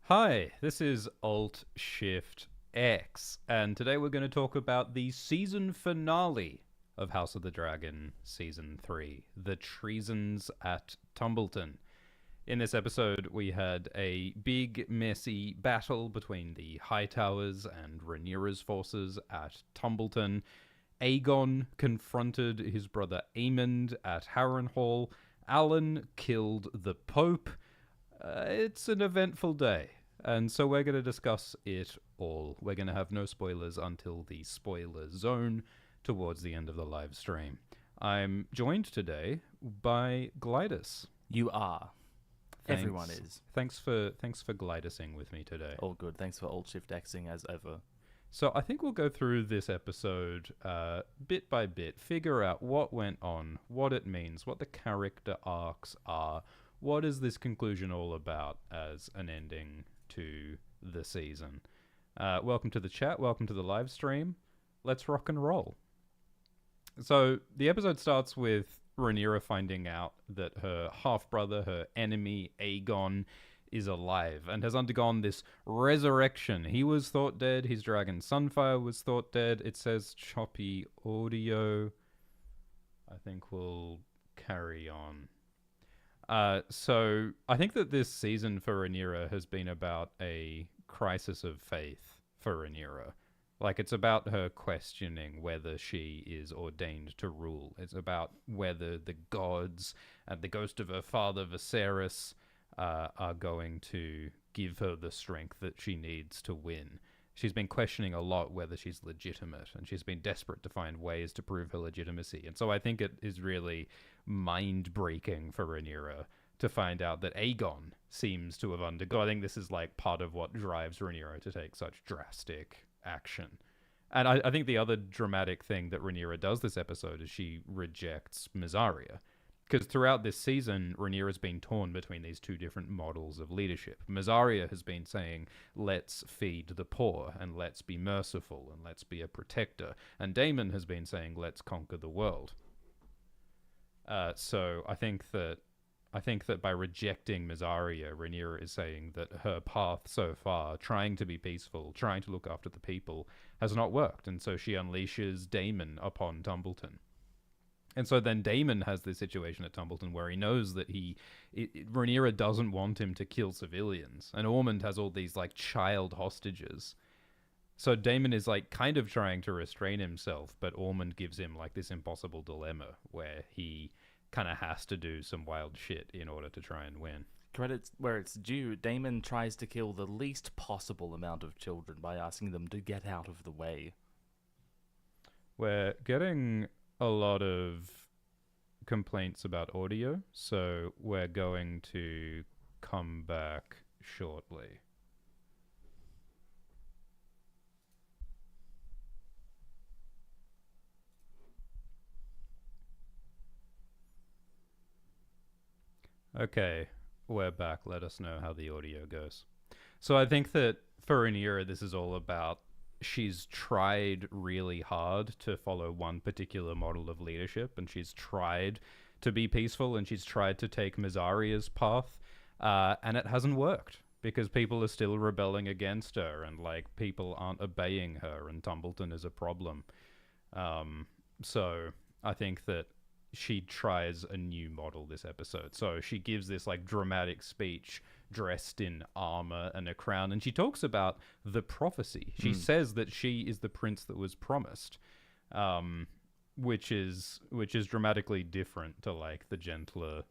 Hi, this is Alt Shift X, and today we're going to talk about the season finale of House of the Dragon Season 3, The Treasons at Tumbleton. In this episode, we had a big, messy battle between the Hightowers and Rhaenyra's forces at Tumbleton. Aegon confronted his brother Aemond at Harrenhal. Alan killed the Pope. It's an eventful day, and so we're going to discuss it all. We're going to have no spoilers until the spoiler zone towards the end of the live stream. I'm joined today by Glidus. You are. Thanks. Everyone is. Thanks for glidusing with me today. All good. Thanks for Alt Shift Xing as ever. So I think we'll go through this episode bit by bit, figure out what went on, what it means, what the character arcs are. What is this conclusion all about as an ending to the season? Welcome to the chat. Welcome to the live stream. Let's rock and roll. So the episode starts with Rhaenyra finding out that her half-brother, her enemy, Aegon, is alive and has undergone this resurrection. He was thought dead. His dragon Sunfire was thought dead. It says choppy audio. I think we'll carry on. So I think that this season for Rhaenyra has been about a crisis of faith for Rhaenyra. Like, it's about her questioning whether she is ordained to rule. It's about whether the gods and the ghost of her father Viserys are going to give her the strength that she needs to win. She's been questioning a lot whether she's legitimate, and she's been desperate to find ways to prove her legitimacy. And so I think it is really mind-breaking for Rhaenyra to find out that Aegon seems to have undergone. I think this is like part of what drives Rhaenyra to take such drastic action. And I think the other dramatic thing that Rhaenyra does this episode is she rejects Mysaria. Because throughout this season, Rhaenyra's been torn between these two different models of leadership. Mysaria has been saying, let's feed the poor, and let's be merciful, and let's be a protector. And Daemon has been saying, let's conquer the world. So I think that by rejecting Mysaria, Rhaenyra is saying that her path so far, trying to be peaceful, trying to look after the people, has not worked. And so she unleashes Daemon upon Tumbleton. And so then Daemon has this situation at Tumbleton where he knows that Rhaenyra doesn't want him to kill civilians. And Ormond has all these like child hostages. So Daemon is like kind of trying to restrain himself, but Ormond gives him like this impossible dilemma where he kind of has to do some wild shit in order to try and win. Credit where it's due, Daemon tries to kill the least possible amount of children by asking them to get out of the way. We're getting a lot of complaints about audio, so we're going to come back shortly. Okay, we're back. Let us know how the audio goes. So I think that for Rhaenyra, this is all about she's tried really hard to follow one particular model of leadership, and she's tried to be peaceful, and she's tried to take Mysaria's path, and it hasn't worked because people are still rebelling against her, and like people aren't obeying her, and Tumbleton is a problem. So I think that she tries a new model this episode. So she gives this like dramatic speech dressed in armor and a crown, and she talks about the prophecy. She says that she is the prince that was promised, which is dramatically different to like the gentler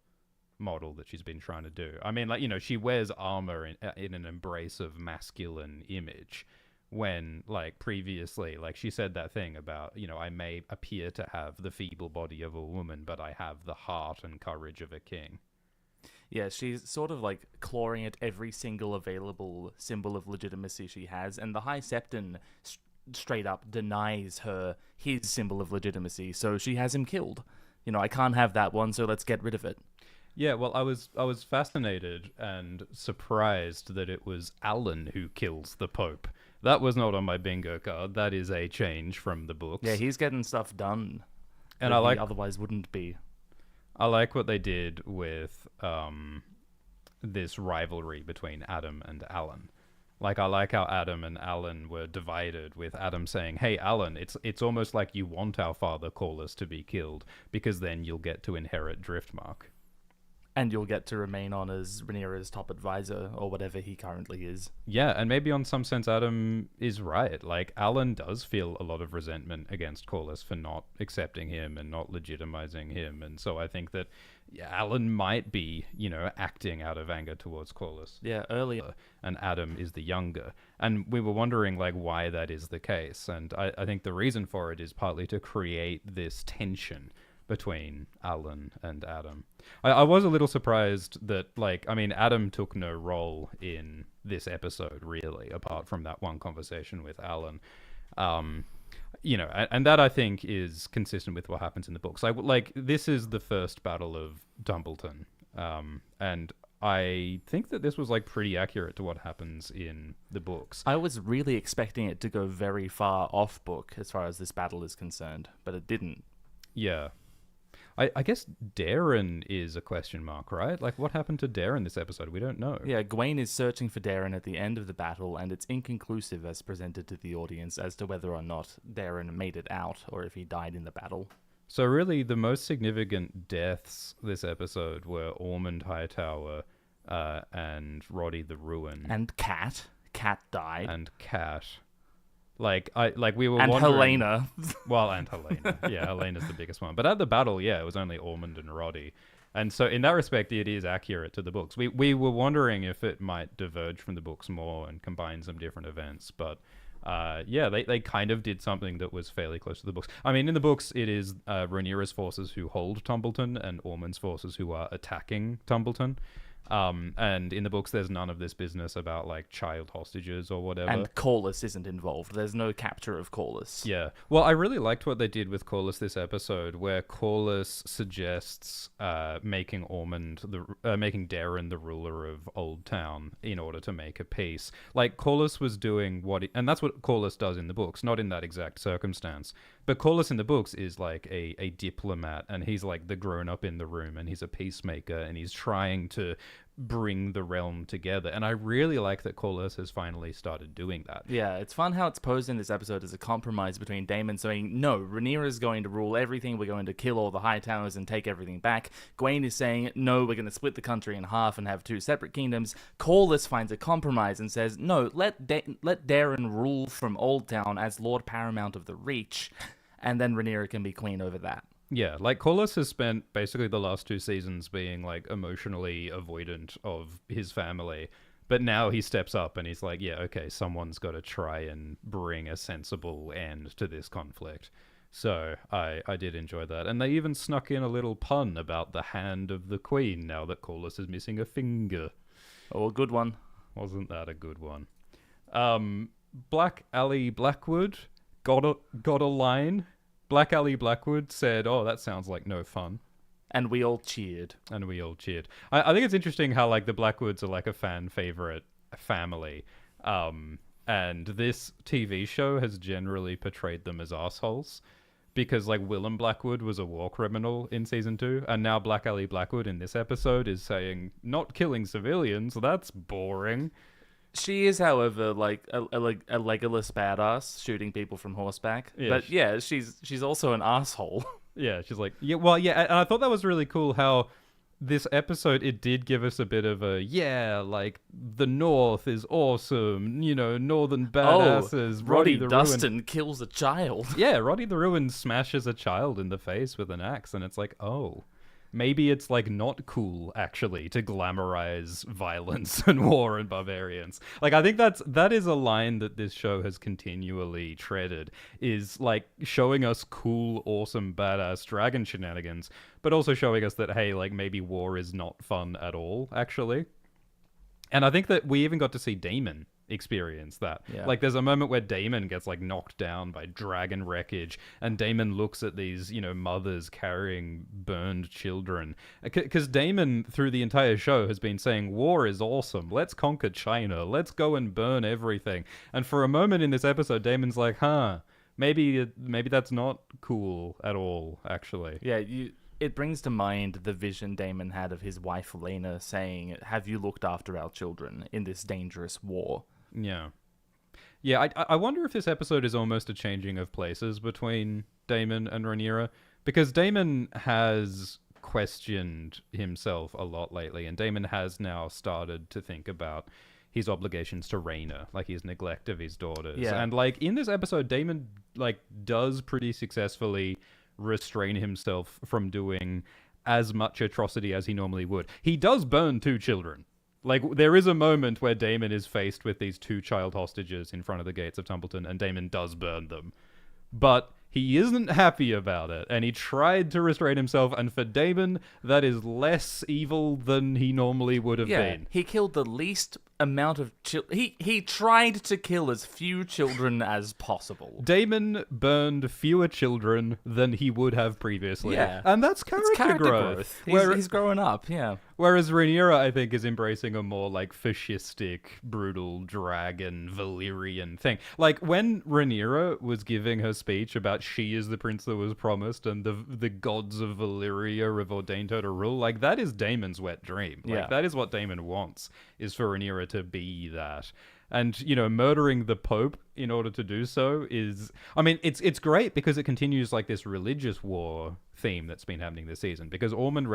model that she's been trying to do. I mean, like, you know, she wears armor in an embrace of masculine image, when like previously, like she said that thing about, you know, I may appear to have the feeble body of a woman, but I have the heart and courage of a king. Yeah, she's sort of like clawing at every single available symbol of legitimacy she has, and the High Septon straight up denies her his symbol of legitimacy, so she has him killed. You know, I can't have that one, so let's get rid of it. Yeah, well, I was fascinated and surprised that it was Alan who kills the Pope. That was not on my bingo card. That is a change from the books. Yeah, he's getting stuff done, and I like otherwise wouldn't be. I like what they did with this rivalry between Adam and Alan. Like, I like how Adam and Alan were divided, with Adam saying, hey, Alan, it's almost like you want our father Corlys to be killed, because then you'll get to inherit Driftmark. And you'll get to remain on as Rhaenyra's top advisor, or whatever he currently is. Yeah, and maybe on some sense Adam is right. Like, Alan does feel a lot of resentment against Corlys for not accepting him and not legitimizing him. And so I think that Alan might be, acting out of anger towards Corlys. Yeah, earlier. And Adam is the younger. And we were wondering, like, why that is the case. And I think the reason for it is partly to create this tension between Alan and Adam. I was a little surprised that, Adam took no role in this episode, really, apart from that one conversation with Alan. And that, I think, is consistent with what happens in the books. This is the first battle of Dumbleton. And I think that this was, pretty accurate to what happens in the books. I was really expecting it to go very far off book as far as this battle is concerned, but it didn't. Yeah. I guess Darren is a question mark, right? Like, what happened to Darren this episode? We don't know. Yeah, Gwaine is searching for Darren at the end of the battle, and it's inconclusive as presented to the audience as to whether or not Darren made it out, or if he died in the battle. So really, the most significant deaths this episode were Ormond Hightower and Roddy the Ruin. And Cat. Cat died. And Cat. We were and wondering... Helena. Well, and Helena. Yeah, Helena's the biggest one. But at the battle, it was only Ormond and Roddy. And so in that respect, it is accurate to the books. We were wondering if it might diverge from the books more and combine some different events. But they kind of did something that was fairly close to the books. I mean, in the books, it is Rhaenyra's forces who hold Tumbleton and Ormond's forces who are attacking Tumbleton. And in the books, there's none of this business about child hostages or whatever. And Corlys isn't involved. There's no capture of Corlys. Yeah. Well, I really liked what they did with Corlys this episode, where Corlys suggests making Darren the ruler of Old Town in order to make a peace. Corlys was doing and that's what Corlys does in the books, not in that exact circumstance. But Corlys in the books is a diplomat, and he's the grown up in the room, and he's a peacemaker, and he's trying to bring the realm together. And I really like that Corlys has finally started doing that. Yeah, it's fun how it's posed in this episode as a compromise between Daemon saying, no, Rhaenyra is going to rule everything, we're going to kill all the Hightowers and take everything back. Gwaine is saying, no, we're going to split the country in half and have two separate kingdoms. Corlys finds a compromise and says, no, let Darren rule from Old Town as Lord Paramount of the Reach, and then Rhaenyra can be queen over that. Yeah, Corlys has spent basically the last two seasons being emotionally avoidant of his family, but now he steps up and he's okay, someone's got to try and bring a sensible end to this conflict. So I did enjoy that, and they even snuck in a little pun about the hand of the queen now that Corlys is missing a finger. Oh, a good one. Wasn't that a good one? Black Alley Blackwood got a line. Black Alley Blackwood said, oh, that sounds like no fun. And we all cheered. I think it's interesting how, the Blackwoods are, a fan favorite family. And this TV show has generally portrayed them as assholes. Because, Willem Blackwood was a war criminal in Season 2. And now Black Alley Blackwood in this episode is saying, not killing civilians, that's boring. She is, however, a Legolas badass shooting people from horseback. Yeah, but yeah, she's also an asshole. Yeah, she's and I thought that was really cool how this episode, it did give us a bit of a, the North is awesome, northern badasses. Roddy Dustin kills a child. Yeah, Roddy the Ruin smashes a child in the face with an axe, and it's oh. Maybe it's not cool actually to glamorize violence and war and barbarians. I think that is a line that this show has continually treaded, is showing us cool, awesome, badass dragon shenanigans, but also showing us that, hey, maybe war is not fun at all actually. And I think that we even got to see Daemon experience that. Yeah. There's a moment where Daemon gets knocked down by dragon wreckage, and Daemon looks at these mothers carrying burned children, because Daemon through the entire show has been saying war is awesome, let's conquer China, let's go and burn everything. And for a moment in this episode, Daemon's maybe that's not cool at all actually. Yeah, it brings to mind the vision Daemon had of his wife Lena saying, "Have you looked after our children in this dangerous war?" Yeah. Yeah, I wonder if this episode is almost a changing of places between Daemon and Rhaenyra, because Daemon has questioned himself a lot lately, and Daemon has now started to think about his obligations to Rhaena, like his neglect of his daughters. Yeah. And like in this episode, Daemon like does pretty successfully restrain himself from doing as much atrocity as he normally would. He does burn 2 children. Like, there is a moment where Daemon is faced with these 2 child hostages in front of the gates of Tumbleton, and Daemon does burn them. But he isn't happy about it, and he tried to restrain himself, and for Daemon, that is less evil than he normally would have been. He killed the least amount of he tried to kill as few children as possible. Daemon burned fewer children than he would have previously. Yeah. And that's character growth. He's growing up, yeah. Whereas Rhaenyra, I think, is embracing a more, like, fascistic, brutal, dragon, Valyrian thing. Like, when Rhaenyra was giving her speech about she is the prince that was promised and the gods of Valyria have ordained her to rule, like, that is Daemon's wet dream. Like, Yeah. that is what Daemon wants, is for Rhaenyra to be that. And, you know, murdering the Pope in order to do so is... I mean, it's great because it continues, like, this religious war theme that's been happening this season, because Ormond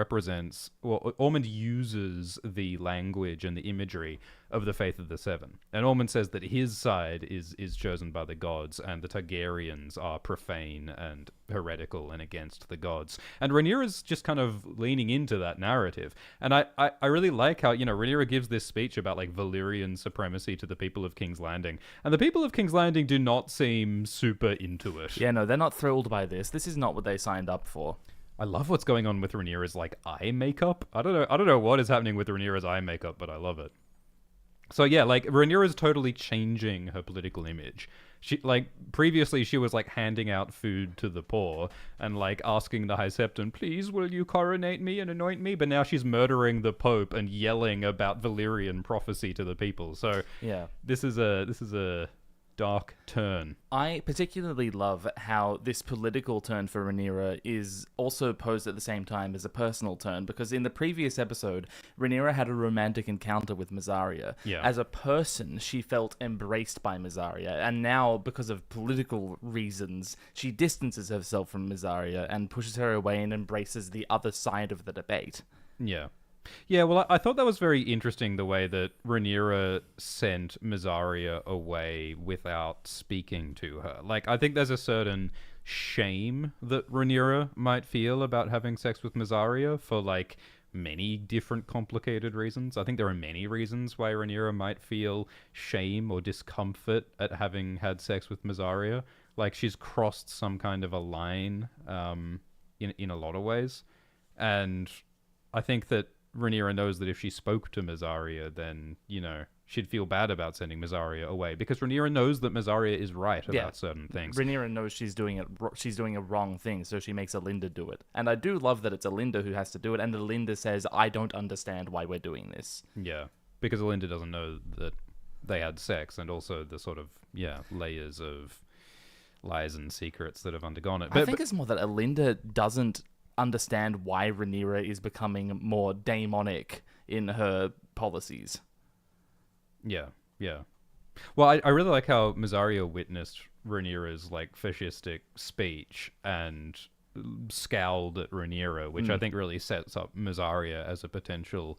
uses the language and the imagery of the Faith of the Seven. And Ormond says that his side is chosen by the gods, and the Targaryens are profane and heretical and against the gods. And Rhaenyra's just kind of leaning into that narrative. And I really like how, you know, Rhaenyra gives this speech about, like, Valyrian supremacy to the people of King's Landing. And the people of King's Landing do not seem super into it. Yeah, no, they're not thrilled by this. This is not what they signed up for. I love what's going on with Rhaenyra's, like, eye makeup. I don't know what is happening with Rhaenyra's eye makeup, but I love it. So yeah, like, Rhaenyra's totally changing her political image. She, like, previously she was, like, handing out food to the poor and, like, asking the High Septon, please, will you coronate me and anoint me? But now she's murdering the Pope and yelling about Valyrian prophecy to the people. So Yeah. this is a dark turn. I particularly love how this political turn for Rhaenyra is also posed at the same time as a personal turn, because in the previous episode, Rhaenyra had a romantic encounter with Mysaria. Yeah. As a person, she felt embraced by Mysaria, and now, because of political reasons, she distances herself from Mysaria and pushes her away and embraces the other side of the debate. Yeah. Yeah, well, I thought that was very interesting, the way that Rhaenyra sent Mysaria away without speaking to her. Like, I think there's a certain shame that Rhaenyra might feel about having sex with Mysaria for, like, many different complicated reasons. I think there are many reasons why Rhaenyra might feel shame or discomfort at having had sex with Mysaria. Like, she's crossed some kind of a line in a lot of ways. And I think that Rhaenyra knows that if she spoke to Mysaria, then, you know, she'd feel bad about sending Mysaria away, because Rhaenyra knows that Mysaria is right about certain things. Rhaenyra knows she's doing a wrong thing, so she makes Alinda do it. And I do love that it's Alinda who has to do it, and Alinda says, I don't understand why we're doing this. Yeah, because Alinda doesn't know that they had sex, and also the sort of, layers of lies and secrets that have undergone it. I think it's more that Alinda doesn't understand why Rhaenyra is becoming more daemonic in her policies. Yeah. Well, I really like how Mysaria witnessed Rhaenyra's, like, fascistic speech and scowled at Rhaenyra, which I think really sets up Mysaria as a potential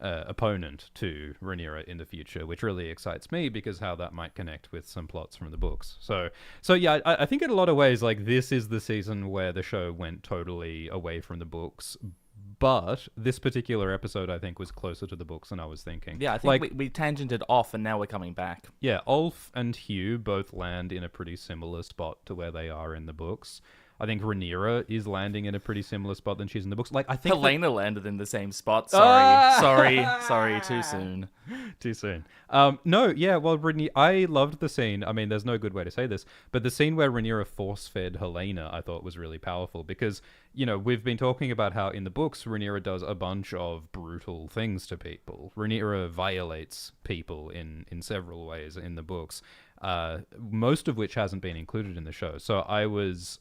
opponent to Rhaenyra in the future, which really excites me because how that might connect with some plots from the books. So yeah, I think in a lot of ways, like, this is the season where the show went totally away from the books, but this particular episode, I think, was closer to the books than I was thinking. Yeah, I think we tangented off and now we're coming back. Yeah, Ulf and Hugh both land in a pretty similar spot to where they are in the books. I think Rhaenyra is landing in a pretty similar spot than she's in the books. Like, I think Helena landed in the same spot. Sorry, too soon. Too soon. No, yeah, well, I loved the scene. I mean, there's no good way to say this, but the scene where Rhaenyra force-fed Helena, I thought was really powerful because, you know, we've been talking about how in the books, Rhaenyra does a bunch of brutal things to people. Rhaenyra violates people in several ways in the books. Most of which hasn't been included in the show. So I was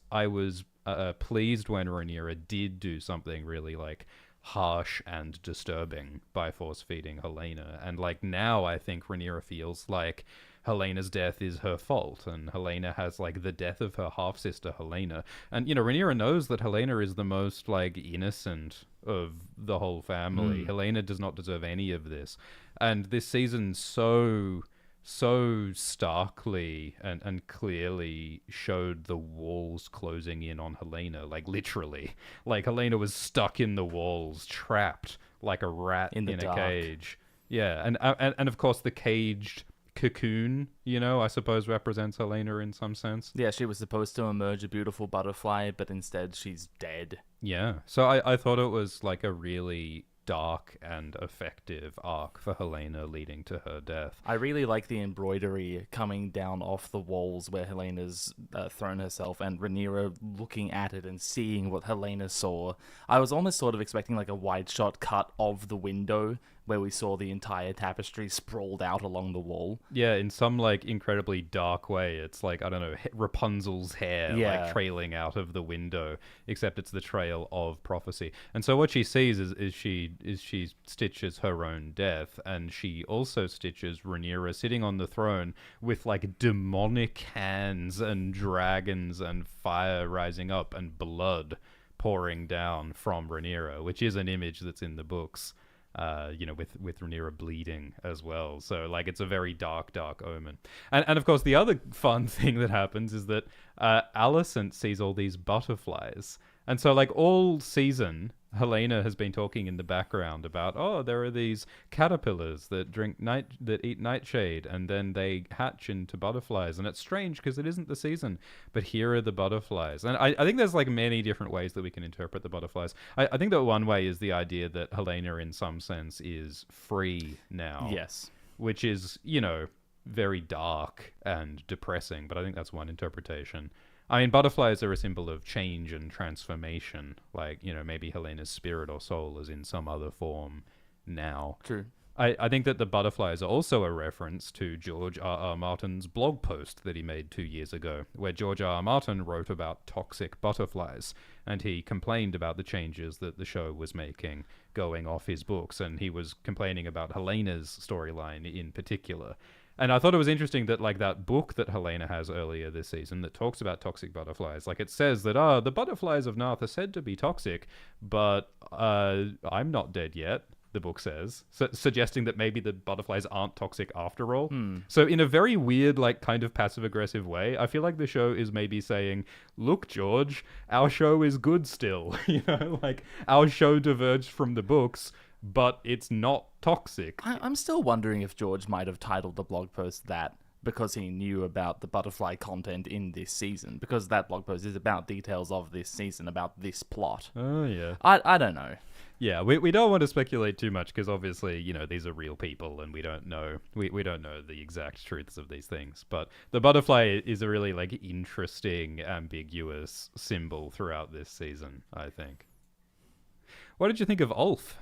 pleased when Rhaenyra did do something really like harsh and disturbing by force feeding Helena. And like now I think Rhaenyra feels like Helena's death is her fault, and Helena has like the death of her half sister Helena. And Rhaenyra knows that Helena is the most like innocent of the whole family. Helena does not deserve any of this. And this season so starkly and clearly showed the walls closing in on Helena, like literally. Like Helena was stuck in the walls, trapped like a rat in a cage. Yeah, and of course the caged cocoon, I suppose represents Helena in some sense. Yeah, she was supposed to emerge a beautiful butterfly, but instead she's dead. Yeah, so I thought it was like a really dark and effective arc for Helena leading to her death. I really like the embroidery coming down off the walls where Helena's thrown herself, and Rhaenyra looking at it and seeing what Helena saw. I was almost sort of expecting like a wide shot cut of the window where we saw the entire tapestry sprawled out along the wall. Yeah, in some like incredibly dark way. It's like, I don't know, Rapunzel's hair like trailing out of the window, except it's the trail of prophecy. And so what she sees is she stitches her own death, and she also stitches Rhaenyra sitting on the throne with like demonic hands and dragons and fire rising up and blood pouring down from Rhaenyra, which is an image that's in the books. With Rhaenyra bleeding as well. So, like, it's a very dark omen. And of course, the other fun thing that happens is that Alicent sees all these butterflies. And so, like, all season, Helena has been talking in the background about, there are these caterpillars that eat nightshade, and then they hatch into butterflies. And it's strange because it isn't the season, but here are the butterflies. And I think there's like many different ways that we can interpret the butterflies. I think that one way is the idea that Helena, in some sense, is free now. Yes. Which is, very dark and depressing, but I think that's one interpretation. I mean, butterflies are a symbol of change and transformation. Like, maybe Helena's spirit or soul is in some other form now. True. I think that the butterflies are also a reference to George R.R. Martin's blog post that he made 2 years ago, where George R.R. Martin wrote about toxic butterflies, and he complained about the changes that the show was making going off his books, and he was complaining about Helena's storyline in particular. And I thought it was interesting that, like, that book that Helena has earlier this season that talks about toxic butterflies, like, it says that, the butterflies of Narth are said to be toxic, but I'm not dead yet, the book says, suggesting that maybe the butterflies aren't toxic after all. So in a very weird, like, kind of passive-aggressive way, I feel like the show is maybe saying, look, George, our show is good still. Like, our show diverged from the books, but it's not toxic. I'm still wondering if George might have titled the blog post that because he knew about the butterfly content in this season, because that blog post is about details of this season, about this plot. Oh, yeah. I don't know. Yeah, we don't want to speculate too much because obviously, these are real people and we don't know the exact truths of these things. But the butterfly is a really, like, interesting, ambiguous symbol throughout this season, I think. What did you think of Ulf?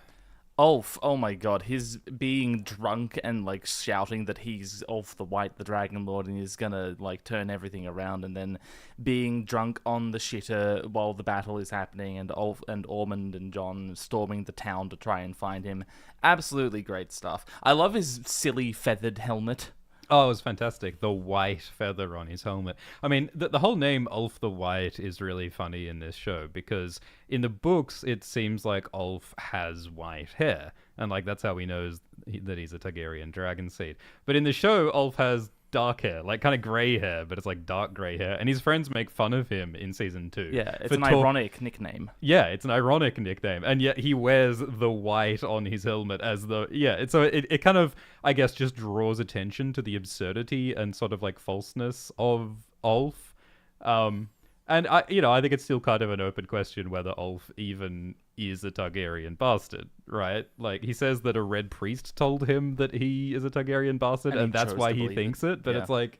Ulf, oh my god, his being drunk and, like, shouting that he's Ulf the White, the Dragon Lord, and he's gonna, like, turn everything around, and then being drunk on the shitter while the battle is happening, and Ulf and Ormond and Jon storming the town to try and find him. Absolutely great stuff. I love his silly feathered helmet. Oh, it was fantastic. The white feather on his helmet. I mean, the whole name Ulf the White is really funny in this show because in the books, it seems like Ulf has white hair. And, like, that's how he knows that he's a Targaryen dragon seed. But in the show, Ulf has dark hair, like kind of grey hair, but it's like dark grey hair. And his friends make fun of him in season 2. Yeah, it's an ironic nickname. Yeah, it's an ironic nickname. And yet he wears the white on his helmet as the... Yeah, so it kind of, I guess, just draws attention to the absurdity and sort of like falseness of Ulf. And I think it's still kind of an open question whether Ulf even is a Targaryen bastard, right? Like, he says that a red priest told him that he is a Targaryen bastard, and that's why he thinks it. But it's like,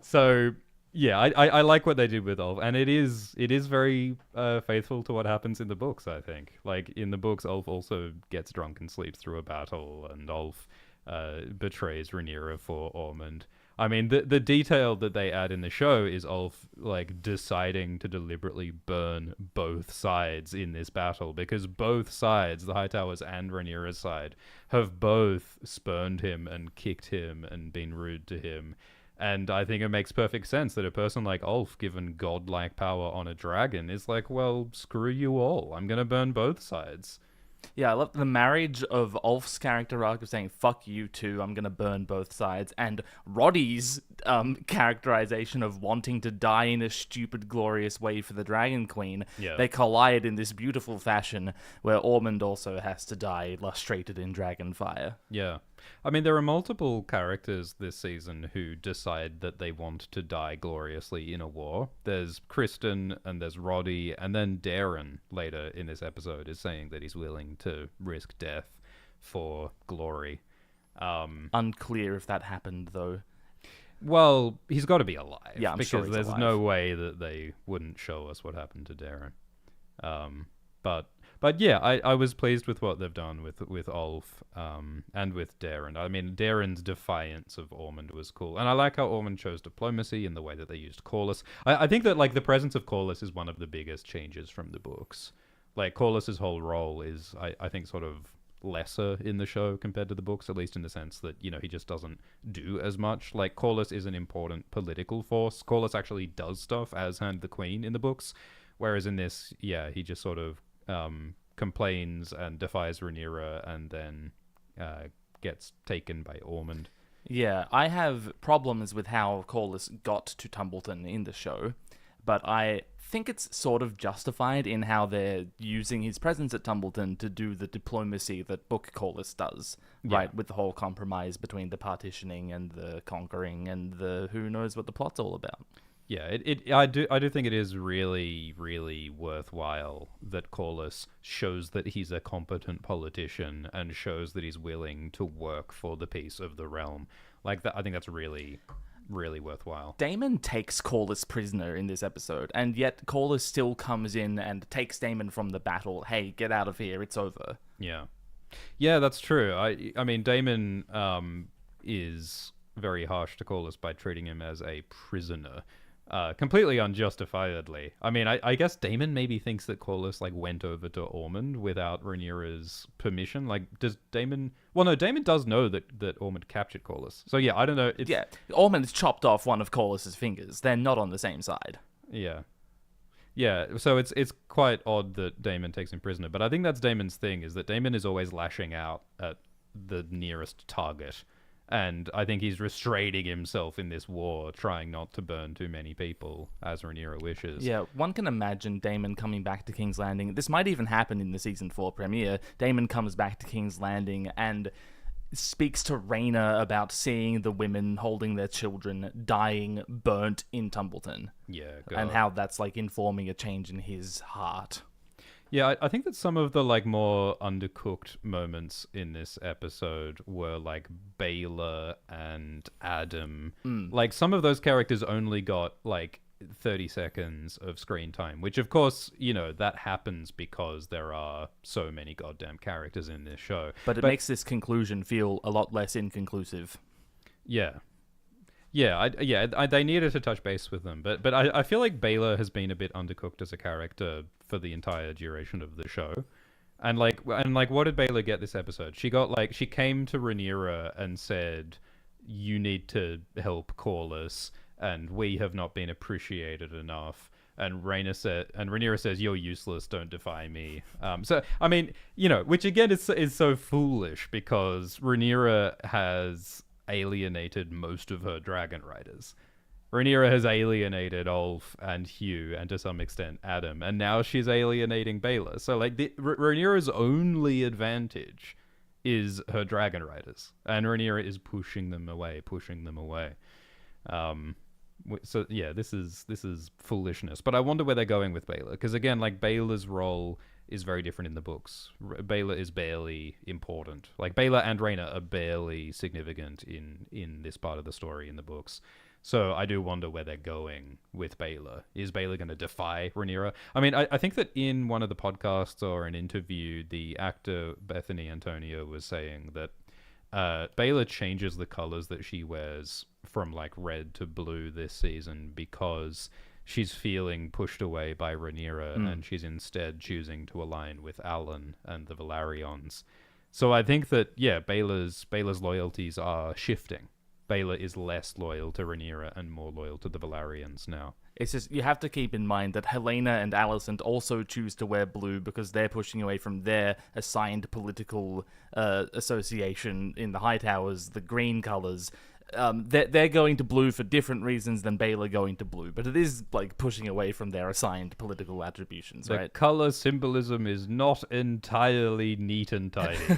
so yeah, I like what they did with Ulf, and it is very faithful to what happens in the books. I think, like, in the books, Ulf also gets drunk and sleeps through a battle, and Ulf betrays Rhaenyra for Ormond. I mean, the detail that they add in the show is Ulf like deciding to deliberately burn both sides in this battle, because both sides, the Hightowers and Rhaenyra's side, have both spurned him and kicked him and been rude to him. And I think it makes perfect sense that a person like Ulf, given godlike power on a dragon, is like, well, screw you all. I'm going to burn both sides. Yeah, I love the marriage of Ulf's character arc of saying, fuck you too, I'm gonna burn both sides, and Roddy's characterization of wanting to die in a stupid, glorious way for the Dragon Queen. Yeah. They collide in this beautiful fashion where Ormond also has to die illustrated in dragon fire. Yeah. I mean, there are multiple characters this season who decide that they want to die gloriously in a war. There's Kristen, and there's Roddy, and then Darren later in this episode is saying that he's willing to risk death for glory. Unclear if that happened, though. Well, he's got to be alive. Yeah, I'm because sure he's there's alive. no way that they wouldn't show us what happened to Darren. But yeah, I was pleased with what they've done with Ulf and with Darren. I mean, Darren's defiance of Ormond was cool. And I like how Ormond chose diplomacy in the way that they used Corlys. I think that like the presence of Corlys is one of the biggest changes from the books. Like Corlys's whole role is, I think, sort of lesser in the show compared to the books, at least in the sense that, you know, he just doesn't do as much. Like Corlys is an important political force. Corlys actually does stuff as Hand the Queen in the books. Whereas in this, yeah, he just sort of complains and defies Rhaenyra and then gets taken by Ormond. Yeah, I have problems with how Corlys got to Tumbleton in the show, but I think it's sort of justified in how they're using his presence at Tumbleton to do the diplomacy that Book Corlys does, right? With the whole compromise between the partitioning and the conquering and the who knows what the plot's all about. Yeah, I do think it is really, really worthwhile that Corlys shows that he's a competent politician and shows that he's willing to work for the peace of the realm. Like that, I think that's really, really worthwhile. Daemon takes Corlys prisoner in this episode, and yet Corlys still comes in and takes Daemon from the battle. Hey, get out of here, it's over. Yeah, that's true. I mean, Daemon is very harsh to Corlys by treating him as a prisoner. Completely unjustifiably. I mean, I guess Daemon maybe thinks that Corlys like went over to Ormond without Rhaenyra's permission. Like, does Daemon? Well, no, Daemon does know that Ormond captured Corlys. So yeah, I don't know. Yeah, Ormond chopped off one of Corlys's fingers. They're not on the same side. Yeah. So it's quite odd that Daemon takes him prisoner, but I think that's Daemon's thing, is that Daemon is always lashing out at the nearest target. And I think he's restraining himself in this war, trying not to burn too many people, as Rhaenyra wishes. Yeah, one can imagine Daemon coming back to King's Landing. This might even happen in the Season 4 premiere. Daemon comes back to King's Landing and speaks to Rhaena about seeing the women holding their children dying burnt in Tumbleton. Yeah, and how that's like informing a change in his heart. Yeah, I think that some of the like more undercooked moments in this episode were like Baylor and Adam. Like some of those characters only got like 30 seconds of screen time, which of course, you know, that happens because there are so many goddamn characters in this show. But it makes this conclusion feel a lot less inconclusive. Yeah. They needed to touch base with them, but I feel like Baylor has been a bit undercooked as a character for the entire duration of the show, and like what did Baylor get this episode? She came to Rhaenyra and said, "You need to help Corlys, and we have not been appreciated enough." And Rhaenyra says, "You're useless. Don't defy me." So I mean, you know, which again is so foolish because Rhaenyra has alienated most of her dragon riders. Rhaenyra has alienated Ulf and Hugh and to some extent Adam, and now she's alienating Baylor. So like Rhaenyra's only advantage is her dragon riders, and Rhaenyra is pushing them away. So yeah, this is foolishness. But I wonder where they're going with Baylor, because again, like Baylor's role is very different in the books. Baylor is barely important. Like Baylor and Rhaena are barely significant in this part of the story in the books. So I do wonder where they're going with Baylor. Is Baylor going to defy Rhaenyra? I mean, I think that in one of the podcasts or an interview, the actor Bethany Antonio was saying that Baylor changes the colors that she wears from like red to blue this season because she's feeling pushed away by Rhaenyra and she's instead choosing to align with Alan and the Velaryons. So I think that, yeah, Baela's loyalties are shifting. Baela is less loyal to Rhaenyra and more loyal to the Velaryons now. It's just, you have to keep in mind that Helena and Alicent also choose to wear blue because they're pushing away from their assigned political association in the High Towers, the green colours. They're going to blue for different reasons than Baela going to blue, but it is like pushing away from their assigned political attributions, right? The colour symbolism is not entirely neat and tidy.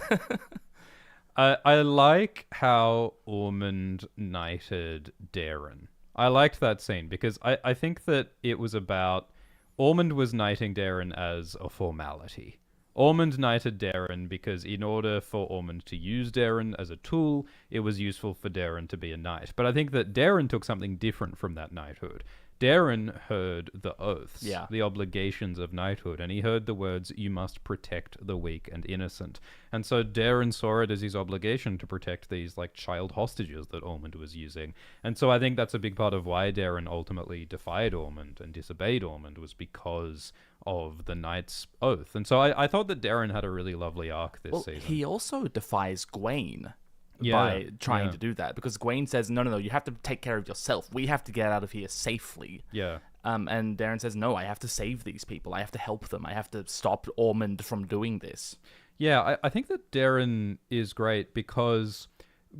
I like how Ormond knighted Daeron. I liked that scene because I think that it was about... Ormond was knighting Daeron as a formality. Ormond knighted Daeron because in order for Ormond to use Daeron as a tool, it was useful for Daeron to be a knight. But I think that Daeron took something different from that knighthood. Daeron heard the oaths, the obligations of knighthood, and he heard the words, "You must protect the weak and innocent." And so Daeron saw it as his obligation to protect these like child hostages that Ormond was using. And so I think that's a big part of why Daeron ultimately defied Ormond and disobeyed Ormond, was because of the knight's oath. And so I thought that Daeron had a really lovely arc this season. He also defies Gwaine. By trying to do that, because Gwaine says, no, you have to take care of yourself. We have to get out of here safely. Yeah. And Daeron says, no, I have to save these people. I have to help them. I have to stop Ormond from doing this. Yeah, I think that Daeron is great because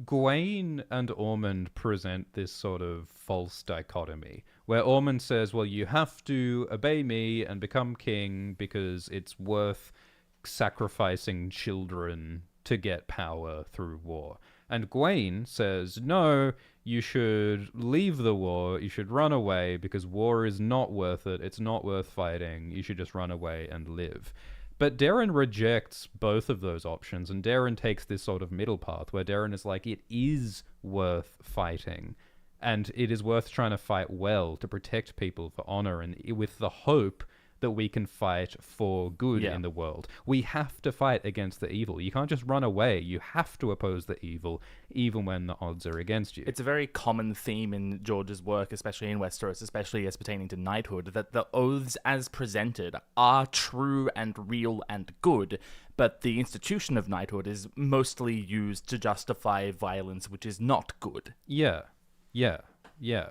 Gwaine and Ormond present this sort of false dichotomy where Ormond says, well, you have to obey me and become king because it's worth sacrificing children to get power through war. And Gwaine says, no, you should leave the war, you should run away because war is not worth it, it's not worth fighting, you should just run away and live. But Daeron rejects both of those options, and Daeron takes this sort of middle path where Daeron is like, it is worth fighting, and it is worth trying to fight well to protect people for honor and with the hope that we can fight for good in the world. We have to fight against the evil. You can't just run away. You have to oppose the evil, even when the odds are against you. It's a very common theme in George's work, especially in Westeros, especially as pertaining to knighthood, that the oaths as presented are true and real and good, but the institution of knighthood is mostly used to justify violence, which is not good. Yeah.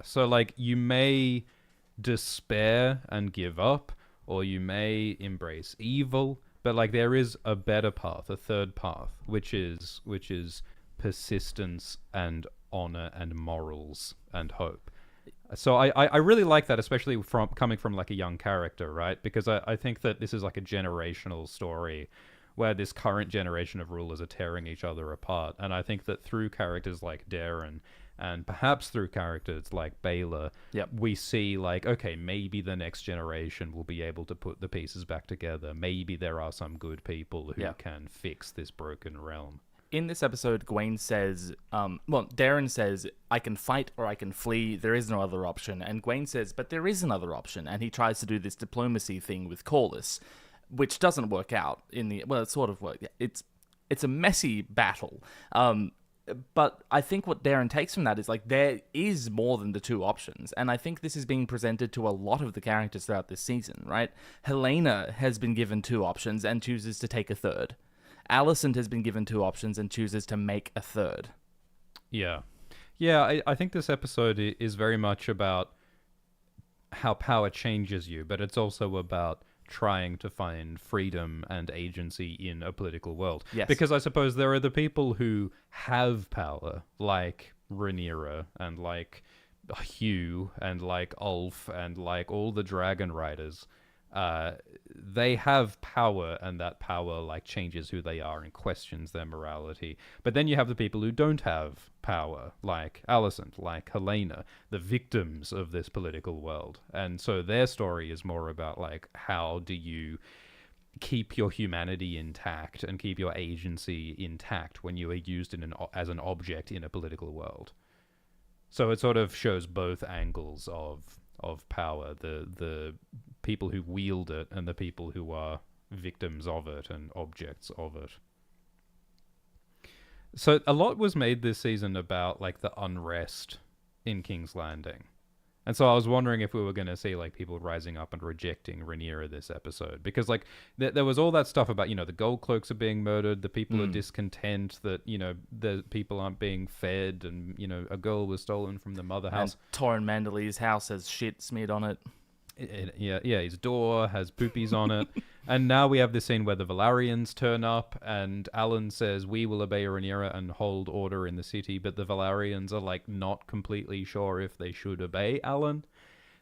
So, like, you may despair and give up, or you may embrace evil, but like there is a better path, a third path, which is persistence and honor and morals and hope. So I really like that, especially from coming from like a young character, right? Because I think that this is like a generational story where this current generation of rulers are tearing each other apart. And I think that through characters like Daeron, and perhaps through characters like Baela, we see like, okay, maybe the next generation will be able to put the pieces back together. Maybe there are some good people who can fix this broken realm. In this episode, Gwaine says, Daeron says, I can fight or I can flee. There is no other option. And Gwaine says, but there is another option. And he tries to do this diplomacy thing with Corlys, which doesn't work out in the... Well, it sort of works. It's a messy battle. But I think what Daeron takes from that is, like, there is more than the two options. And I think this is being presented to a lot of the characters throughout this season, right? Helena has been given two options and chooses to take a third. Alicent has been given two options and chooses to make a third. Yeah, I think this episode is very much about how power changes you, but it's also about trying to find freedom and agency in a political world. Yes. Because I suppose there are the people who have power, like Rhaenyra and like Hugh and like Ulf and like all the dragon riders. They have power, and that power like changes who they are and questions their morality. But then you have the people who don't have power, like Alicent, like Helena, the victims of this political world. And so their story is more about like, how do you keep your humanity intact and keep your agency intact when you are used as an object in a political world. So it sort of shows both angles of power, the people who wield it and the people who are victims of it and objects of it. So a lot was made this season about like the unrest in King's Landing. And so I was wondering if we were going to see like people rising up and rejecting Rhaenyra this episode, because like there was all that stuff about, the gold cloaks are being murdered, the people are discontent that, the people aren't being fed, and a girl was stolen from the mother house. And Torrin Manderly's house has shit smeared on it. Yeah, his door has poopies on it. And now we have this scene where the Velaryons turn up, and Alan says, we will obey Rhaenyra and hold order in the city, but the Velaryons are, like, not completely sure if they should obey Alan.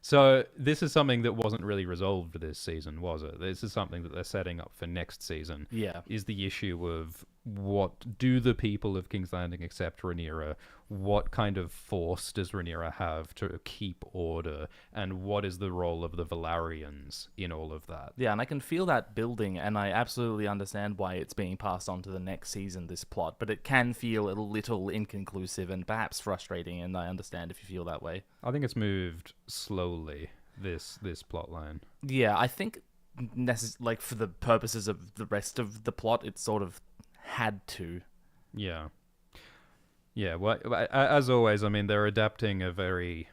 So this is something that wasn't really resolved this season, was it? This is something that they're setting up for next season. Yeah. Is the issue of what do the people of King's Landing accept Rhaenyra? What kind of force does Rhaenyra have to keep order? And what is the role of the Velaryons in all of that? Yeah, and I can feel that building, and I absolutely understand why it's being passed on to the next season, this plot, but it can feel a little inconclusive and perhaps frustrating, and I understand if you feel that way. I think it's moved slowly, this plot line. Yeah, I think for the purposes of the rest of the plot, it sort of had to. Yeah. Yeah, well, as always, I mean, they're adapting a very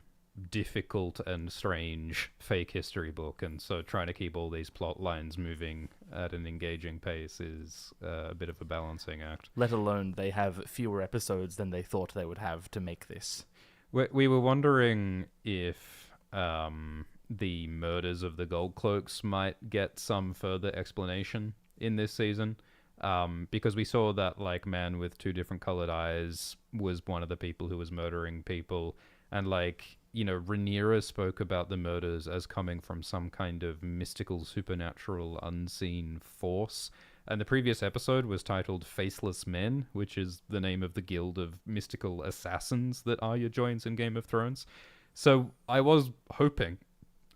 difficult and strange fake history book, and so trying to keep all these plot lines moving at an engaging pace is a bit of a balancing act. Let alone they have fewer episodes than they thought they would have to make this. We were wondering if the murders of the Gold Cloaks might get some further explanation in this season. Because we saw that, like, man with two different colored eyes was one of the people who was murdering people. And, like, Rhaenyra spoke about the murders as coming from some kind of mystical, supernatural, unseen force. And the previous episode was titled Faceless Men, which is the name of the guild of mystical assassins that Arya joins in Game of Thrones. So I was hoping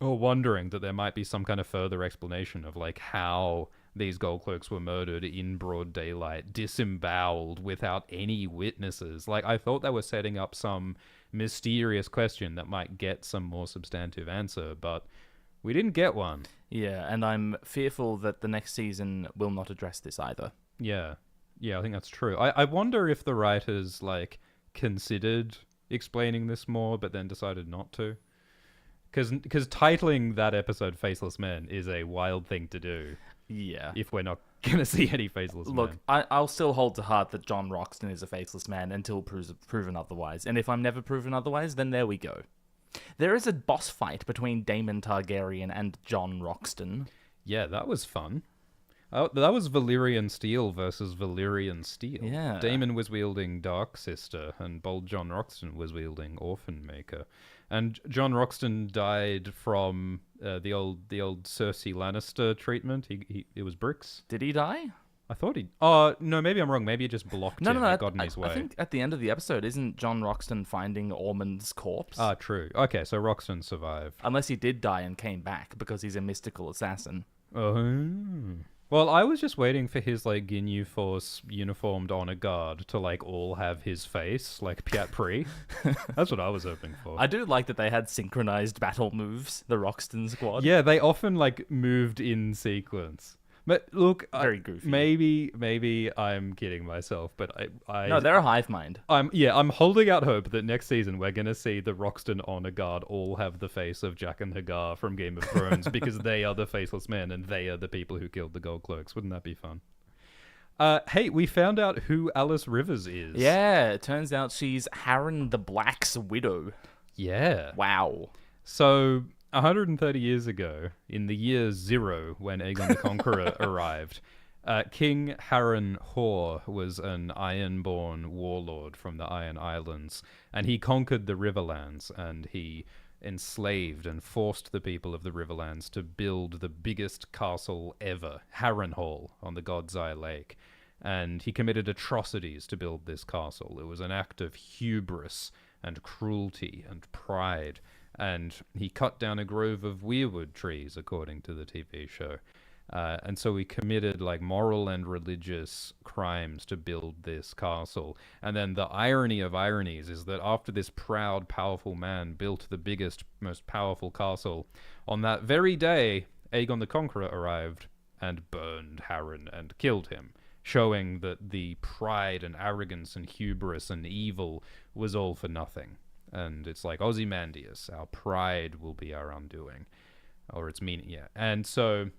or wondering that there might be some kind of further explanation of, like, how these Gold Cloaks were murdered in broad daylight, disemboweled, without any witnesses. Like, I thought they were setting up some mysterious question that might get some more substantive answer, but we didn't get one. Yeah, and I'm fearful that the next season will not address this either. Yeah, I think that's true. I wonder if the writers, like, considered explaining this more, but then decided not to. Because titling that episode Faceless Men is a wild thing to do. Yeah. If we're not going to see any faceless men. Look, I'll still hold to heart that John Roxton is a faceless man until proven otherwise. And if I'm never proven otherwise, then there we go. There is a boss fight between Daemon Targaryen and John Roxton. Yeah, that was fun. Oh, that was Valyrian Steel versus Valyrian Steel. Yeah. Daemon was wielding Dark Sister, and bold John Roxton was wielding Orphan Maker. And John Roxton died from the old Cersei Lannister treatment. It was bricks. Did he die? I thought he... Oh, no, maybe I'm wrong. Maybe it just blocked him. It got in his way. I think at the end of the episode, isn't John Roxton finding Ormond's corpse? Ah, true. Okay, so Roxton survived. Unless he did die and came back, because he's a mystical assassin. Oh... Well, I was just waiting for his, like, Ginyu Force uniformed honor guard to, like, all have his face, like Piat Pri. That's what I was hoping for. I do like that they had synchronized battle moves, the Roxton squad. Yeah, they often, like, moved in sequence. But look, very goofy. Maybe I'm kidding myself, but No, they're a hive mind. I'm holding out hope that next season we're gonna see the Roxton honor guard all have the face of Jack and Hagar from Game of Thrones because they are the faceless men and they are the people who killed the Gold Cloaks. Wouldn't that be fun? Hey, we found out who Alice Rivers is. Yeah, it turns out she's Harren the Black's widow. Yeah. Wow. So 130 years ago, in the year 0, when Aegon the Conqueror arrived, King Harren Hoare was an Ironborn warlord from the Iron Islands, and he conquered the Riverlands, and he enslaved and forced the people of the Riverlands to build the biggest castle ever, Harrenhal, on the God's Eye Lake. And he committed atrocities to build this castle. It was an act of hubris and cruelty and pride. And he cut down a grove of weirwood trees, according to the TV show. And so he committed, like, moral and religious crimes to build this castle. And then the irony of ironies is that after this proud, powerful man built the biggest, most powerful castle, on that very day, Aegon the Conqueror arrived and burned Harren and killed him, showing that the pride and arrogance and hubris and evil was all for nothing. And it's like Ozymandias, our pride will be our undoing. Or its meaning, yeah. And so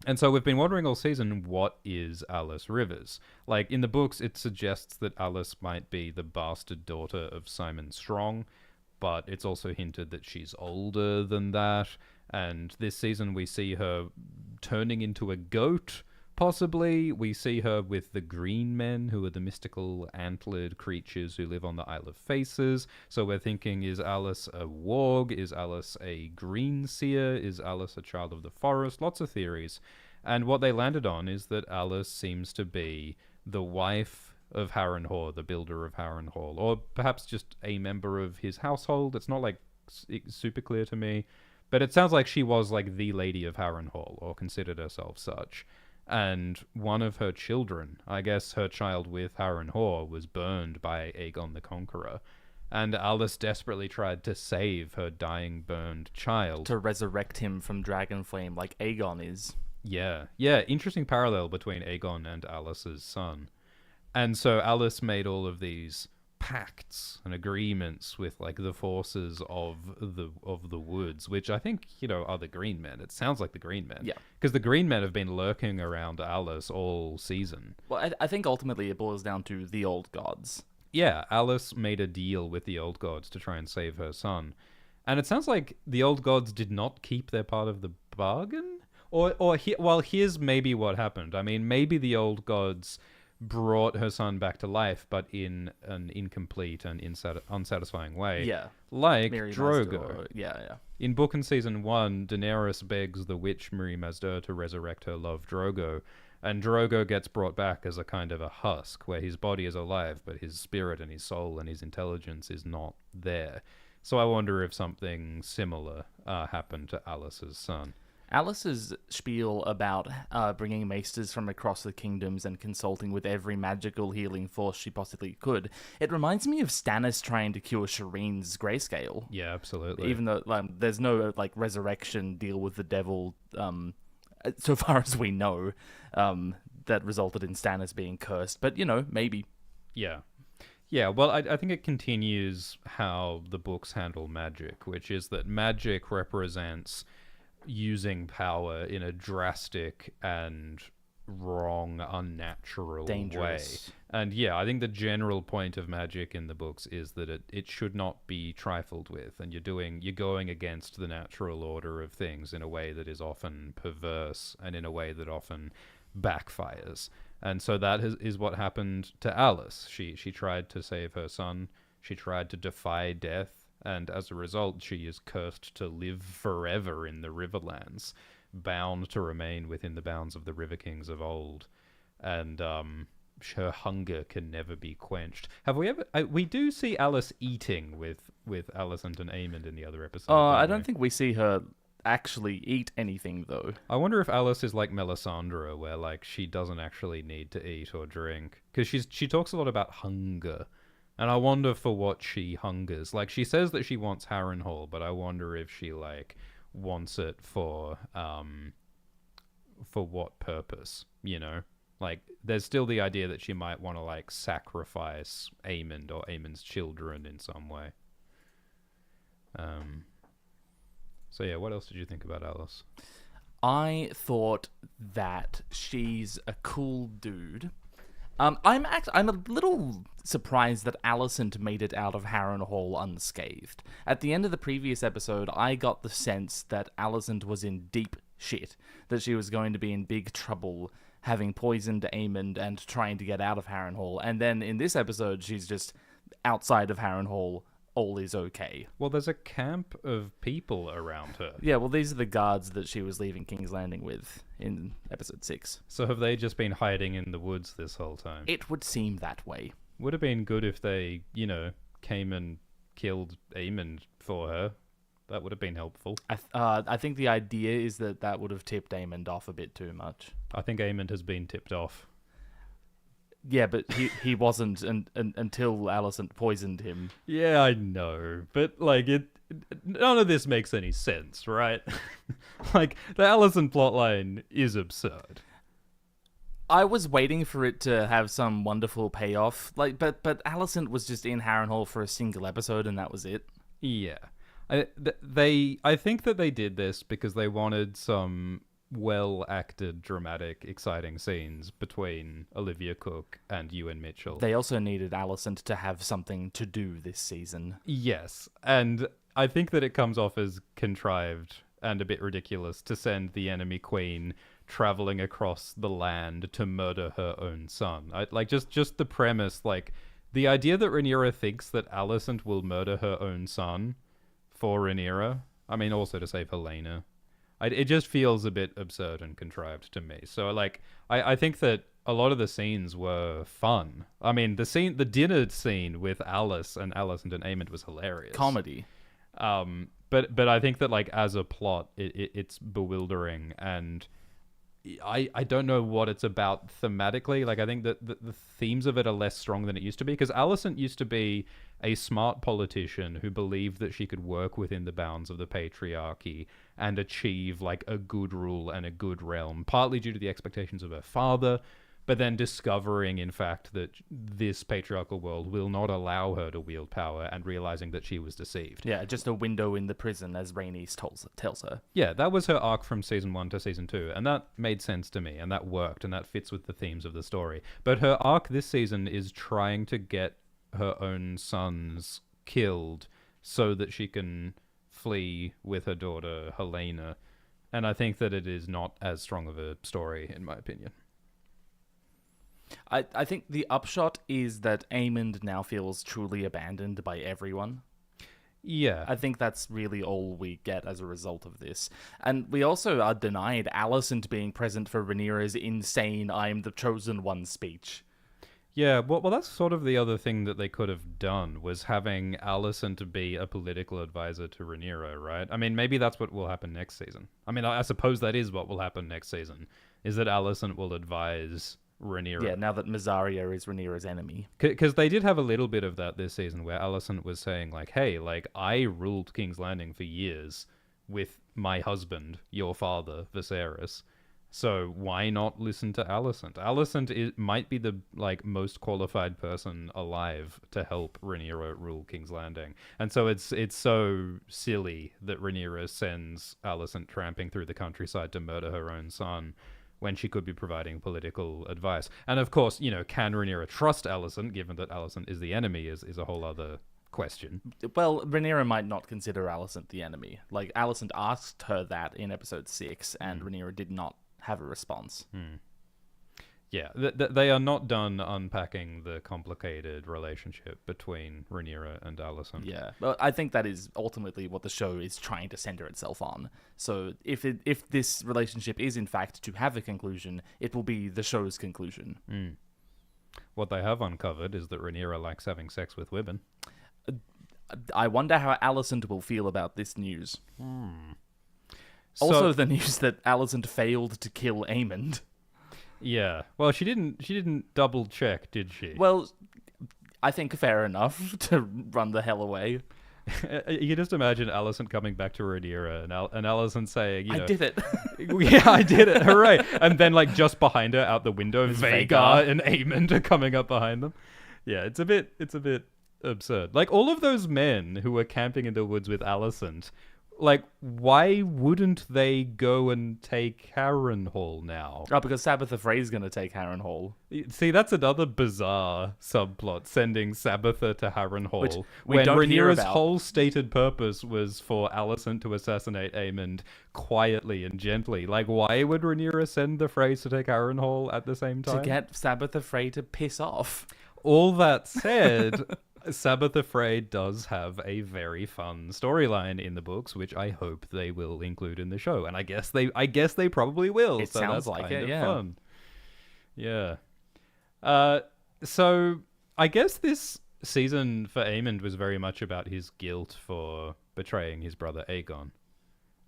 we've been wondering all season, what is Alice Rivers? Like, in the books, it suggests that Alice might be the bastard daughter of Simon Strong, but it's also hinted that she's older than that. And this season, we see her turning into a goat, possibly. We see her with the Green Men, who are the mystical antlered creatures who live on the Isle of Faces. So we're thinking, is Alice a warg? Is Alice a green seer? Is Alice a child of the forest? Lots of theories. And what they landed on is that Alice seems to be the wife of Harrenhal, the builder of Harrenhal, or perhaps just a member of his household. It's not like super clear to me, but it sounds like she was like the lady of Harrenhal, or considered herself such. And one of her children, I guess her child with Harrenhal, was burned by Aegon the Conqueror. And Alice desperately tried to save her dying, burned child. To resurrect him from Dragonflame like Aegon is. Yeah, interesting parallel between Aegon and Alice's son. And so Alice made all of these pacts and agreements with like the forces of the woods, which I think, are the Green Men. It sounds like the Green Men. Yeah. Because the Green Men have been lurking around Alice all season. Well, I think ultimately it boils down to the old gods. Yeah, Alice made a deal with the old gods to try and save her son. And it sounds like the old gods did not keep their part of the bargain? Here's maybe what happened. I mean, maybe the old gods brought her son back to life, but in an incomplete and unsatisfying way. Yeah. Like Mirri Drogo. Mazdur, yeah. In book and season 1, Daenerys begs the witch Mirri Mazdur to resurrect her love Drogo, and Drogo gets brought back as a kind of a husk, where his body is alive, but his spirit and his soul and his intelligence is not there. So I wonder if something similar happened to Alice's son. Alice's spiel about bringing maesters from across the kingdoms and consulting with every magical healing force she possibly could, it reminds me of Stannis trying to cure Shireen's grayscale. Yeah, absolutely. Even though there's no resurrection deal with the devil, so far as we know, that resulted in Stannis being cursed. But, maybe. Yeah. Yeah, well, I think it continues how the books handle magic, which is that magic represents using power in a drastic and wrong, unnatural dangerous way. And yeah, I think the general point of magic in the books is that it should not be trifled with, and you're going against the natural order of things in a way that is often perverse and in a way that often backfires. And so that is what happened to Alice. She tried to save her son. She tried to defy death. And as a result, she is cursed to live forever in the Riverlands, bound to remain within the bounds of the River Kings of old. And her hunger can never be quenched. Have we ever... we do see Alice eating with Alicent and Aemond in the other episode. I don't think we see her actually eat anything, though. I wonder if Alice is like Melisandre, where she doesn't actually need to eat or drink. Because she talks a lot about hunger. And I wonder for what she hungers. She says that she wants Harrenhal, but I wonder if she, wants it for what purpose, There's still the idea that she might want to, sacrifice Aemond or Aemond's children in some way. So, yeah, what else did you think about Alice? I thought that she's a cool dude. I'm a little surprised that Alicent made it out of Harrenhal unscathed. At the end of the previous episode, I got the sense that Alicent was in deep shit, that she was going to be in big trouble, having poisoned Aemond and trying to get out of Harrenhal. And then in this episode, she's just outside of Harrenhal. All is okay. Well, there's a camp of people around her. Yeah, well, these are the guards that she was leaving King's Landing with in episode 6. So have they just been hiding in the woods this whole time? It would seem that way. Would have been good if they, came and killed Aemond for her. That would have been helpful. I think the idea is that would have tipped Aemond off a bit too much. I think Aemond has been tipped off. Yeah, but he wasn't until Alicent poisoned him. Yeah, I know. But, none of this makes any sense, right? The Alicent plotline is absurd. I was waiting for it to have some wonderful payoff, but Alicent was just in Harrenhal for a single episode, and that was it. Yeah. I think that they did this because they wanted some well-acted, dramatic, exciting scenes between Olivia Cook and Ewan Mitchell. They also needed Alicent to have something to do this season. Yes, and I think that it comes off as contrived and a bit ridiculous to send the enemy queen traveling across the land to murder her own son. Just the premise, like the idea that Rhaenyra thinks that Alicent will murder her own son for Rhaenyra. I mean, also to save Helena. It just feels a bit absurd and contrived to me. So, like, I think that a lot of the scenes were fun. I mean, the dinner scene with Alice and Alicent and Aemond was hilarious. Comedy. But I think that, like, as a plot, it's bewildering, and I don't know what it's about thematically. Like, I think that the themes of it are less strong than it used to be, because Alicent used to be a smart politician who believed that she could work within the bounds of the patriarchy and achieve, like, a good rule and a good realm, partly due to the expectations of her father, but then discovering, in fact, that this patriarchal world will not allow her to wield power, and realizing that she was deceived. Yeah, just a window in the prison, as Rhaenys tells her. Yeah, that was her arc from season 1 to season 2, and that made sense to me, and that worked, and that fits with the themes of the story. But her arc this season is trying to get her own sons killed so that she can flee with her daughter, Helena, and I think that it is not as strong of a story, in my opinion. I think the upshot is that Aemond now feels truly abandoned by everyone. Yeah. I think that's really all we get as a result of this. And we also are denied Alicent being present for Rhaenyra's insane "I am the chosen one" speech. Yeah, well, that's sort of the other thing that they could have done, was having Alicent be a political advisor to Rhaenyra, right? I mean, maybe that's what will happen next season. I mean, I suppose that is what will happen next season, is that Alicent will advise Rhaenyra. Yeah, now that Mysaria is Rhaenyra's enemy. Because they did have a little bit of that this season, where Alicent was saying, like, hey, like, I ruled King's Landing for years with my husband, your father, Viserys. So why not listen to Alicent? Alicent might be the, like, most qualified person alive to help Rhaenyra rule King's Landing. And so it's so silly that Rhaenyra sends Alicent tramping through the countryside to murder her own son, when she could be providing political advice. And of course, you know, can Rhaenyra trust Alicent, given that Alicent is the enemy, is a whole other question. Well, Rhaenyra might not consider Alicent the enemy. Like, Alicent asked her that in episode 6, and Rhaenyra did not have a response. Yeah, they are not done unpacking the complicated relationship between Rhaenyra and Alicent. Yeah, but I think that is ultimately what the show is trying to center itself on. So if this relationship is in fact to have a conclusion, it will be the show's conclusion. What they have uncovered is that Rhaenyra likes having sex with women. I wonder how Alicent will feel about this news. Also, the news that Alicent failed to kill Aemond. Yeah. Well, she didn't double check, did she? Well, I think fair enough to run the hell away. You can just imagine Alicent coming back to Rhaenyra and Alicent saying, you know, I did it. Yeah, I did it. Hooray. And then, like, just behind her out the window, Vhagar and Aemond are coming up behind them. Yeah, it's a bit absurd. Like, all of those men who were camping in the woods with Alicent, like, why wouldn't they go and take Harrenhal now? Oh, because Sabitha Frey's going to take Harrenhal. See, that's another bizarre subplot, sending Sabitha to Harrenhal. Which we when don't hear Rhaenyra's about. whole stated purpose was for Alicent to assassinate Aemond quietly and gently. Like, why would Rhaenyra send the Freys to take Harrenhal at the same time? To get Sabitha Frey to piss off. All that said, Sabitha Frey does have a very fun storyline in the books, which I hope they will include in the show, and I guess they probably will. It so sounds that's like kind it, of yeah. fun. Yeah. So I guess this season for Aemond was very much about his guilt for betraying his brother Aegon.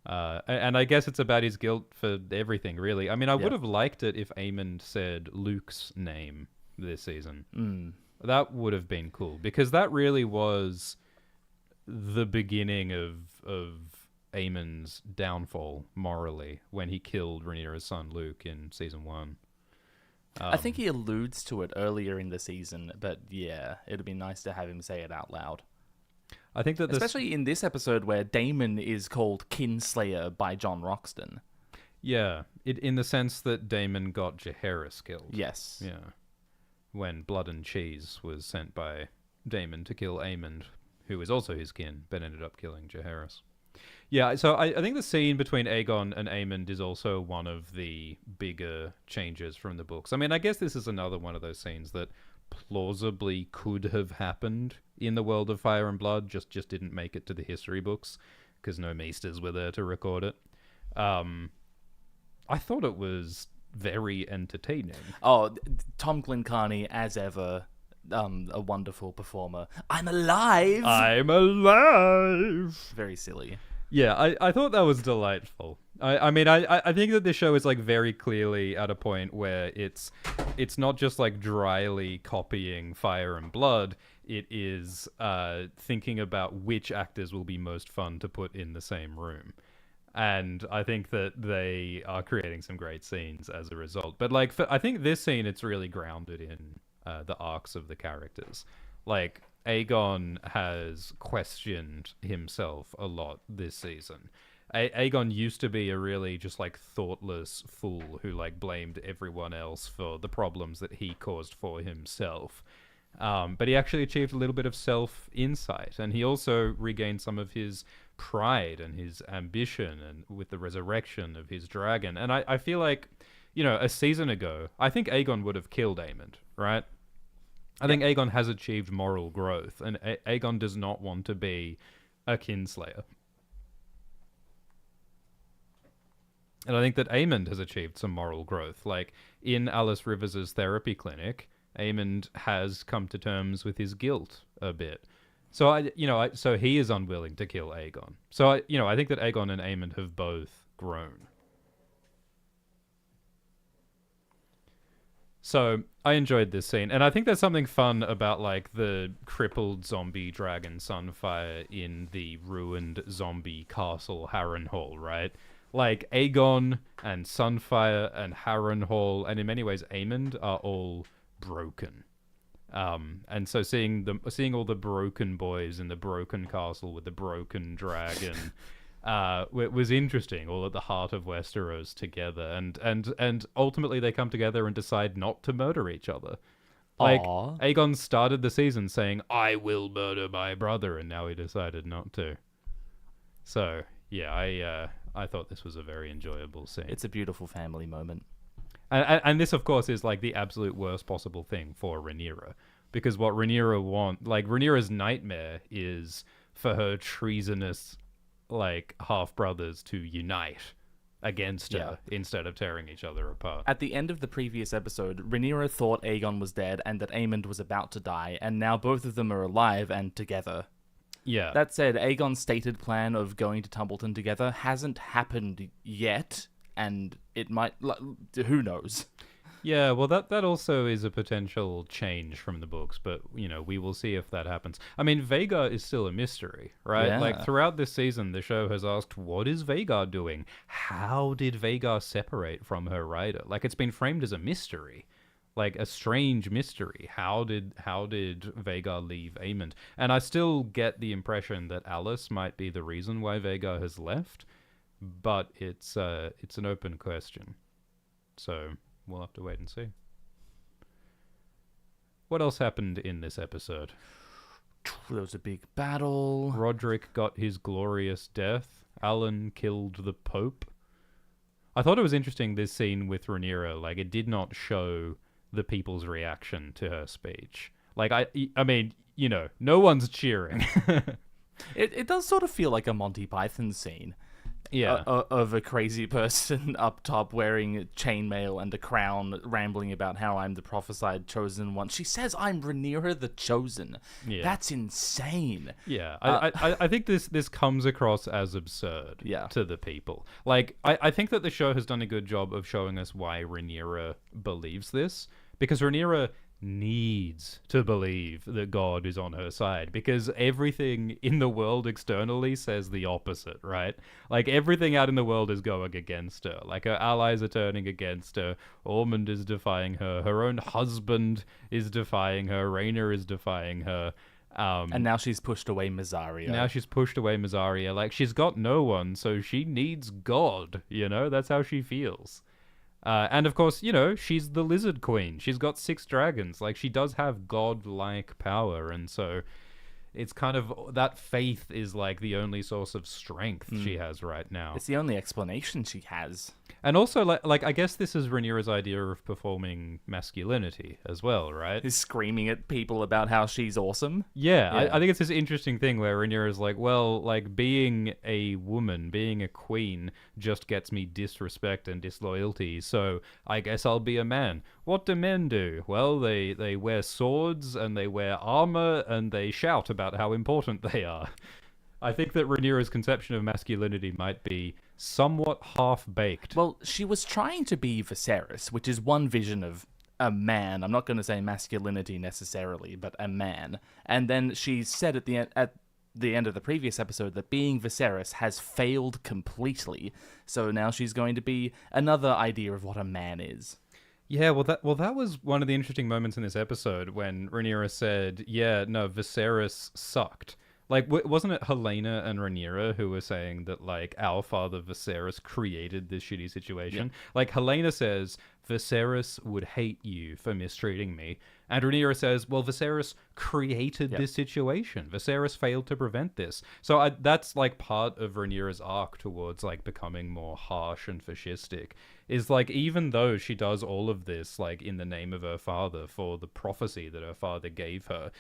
And I guess it's about his guilt for everything, really. I mean, I would have liked it if Aemond said Luke's name this season. That would have been cool, because that really was the beginning of Aemon's downfall morally, when he killed Rhaenyra's son Luke in season 1. I think he alludes to it earlier in the season, but yeah, it'd be nice to have him say it out loud. I think that especially in this episode where Daemon is called Kinslayer by John Roxton. Yeah, in the sense that Daemon got Jaehaerys killed. Yes. Yeah. When Blood and Cheese was sent by Daemon to kill Aemond, who was also his kin, but ended up killing Jaehaerys. Yeah, so I think the scene between Aegon and Aemond is also one of the bigger changes from the books. I mean, I guess this is another one of those scenes that plausibly could have happened in the world of Fire and Blood, just didn't make it to the history books, because no Maesters were there to record it. I thought it was very entertaining. Oh, Tom Glencarny, as ever, a wonderful performer. I'm alive! I'm alive! Very silly. Yeah, I thought that was delightful. I mean, I think that this show is like very clearly at a point where it's not just like dryly copying Fire and Blood. It is thinking about which actors will be most fun to put in the same room. And I think that they are creating some great scenes as a result. But like, I think this scene, it's really grounded in the arcs of the characters. Like, Aegon has questioned himself a lot this season. Aegon used to be a really just like thoughtless fool who like blamed everyone else for the problems that he caused for himself. But he actually achieved a little bit of self-insight, and he also regained some of his pride and his ambition, and with the resurrection of his dragon. And I feel like, you know, a season ago, I think Aegon would have killed Aemond, right? I think Aegon has achieved moral growth, and Aegon does not want to be a kinslayer. And I think that Aemond has achieved some moral growth. Like, in Alice Rivers' therapy clinic, Aemond has come to terms with his guilt a bit. So so he is unwilling to kill Aegon. So I think that Aegon and Aemond have both grown. So I enjoyed this scene, and I think there's something fun about like the crippled zombie dragon Sunfire in the ruined zombie castle Harrenhal, right? Like Aegon and Sunfire and Harrenhal, and in many ways Aemond are all broken. And so seeing all the broken boys in the broken castle with the broken dragon was interesting, all at the heart of Westeros together, and ultimately they come together and decide not to murder each other. Like, Aww. Aegon started the season saying, "I will murder my brother," and now he decided not to. So yeah, I thought this was a very enjoyable scene. It's a beautiful family moment. And this, of course, is like the absolute worst possible thing for Rhaenyra, because what Rhaenyra's nightmare is for her treasonous, like, half-brothers to unite against her instead of tearing each other apart. At the end of the previous episode, Rhaenyra thought Aegon was dead and that Aemond was about to die, and now both of them are alive and together. Yeah. That said, Aegon's stated plan of going to Tumbleton together hasn't happened yet, and it might... who knows? Yeah, well, that also is a potential change from the books, but, you know, we will see if that happens. I mean, Vhagar is still a mystery, right? Yeah. Like, throughout this season, the show has asked, what is Vhagar doing? How did Vhagar separate from her rider? Like, it's been framed as a mystery. Like, a strange mystery. How did Vhagar leave Aemond? And I still get the impression that Alice might be the reason why Vhagar has left, but it's an open question. So we'll have to wait and see. What else happened in this episode? There was a big battle. Roderick got his glorious death. Alan killed the Pope. I thought it was interesting, this scene with Rhaenyra. Like, it did not show the people's reaction to her speech. Like, I mean, you know, no one's cheering. It does sort of feel like a Monty Python scene. Yeah. Of a crazy person up top wearing chainmail and a crown, rambling about how I'm the prophesied chosen one. She says I'm Rhaenyra the Chosen. Yeah. That's insane. Yeah, I think this comes across as absurd to the people. Like, I think that the show has done a good job of showing us why Rhaenyra believes this, because Rhaenyra needs to believe that God is on her side, because everything in the world externally says the opposite, right? Like, everything out in the world is going against her. Like, her allies are turning against her. Ormond is defying her. Her own husband is defying her. Rhaenyra is defying her. And now she's pushed away Mazzaria. Like, she's got no one, so she needs God, you know? That's how she feels. And of course, you know, she's the Lizard Queen. She's got 6 dragons. Like, she does have god-like power, and so it's kind of, that faith is like the only source of strength she has right now. It's the only explanation she has. And also, like I guess this is Rhaenyra's idea of performing masculinity as well, right? Is screaming at people about how she's awesome. Yeah. I think it's this interesting thing where Rhaenyra's like, well, like, being a woman, being a queen, just gets me disrespect and disloyalty, so I guess I'll be a man. What do men do? Well, they wear swords, and they wear armor, and they shout about how important they are. I think that Rhaenyra's conception of masculinity might be somewhat half-baked. Well, she was trying to be Viserys, which is one vision of a man. I'm not going to say masculinity necessarily, but a man. And then she said at the end of the previous episode that being Viserys has failed completely. So now she's going to be another idea of what a man is. Yeah, well, that was one of the interesting moments in this episode when Rhaenyra said, yeah, no, Viserys sucked. Like, wasn't it Helena and Rhaenyra who were saying that, like, our father Viserys created this shitty situation? Yeah. Like, Helena says, Viserys would hate you for mistreating me. And Rhaenyra says, well, Viserys created this situation. Viserys failed to prevent this. So that's, like, part of Rhaenyra's arc towards, like, becoming more harsh and fascistic. Is, like, even though she does all of this, like, in the name of her father for the prophecy that her father gave her,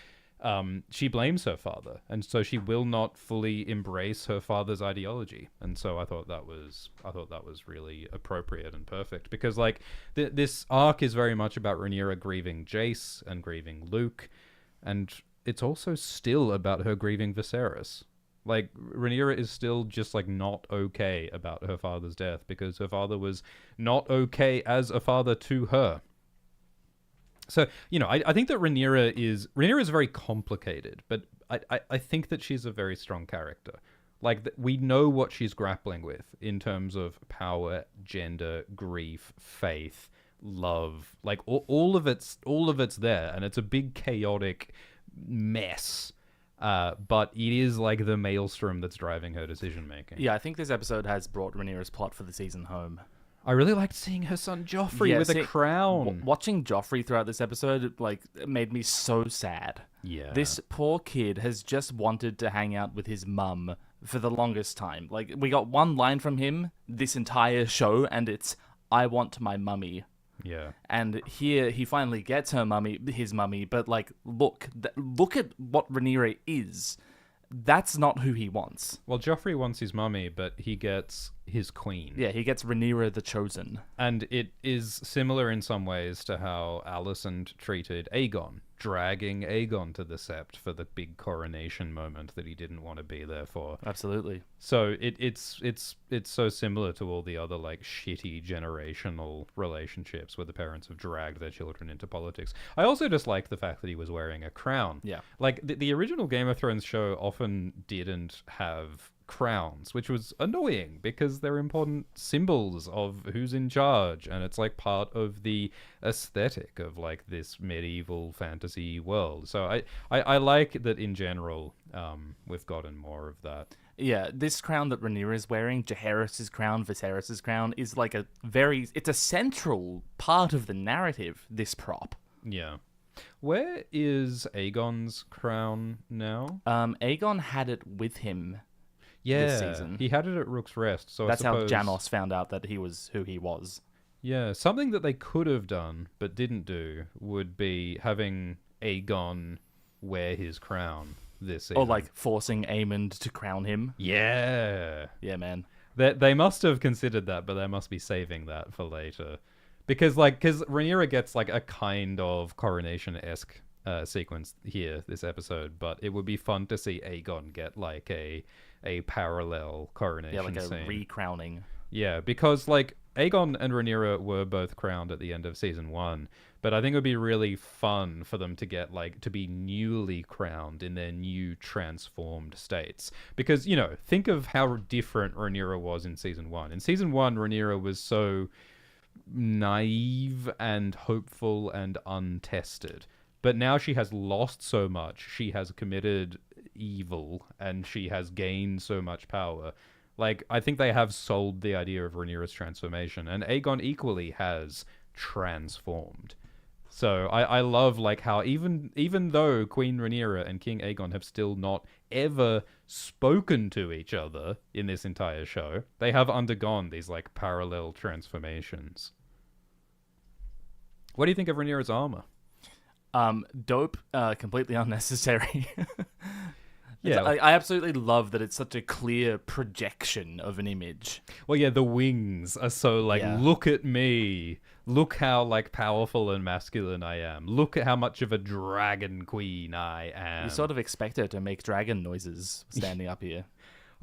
she blames her father, and so she will not fully embrace her father's ideology. And so I thought that was really appropriate and perfect, because, like, this arc is very much about Rhaenyra grieving Jace and grieving Luke, and it's also still about her grieving Viserys. Like, Rhaenyra is still just, like, not okay about her father's death, because her father was not okay as a father to her. So, you know, I think that Rhaenyra is very complicated, but I think that she's a very strong character. Like, we know what she's grappling with in terms of power, gender, grief, faith, love. Like, all of it's there, and it's a big chaotic mess. But it is like the maelstrom that's driving her decision making. Yeah, I think this episode has brought Rhaenyra's plot for the season home. I really liked seeing her son Joffrey with a crown. Watching Joffrey throughout this episode, like, made me so sad. Yeah. This poor kid has just wanted to hang out with his mum for the longest time. Like, we got one line from him this entire show, and it's, I want my mummy. Yeah. And here he finally gets his mummy, but, like, look at what Rhaenyra is. That's not who he wants. Well, Joffrey wants his mummy, but he gets his queen. Yeah, he gets Rhaenyra the Chosen. And it is similar in some ways to how Alicent treated Aegon, dragging Aegon to the Sept for the big coronation moment that he didn't want to be there for. Absolutely. So it's so similar to all the other, like, shitty generational relationships where the parents have dragged their children into politics. I also just like the fact that he was wearing a crown. Yeah. Like, the original Game of Thrones show often didn't have crowns, which was annoying because they're important symbols of who's in charge, and it's like part of the aesthetic of, like, this medieval fantasy world. So I like that in general we've gotten more of that. Yeah, this crown that Rhaenyra is wearing, Jaehaerys' crown, Viserys' crown, is like it's a central part of the narrative, this prop. Yeah. Where is Aegon's crown now? Aegon had it with him. Yeah, this season. He had it at Rook's Rest, so that's I suppose... how Janos found out that he was who he was. Yeah, something that they could have done but didn't do would be having Aegon wear his crown this season. Or, like, forcing Aemond to crown him. Yeah. Yeah, man. They must have considered that, but they must be saving that for later. Because Rhaenyra gets, like, a kind of coronation-esque sequence here, this episode, but it would be fun to see Aegon get, like, a parallel coronation scene. Yeah, like a re-crowning. Yeah, because, like, Aegon and Rhaenyra were both crowned at the end of season 1, But I think it would be really fun for them to get, like, to be newly crowned in their new transformed states. Because, you know, think of how different Rhaenyra was in Season 1. In Season 1, Rhaenyra was so naive and hopeful and untested. But now she has lost so much. She has committed evil and she has gained so much power. Like, I think they have sold the idea of Rhaenyra's transformation. And Aegon equally has transformed. So I love, like, how even though Queen Rhaenyra and King Aegon have still not ever spoken to each other in this entire show, they have undergone these, like, parallel transformations. What do you think of Rhaenyra's armor? Dope, completely unnecessary. Yeah, I absolutely love that it's such a clear projection of an image. well, yeah, the wings are so, like, Yeah. look at me. Look how, like, powerful and masculine I am. Look at how much of a dragon queen I am. You sort of expect her to make dragon noises standing up here.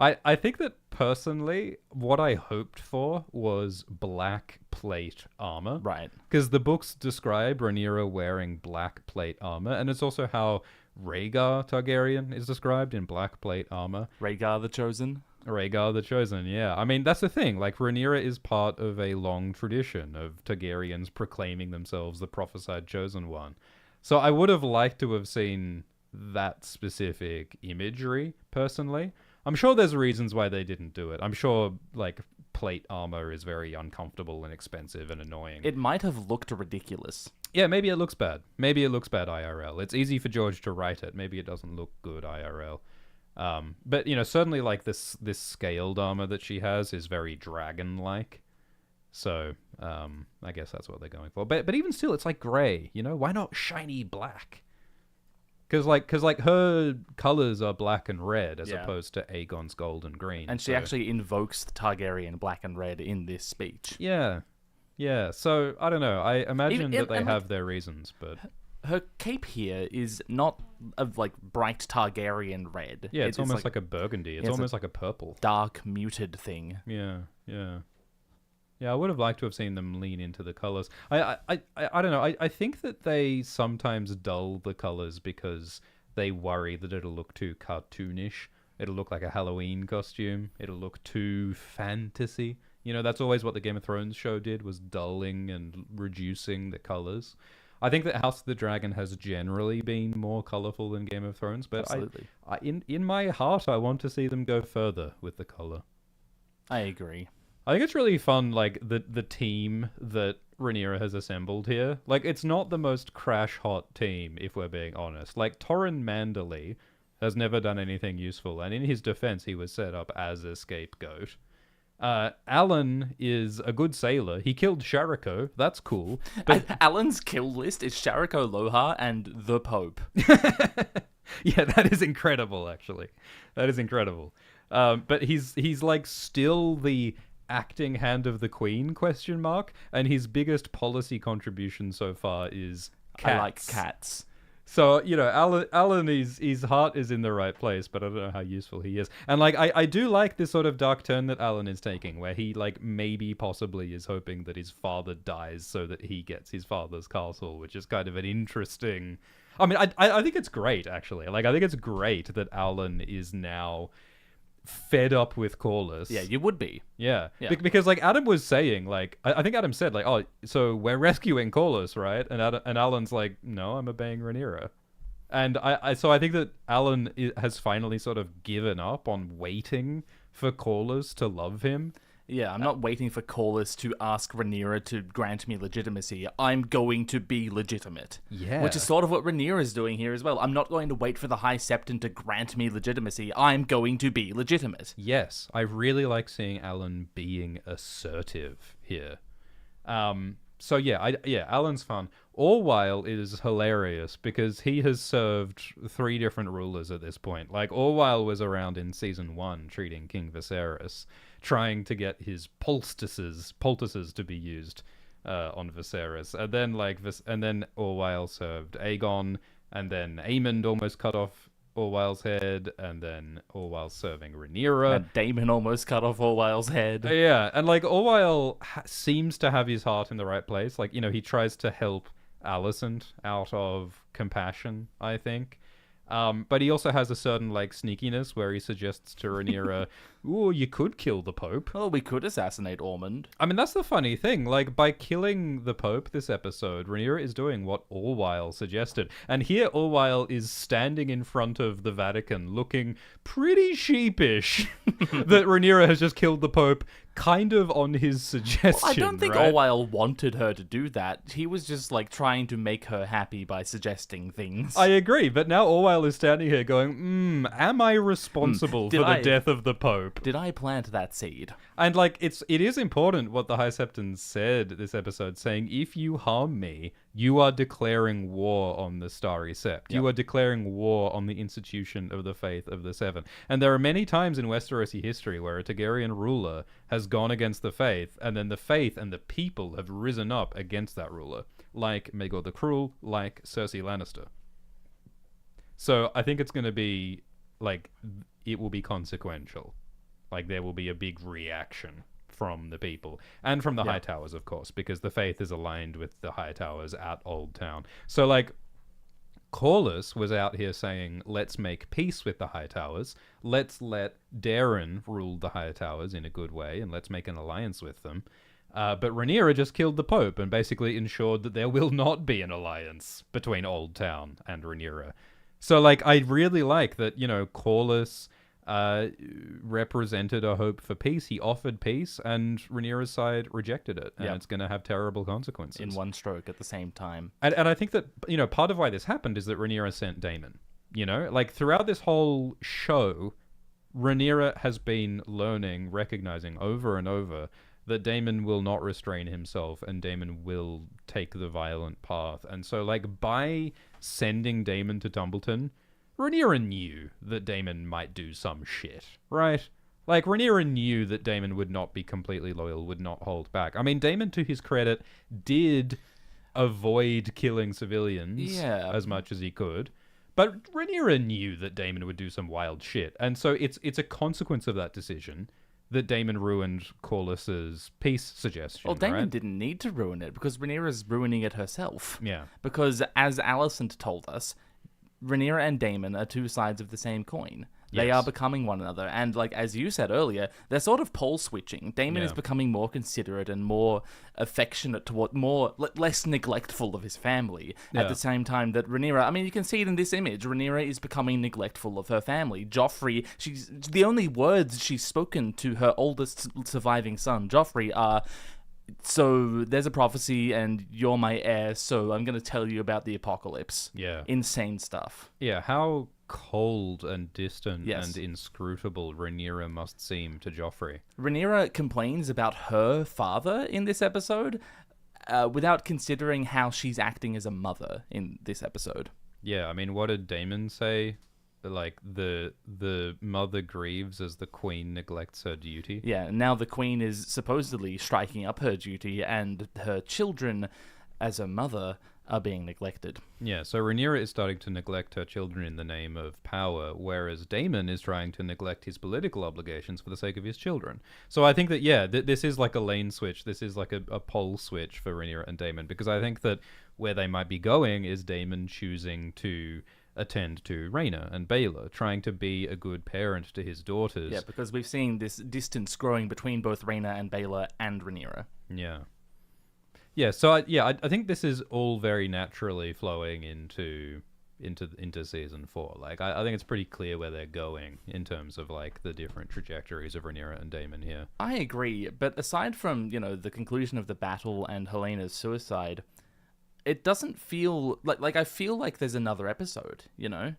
I think that, personally, what I hoped for was black plate armor. Right. Because the books describe Rhaenyra wearing black plate armor, and it's also how Rhaegar Targaryen is described in black plate armor. Rhaegar the Chosen. Rhaegar the Chosen, yeah. I mean, that's the thing. Like, Rhaenyra is part of a long tradition of Targaryens proclaiming themselves the prophesied chosen one. So I would have liked to have seen that specific imagery, personally. I'm sure there's reasons why they didn't do it. I'm sure, like, plate armor is very uncomfortable and expensive and annoying. It might have looked ridiculous. Yeah, maybe it looks bad. Maybe it looks bad IRL. It's easy for George to write it. Maybe it doesn't look good IRL. But, you know, certainly, like, this scaled armor that she has is very dragon-like. So, I guess that's what they're going for. But even still, it's, like, grey, you know? Why not shiny black? Because her colors are black and red as opposed to Aegon's gold and green. And she actually invokes the Targaryen black and red in this speech. Yeah. Yeah, so, I don't know. I imagine that they have their reasons, but... Her cape here is not of, like, bright Targaryen red. Yeah, it's almost like a burgundy. It's almost like a purple. Dark, muted thing. Yeah, yeah. Yeah, I would have liked to have seen them lean into the colors. I don't know. I think that they sometimes dull the colors because they worry that it'll look too cartoonish. It'll look like a Halloween costume. It'll look too fantasy. You know, that's always what the Game of Thrones show did, was dulling and reducing the colors. I think that House of the Dragon has generally been more colorful than Game of Thrones, but in my heart, I want to see them go further with the color. I agree. I think it's really fun, like, the team that Rhaenyra has assembled here. Like, it's not the most crash-hot team, if we're being honest. Like, Torrhen Manderley has never done anything useful, and in his defense, he was set up as a scapegoat. Alan is a good sailor. He killed Shariko. That's cool. But Alan's kill list is Shariko Lohar and the Pope. Yeah, that is incredible, actually. That is incredible. But he's like still the acting hand of the Queen, ? And his biggest policy contribution so far is cats. I like cats. So, you know, Alan, his heart is in the right place, but I don't know how useful he is. And, like, I do like this sort of dark turn that Alan is taking, where he, like, maybe possibly is hoping that his father dies so that he gets his father's castle, which is kind of an interesting... I mean, I think it's great, actually. Like, I think it's great that Alan is now fed up with Corlys. Yeah, you would be. Yeah. Because, like, Adam was saying, like, I think Adam said, like, oh, so we're rescuing Corlys, right? And Alan's like, no, I'm obeying Rhaenyra. And so I think that Alan has finally sort of given up on waiting for Corlys to love him. Yeah, I'm not waiting for Corlys to ask Rhaenyra to grant me legitimacy. I'm going to be legitimate. Yeah. Which is sort of what Rhaenyra is doing here as well. I'm not going to wait for the High Septon to grant me legitimacy. I'm going to be legitimate. Yes, I really like seeing Alan being assertive here. So yeah, Alan's fun. Orwyle is hilarious because he has served 3 different rulers at this point. Like, Orwyle was around in Season 1 treating King Viserys, trying to get his poultices to be used on Viserys. And then, and then Orwyle served Aegon, and then Aemond almost cut off Orwyle's head, and then Orwyle serving Rhaenyra. And Daemon almost cut off Orwyle's head. Yeah, and, like, Orwyle seems to have his heart in the right place. Like, you know, he tries to help Alicent out of compassion, I think. But he also has a certain like sneakiness where he suggests to Rhaenyra, "Ooh, you could kill the Pope." Oh, we could assassinate Ormond. I mean, that's the funny thing. Like, by killing the Pope this episode, Rhaenyra is doing what Orwyle suggested. And here, Orwyle is standing in front of the Vatican looking pretty sheepish that Rhaenyra has just killed the Pope kind of on his suggestion. Well, I don't think right? Orwyle wanted her to do that. He was just, like, trying to make her happy by suggesting things. I agree, but now Orwyle is standing here going, am I responsible for the death of the Pope? Did I plant that seed? And, like, it is important what the High Septon said this episode, saying, if you harm me, you are declaring war on the Starry Sept. You are declaring war on the institution of the Faith of the Seven. And there are many times in Westerosi history where a Targaryen ruler has gone against the Faith, and then the Faith and the people have risen up against that ruler. Like Maegor the Cruel, like Cersei Lannister. So I think it's going to be, like, it will be consequential. Like, there will be a big reaction from the people. And from the High Towers, of course, because the Faith is aligned with the High Towers at Old Town. So, like, Corlys was out here saying, let's make peace with the High Towers. Let's let Daeron rule the High Towers in a good way, and let's make an alliance with them. But Rhaenyra just killed the Pope and basically ensured that there will not be an alliance between Old Town and Rhaenyra. So, like, I really like that, you know, Corlys represented a hope for peace. He offered peace, and Rhaenyra's side rejected it, and it's going to have terrible consequences. In one stroke at the same time. And I think that, you know, part of why this happened is that Rhaenyra sent Daemon. You know, like, throughout this whole show, Rhaenyra has been learning, recognizing over and over that Daemon will not restrain himself, and Daemon will take the violent path. And so, like, by sending Daemon to Tumbleton, Rhaenyra knew that Daemon might do some shit, right? Like, Rhaenyra knew that Daemon would not be completely loyal, would not hold back. I mean, Daemon, to his credit, did avoid killing civilians as much as he could. But Rhaenyra knew that Daemon would do some wild shit. And so it's a consequence of that decision that Daemon ruined Corlys's peace suggestion. Well, Daemon right? didn't need to ruin it, because Rhaenyra's ruining it herself. Yeah. Because, as Alicent told us, Rhaenyra and Daemon are two sides of the same coin. They are becoming one another. And, like, as you said earlier, they're sort of pole switching. Daemon is becoming more considerate and more affectionate toward, less neglectful of his family. At the same time that Rhaenyra, I mean, you can see it in this image. Rhaenyra is becoming neglectful of her family. Joffrey, the only words she's spoken to her oldest surviving son, Joffrey, are, so there's a prophecy and you're my heir, so I'm going to tell you about the apocalypse. Yeah. Insane stuff. Yeah, how cold and distant and inscrutable Rhaenyra must seem to Joffrey. Rhaenyra complains about her father in this episode without considering how she's acting as a mother in this episode. Yeah, I mean, what did Daemon say? Like, the mother grieves as the queen neglects her duty. Yeah, now the queen is supposedly striking up her duty, and her children, as a mother, are being neglected. Yeah, so Rhaenyra is starting to neglect her children in the name of power, whereas Daemon is trying to neglect his political obligations for the sake of his children. So I think that, this is like a lane switch. This is like a pole switch for Rhaenyra and Daemon, because I think that where they might be going is Daemon choosing to attend to Rhaena and Baela, trying to be a good parent to his daughters. Yeah, because we've seen this distance growing between both Rhaena and Baela and Rhaenyra. Yeah. Yeah, so I think this is all very naturally flowing into season 4. Like, I think it's pretty clear where they're going in terms of, like, the different trajectories of Rhaenyra and Daemon here. I agree, but aside from, you know, the conclusion of the battle and Helena's suicide, it doesn't feel like I feel like there's another episode, you know?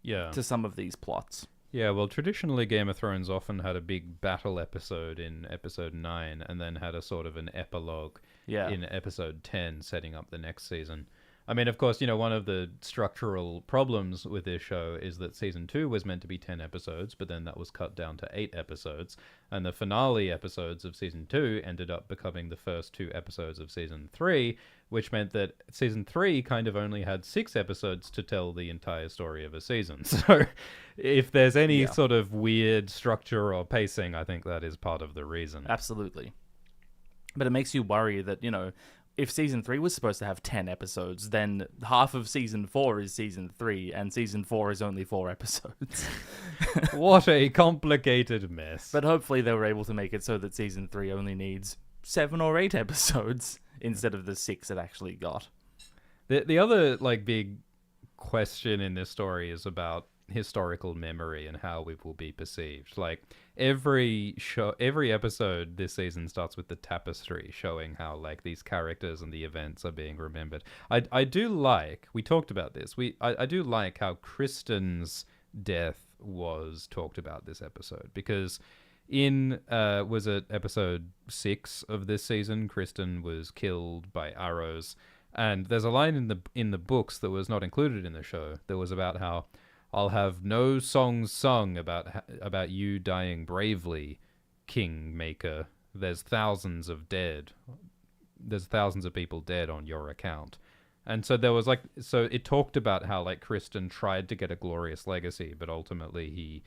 Yeah. To some of these plots. Yeah, well, traditionally Game of Thrones often had a big battle episode in episode 9 and then had a sort of an epilogue in episode 10 setting up the next season. I mean, of course, you know, one of the structural problems with this show is that season 2 was meant to be 10 episodes, but then that was cut down to 8 episodes. And the finale episodes of season 2 ended up becoming the first 2 episodes of season 3, which meant that season 3 kind of only had 6 episodes to tell the entire story of a season. So if there's any sort of weird structure or pacing, I think that is part of the reason. Absolutely. But it makes you worry that, you know, if season 3 was supposed to have 10 episodes, then half of season 4 is season 3, and season 4 is only 4 episodes. What a complicated mess. But hopefully they were able to make it so that season 3 only needs 7 or 8 episodes instead of the 6 it actually got. The other like big question in this story is about historical memory and how we will be perceived. Like every episode this season starts with the tapestry showing how like these characters and the events are being remembered. I do like, we talked about this, I do like how Kristen's death was talked about this episode, because in was it episode 6 of this season, Kristen was killed by arrows, and there's a line in the books that was not included in the show that was about how I'll have no songs sung about you dying bravely, Kingmaker. There's thousands of people dead on your account. And so there was it talked about how like Kristen tried to get a glorious legacy, but ultimately he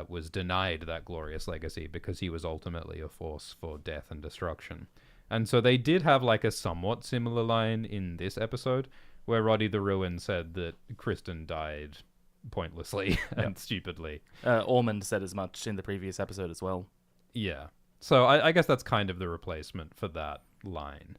was denied that glorious legacy because he was ultimately a force for death and destruction. And so they did have like a somewhat similar line in this episode where Roddy the Ruin said that Kristen died pointlessly and stupidly. Ormond said as much in the previous episode as well. Yeah. So I guess that's kind of the replacement for that line.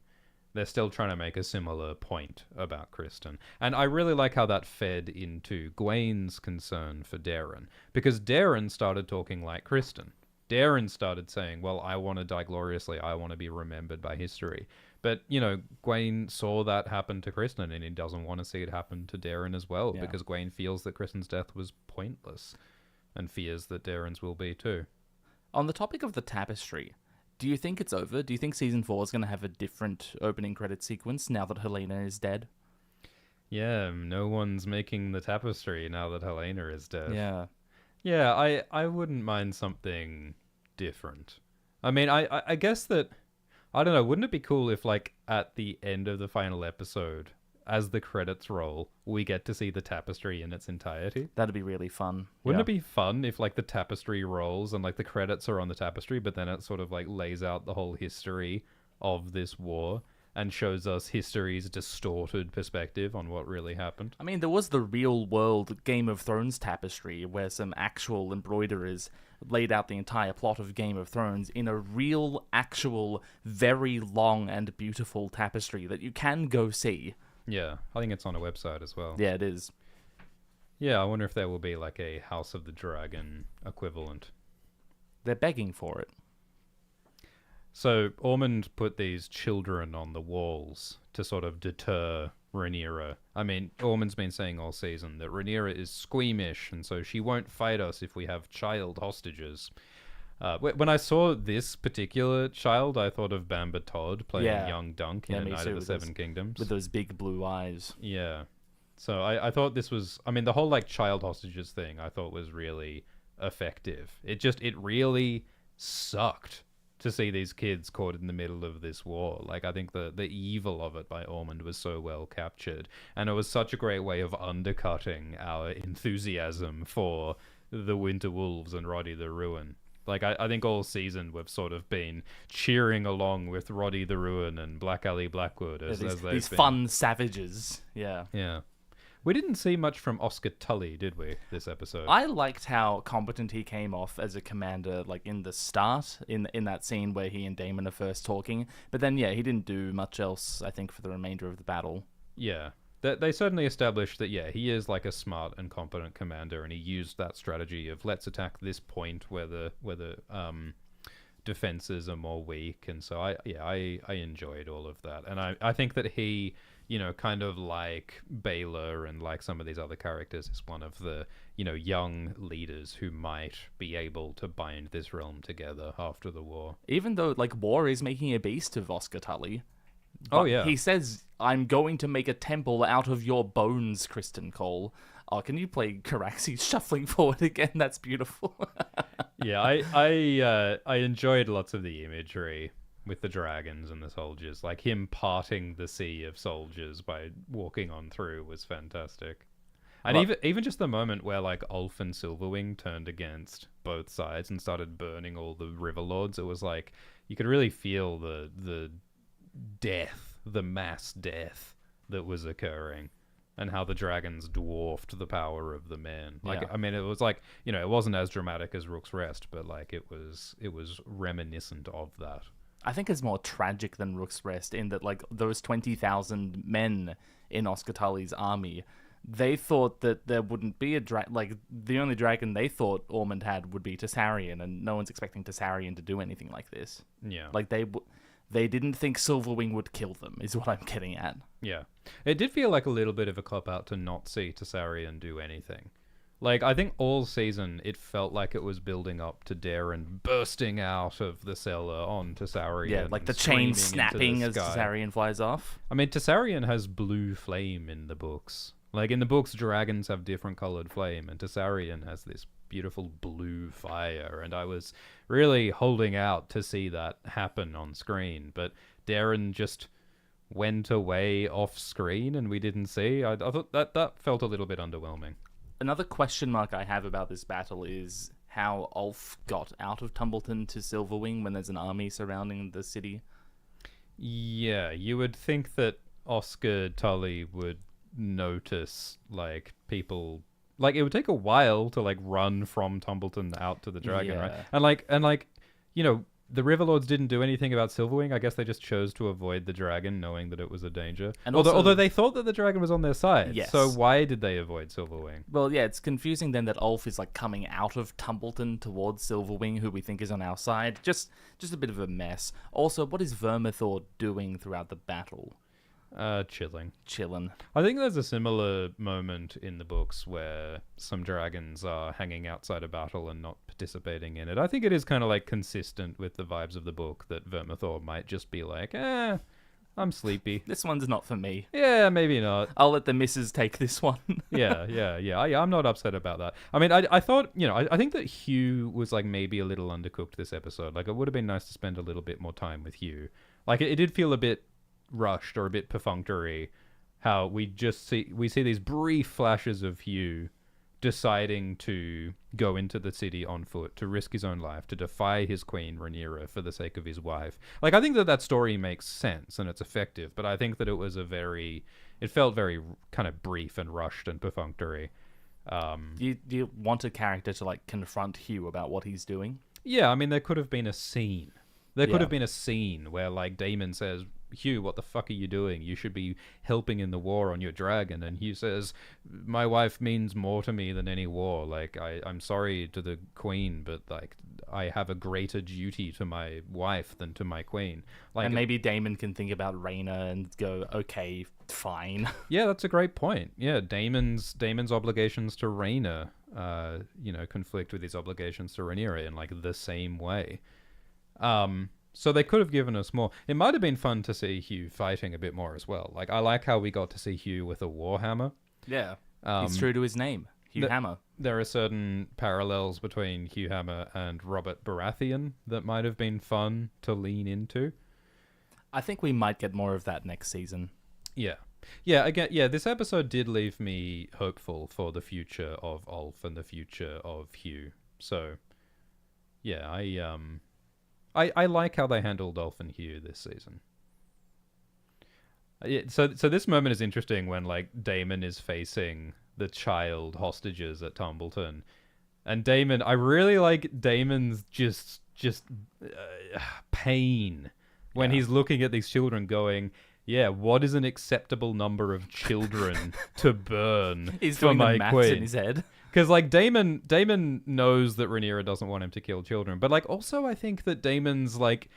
They're still trying to make a similar point about Kristen. And I really like how that fed into Gwain's concern for Darren, because Darren started talking like Kristen. Darren started saying, well, I want to die gloriously. I want to be remembered by history. But, you know, Gwain saw that happen to Kristen, and he doesn't want to see it happen to Darren as well, because Gwain feels that Kristen's death was pointless and fears that Darren's will be too. On the topic of the tapestry, do you think it's over? Do you think season 4 is going to have a different opening credit sequence now that Helena is dead? Yeah, no one's making the tapestry now that Helena is dead. Yeah. Yeah, I wouldn't mind something different. I mean, I guess that, I don't know, wouldn't it be cool if, like, at the end of the final episode, as the credits roll, we get to see the tapestry in its entirety? That'd be really fun. Wouldn't it be fun if, like, the tapestry rolls and, like, the credits are on the tapestry, but then it sort of, like, lays out the whole history of this war and shows us history's distorted perspective on what really happened? I mean, there was the real-world Game of Thrones tapestry where some actual embroiderers laid out the entire plot of Game of Thrones in a real, actual, very long and beautiful tapestry that you can go see. Yeah, I think it's on a website as well. Yeah, it is. Yeah, I wonder if there will be like a House of the Dragon equivalent. They're begging for it. So Ormond put these children on the walls to sort of deter Rhaenyra. I mean, Ormond's been saying all season that Rhaenyra is squeamish, and so she won't fight us if we have child hostages. When I saw this particular child, I thought of Bamba Todd playing young Dunk in A Knight of the Seven Kingdoms. With those big blue eyes. Yeah. So I thought this was... I mean, the whole, like, child hostages thing I thought was really effective. It really sucked to see these kids caught in the middle of this war. Like, I think the evil of it by Ormond was so well captured. And it was such a great way of undercutting our enthusiasm for the Winter Wolves and Roddy the Ruin. Like, I think all season we've sort of been cheering along with Roddy the Ruin and Black Alley Blackwood as these fun savages. Yeah. Yeah. We didn't see much from Oscar Tully, did we, this episode? I liked how competent he came off as a commander, like, in the start, in that scene where he and Daemon are first talking. But then, yeah, he didn't do much else, I think, for the remainder of the battle. Yeah. They certainly established that, yeah, he is, like, a smart and competent commander, and he used that strategy of let's attack this point where the defenses are more weak. And so, I enjoyed all of that. And I think that he... you know, kind of like Baylor and like some of these other characters, is one of the, you know, young leaders who might be able to bind this realm together after the war. Even though, like, war is making a beast of Oscar Tully. Oh, yeah. He says, I'm going to make a temple out of your bones, Kristen Cole. Oh, can you play Caraxi shuffling forward again? That's beautiful. Yeah, I enjoyed lots of the imagery with the dragons and the soldiers. Like, him parting the sea of soldiers by walking on through was fantastic. And even just the moment where, like, Ulf and Silverwing turned against both sides and started burning all the river lords, it was like, you could really feel the death the mass death that was occurring, and how the dragons dwarfed the power of the men. Like, Yeah. I mean, it was like, it wasn't as dramatic as Rook's Rest, but like it was reminiscent of that. I think it's more tragic than Rook's Rest in that, like, those 20,000 men in Oscar Tully's army, they thought that there wouldn't be like, the only dragon they thought Ormond had would be Tessarion, and no one's expecting Tessarion to do anything like this. Yeah. Like, they didn't think Silverwing would kill them, is what I'm getting at. Yeah. It did feel like a little bit of a cop-out to not see Tessarion do anything. Like, I think all season it felt like it was building up to Darren bursting out of the cellar on Tessarion. Yeah, like the screaming chain into snapping the as sky. Tessarion flies off. I mean, Tessarion has blue flame in the books. Like, in the books, dragons have different colored flame, and Tessarion has this beautiful blue fire, and I was really holding out to see that happen on screen, but Darren just went away off screen and we didn't see. I thought that felt a little bit underwhelming. Another question mark I have about this battle is how Ulf got out of Tumbleton to Silverwing when there's an army surrounding the city. Yeah, you would think that Oscar Tully would notice, like, people... Like, it would take a while to, like, run from Tumbleton out to the dragon, right? Yeah. And like, the Riverlords didn't do anything about Silverwing. I guess they just chose to avoid the dragon, knowing that it was a danger. And although they thought that the dragon was on their side. Yes. So why did they avoid Silverwing? Well, yeah, it's confusing then that Ulf is, like, coming out of Tumbleton towards Silverwing, who we think is on our side. Just a bit of a mess. Also, what is Vermithor doing throughout the battle? Chilling. Chillin'. I think there's a similar moment in the books where some dragons are hanging outside a battle and not participating in it. I think it is kind of like consistent with the vibes of the book that Vermithor might just be like, I'm sleepy. This one's not for me. Yeah, maybe not. I'll let the missus take this one. Yeah. I'm not upset about that. I mean, I thought, I think that Hugh was like maybe a little undercooked this episode. Like, it would have been nice to spend a little bit more time with Hugh. Like, it did feel a bit rushed or a bit perfunctory, how we see these brief flashes of Hugh deciding to go into the city on foot, to risk his own life, to defy his queen Rhaenyra for the sake of his wife. Like, I think that story makes sense and it's effective, but I think that it felt very kind of brief and rushed and perfunctory. Do you want a character to, like, confront Hugh about what he's doing? Yeah, I mean, there could have been a scene. There could have been a scene where, like, Daemon says, Hugh, what the fuck are you doing? You should be helping in the war on your dragon. And Hugh says, my wife means more to me than any war. Like, I'm sorry to the queen, but, like, I have a greater duty to my wife than to my queen. Like, And maybe Daemon can think about Rhaena and go, okay, fine. Yeah, that's a great point. Yeah, Daemon's obligations to Rhaena, conflict with his obligations to Rhaenyra in, like, the same way. So they could have given us more. It might have been fun to see Hugh fighting a bit more as well. Like, I like how we got to see Hugh with a warhammer. Yeah, he's true to his name, Hugh Hammer. There are certain parallels between Hugh Hammer and Robert Baratheon that might have been fun to lean into. I think we might get more of that next season. Yeah. Again, this episode did leave me hopeful for the future of Ulf and the future of Hugh. So, yeah, I like how they handled Ulf and Hugh this season. So this moment is interesting when, like, Daemon is facing the child hostages at Tumbleton, and Daemon, I really like Daemon's just pain when he's looking at these children, going, "Yeah, what is an acceptable number of children to burn He's for doing my the maths queen?" in his head. Because, like, Daemon knows that Rhaenyra doesn't want him to kill children, but, like, also I think that Daemon's, like,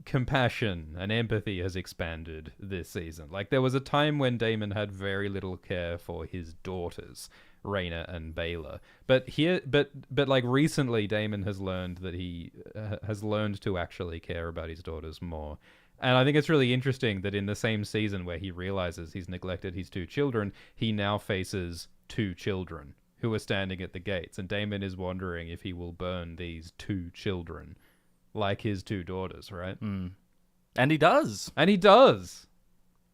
compassion and empathy has expanded this season. Like, there was a time when Daemon had very little care for his daughters, Rhaena and Baela, but like, recently Daemon has learned that he has learned to actually care about his daughters more. And I think it's really interesting that in the same season where he realizes he's neglected his two children, he now faces two children who are standing at the gates, and Daemon is wondering if he will burn these two children like his two daughters, right? And he does.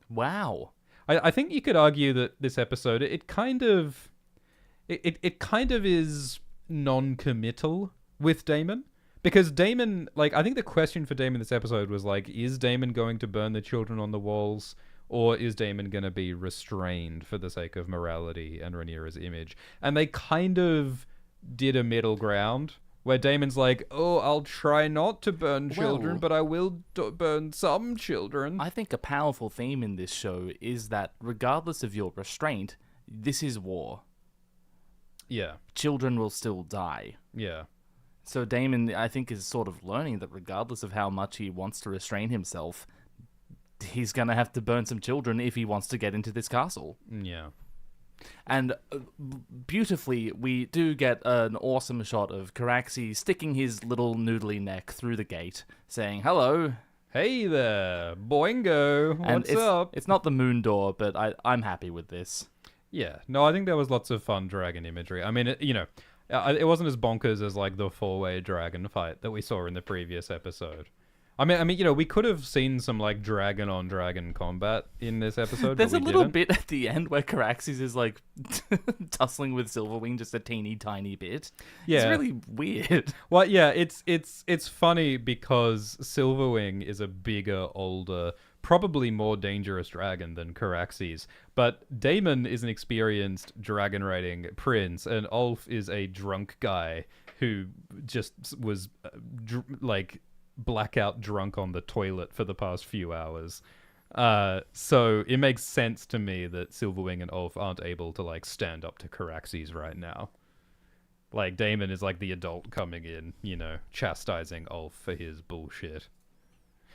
Wow. I think you could argue that this episode, it kind of is non-committal with Daemon, Because Daemon, like, I think the question for Daemon this episode was, like, is Daemon going to burn the children on the walls, or is Daemon going to be restrained for the sake of morality and Rhaenyra's image? And they kind of did a middle ground, where Daemon's like, oh, I'll try not to burn children, but I will burn some children. I think a powerful theme in this show is that regardless of your restraint, this is war. Yeah. Children will still die. Yeah. So Daemon, I think, is sort of learning that regardless of how much he wants to restrain himself, he's going to have to burn some children if he wants to get into this castle. Yeah. And beautifully, we do get an awesome shot of Caraxes sticking his little noodly neck through the gate, saying, hello. Hey there, boingo, what's up? It's not the moon door, but I'm happy with this. Yeah, no, I think there was lots of fun dragon imagery. I mean, it wasn't as bonkers as, like, the four-way dragon fight that we saw in the previous episode. I mean, we could have seen some, like, dragon-on-dragon combat in this episode. There's but a little didn't. bit at the end where Caraxes is, like, tussling with Silverwing just a teeny tiny bit. Yeah. It's really weird. Well, yeah, it's funny because Silverwing is a bigger, older, probably more dangerous dragon than Caraxes. But Daemon is an experienced dragon-riding prince, and Ulf is a drunk guy who just was, blackout drunk on the toilet for the past few hours. So it makes sense to me that Silverwing and Ulf aren't able to, like, stand up to Caraxes right now. Like, Daemon is like the adult coming in, chastising Ulf for his bullshit.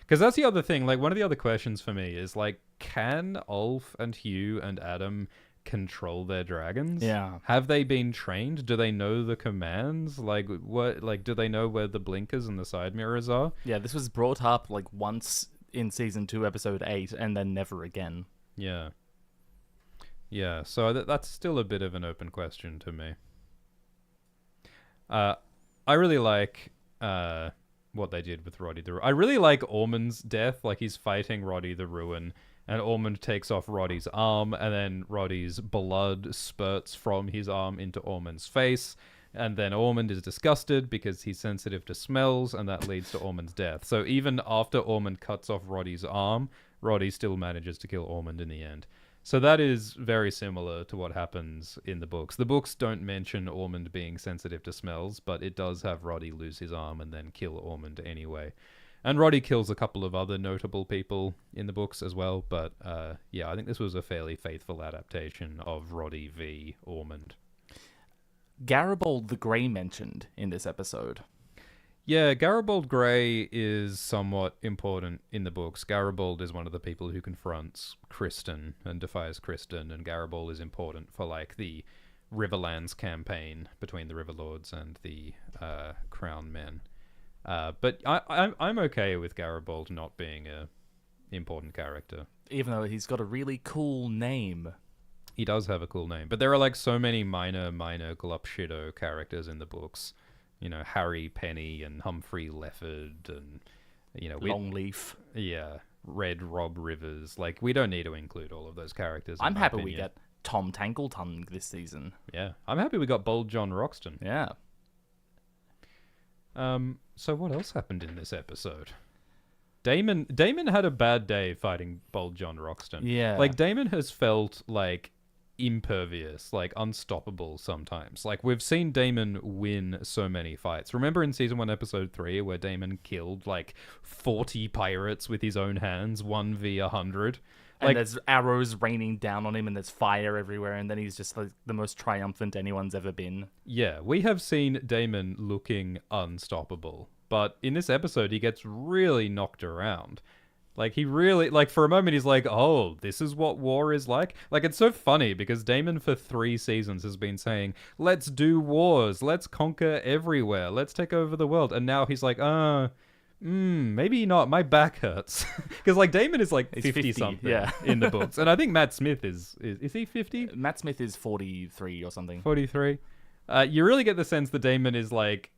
Because that's the other thing, like, one of the other questions for me is, like, can Ulf and Hugh and Adam control their dragons? Yeah. Have they been trained? Do they know the commands? Like, what? Like, do they know where the blinkers and the side mirrors are? Yeah, this was brought up, like, once in Season 2, Episode 8, and then never again. Yeah. Yeah, so that's still a bit of an open question to me. I really like what they did with Roddy the Ruin. I really like Ormond's death. Like, he's fighting Roddy the Ruin, and Ormond takes off Roddy's arm, and then Roddy's blood spurts from his arm into Ormond's face, and then Ormond is disgusted because he's sensitive to smells, and that leads to Ormond's death. So even after Ormond cuts off Roddy's arm, Roddy still manages to kill Ormond in the end. So that is very similar to what happens in the books. The books don't mention Ormond being sensitive to smells, but it does have Roddy lose his arm and then kill Ormond anyway. And Roddy kills a couple of other notable people in the books as well, but yeah, I think this was a fairly faithful adaptation of Roddy v. Ormond. Garibaldi the Grey mentioned in this episode. Yeah, Garibaldi Grey is somewhat important in the books. Garibaldi is one of the people who confronts Criston and defies Criston, and Garibaldi is important for, like, the Riverlands campaign between the Riverlords and the Crown Men. But I'm okay with Garibaldi not being a important character. Even though he's got a really cool name. He does have a cool name, but there are, like, so many minor glupshido characters in the books. Harry Penny and Humphrey Lefford and, Longleaf. Yeah, Red Rob Rivers. Like, we don't need to include all of those characters. I'm happy we get Tom Tangletongue this season. Yeah, I'm happy we got Bold John Roxton. Yeah. So what else happened in this episode? Daemon had a bad day fighting Bold John Roxton. Yeah. Like, Daemon has felt, like, impervious, like, unstoppable sometimes. Like, we've seen Daemon win so many fights. Remember in Season 1, Episode 3, where Daemon killed, like, 40 pirates with his own hands, 1v100? And Like, there's arrows raining down on him, and there's fire everywhere, and then he's just, like, the most triumphant anyone's ever been. yeah, we have seen Daemon looking unstoppable. But in this episode, he gets really knocked around. Like, he really, like, for a moment, he's like, oh, this is what war is like? Like, it's so funny, because Daemon for 3 seasons has been saying, let's do wars, let's conquer everywhere, let's take over the world. And now he's like, maybe not, my back hurts. Because, like, Daemon is, like, 50-something yeah. in the books. And I think Matt Smith is he 50? Matt Smith is 43 or something. 43? You really get the sense that Daemon is, like,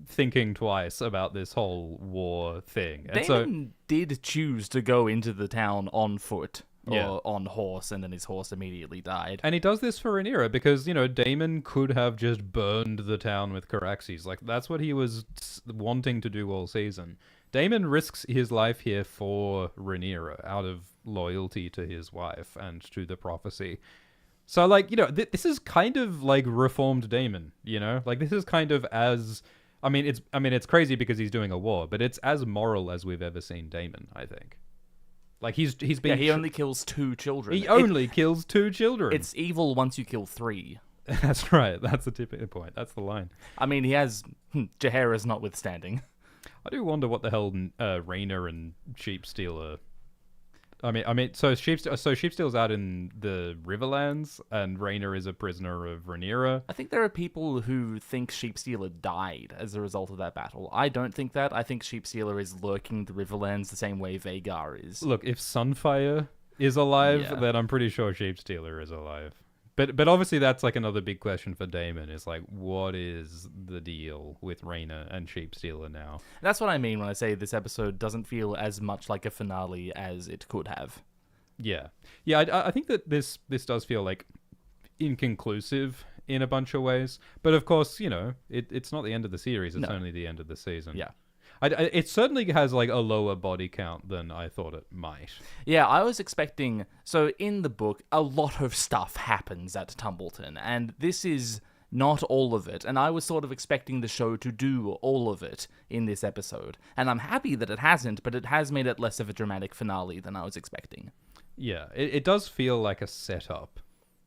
thinking twice about this whole war thing. And Daemon did choose to go into the town on foot. Yeah. or on horse, and then his horse immediately died. And he does this for Rhaenyra because, Daemon could have just burned the town with Caraxes. Like, that's what he was wanting to do all season. Daemon risks his life here for Rhaenyra out of loyalty to his wife and to the prophecy. So, like, this is kind of like reformed Daemon, Like, this is kind of as... it's crazy because he's doing a war, but it's as moral as we've ever seen Daemon, I think. Like, he's been... Yeah, he only kills 2 children. He only kills 2 children. It's evil once you kill 3. That's right. That's the tipping point. That's the line. I mean, he has Jaehaerys notwithstanding. I do wonder what the hell Rhaena and Sheepsteel are. So Sheepsteel's out in the Riverlands, and Rhaena is a prisoner of Rhaenyra. I think there are people who think Sheepstealer died as a result of that battle. I don't think that. I think Sheepstealer is lurking the Riverlands the same way Vhagar is. Look, if Sunfire is alive, Yeah. then I'm pretty sure Sheepstealer is alive. But obviously that's like another big question for Daemon, is like, what is the deal with Rhaena and Sheepstealer now? That's what I mean when I say this episode doesn't feel as much like a finale as it could have. Yeah. I think that this does feel like inconclusive in a bunch of ways. But of course, it's not the end of the series. It's only the end of the season. Yeah. It certainly has like a lower body count than I thought it might. Yeah, I was expecting... So in the book, a lot of stuff happens at Tumbleton, and this is not all of it. And I was sort of expecting the show to do all of it in this episode. And I'm happy that it hasn't, but it has made it less of a dramatic finale than I was expecting. Yeah, it does feel like a setup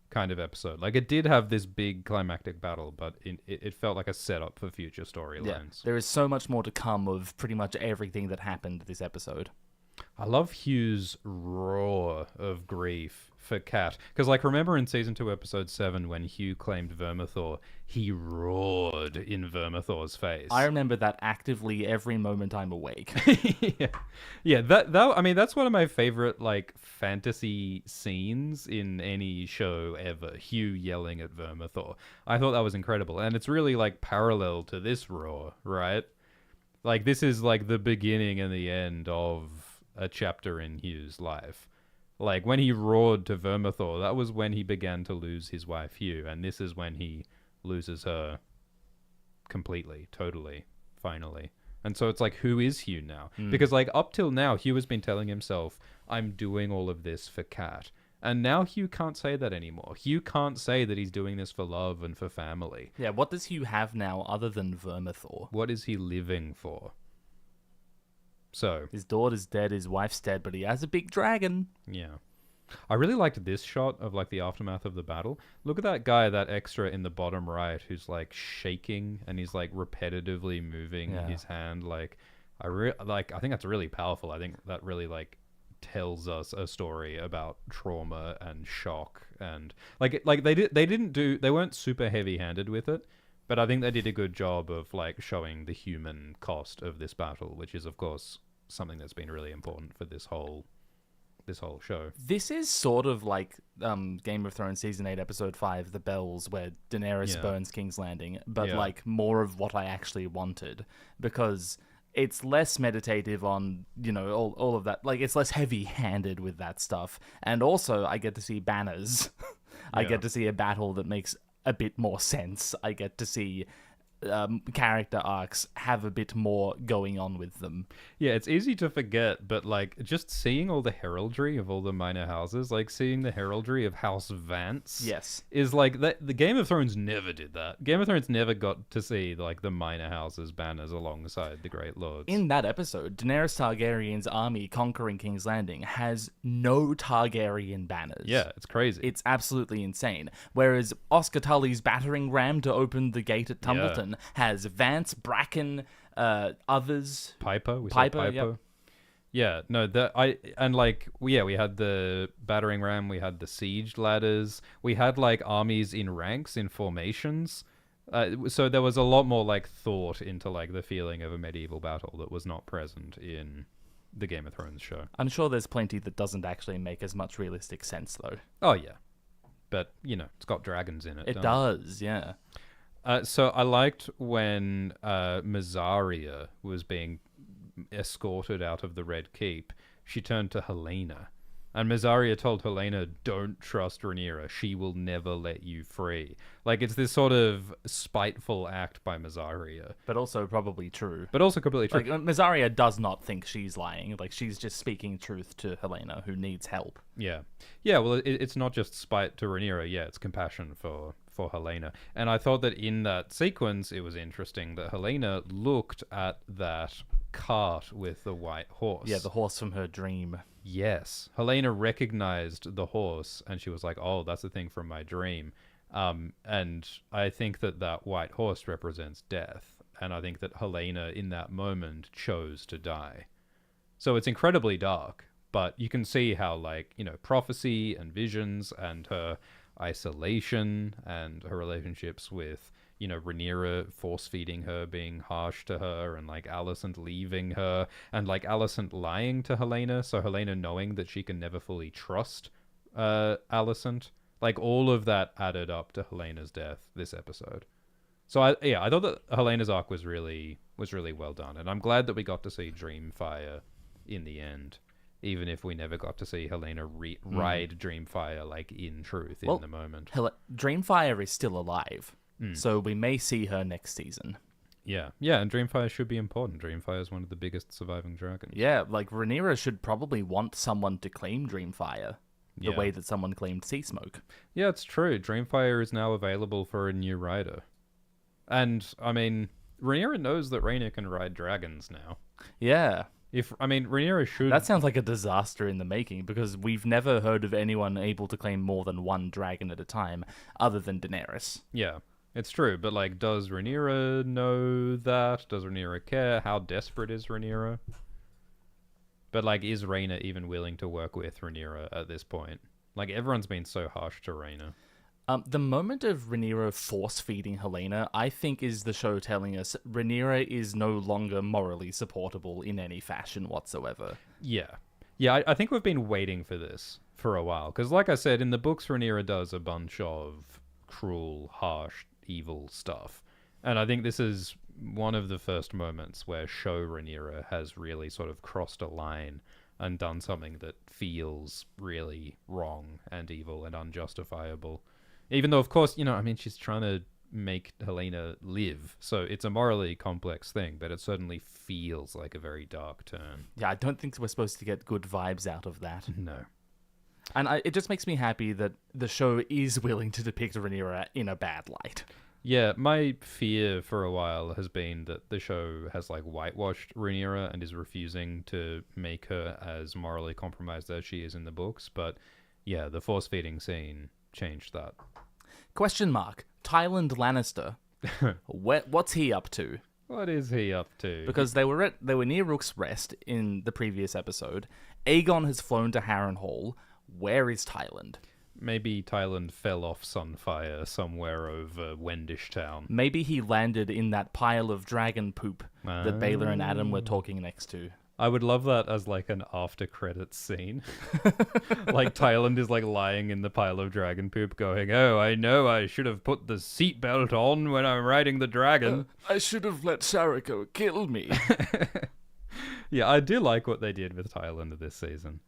kind of episode. Like, it did have this big climactic battle, but it felt like a setup for future storylines. Yeah, there is so much more to come of pretty much everything that happened this episode. I love Hugh's roar of grief for Kat. Because, like, remember in Season 2, Episode 7, when Hugh claimed Vermithor, he roared in Vermithor's face. I remember that actively every moment I'm awake. Yeah, that's one of my favorite, like, fantasy scenes in any show ever. Hugh yelling at Vermithor. I thought that was incredible. And it's really, like, parallel to this roar, right? Like, this is, like, the beginning and the end of a chapter in Hugh's life. Like, when he roared to Vermithor, that was when he began to lose his wife, Hugh, and this is when he loses her completely, totally, finally. And so it's like, who is Hugh now? Because, like, up till now, Hugh has been telling himself, I'm doing all of this for Kat. And now Hugh can't say that anymore. Hugh can't say that he's doing this for love and for family. Yeah, what does Hugh have now other than Vermithor? What is he living for? So His daughter's dead, his wife's dead, but he has a big dragon. yeah. I really liked this shot of, like, the aftermath of the battle. Look at that guy, that extra in the bottom right, who's, like, shaking and he's, like, repetitively moving his hand. Like, I think that's really powerful. I think that really, like, tells us a story about trauma and shock, and like they weren't super heavy-handed with it, but I think they did a good job of, like, showing the human cost of this battle, which is, of course, something that's been really important for this whole show. This is sort of like Game of Thrones Season 8, Episode 5, The Bells, where Daenerys burns King's Landing, but, like, more of what I actually wanted, because it's less meditative on, all of that. Like, it's less heavy-handed with that stuff. And also, I get to see banners. I get to see a battle that makes a bit more sense. I get to see character arcs have a bit more going on with them. Yeah, it's easy to forget, but, like, just seeing all the heraldry of all the minor houses, like seeing the heraldry of House Vance, is like that. The Game of Thrones never did that. Game of Thrones never got to see, like, the minor houses banners alongside the Great Lords. In that episode, Daenerys Targaryen's army conquering King's Landing has no Targaryen banners. Yeah, it's crazy. It's absolutely insane. Whereas Oscar Tully's battering ram to open the gate at Tumbleton has Vance, Bracken, others. Piper. Yep. Yeah, no, we had the battering ram, we had the siege ladders, we had, like, armies in ranks, in formations. So there was a lot more, like, thought into, like, the feeling of a medieval battle that was not present in the Game of Thrones show. I'm sure there's plenty that doesn't actually make as much realistic sense, though. Oh, yeah. But, it's got dragons in it. It does, yeah. So I liked when Mazzaria was being escorted out of the Red Keep, she turned to Helena And Mazaria told Helena, don't trust Rhaenyra. She will never let you free. Like, it's this sort of spiteful act by Mazaria. But also probably true. But also completely true. Like, Mazaria does not think she's lying. Like, she's just speaking truth to Helena, who needs help. Yeah. Yeah, well, it's not just spite to Rhaenyra. Yeah, it's compassion for Helena. And I thought that in that sequence, it was interesting that Helena looked at that cart with the white horse. Yeah, the horse from her dream. Yes. Helena recognized the horse, and she was like, oh, that's the thing from my dream. And I think that white horse represents death. And I think that Helena, in that moment, chose to die. So it's incredibly dark, but you can see how, like, you know, prophecy and visions and her isolation and her relationships with, you know, Rhaenyra force-feeding her, being harsh to her, and, like, Alicent leaving her, and, like, Alicent lying to Helena, so Helena knowing that she can never fully trust Alicent. Like, all of that added up to Helena's death this episode. So, I thought that Helena's arc was really well done, and I'm glad that we got to see Dreamfire in the end, even if we never got to see Helena ride Dreamfire, like, in truth, in the moment. Dreamfire is still alive. So we may see her next season. Yeah, and Dreamfire should be important. Dreamfire is one of the biggest surviving dragons. Yeah, like, Rhaenyra should probably want someone to claim Dreamfire, the way that someone claimed Sea Smoke. Yeah, it's true. Dreamfire is now available for a new rider. And, I mean, Rhaenyra knows that Rhaena can ride dragons now. Yeah. Rhaenyra should... That sounds like a disaster in the making, because we've never heard of anyone able to claim more than one dragon at a time, other than Daenerys. Yeah. It's true, but, like, does Rhaenyra know that? Does Rhaenyra care? How desperate is Rhaenyra? But, like, is Rhaena even willing to work with Rhaenyra at this point? Like, everyone's been so harsh to Rhaena. The moment of Rhaenyra force-feeding Helena, I think, is the show telling us Rhaenyra is no longer morally supportable in any fashion whatsoever. Yeah. Yeah, I think we've been waiting for this for a while. Because, like I said, in the books, Rhaenyra does a bunch of cruel, harsh, evil stuff. And I think this is one of the first moments where show Rhaenyra has really sort of crossed a line and done something that feels really wrong and evil and unjustifiable. Even though, of course, you know, I mean, she's trying to make Helena live. So it's a morally complex thing, but it certainly feels like a very dark turn. Yeah, I don't think we're supposed to get good vibes out of that. No. And it just makes me happy that the show is willing to depict Rhaenyra in a bad light. Yeah, my fear for a while has been that the show has, like, whitewashed Rhaenyra and is refusing to make her as morally compromised as she is in the books. But yeah, the force-feeding scene changed that. Question mark. Tyland Lannister. What's he up to? What is he up to? Because they were near Rook's Rest in the previous episode. Aegon has flown to Harrenhal. Where is Tyland? Maybe Tyland fell off Sunfire somewhere over Wendish Town. Maybe he landed in that pile of dragon poop that Baylor and Adam were talking next to. I would love that as, like, an after-credits scene. Like, Tyland is, like, lying in the pile of dragon poop going, oh, I know I should have put the seatbelt on when I'm riding the dragon. I should have let Sariko kill me. Yeah, I do like what they did with Tyland this season.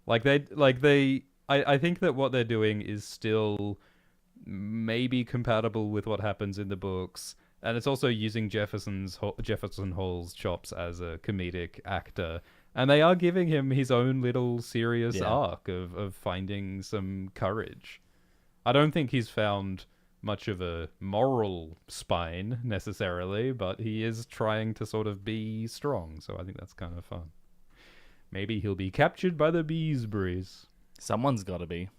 I think that what they're doing is still maybe compatible with what happens in the books. And it's also using Jefferson Hall's chops as a comedic actor. And they are giving him his own little serious arc of finding some courage. I don't think he's found much of a moral spine, necessarily, but he is trying to sort of be strong. So I think that's kind of fun. Maybe he'll be captured by the Beesbury's. Someone's got to be.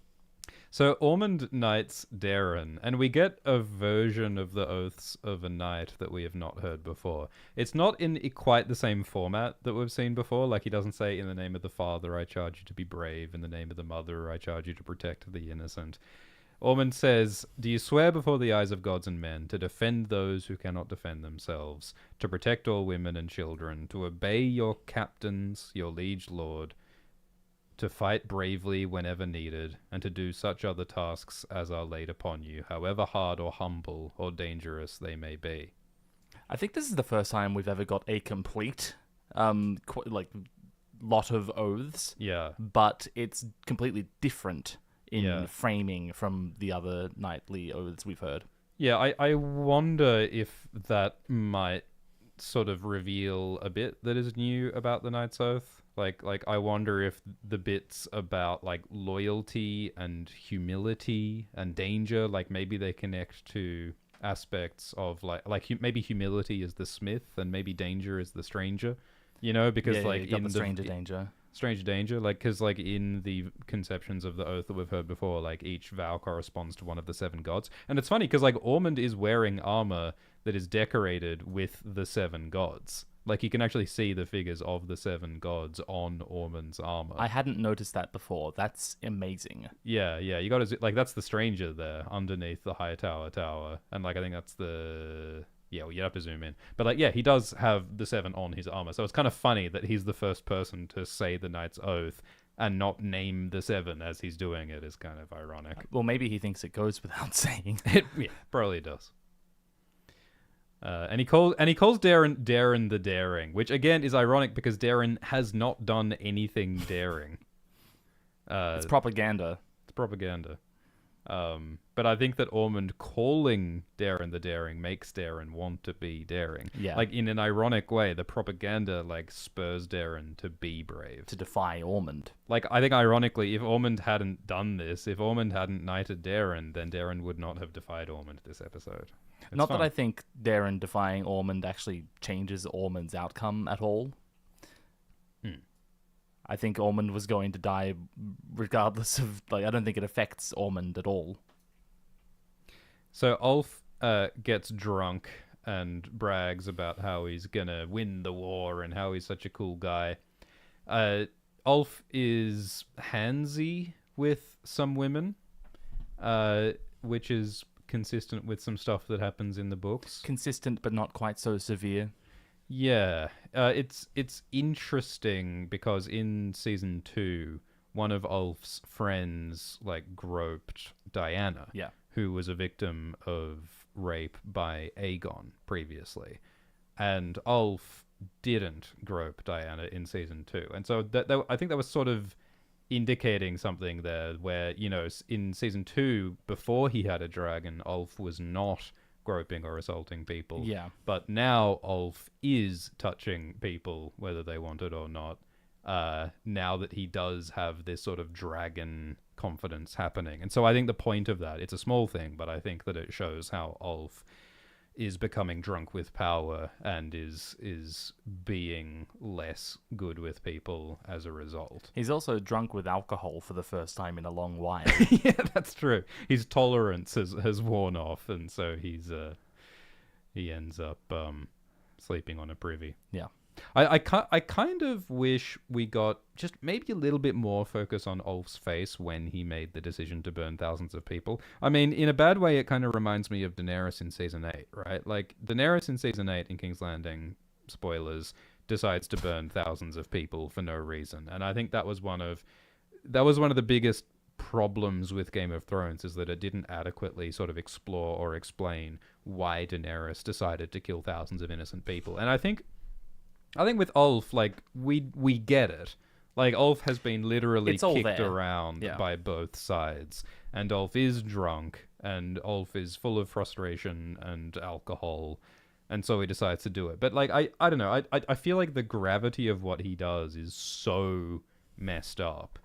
So Ormond knights Darren, and we get a version of the Oaths of a Knight that we have not heard before. It's not in quite the same format that we've seen before. Like, he doesn't say, in the name of the Father, I charge you to be brave. In the name of the Mother, I charge you to protect the innocent. Ormond says, do you swear before the eyes of gods and men to defend those who cannot defend themselves, to protect all women and children, to obey your captains, your liege lord, to fight bravely whenever needed, and to do such other tasks as are laid upon you, however hard or humble or dangerous they may be? I think this is the first time we've ever got a complete, lot of oaths, Yeah. but it's completely different in Yeah. framing from the other knightly oaths we've heard. Yeah, I wonder if that might sort of reveal a bit that is new about the Knight's Oath. Like I wonder if the bits about like loyalty and humility and danger, like maybe they connect to aspects of maybe humility is the smith and maybe danger is the stranger, you know, because you got the stranger danger. Stranger danger, like, because like in the conceptions of the oath that we've heard before, like each vow corresponds to one of the 7 gods. And it's funny because like Ormond is wearing armor that is decorated with the 7 gods. Like you can actually see the figures of the 7 gods on Ormond's armor. I hadn't noticed that before. That's amazing. Yeah, you got to like that's the stranger there underneath the high tower, and like I think that's the. Yeah, well, you'd have to zoom in. But, like, yeah, he does have the 7 on his armor. So it's kind of funny that he's the first person to say the Knight's Oath and not name the 7 as he's doing it is kind of ironic. Well, maybe he thinks it goes without saying. Yeah, probably does. And he calls Darren the Daring, which, again, is ironic because Darren has not done anything daring. It's propaganda. It's propaganda. But I think that Ormond calling Darren the Daring makes Darren want to be daring. Yeah. Like, in an ironic way, the propaganda, like, spurs Darren to be brave. To defy Ormond. Like, I think, ironically, if Ormond hadn't done this, if Ormond hadn't knighted Darren, then Darren would not have defied Ormond this episode. It's not fun. that I think Darren defying Ormond actually changes Ormond's outcome at all. I think Ormond was going to die regardless of... Like, I don't think it affects Ormond at all. So Ulf gets drunk and brags about how he's gonna win the war and how he's such a cool guy. Ulf is handsy with some women, which is consistent with some stuff that happens in the books. Consistent, but not quite so severe. Yeah, it's interesting because in season 2, one of Ulf's friends like groped Diana, Yeah. who was a victim of rape by Aegon previously, and Ulf didn't grope Diana in season 2, and so that I think that was sort of indicating something there, where, you know, in season 2, before he had a dragon, Ulf was not groping or assaulting people. Yeah. But now Ulf is touching people, whether they want it or not. Now that he does have this sort of dragon confidence happening. And so I think the point of that, it's a small thing, but I think that it shows how Ulf is becoming drunk with power and is being less good with people as a result. He's also drunk with alcohol for the first time in a long while. Yeah, that's true. His tolerance has worn off, and so he ends up sleeping on a privy. Yeah. I kind of wish we got just maybe a little bit more focus on Ulf's face when he made the decision to burn thousands of people. I mean, in a bad way, it kind of reminds me of Daenerys in season 8, right? Like, Daenerys in season 8 in King's Landing, spoilers, decides to burn thousands of people for no reason. And I think that was one of the biggest problems with Game of Thrones, is that it didn't adequately sort of explore or explain why Daenerys decided to kill thousands of innocent people. And I think with Ulf, like, we get it. Like, Ulf has been literally kicked around by both sides. And Ulf is drunk, and Ulf is full of frustration and alcohol, and so he decides to do it. But, like, I don't know. I feel like the gravity of what he does is so messed up.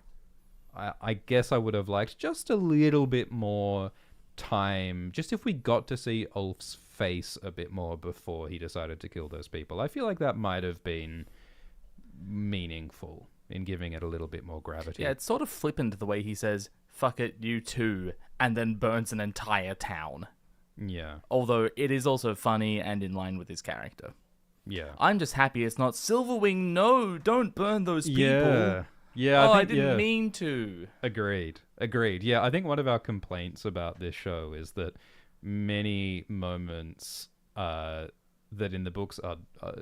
I guess I would have liked just a little bit more time, just if we got to see Ulf's face a bit more before he decided to kill those people. I feel like that might have been meaningful in giving it a little bit more gravity. Yeah, it's sort of flippant the way he says, "Fuck it, you too," and then burns an entire town. Yeah. Although it is also funny and in line with his character. Yeah. I'm just happy it's not Silverwing. No, don't burn those people. Yeah. Yeah, I didn't mean to. Agreed. Yeah, I think one of our complaints about this show is that many moments that in the books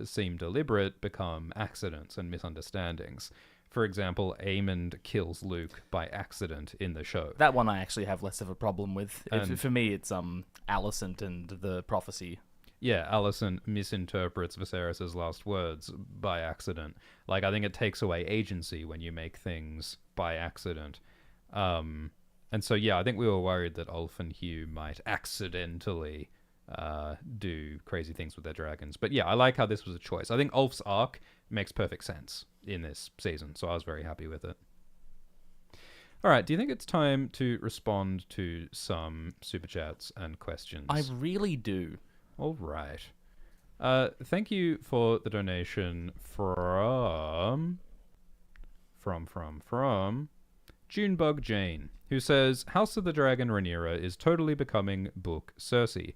seem deliberate become accidents and misunderstandings. For example, Aemond kills Luke by accident in the show. That one I actually have less of a problem with. For me, it's Alicent and the prophecy. yeah, Alicent misinterprets Viserys' last words by accident. Like, I think it takes away agency when you make things by accident. And so, yeah, I think we were worried that Ulf and Hugh might accidentally do crazy things with their dragons. But yeah, I like how this was a choice. I think Ulf's arc makes perfect sense in this season, so I was very happy with it. All right, do you think it's time to respond to some super chats and questions? I really do. All right. Thank you for the donation from Junebug Jane, who says, House of the Dragon Rhaenyra is totally becoming Book Cersei.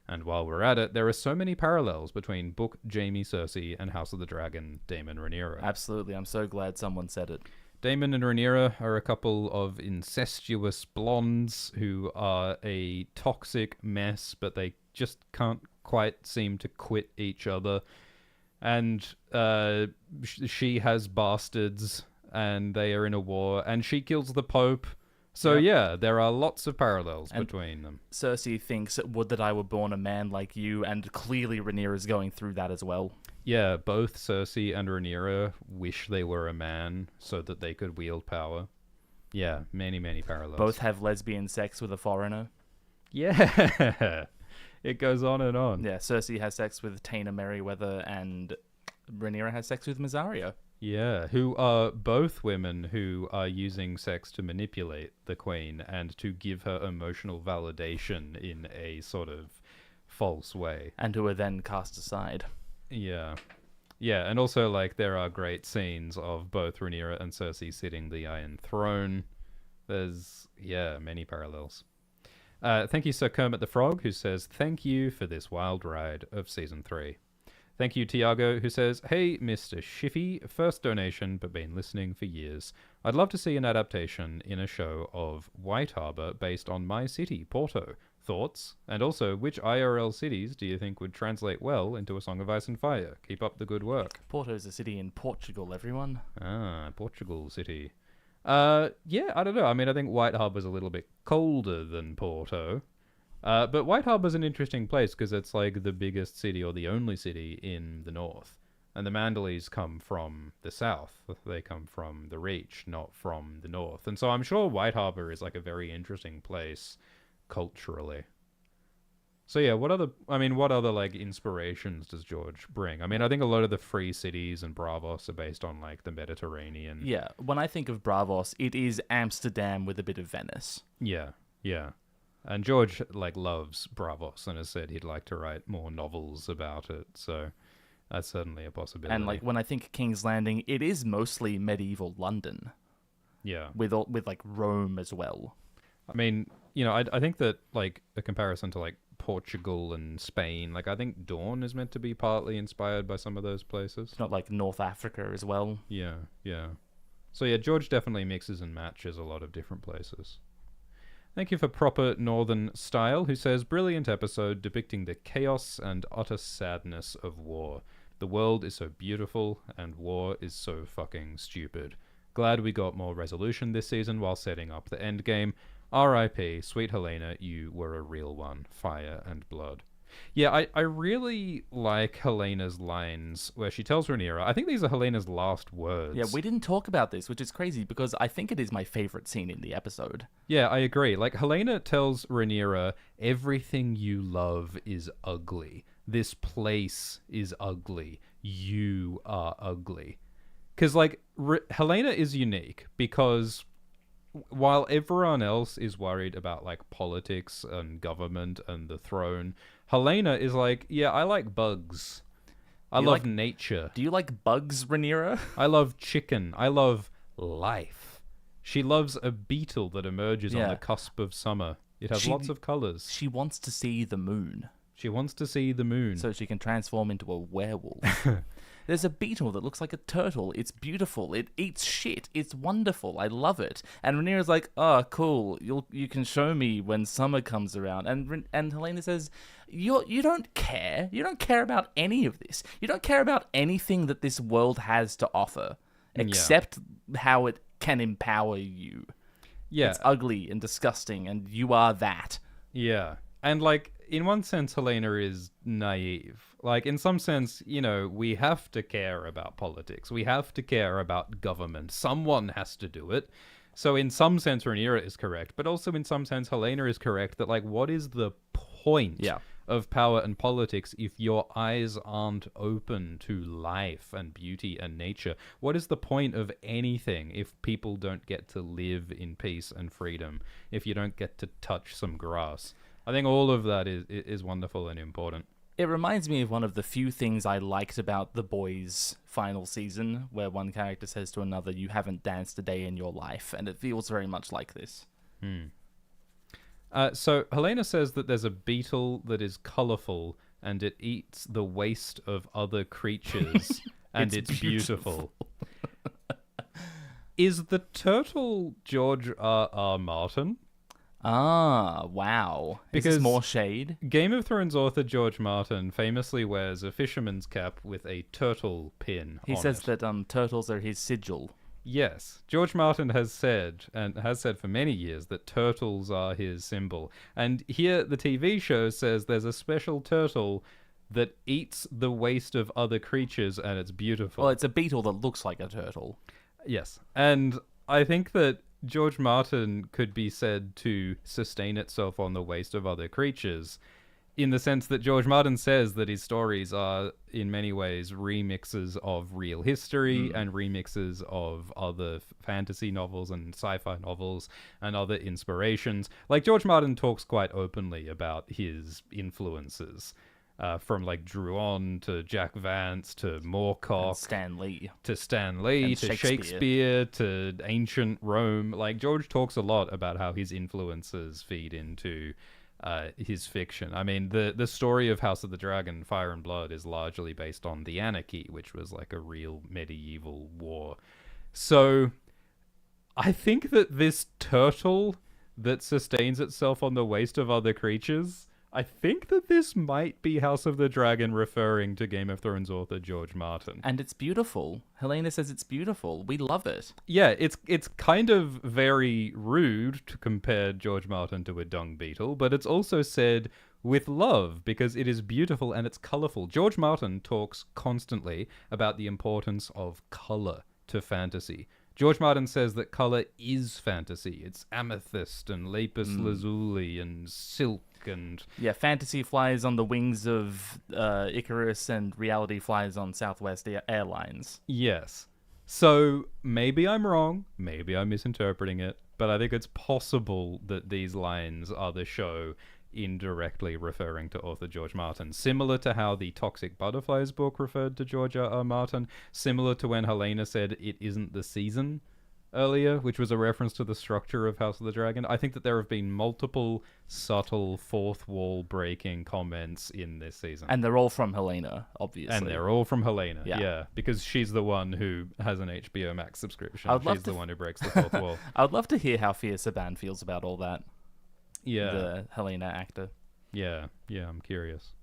And while we're at it, there are so many parallels between Book Jaime Cersei and House of the Dragon Daemon Rhaenyra. Absolutely. I'm so glad someone said it. Daemon and Rhaenyra are a couple of incestuous blondes who are a toxic mess, but they just can't quite seem to quit each other. And she has bastards, and they are in a war, and she kills the Pope. So yeah, there are lots of parallels between them. Cersei thinks, would that I were born a man like you, and clearly Rhaenyra's going through that as well. Yeah, both Cersei and Rhaenyra wish they were a man so that they could wield power. Yeah, many, many parallels. Both have lesbian sex with a foreigner. Yeah, it goes on and on. Yeah, Cersei has sex with Taena Merryweather, and Rhaenyra has sex with Mysaria. Yeah, who are both women who are using sex to manipulate the queen and to give her emotional validation in a sort of false way. And who are then cast aside. Yeah. Yeah, and also, like, there are great scenes of both Rhaenyra and Cersei sitting the Iron Throne. There's, yeah, many parallels. Thank you, Sir Kermit the Frog, who says, thank you for this wild ride of Season 3. Thank you, Tiago, who says, hey, Mr. Shiffy, first donation, but been listening for years. I'd love to see an adaptation in a show of White Harbour based on my city, Porto. Thoughts? And also, which IRL cities do you think would translate well into A Song of Ice and Fire? Keep up the good work. Porto's a city in Portugal, everyone. Ah, Portugal city. Yeah, I don't know. I mean, I think White Harbour's a little bit colder than Porto. But White Harbour's an interesting place because it's like the biggest city or the only city in the north. And the Mandalese come from the south. They come from the Reach, not from the north. And so I'm sure White Harbour is like a very interesting place culturally. So yeah, what other like inspirations does George bring? I mean, I think a lot of the free cities and Bravos are based on like the Mediterranean. Yeah, when I think of Bravos, it is Amsterdam with a bit of Venice. Yeah, yeah. And George like loves Bravos and has said he'd like to write more novels about it. So that's certainly a possibility. And like when I think King's Landing, it is mostly medieval London. Yeah. With like Rome as well. I mean, you know, I think that like a comparison to like Portugal and Spain, like I think Dawn is meant to be partly inspired by some of those places. It's not like North Africa as well. Yeah, yeah. So yeah, George definitely mixes and matches a lot of different places. Thank you for Proper Northern Style, who says, brilliant episode depicting the chaos and utter sadness of war. The world is so beautiful, and war is so fucking stupid. Glad we got more resolution this season while setting up the endgame. R.I.P. Sweet Helena, you were a real one. Fire and blood. Yeah, I really like Helena's lines where she tells Rhaenyra, I think these are Helena's last words. Yeah, we didn't talk about this, which is crazy because I think it is my favorite scene in the episode. Yeah, I agree. Like, Helena tells Rhaenyra, everything you love is ugly. This place is ugly. You are ugly. Because, like, Helena is unique because while everyone else is worried about, like, politics and government and the throne, Helena is like, yeah, I like bugs. I love nature. Do you like bugs, Rhaenyra? I love chicken. I love life. She loves a beetle that emerges on the cusp of summer. It has lots of colors. She wants to see the moon. She wants to see the moon. So she can transform into a werewolf. There's a beetle that looks like a turtle. It's beautiful. It eats shit. It's wonderful. I love it. And Rhaenyra's like, oh, cool. You can show me when summer comes around. And Helena says, you don't care. You don't care about any of this. You don't care about anything that this world has to offer, except how it can empower you. Yeah. It's ugly and disgusting, and you are that. Yeah. And, like, in one sense, Helena is naive. Like, in some sense, you know, we have to care about politics. We have to care about government. Someone has to do it. So in some sense, Rhaenyra is correct. But also in some sense, Helena is correct that, like, what is the point of power and politics if your eyes aren't open to life and beauty and nature? What is the point of anything if people don't get to live in peace and freedom, if you don't get to touch some grass? I think all of that is wonderful and important. It reminds me of one of the few things I liked about The Boys' final season, where one character says to another, "You haven't danced a day in your life," and it feels very much like this. So Helena says that there's a beetle that is colourful and it eats the waste of other creatures, and it's beautiful. Is the turtle George R.R. Martin? Ah, wow. Because is this more shade? Game of Thrones author George Martin famously wears a fisherman's cap with a turtle pin He on says it. that turtles are his sigil. Yes. George Martin has said, and has said for many years, that turtles are his symbol. And here the TV show says there's a special turtle that eats the waste of other creatures, and it's beautiful. Well, it's a beetle that looks like a turtle. Yes. And I think that George Martin could be said to sustain itself on the waste of other creatures, in the sense that George Martin says that his stories are, in many ways, remixes of real history and remixes of other fantasy novels and sci-fi novels and other inspirations. Like, George Martin talks quite openly about his influences. From, like, Druon to Jack Vance to Moorcock to Stan Lee to Shakespeare to ancient Rome. Like, George talks a lot about how his influences feed into his fiction. I mean, the story of House of the Dragon, Fire and Blood, is largely based on the Anarchy, which was like a real medieval war. So I think that this turtle that sustains itself on the waste of other creatures, I think that this might be House of the Dragon referring to Game of Thrones author George Martin. And it's beautiful. Helena says it's beautiful. We love it. Yeah, it's kind of very rude to compare George Martin to a dung beetle, but it's also said with love because it is beautiful and it's colourful. George Martin talks constantly about the importance of colour to fantasy. George Martin says that colour is fantasy. It's amethyst and lapis lazuli and silk and... Yeah, fantasy flies on the wings of Icarus and reality flies on Southwest Airlines. Yes. So maybe I'm wrong, maybe I'm misinterpreting it, but I think it's possible that these lines are the show indirectly referring to author George Martin, similar to how the Toxic Butterflies book referred to George R.R. Martin, similar to when Helena said it isn't the season earlier, which was a reference to the structure of House of the Dragon. I think that there have been multiple subtle fourth wall breaking comments in this season. And they're all from Helena, obviously. And they're all from Helena, yeah, because she's the one who has an HBO Max subscription. She's the one who breaks the fourth wall. I would love to hear how Fia Saban feels about all that. Yeah. The Helena actor. Yeah, I'm curious.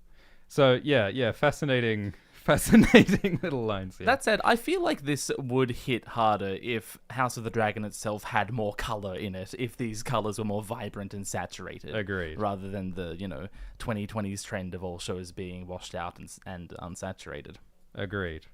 So, yeah, fascinating little lines here. That said, I feel like this would hit harder if House of the Dragon itself had more color in it, if these colors were more vibrant and saturated. Agreed. Rather than the, 2020s trend of all shows being washed out and unsaturated. Agreed.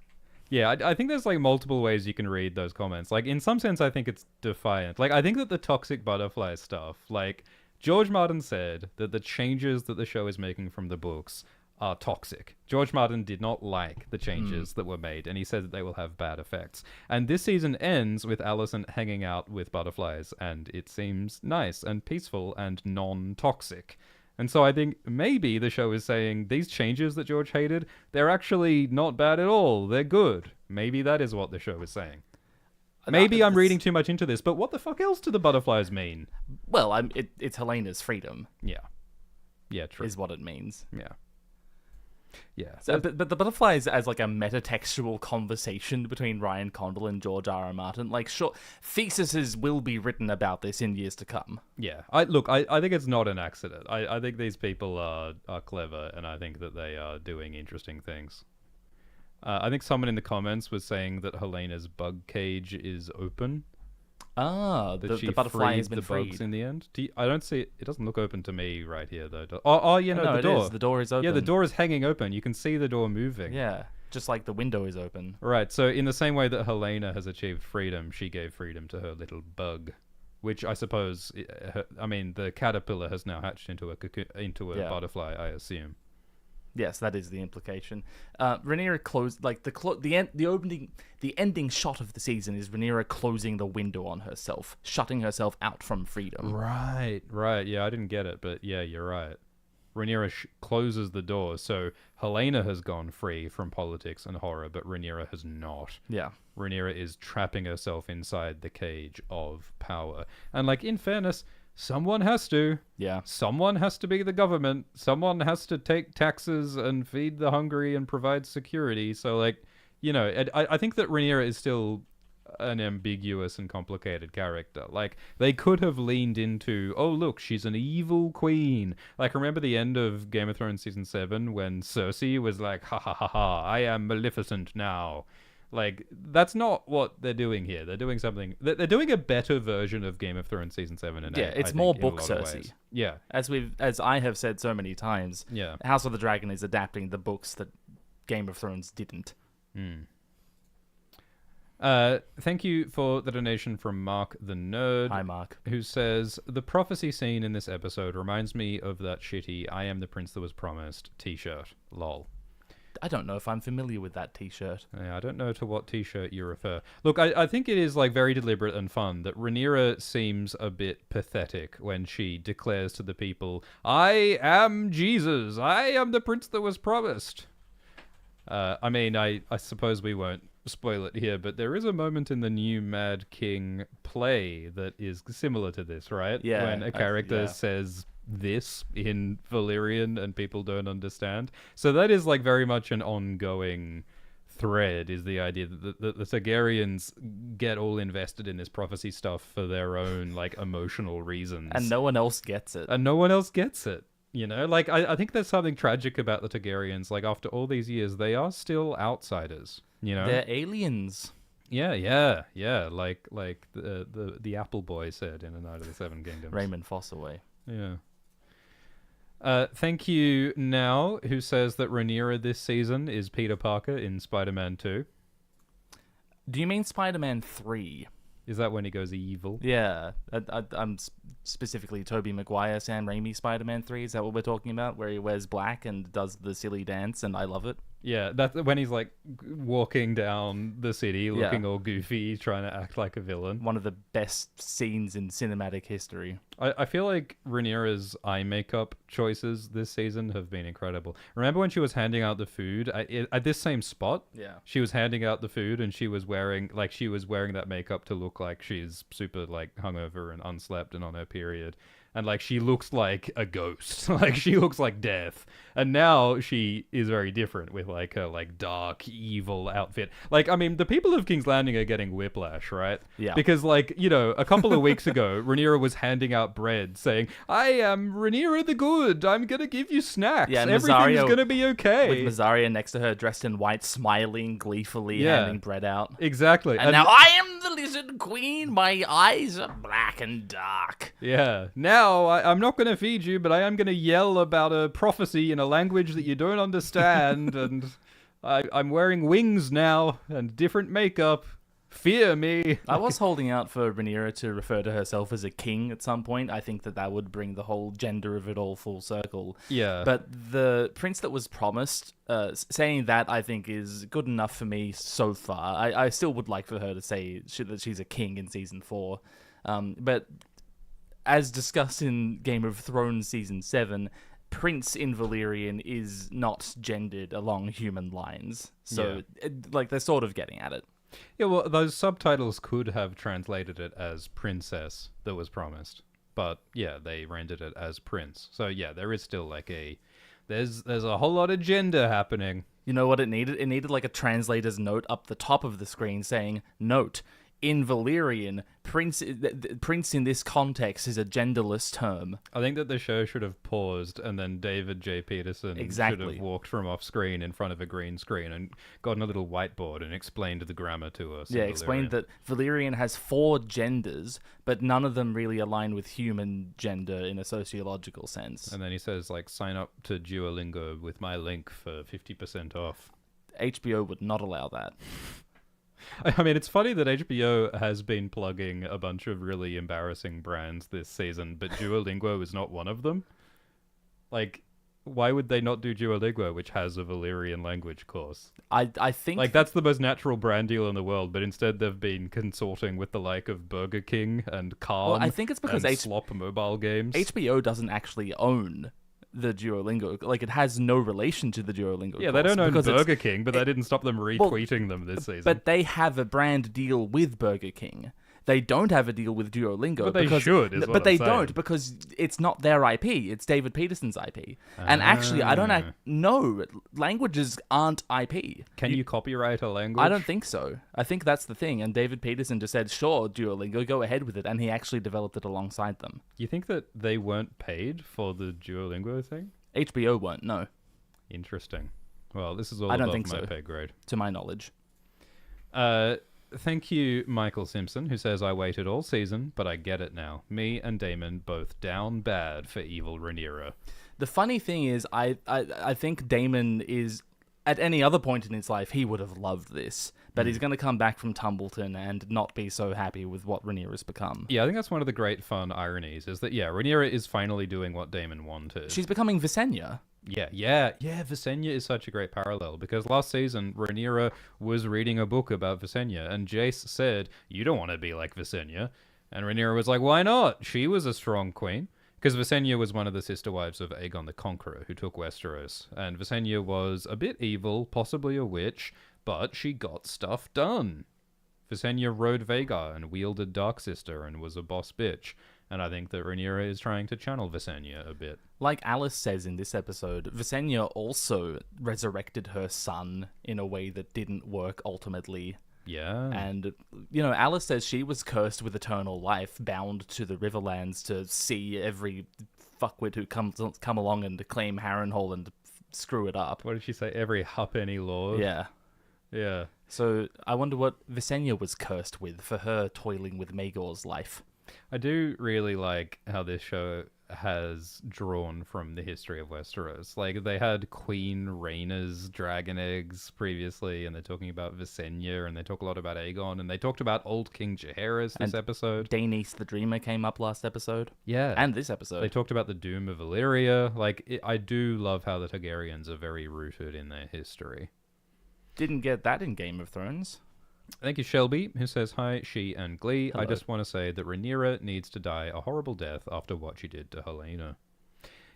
Yeah, I think there's, like, multiple ways you can read those comments. Like, in some sense, I think it's defiant. Like, I think that the Toxic Butterfly stuff, like... George Martin said that the changes that the show is making from the books are toxic. George Martin did not like the changes that were made, and he said that they will have bad effects. And this season ends with Alicent hanging out with butterflies, and it seems nice and peaceful and non-toxic. And so I think maybe the show is saying these changes that George hated, they're actually not bad at all. They're good. Maybe that is what the show is saying. Maybe I'm reading too much into this, but what the fuck else do the butterflies mean? Well, it's Helena's freedom. Yeah, true. Is what it means. Yeah. So, but the butterflies as like a metatextual conversation between Ryan Condal and George R.R. Martin. Like, sure, theses will be written about this in years to come. Yeah. I think it's not an accident. I think these people are clever, and I think that they are doing interesting things. I think someone in the comments was saying that Helena's bug cage is open. that the she butterfly freed has been the bugs freed. in the end. I don't see it. It doesn't look open to me right here though. Oh, you know, No, the it door. is. The door is open. Yeah, the door is hanging open. You can see the door moving. Yeah, just like the window is open. Right. So in the same way that Helena has achieved freedom, she gave freedom to her little bug, which I suppose, I mean, the caterpillar has now hatched into a butterfly, I assume. Yes, that is the implication. Rhaenyra closed like the ending shot of the season is Rhaenyra closing the window on herself, shutting herself out from freedom. Right. Yeah, I didn't get it, but yeah, you're right. Rhaenyra closes the door, so Helena has gone free from politics and horror, but Rhaenyra has not. Yeah. Rhaenyra is trapping herself inside the cage of power. And, like, in fairness, someone has to. Yeah. Someone has to be the government. Someone has to take taxes and feed the hungry and provide security. So, like, you know, I think that Rhaenyra is still an ambiguous and complicated character. Like, they could have leaned into, oh, look, she's an evil queen. Like, remember the end of Game of Thrones season 7 when Cersei was like, ha ha ha ha, I am Maleficent now. Like, that's not what they're doing here. They're doing something. They're doing a better version of Game of Thrones season 7 and 8. Yeah, it's I more think, in a book lot of Cersei. ways. Yeah. As I have said so many times, Yeah. House of the Dragon is adapting the books that Game of Thrones didn't. Thank you for the donation from Mark the Nerd. Hi, Mark. Who says, the prophecy scene in this episode reminds me of that shitty I Am the Prince That Was Promised t-shirt. Lol. I don't know if I'm familiar with that t-shirt. Yeah, I don't know to what t-shirt you refer. Look, I think it is like very deliberate and fun that Rhaenyra seems a bit pathetic when she declares to the people, I am Jesus. I am the prince that was promised. I mean, I suppose we won't spoil it here, but there is a moment in the new Mad King play that is similar to this, right? Yeah. When a character yeah. says this in Valyrian and people don't understand. So that is like very much an ongoing thread, is the idea that the Targaryens get all invested in this prophecy stuff for their own like emotional reasons. And no one else gets it. You know, like, I think there's something tragic about the Targaryens. Like, after all these years, they are still outsiders, you know? They're aliens. Yeah. Like the Apple boy said in A Night of the Seven Kingdoms. Raymond Fossaway. Yeah. Thank you, Now, who says that Rhaenyra this season is Peter Parker in Spider-Man 2. Do you mean Spider-Man 3? Is that when he goes evil? Yeah. I'm specifically Tobey Maguire, Sam Raimi Spider-Man 3. Is that what we're talking about? Where he wears black and does the silly dance, and I love it. Yeah, that's when he's like walking down the city looking all goofy, trying to act like a villain. One of the best scenes in cinematic history. I feel like Rhaenyra's eye makeup choices this season have been incredible. Remember when she was handing out the food at this same spot? Yeah. She was handing out the food and she was wearing that makeup to look like she's super like hungover and unslept and on her period. And like she looks like a ghost. Like she looks like death. And now she is very different with like her like dark evil outfit. Like, I mean, the people of King's Landing are getting whiplash, right? Yeah. Because like, you know, a couple of weeks ago, Rhaenyra was handing out bread saying, I am Rhaenyra the Good. I'm going to give you snacks. Yeah, and everything's going to be okay. With Mazzaria next to her, dressed in white, smiling gleefully, handing bread out. Exactly. And now I am the Lizard Queen. My eyes are black and dark. Yeah. Now I'm not going to feed you, but I am going to yell about a prophecy in a language that you don't understand. And I'm wearing wings now and different makeup. Fear me. I was holding out for Rhaenyra to refer to herself as a king at some point. I think that would bring the whole gender of it all full circle. Yeah. But the prince that was promised, saying that I think is good enough for me so far. I still would like for her to say that she's a king in season 4. But as discussed in Game of Thrones season 7, prince in Valyrian is not gendered along human lines. So, they're sort of getting at it. Yeah, well, those subtitles could have translated it as princess that was promised. But, yeah, they rendered it as prince. So, yeah, there is still, like, there's a whole lot of gender happening. You know what it needed? It needed, like, a translator's note up the top of the screen saying, note, in Valyrian, prince in this context is a genderless term. I think that the show should have paused, and then David J. Peterson should have walked from off screen in front of a green screen and gotten a little whiteboard and explained the grammar to us. Yeah, explained that Valyrian has 4 genders, but none of them really align with human gender in a sociological sense. And then he says, like, sign up to Duolingo with my link for 50% off. HBO would not allow that. I mean, it's funny that HBO has been plugging a bunch of really embarrassing brands this season, but Duolingo is not one of them. Like, why would they not do Duolingo, which has a Valyrian language course? I think... Like, that's the most natural brand deal in the world, but instead they've been consorting with the like of Burger King and Khan. Well, I think it's because Slop Mobile Games. HBO doesn't actually own the Duolingo. Like, it has no relation to the Duolingo Yeah, course they don't own because Burger King, but that didn't stop them retweeting them this season. But they have a brand deal with Burger King. They don't have a deal with Duolingo. But they should, is what But they I'm saying. don't, because it's not their IP. It's David Peterson's IP. And actually, I don't know. Languages aren't IP. Can you copyright a language? I don't think so. I think that's the thing. And David Peterson just said, sure, Duolingo, go ahead with it. And he actually developed it alongside them. You think that they weren't paid for the Duolingo thing? HBO won't, no. Interesting. Well, this is all I don't above think my so, pay grade. to my knowledge. Thank you, Michael Simpson, who says, I waited all season, but I get it now. Me and Damon both down bad for evil Rhaenyra. The funny thing is, I think Damon is, at any other point in his life, he would have loved this. But he's going to come back from Tumbleton and not be so happy with what Rhaenyra's become. Yeah, I think that's one of the great fun ironies, is that, Rhaenyra is finally doing what Damon wanted. She's becoming Visenya. Yeah, Visenya is such a great parallel, because last season, Rhaenyra was reading a book about Visenya, and Jace said, you don't want to be like Visenya. And Rhaenyra was like, why not? She was a strong queen. Because Visenya was one of the sister wives of Aegon the Conqueror, who took Westeros. And Visenya was a bit evil, possibly a witch, but she got stuff done. Visenya rode Vhagar and wielded Darksister and was a boss bitch. And I think that Rhaenyra is trying to channel Visenya a bit. Like Alice says in this episode, Visenya also resurrected her son in a way that didn't work ultimately. Yeah. And, Alice says she was cursed with eternal life, bound to the Riverlands to see every fuckwit who come along and claim Harrenhal and screw it up. What did she say? Every huppenny lord? Yeah. Yeah. So I wonder what Visenya was cursed with for her toiling with Maegor's life. I do really like how this show has drawn from the history of Westeros. Like, they had Queen Rhaenyra's dragon eggs previously, and they're talking about Visenya, and they talk a lot about Aegon, and they talked about Old King Jaehaerys this episode. Daenerys the Dreamer came up last episode. Yeah. And this episode. They talked about the doom of Illyria. Like, I do love how the Targaryens are very rooted in their history. Didn't get that in Game of Thrones. Thank you, Shelby, who says, hi, she and Glee. Hello. I just want to say that Rhaenyra needs to die a horrible death after what she did to Helena.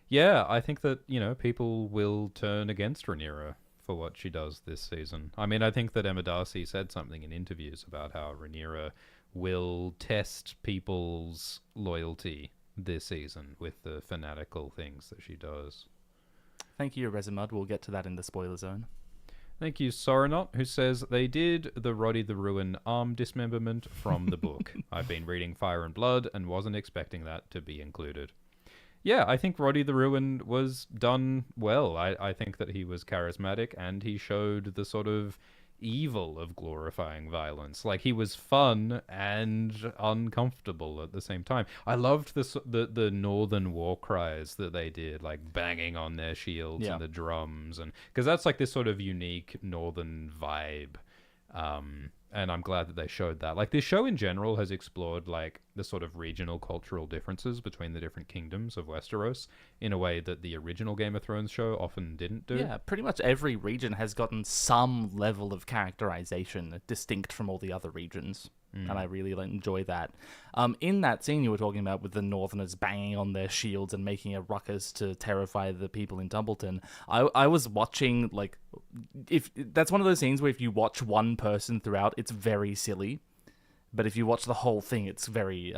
Yeah, I think that, people will turn against Rhaenyra for what she does this season. I mean, I think that Emma Darcy said something in interviews about how Rhaenyra will test people's loyalty this season with the fanatical things that she does. Thank you, Rezimud. We'll get to that in the spoiler zone. Thank you, Soronot, who says they did the Roddy the Ruin arm dismemberment from the book. I've been reading Fire and Blood and wasn't expecting that to be included. Yeah, I think Roddy the Ruin was done well. I think that he was charismatic and he showed the sort of evil of glorifying violence. Like, he was fun and uncomfortable at the same time. I loved the northern war cries that they did, like banging on their shields and the drums, and because that's like this sort of unique northern vibe. And I'm glad that they showed that. Like, this show in general has explored like the sort of regional cultural differences between the different kingdoms of Westeros in a way that the original Game of Thrones show often didn't do. Yeah, pretty much every region has gotten some level of characterization distinct from all the other regions. And I really enjoy that. In that scene you were talking about with the Northerners banging on their shields and making a ruckus to terrify the people in Tumbleton, I was watching, like, if that's one of those scenes where if you watch one person throughout, it's very silly. But if you watch the whole thing, it's very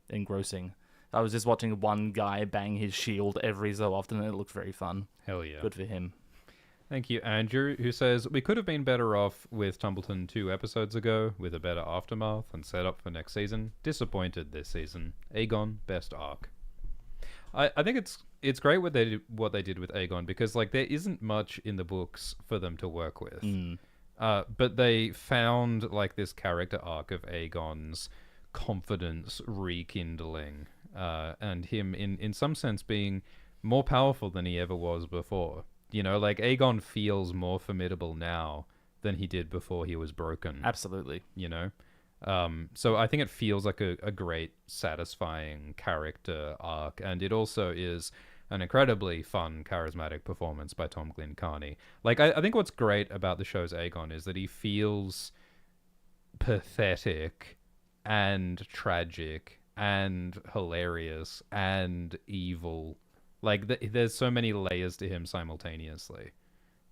engrossing. I was just watching one guy bang his shield every so often, and it looked very fun. Hell yeah. Good for him. Thank you, Andrew, who says, we could have been better off with Tumbleton 2 episodes ago, with a better aftermath and setup for next season. Disappointed this season. Aegon, best arc. I think it's great what they did with Aegon, because like there isn't much in the books for them to work with. But they found like this character arc of Aegon's confidence rekindling, and him in some sense being more powerful than he ever was before. You know, like Aegon feels more formidable now than he did before he was broken. Absolutely. You know? So I think it feels like a great, satisfying character arc. And it also is an incredibly fun, charismatic performance by Tom Glyn Carney. Like, I think what's great about the show's Aegon is that he feels pathetic and tragic and hilarious and evil. Like, there's so many layers to him simultaneously.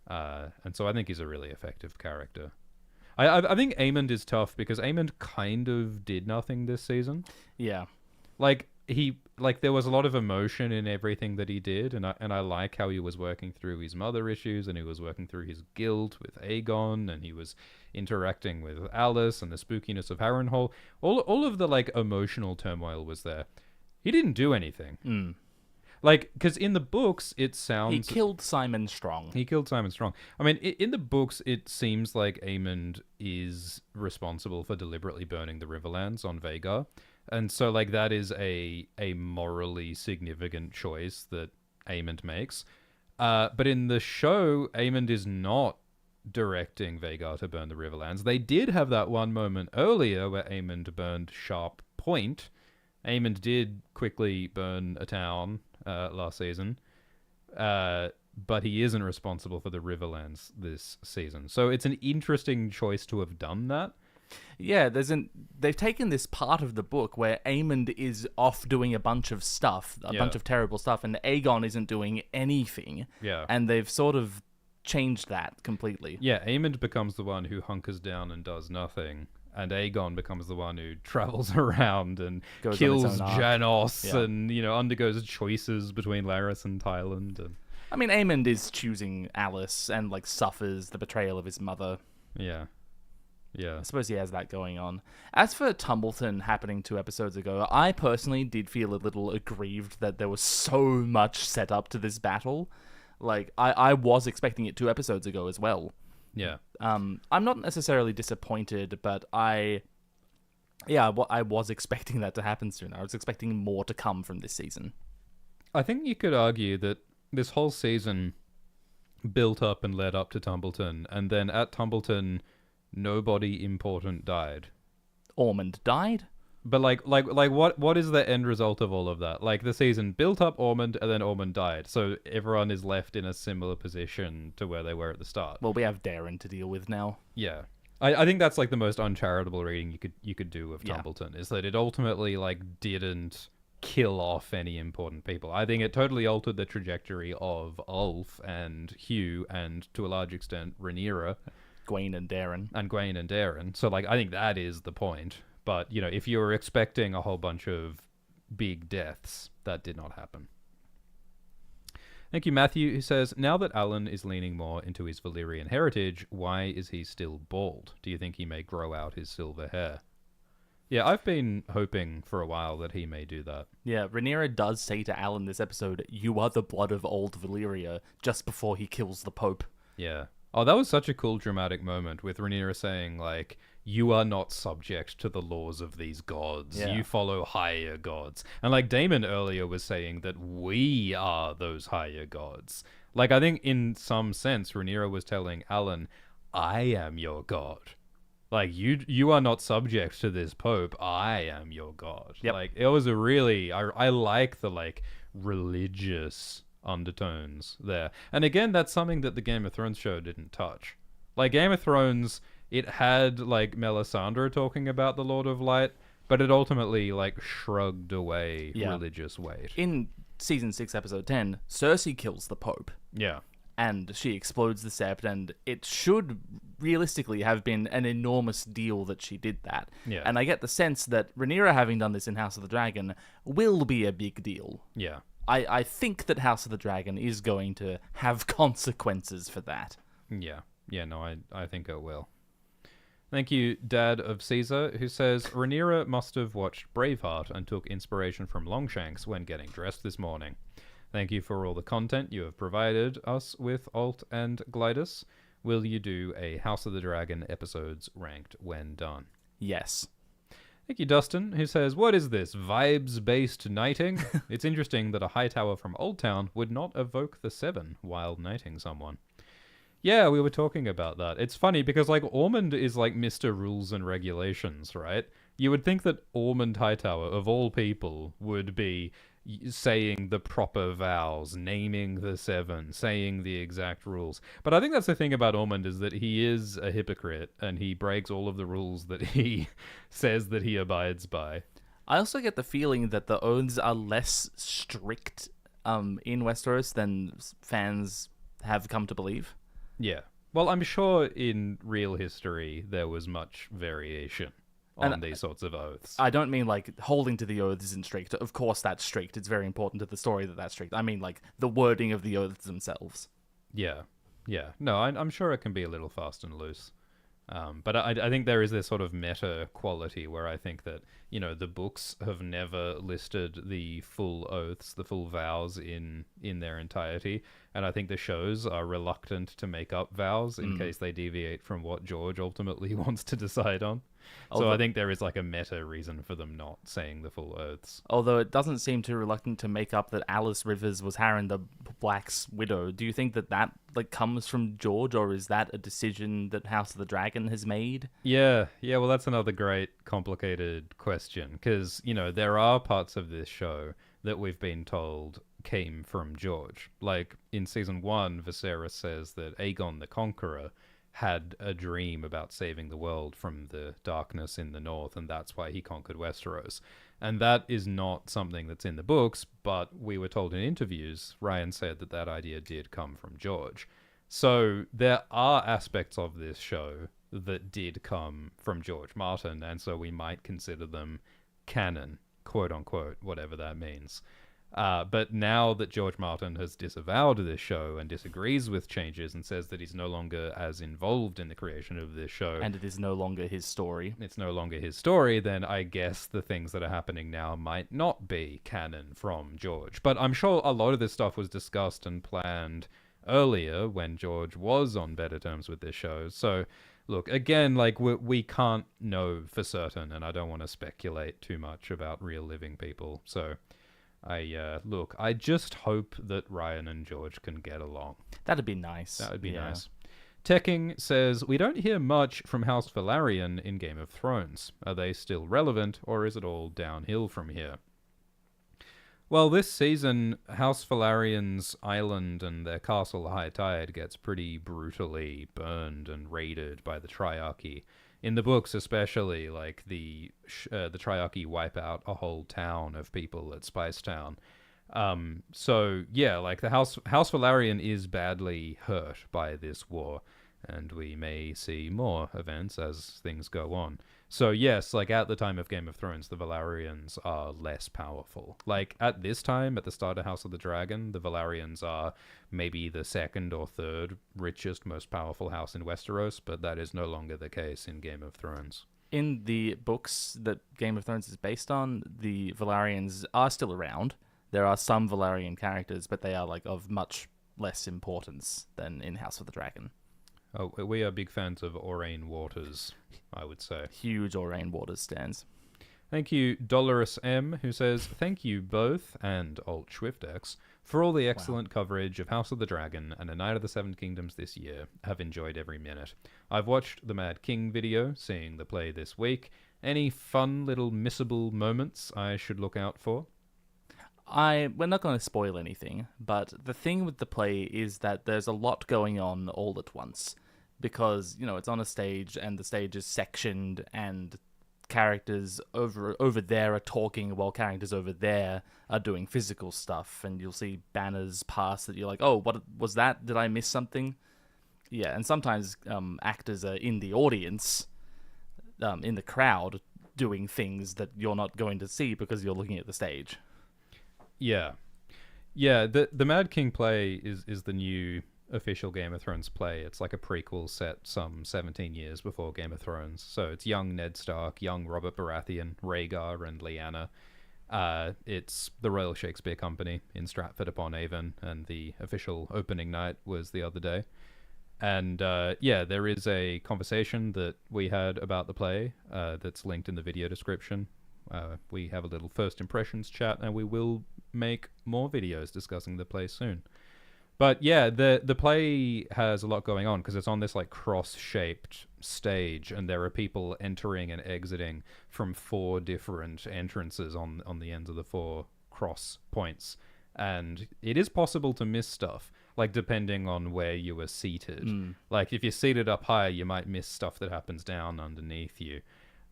And so I think he's a really effective character. I think Aemond is tough because Aemond kind of did nothing this season. Yeah. Like, there was a lot of emotion in everything that he did, and I like how he was working through his mother issues, and he was working through his guilt with Aegon, and he was interacting with Alice and the spookiness of Harrenhal. All of the, like, emotional turmoil was there. He didn't do anything. Like, because in the books, it sounds... He killed Simon Strong. I mean, in the books, it seems like Aemond is responsible for deliberately burning the Riverlands on Vhagar. And so, like, that is a morally significant choice that Aemond makes. But in the show, Aemond is not directing Vhagar to burn the Riverlands. They did have that one moment earlier where Aemond burned Sharp Point. Aemond did quickly burn a town last season, but he isn't responsible for the Riverlands this season. So it's an interesting choice to have done that. Yeah, they've taken this part of the book where Aemond is off doing a bunch of stuff, a bunch of terrible stuff, and Aegon isn't doing anything. Yeah. And they've sort of changed that completely. Yeah, Aemond becomes the one who hunkers down and does nothing. And Aegon becomes the one who travels around and kills Janos and, you know, undergoes choices between Larys and Tyland. And... I mean, Aemond is choosing Alice and, like, suffers the betrayal of his mother. Yeah. Yeah. I suppose he has that going on. As for Tumbleton happening 2 episodes ago, I personally did feel a little aggrieved that there was so much set up to this battle. Like, I was expecting it 2 episodes ago as well. Yeah. I'm not necessarily disappointed, but I was expecting that to happen sooner. I was expecting more to come from this season. I think you could argue that this whole season built up and led up to Tumbleton, and then at Tumbleton, nobody important died. Ormond died? But what is the end result of all of that? Like, the season built up Ormond, and then Ormond died. So everyone is left in a similar position to where they were at the start. Well, we have Darren to deal with now. Yeah. I think that's like the most uncharitable reading you could do of Tumbleton, is that it ultimately like didn't kill off any important people. I think it totally altered the trajectory of Ulf and Hugh and to a large extent Rhaenyra. Gwaine and Darren. So like I think that is the point. But, you know, if you were expecting a whole bunch of big deaths, that did not happen. Thank you, Matthew, who says, now that Alan is leaning more into his Valyrian heritage, why is he still bald? Do you think he may grow out his silver hair? Yeah, I've been hoping for a while that he may do that. Yeah, Rhaenyra does say to Alan this episode, you are the blood of old Valyria, just before he kills the Pope. Yeah. Oh, that was such a cool dramatic moment with Rhaenyra saying, like, you are not subject to the laws of these gods. Yeah. You follow higher gods. And like Daemon earlier was saying that we are those higher gods. Like, I think in some sense, Rhaenyra was telling Alan, I am your god. Like, you are not subject to this pope. I am your god. Yep. Like, it was a really... I like the, like, religious undertones there. And again, that's something that the Game of Thrones show didn't touch. Like, Game of Thrones... It had, like, Melisandre talking about the Lord of Light, but it ultimately, like, shrugged away religious weight. In Season 6, Episode 10, Cersei kills the Pope. Yeah. And she explodes the Sept, and it should realistically have been an enormous deal that she did that. Yeah. And I get the sense that Rhaenyra having done this in House of the Dragon will be a big deal. Yeah. I think that House of the Dragon is going to have consequences for that. Yeah. Yeah, no, I think it will. Thank you, Dad of Caesar, who says, Rhaenyra must have watched Braveheart and took inspiration from Longshanks when getting dressed this morning. Thank you for all the content you have provided us with, Alt and Glidus. Will you do a House of the Dragon episodes ranked when done? Yes. Thank you, Dustin, who says, what is this, vibes-based knighting? It's interesting that a Hightower from Old Town would not evoke the Seven while knighting someone. Yeah, we were talking about that. It's funny because, like, Ormond is like Mr. Rules and Regulations, right? You would think that Ormond Hightower, of all people, would be saying the proper vows, naming the Seven, saying the exact rules. But I think that's the thing about Ormond, is that he is a hypocrite and he breaks all of the rules that he says that he abides by. I also get the feeling that the oaths are less strict in Westeros than fans have come to believe. Yeah. Well, I'm sure in real history there was much variation on these sorts of oaths. I don't mean like holding to the oaths isn't strict. Of course that's strict. It's very important to the story that that's strict. I mean like the wording of the oaths themselves. Yeah. Yeah. No, I'm sure it can be a little fast and loose. But I think there is this sort of meta quality where I think that, you know, the books have never listed the full oaths, the full vows in their entirety. And I think the shows are reluctant to make up vows in case they deviate from what George ultimately wants to decide on. So I think there is like a meta reason for them not saying the full oaths. Although it doesn't seem too reluctant to make up that Alice Rivers was Harren the Black's widow. Do you think that like comes from George, or is that a decision that House of the Dragon has made? Yeah. Well, that's another great complicated question, because, you know, there are parts of this show that we've been told came from George. Like in season 1, Viserys says that Aegon the Conqueror had a dream about saving the world from the darkness in the north, and that's why he conquered Westeros. And that is not something that's in the books, but we were told in interviews, Ryan said that that idea did come from George. So there are aspects of this show that did come from George Martin, and so we might consider them canon, quote unquote, whatever that means. But now that George Martin has disavowed this show and disagrees with changes and says that he's no longer as involved in the creation of this show, and it is no longer his story, then I guess the things that are happening now might not be canon from George. But I'm sure a lot of this stuff was discussed and planned earlier when George was on better terms with this show. So look, again, like we can't know for certain, and I don't want to speculate too much about real living people. So I just hope that Ryan and George can get along. That'd be nice. That would be nice. Tekking says, we don't hear much from House Velaryon in Game of Thrones. Are they still relevant, or is it all downhill from here? Well, this season, House Velaryon's island and their castle High Tide gets pretty brutally burned and raided by the Triarchy. In the books especially, like, the Triarchy wipe out a whole town of people at Spicetown. So, yeah, like, the House Velaryon is badly hurt by this war, and we may see more events as things go on. So, yes, like, at the time of Game of Thrones, the Velaryons are less powerful. Like, at this time, at the start of House of the Dragon, the Velaryons are maybe the second or third richest, most powerful house in Westeros, but that is no longer the case in Game of Thrones. In the books that Game of Thrones is based on, the Velaryons are still around. There are some Velaryon characters, but they are, like, of much less importance than in House of the Dragon. Oh, we are big fans of Aurane Waters, I would say. Huge Aurane Waters stands. Thank you, Dolorous M, who says, thank you both, and Alt Swiftex, for all the excellent coverage of House of the Dragon and A Knight of the Seven Kingdoms this year. Have enjoyed every minute. I've watched the Mad King video, seeing the play this week. Any fun little missable moments I should look out for? We're not going to spoil anything, but the thing with the play is that there's a lot going on all at once. Because, you know, it's on a stage, and the stage is sectioned, and characters over there are talking while characters over there are doing physical stuff, and you'll see banners pass that you're like, oh, what was that? Did I miss something? Yeah, and sometimes actors are in the audience, in the crowd, doing things that you're not going to see because you're looking at the stage. Yeah. Yeah, the Mad King play is the new official Game of Thrones play. It's like a prequel set some 17 years before Game of Thrones. So it's young Ned Stark, young Robert Baratheon, Rhaegar, and Lyanna. It's the Royal Shakespeare Company in Stratford-upon-Avon, and the official opening night was the other day. And yeah, there is a conversation that we had about the play that's linked in the video description. We have a little first impressions chat, and we will make more videos discussing the play soon. But yeah, the play has a lot going on because it's on this like cross-shaped stage, and there are people entering and exiting from 4 different entrances on the ends of the 4 cross points. And it is possible to miss stuff, like depending on where you are seated. Like if you're seated up higher, you might miss stuff that happens down underneath you.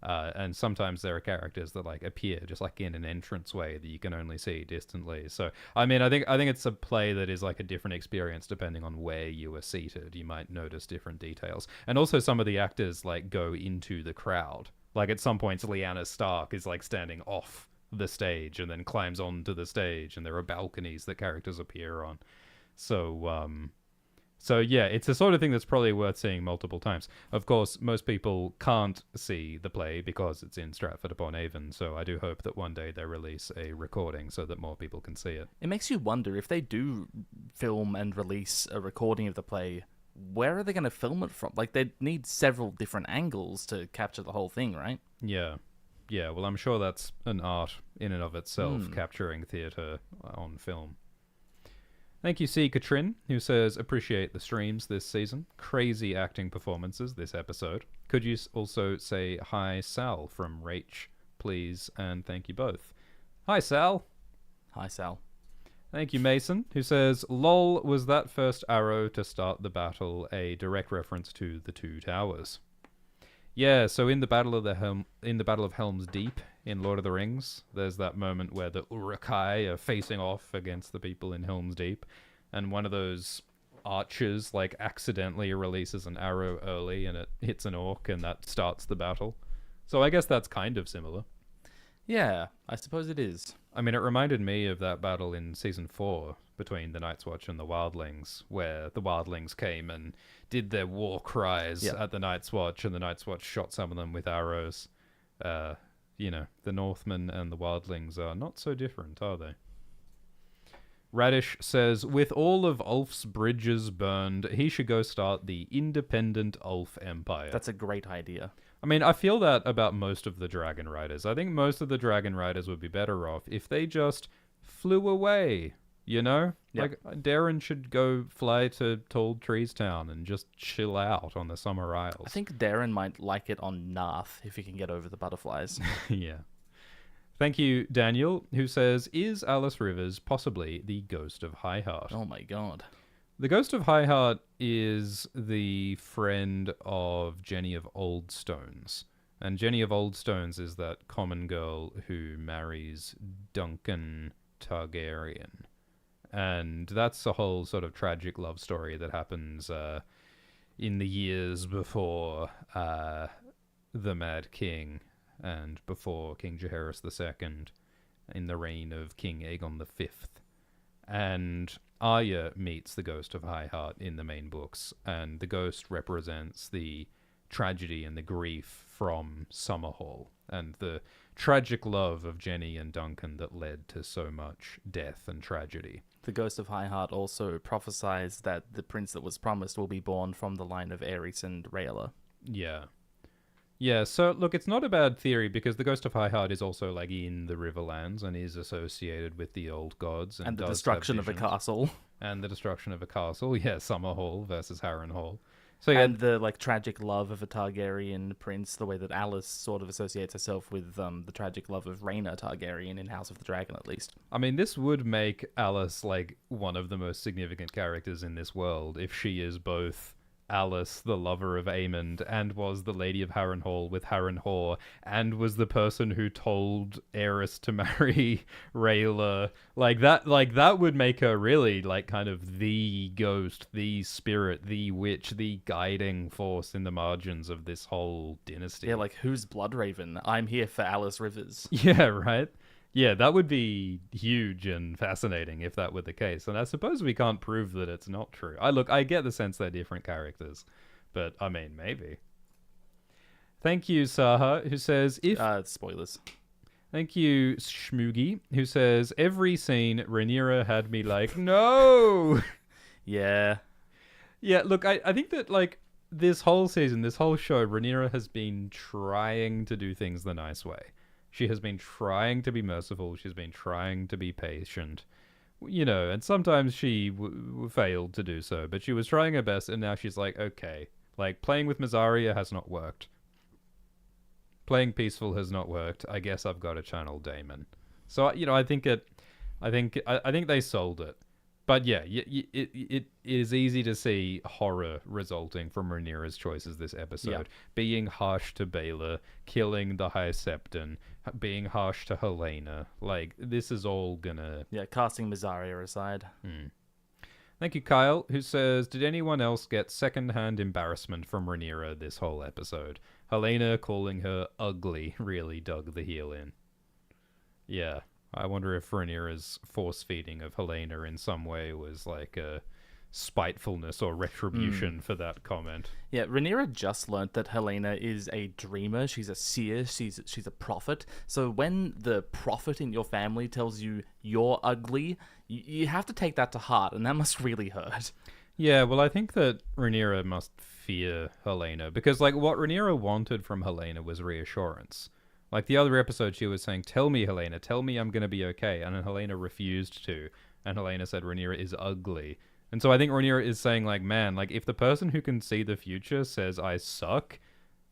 And sometimes there are characters that like appear just like in an entranceway that you can only see distantly. So I mean, I think it's a play that is like a different experience depending on where you are seated. You might notice different details, and also some of the actors like go into the crowd. Like at some points, Lyanna Stark is like standing off the stage and then climbs onto the stage, and there are balconies that characters appear on. So yeah, it's the sort of thing that's probably worth seeing multiple times. Of course, most people can't see the play because it's in Stratford-upon-Avon, so I do hope that one day they release a recording so that more people can see it. It makes you wonder, if they do film and release a recording of the play, where are they going to film it from? Like, they'd need several different angles to capture the whole thing, right? Yeah. Yeah, well, I'm sure that's an art in and of itself, capturing theatre on film. Thank you, C. Katrin, who says, appreciate the streams this season. Crazy acting performances this episode. Could you also say hi, Sal, from Rach, please? And thank you both. Hi, Sal. Hi, Sal. Thank you, Mason, who says, lol, was that first arrow to start the battle a direct reference to the 2 towers? Yeah, so in the Battle of Helm's Deep in Lord of the Rings, there's that moment where the Uruk-hai are facing off against the people in Helm's Deep, and one of those archers like accidentally releases an arrow early and it hits an orc, and that starts the battle. So I guess that's kind of similar. Yeah, I suppose it is. I mean, it reminded me of that battle in Season 4 between the Night's Watch and the Wildlings, where the Wildlings came and did their war cries at the Night's Watch, and the Night's Watch shot some of them with arrows. You know, the Northmen and the Wildlings are not so different, are they? Radish says, with all of Ulf's bridges burned, he should go start the independent Ulf Empire. That's a great idea. I mean, I feel that about most of the Dragon Riders. I think most of the Dragon Riders would be better off if they just flew away, you know? Yep. Like, Darren should go fly to Tall Trees Town and just chill out on the Summer Isles. I think Darren might like it on Narth if he can get over the butterflies. Yeah. Thank you, Daniel, who says, is Alice Rivers possibly the ghost of Highheart? Oh my god. The ghost of Highheart is the friend of Jenny of Oldstones. And Jenny of Oldstones is that common girl who marries Duncan Targaryen. And that's a whole sort of tragic love story that happens in the years before the Mad King and before King Jaehaerys II, in the reign of King Aegon V. And Arya meets the ghost of Highheart in the main books, and the ghost represents the tragedy and the grief from Summerhall, and the tragic love of Jenny and Duncan that led to so much death and tragedy. The ghost of Highheart also prophesies that the prince that was promised will be born from the line of Aerys and Rhaella. Yeah. Yeah, so look, it's not a bad theory because the Ghost of Highheart is also like in the Riverlands and is associated with the old gods. And the destruction of a castle. And the destruction of a castle, yeah, Summerhall versus Harrenhal. So, yeah. And the like tragic love of a Targaryen prince, the way that Alice sort of associates herself with the tragic love of Rhaena Targaryen in House of the Dragon, at least. I mean, this would make Alice like one of the most significant characters in this world if she is both Alice, the lover of Aemond, and was the Lady of Harrenhal with Harrenhal, and was the person who told Aerys to marry Rhaella. Like that would make her really like kind of the ghost, the spirit, the witch, the guiding force in the margins of this whole dynasty. Yeah, like who's Bloodraven? I'm here for Alice Rivers. Yeah, right. Yeah, that would be huge and fascinating if that were the case. And I suppose we can't prove that it's not true. I get the sense they're different characters, but I mean, maybe. Thank you, Saha, who says if. Spoilers. Thank you, Schmoogie, who says every scene Rhaenyra had me like, no. Yeah. Yeah, look, I think that like this whole season, this whole show, Rhaenyra has been trying to do things the nice way. She has been trying to be merciful. She's been trying to be patient. You know, and sometimes she failed to do so, but she was trying her best, and now she's like, okay, like playing with Mazzaria has not worked. Playing peaceful has not worked. I guess I've got to channel Daemon. So, you know, I think they sold it. But yeah, it is easy to see horror resulting from Rhaenyra's choices this episode. Yeah. Being harsh to Baelor, killing the High Septon, being harsh to Helena. Like, this is all gonna... Yeah, casting Mazzaria aside. Thank you, Kyle, who says, did anyone else get second-hand embarrassment from Rhaenyra this whole episode? Helena calling her ugly really dug the heel in. Yeah. I wonder if Rhaenyra's force-feeding of Helena in some way was like a spitefulness or retribution for that comment. Yeah, Rhaenyra just learnt that Helena is a dreamer. She's a seer. She's a prophet. So when the prophet in your family tells you you're ugly, you have to take that to heart, and that must really hurt. Yeah, well, I think that Rhaenyra must fear Helena, because like what Rhaenyra wanted from Helena was reassurance. Like the other episode, she was saying, tell me, Helena, tell me I'm going to be okay. And then Helena refused to. And Helena said Rhaenyra is ugly. And so I think Rhaenyra is saying, like, man, like, if the person who can see the future says I suck,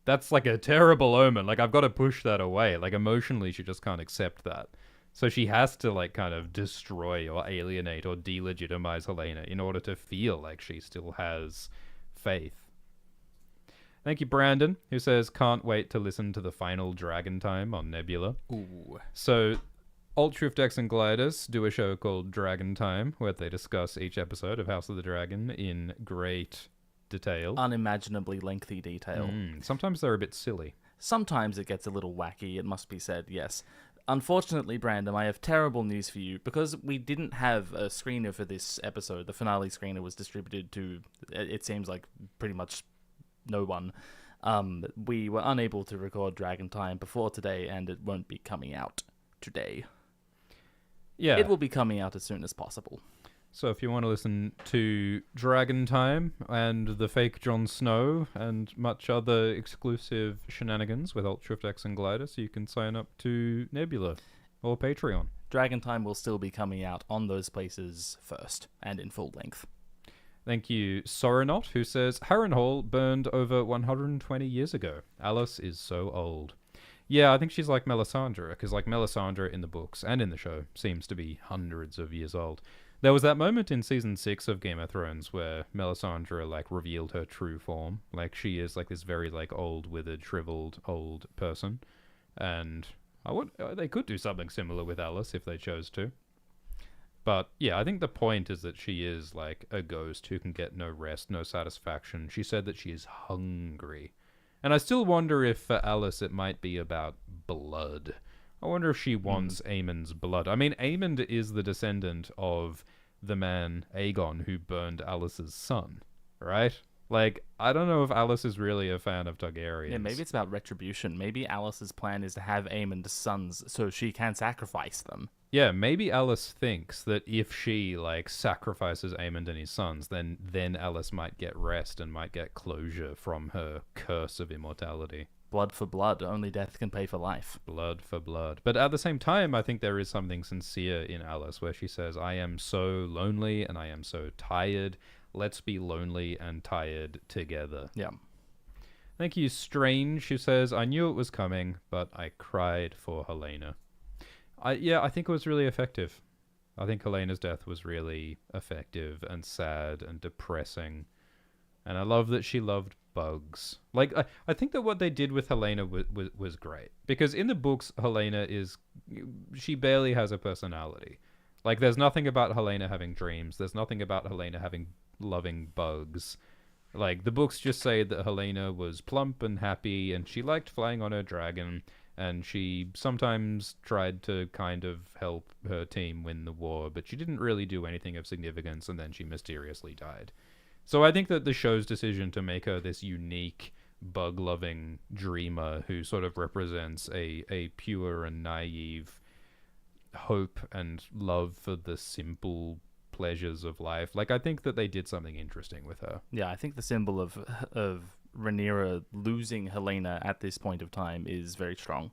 that's like a terrible omen. Like, I've got to push that away. Like, emotionally, she just can't accept that. So she has to, like, kind of destroy or alienate or delegitimize Helena in order to feel like she still has faith. Thank you, Brandon, who says, can't wait to listen to the final Dragon Time on Nebula. Ooh. So, Altruth Dex and Glidus do a show called Dragon Time, where they discuss each episode of House of the Dragon in great detail. Unimaginably lengthy detail. Sometimes they're a bit silly. Sometimes it gets a little wacky, it must be said, yes. Unfortunately, Brandon, I have terrible news for you. Because we didn't have a screener for this episode, the finale screener was distributed to, it seems like, pretty much no one. We were unable to record Dragon Time before today, and it won't be coming out today. Yeah. It will be coming out as soon as possible. So if you want to listen to Dragon Time and the fake Jon Snow and much other exclusive shenanigans with Altruth Dex and Glidus, you can sign up to Nebula or Patreon. Dragon Time will still be coming out on those places first and in full length. Thank you, Soronot, who says, Harrenhal burned over 120 years ago. Alice is so old. Yeah, I think she's like Melisandre, because like Melisandre in the books and in the show seems to be hundreds of years old. There was that moment in season 6 of Game of Thrones where Melisandre like revealed her true form. Like she is like this very like old, withered, shriveled old person. And they could do something similar with Alice if they chose to. But yeah, I think the point is that she is like a ghost who can get no rest, no satisfaction. She said that she is hungry. And I still wonder if for Alice it might be about blood. I wonder if she wants Aemon's blood. I mean, Aemon is the descendant of the man Aegon who burned Alice's son, right? Like, I don't know if Alice is really a fan of Targaryens. Yeah, maybe it's about retribution. Maybe Alice's plan is to have Aemon's sons so she can sacrifice them. Yeah, maybe Alice thinks that if she, like, sacrifices Aemon and his sons, then Alice might get rest and might get closure from her curse of immortality. Blood for blood. Only death can pay for life. Blood for blood. But at the same time, I think there is something sincere in Alice where she says, I am so lonely and I am so tired. Let's be lonely and tired together. Yeah. Thank you, Strange, who says, I knew it was coming, but I cried for Helena. I think it was really effective. I think Helena's death was really effective and sad and depressing. And I love that she loved bugs. Like, I think that what they did with Helena was great. Because in the books, Helena she barely has a personality. Like, there's nothing about Helena having dreams. There's nothing about Helena loving bugs. Like, the books just say that Helena was plump and happy, and she liked flying on her dragon, and she sometimes tried to kind of help her team win the war, but she didn't really do anything of significance, and then she mysteriously died. So I think that the show's decision to make her this unique, bug-loving dreamer who sort of represents a pure and naive hope and love for the simple pleasures of life. Like, I think that they did something interesting with her. Yeah, I think the symbol of Rhaenyra losing Helena at this point of time is very strong.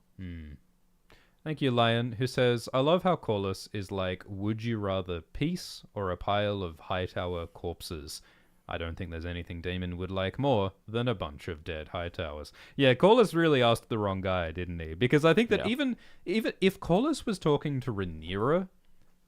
Thank you, Lion, who says, I love how Corlys is like, would you rather peace or a pile of Hightower corpses? I don't think there's anything Daemon would like more than a bunch of dead Hightowers. Yeah, Corlys really asked the wrong guy, didn't he? Because I think that even if Corlys was talking to Rhaenyra,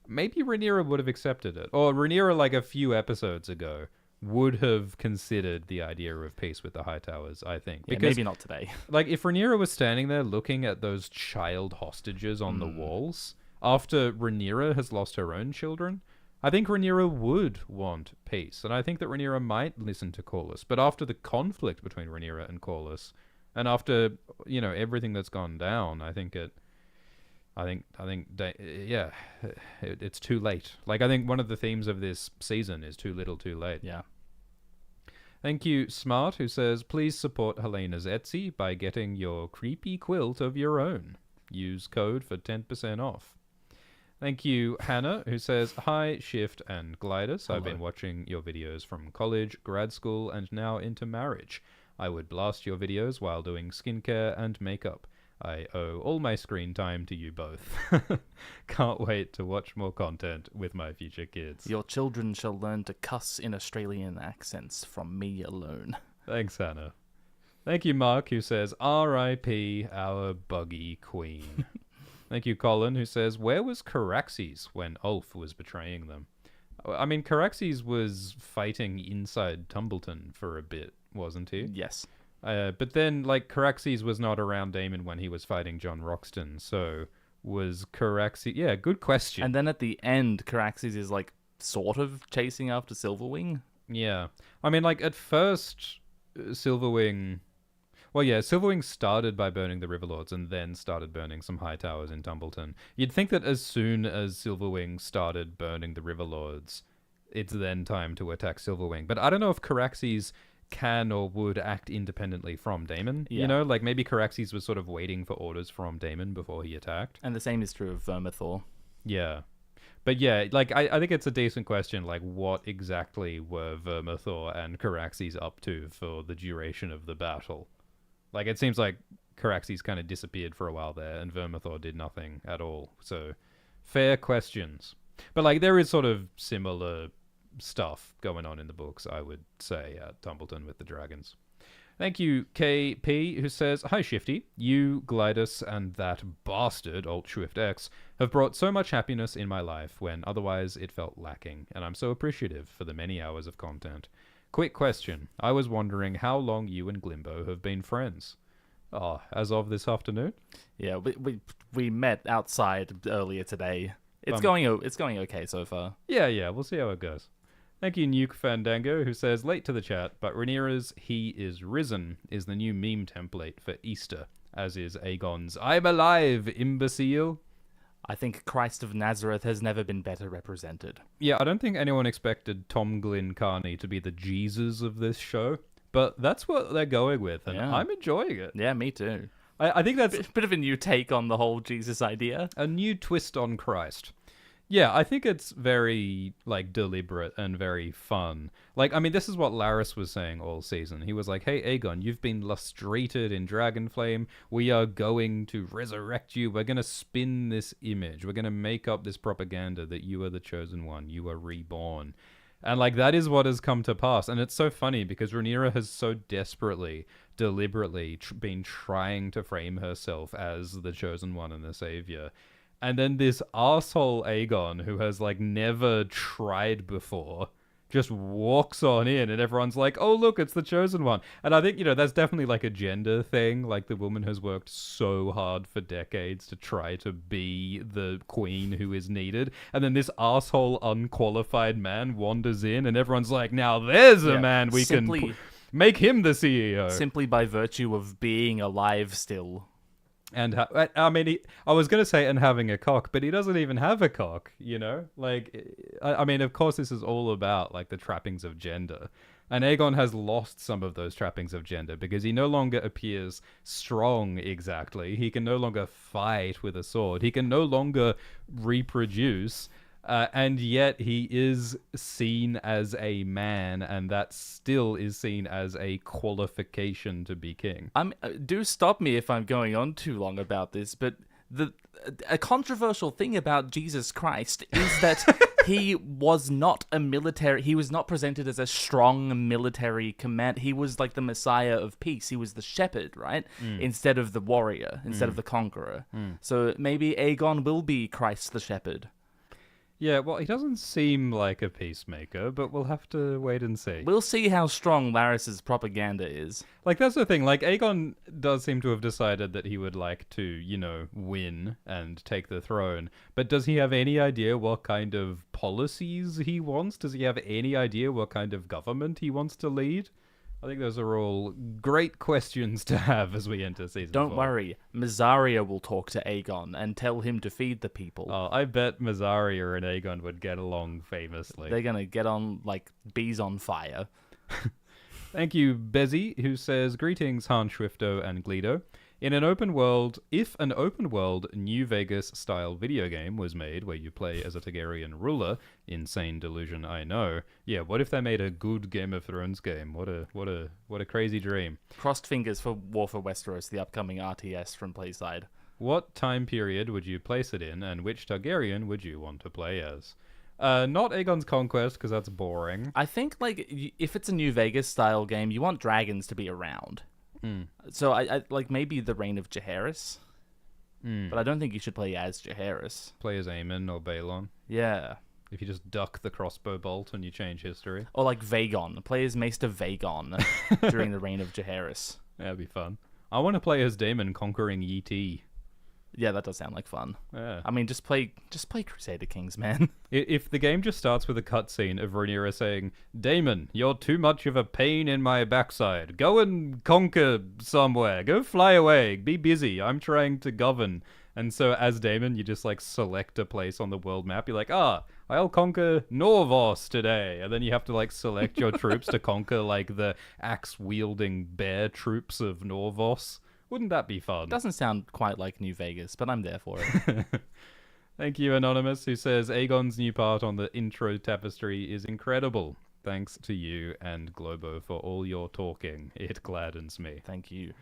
maybe Rhaenyra would have accepted it. Or Rhaenyra, like a few episodes ago, would have considered the idea of peace with the Hightowers, I think. Yeah, maybe not today. Like, if Rhaenyra was standing there looking at those child hostages on the walls, after Rhaenyra has lost her own children, I think Rhaenyra would want peace, and I think that Rhaenyra might listen to Corlys. But after the conflict between Rhaenyra and Corlys, and after everything that's gone down, it's too late. Like, I think one of the themes of this season is too little, too late. Yeah. Thank you, Smart, who says, please support Helena's Etsy by getting your creepy quilt of your own. Use code for 10% off. Thank you, Hannah, who says, hi, Shift and Glidus. I've been watching your videos from college, grad school, and now into marriage. I would blast your videos while doing skincare and makeup. I owe all my screen time to you both. Can't wait to watch more content with my future kids. Your children shall learn to cuss in Australian accents from me alone. Thanks, Hannah. Thank you, Mark, who says, R.I.P. our buggy queen. Thank you, Colin, who says, where was Caraxes when Ulf was betraying them? I mean, Caraxes was fighting inside Tumbleton for a bit, wasn't he? Yes. But then, like, Caraxes was not around Daemon when he was fighting John Roxton, so was Caraxes... Yeah, good question. And then at the end, Caraxes is, like, sort of chasing after Silverwing? Yeah. I mean, like, at first, Silverwing... Well, yeah, Silverwing started by burning the Riverlords and then started burning some Hightowers in Tumbleton. You'd think that as soon as Silverwing started burning the Riverlords, it's then time to attack Silverwing. But I don't know if Caraxes can or would act independently from Daemon. Yeah. You know, like maybe Caraxes was sort of waiting for orders from Daemon before he attacked. And the same is true of Vermithor. Yeah. But yeah, like I think it's a decent question, like what exactly were Vermithor and Caraxes up to for the duration of the battle? Like, it seems like Caraxes kind of disappeared for a while there, and Vermithor did nothing at all. So, fair questions. But, like, there is sort of similar stuff going on in the books, I would say, at Tumbleton with the dragons. Thank you, KP, who says, hi, Shifty. You, Glidus, and that bastard, AltSwiftX, have brought so much happiness in my life when otherwise it felt lacking, and I'm so appreciative for the many hours of content. Quick question. I was wondering how long you and Glimbo have been friends. Oh, as of this afternoon? Yeah, we met outside earlier today. It's going okay so far. Yeah, we'll see how it goes. Thank you, Nuke Fandango, who says, late to the chat, but Rhaenyra's He is Risen is the new meme template for Easter, as is Aegon's I'm alive, imbecile. I think Christ of Nazareth has never been better represented. Yeah, I don't think anyone expected Tom Glyn Carney to be the Jesus of this show, but that's what they're going with, and I'm enjoying it. Yeah, me too. I think that's a bit of a new take on the whole Jesus idea. A new twist on Christ. Yeah, I think it's very, like, deliberate and very fun. Like, I mean, this is what Laris was saying all season. He was like, hey, Aegon, you've been lustrated in Dragonflame. We are going to resurrect you. We're going to spin this image. We're going to make up this propaganda that you are the chosen one. You are reborn. And, like, that is what has come to pass. And it's so funny because Rhaenyra has so desperately, deliberately been trying to frame herself as the chosen one and the savior. And then this arsehole Aegon, who has, like, never tried before, just walks on in, and everyone's like, oh, look, it's the chosen one. And I think, you know, that's definitely, like, a gender thing. Like, the woman has worked so hard for decades to try to be the queen who is needed. And then this arsehole unqualified man wanders in, and everyone's like, now there's a man we can make him the CEO. Simply by virtue of being alive still. And I mean, I was going to say and having a cock, but he doesn't even have a cock, you know? Like, I mean, of course, this is all about, like, the trappings of gender. And Aegon has lost some of those trappings of gender because he no longer appears strong exactly. He can no longer fight with a sword. He can no longer reproduce. And yet he is seen as a man, and that still is seen as a qualification to be king. Do stop me if I'm going on too long about this, but a controversial thing about Jesus Christ is that he was not presented as a strong military command. He was like the Messiah of peace. He was the shepherd, right? Instead of the warrior, instead of the conqueror. So maybe Aegon will be Christ the shepherd. Yeah, well, he doesn't seem like a peacemaker, but we'll have to wait and see. We'll see how strong Larys's propaganda is. Like, that's the thing. Like, Aegon does seem to have decided that he would like to, you know, win and take the throne. But does he have any idea what kind of policies he wants? Does he have any idea what kind of government he wants to lead? I think those are all great questions to have as we enter season 4. Don't worry, Mysaria will talk to Aegon and tell him to feed the people. Oh, I bet Mysaria and Aegon would get along famously. They're gonna get on like bees on fire. Thank you, Bezzy, who says, "Greetings, Han Schwifto and Gledo. In an open world, if an open world New Vegas style video game was made where you play as a Targaryen ruler, insane delusion, I know. Yeah, what if they made a good Game of Thrones game? What a crazy dream. Crossed fingers for War for Westeros, the upcoming RTS from Playside. What time period would you place it in, and which Targaryen would you want to play as?" Not Aegon's Conquest, because that's boring. I think, like, if it's a New Vegas style game, you want dragons to be around. So I like maybe the Reign of Jaehaerys. But I don't think you should play as Jaehaerys. Play as Aemon or Balon. Yeah. If you just duck the crossbow bolt and you change history. Or like Vaegon. Play as Maester Vaegon during the Reign of Jaehaerys. That'd be fun. I want to play as Daemon conquering Yee. Yeah, that does sound like fun. Yeah. I mean, just play Crusader Kings, man. If the game just starts with a cutscene of Rhaenyra saying, "Daemon, you're too much of a pain in my backside. Go and conquer somewhere. Go fly away. Be busy. I'm trying to govern." And so as Daemon, you just like select a place on the world map. You're like, I'll conquer Norvos today. And then you have to like select your troops to conquer like the axe-wielding bear troops of Norvos. Wouldn't that be fun? Doesn't sound quite like New Vegas, but I'm there for it. Thank you, Anonymous, who says, "Aegon's new part on the intro tapestry is incredible. Thanks to you and Globo for all your talking. It gladdens me." Thank you.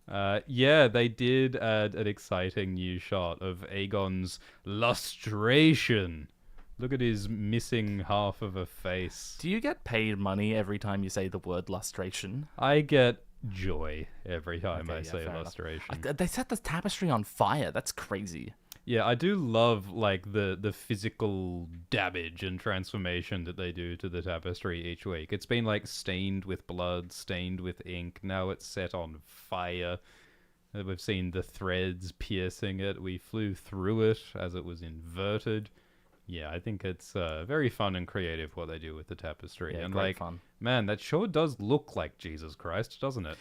Yeah, they did add an exciting new shot of Aegon's lustration. Look at his missing half of a face. Do you get paid money every time you say the word lustration? I get joy every time I say fair lustration. They set the tapestry on fire. That's crazy. Yeah, I do love like the physical damage and transformation that they do to the tapestry each week. It's been like stained with blood, stained with ink. Now it's set on fire. We've seen the threads piercing it. We flew through it as it was inverted. Yeah, I think it's very fun and creative what they do with the tapestry. Yeah, and great like, fun. Man, that sure does look like Jesus Christ, doesn't it?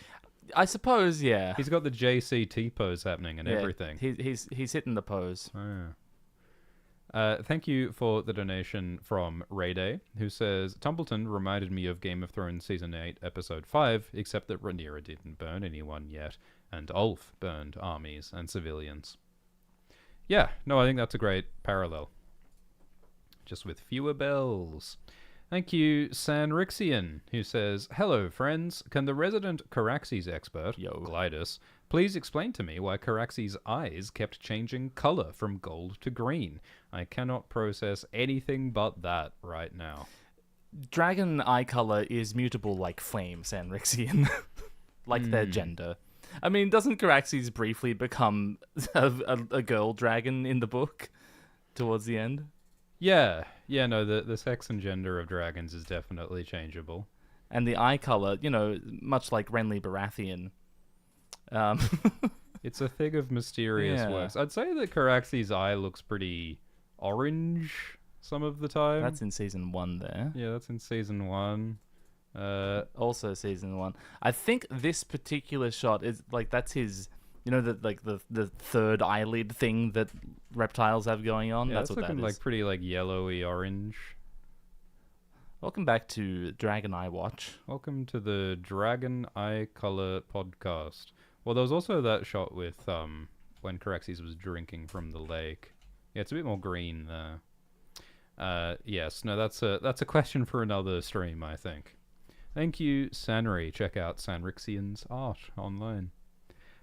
I suppose, yeah. He's got the JCT pose happening and everything. He's hitting the pose. Oh. Thank you for the donation from Rayday, who says, "Tumbleton reminded me of Game of Thrones Season 8, Episode 5, except that Rhaenyra didn't burn anyone yet, and Ulf burned armies and civilians." Yeah, no, I think that's a great parallel. Just with fewer bells. Thank you, Sanrixian, who says, "Hello, friends. Can the resident Caraxes expert, Glidus, please explain to me why Caraxes' eyes kept changing color from gold to green? I cannot process anything but that right now." Dragon eye color is mutable like flame, Sanrixian. Like their gender. I mean, doesn't Caraxes briefly become a girl dragon in the book towards the end? Yeah, no, the sex and gender of dragons is definitely changeable. And the eye color, much like Renly Baratheon. It's a thing of mysterious works. I'd say that Caraxes' eye looks pretty orange some of the time. That's in Season 1 there. Yeah, that's in Season 1. Also Season 1. I think this particular shot is, like, that's his You know, the third eyelid thing that reptiles have going on? Yeah, That's it's what that looking is. like pretty like yellowy orange. Welcome back to Dragon Eye Watch. Welcome to the Dragon Eye Color podcast. Well, there was also that shot with when Caraxes was drinking from the lake. Yeah, it's a bit more green there. Yes, no, that's a question for another stream, I think. Thank you, Sanri. Check out Sanrixian's art online.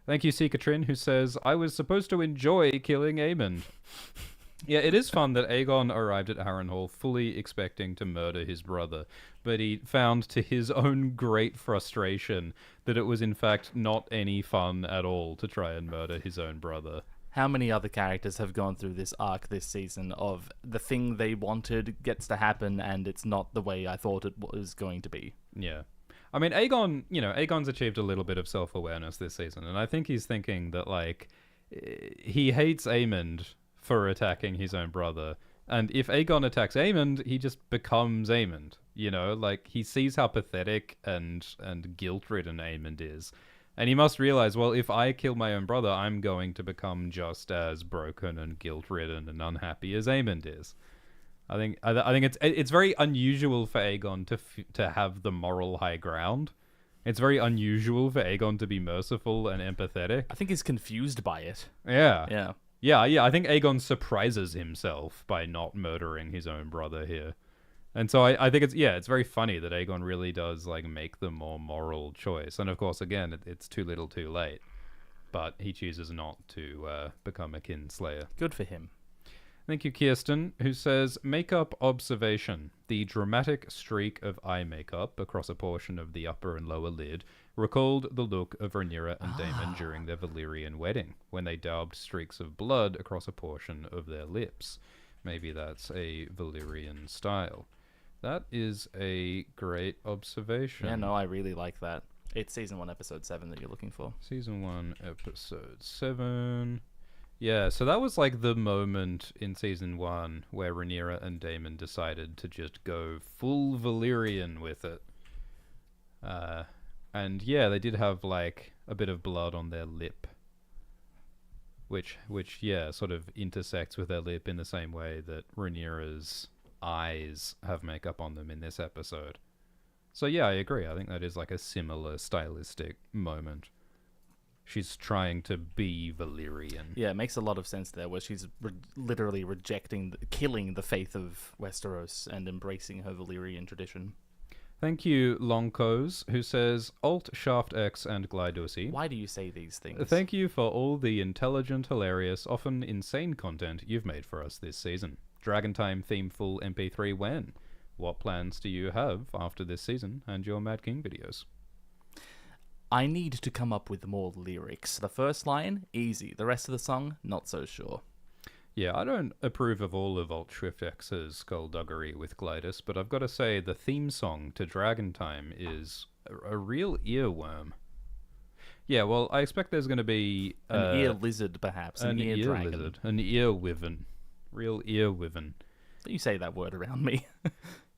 Thank you, Sikatrin, who says, I was supposed to enjoy killing Aemond. Yeah, it is fun that Aegon arrived at Harrenhal fully expecting to murder his brother, but he found to his own great frustration that it was in fact not any fun at all to try and murder his own brother. How many other characters have gone through this arc this season of the thing they wanted gets to happen and it's not the way I thought it was going to be? Yeah. I mean, Aegon's achieved a little bit of self-awareness this season, and I think he's thinking that, like, he hates Aemond for attacking his own brother, and if Aegon attacks Aemond, he just becomes Aemond, you know? Like, he sees how pathetic and guilt-ridden Aemond is, and he must realize, well, if I kill my own brother, I'm going to become just as broken and guilt-ridden and unhappy as Aemond is. I think it's very unusual for Aegon to have the moral high ground. It's very unusual for Aegon to be merciful and empathetic. I think he's confused by it. Yeah. Yeah. I think Aegon surprises himself by not murdering his own brother here. And so I think it's very funny that Aegon really does like make the more moral choice. And of course, again, it's too little too late. But he chooses not to become a kinslayer. Good for him. Thank you, Kirsten, who says, makeup observation. The dramatic streak of eye makeup across a portion of the upper and lower lid recalled the look of Rhaenyra and Daemon during their Valyrian wedding, when they daubed streaks of blood across a portion of their lips. Maybe that's a Valyrian style. That is a great observation. Yeah, no, I really like that. It's season 1, episode 7 that you're looking for. Season 1, episode 7... Yeah, so that was like the moment in season 1 where Rhaenyra and Daemon decided to just go full Valyrian with it. And yeah, they did have like a bit of blood on their lip, which yeah, sort of intersects with their lip in the same way that Rhaenyra's eyes have makeup on them in this episode. So yeah, I agree. I think that is like a similar stylistic moment. She's trying to be Valyrian. Yeah, it makes a lot of sense there, where she's literally killing the faith of Westeros and embracing her Valyrian tradition. Thank you, Longcos, who says, Alt, Shaft X, and Glidosi. Why do you say these things? Thank you for all the intelligent, hilarious, often insane content you've made for us this season. Dragon Time themeful MP3 when? What plans do you have after this season and your Mad King videos? I need to come up with more lyrics. The first line, easy. The rest of the song, not so sure. Yeah, I don't approve of all of Alt Swift X's skullduggery with Glidus, but I've got to say the theme song to Dragon Time is a real earworm. Yeah, well, I expect there's going to be... an ear lizard, perhaps. An ear dragon. Lizard. An ear wyvern. Real ear wyvern. You say that word around me.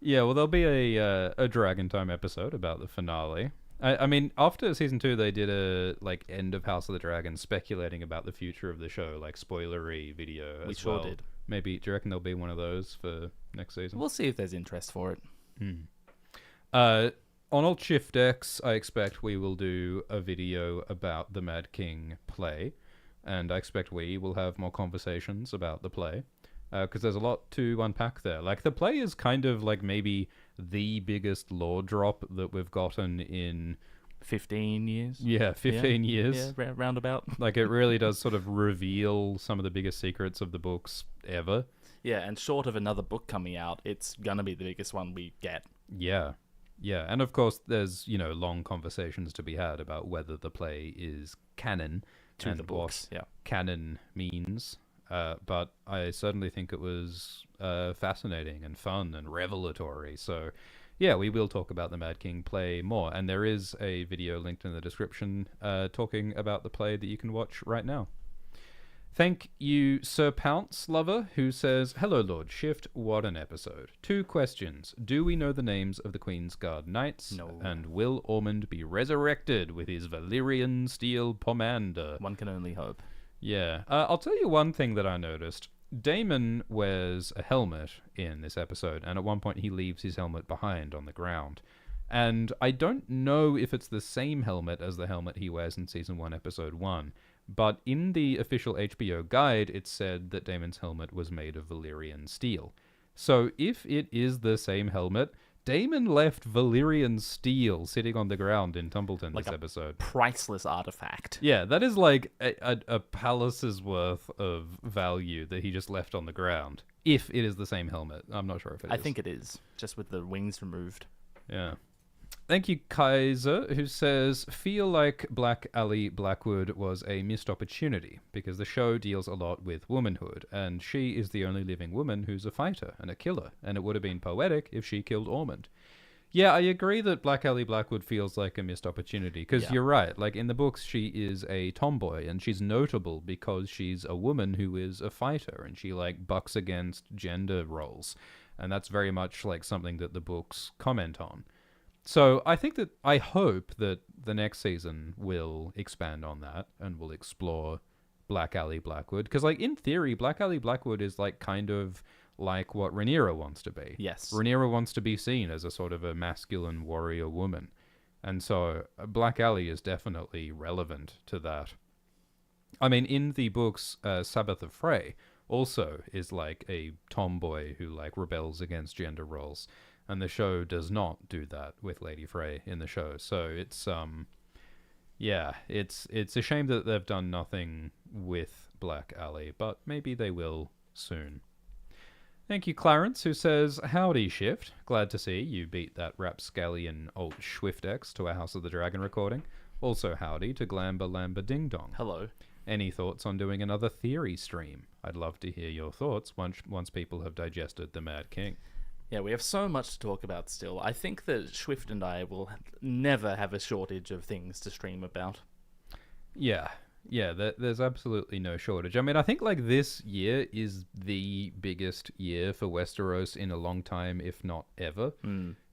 Yeah, well, there'll be a Dragon Time episode about the finale. I mean, after season 2, they did a like end of House of the Dragon speculating about the future of the show, like spoilery video. We as sure well. did. Maybe do you reckon there'll be one of those for next season? We'll see if there's interest for it. On Alt Shift X, I expect we will do a video about the Mad King play, and I expect we will have more conversations about the play. Because there's a lot to unpack there. Like, the play is kind of like maybe the biggest lore drop that we've gotten in 15 years. Yeah, 15 years. Yeah, roundabout. Like, it really does sort of reveal some of the biggest secrets of the books ever. Yeah, and short of another book coming out, it's gonna be the biggest one we get. Yeah. Yeah, and of course there's, long conversations to be had about whether the play is canon To and the books, what yeah. canon means. But I certainly think it was fascinating and fun and revelatory. So, yeah, we will talk about the Mad King play more. And there is a video linked in the description talking about the play that you can watch right now. Thank you, Sir Pounce Lover, who says, "Hello, Lord Shift. What an episode. 2 questions. Do we know the names of the Queen's Guard Knights? No. And will Ormond be resurrected with his Valyrian steel pomander?" One can only hope. Yeah. I'll tell you one thing that I noticed. Damon wears a helmet in this episode, and at one point he leaves his helmet behind on the ground. And I don't know if it's the same helmet as the helmet he wears in Season 1, Episode 1, but in the official HBO guide, it said that Damon's helmet was made of Valyrian steel. So if it is the same helmet, Damon left Valyrian steel sitting on the ground in Tumbleton Like this a episode. Priceless artifact. Yeah, that is like a palace's worth of value that he just left on the ground. If it is the same helmet. I'm not sure if it is. I think it is, just with the wings removed. Yeah. Thank you, Kaiser, who says, "Feel like Black Alley Blackwood was a missed opportunity because the show deals a lot with womanhood, and she is the only living woman who's a fighter and a killer, and it would have been poetic if she killed Ormond." Yeah, I agree that Black Alley Blackwood feels like a missed opportunity, because you're right. Like, in the books, she is a tomboy, and she's notable because she's a woman who is a fighter, and she, like, bucks against gender roles. And that's very much, like, something that the books comment on. So I hope that the next season will expand on that and will explore Black Alley Blackwood. Because, like, in theory, Black Alley Blackwood is, like, kind of like what Rhaenyra wants to be. Yes. Rhaenyra wants to be seen as a sort of a masculine warrior woman. And so Black Alley is definitely relevant to that. I mean, in the books, Sabbath of Frey also is like a tomboy who, like, rebels against gender roles. And the show does not do that with Lady Frey in the show. So it's, it's a shame that they've done nothing with Black Alley, but maybe they will soon. Thank you, Clarence, who says, "Howdy, Shift. Glad to see you beat that rapscallion Alt Schwiftex to a House of the Dragon recording. Also howdy to Glamba Lamba Ding Dong. Hello. Any thoughts on doing another theory stream? I'd love to hear your thoughts once people have digested the Mad King." Yeah, we have so much to talk about still. I think that Swift and I will never have a shortage of things to stream about. Yeah, there's absolutely no shortage. I mean, I think, like, this year is the biggest year for Westeros in a long time, if not ever.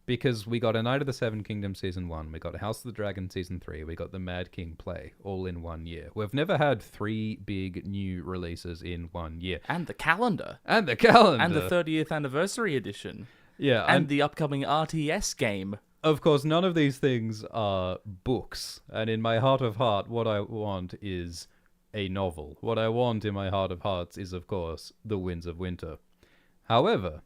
Because we got a Knight of the Seven Kingdoms Season 1, we got House of the Dragon Season 3, we got the Mad King play, all in 1 year. We've never had 3 big new releases in 1 year. And the calendar. And the calendar. And the 30th anniversary edition. Yeah. And the upcoming RTS game. Of course, none of these things are books. And in my heart of heart, what I want is a novel. What I want in my heart of hearts is, of course, The Winds of Winter. However,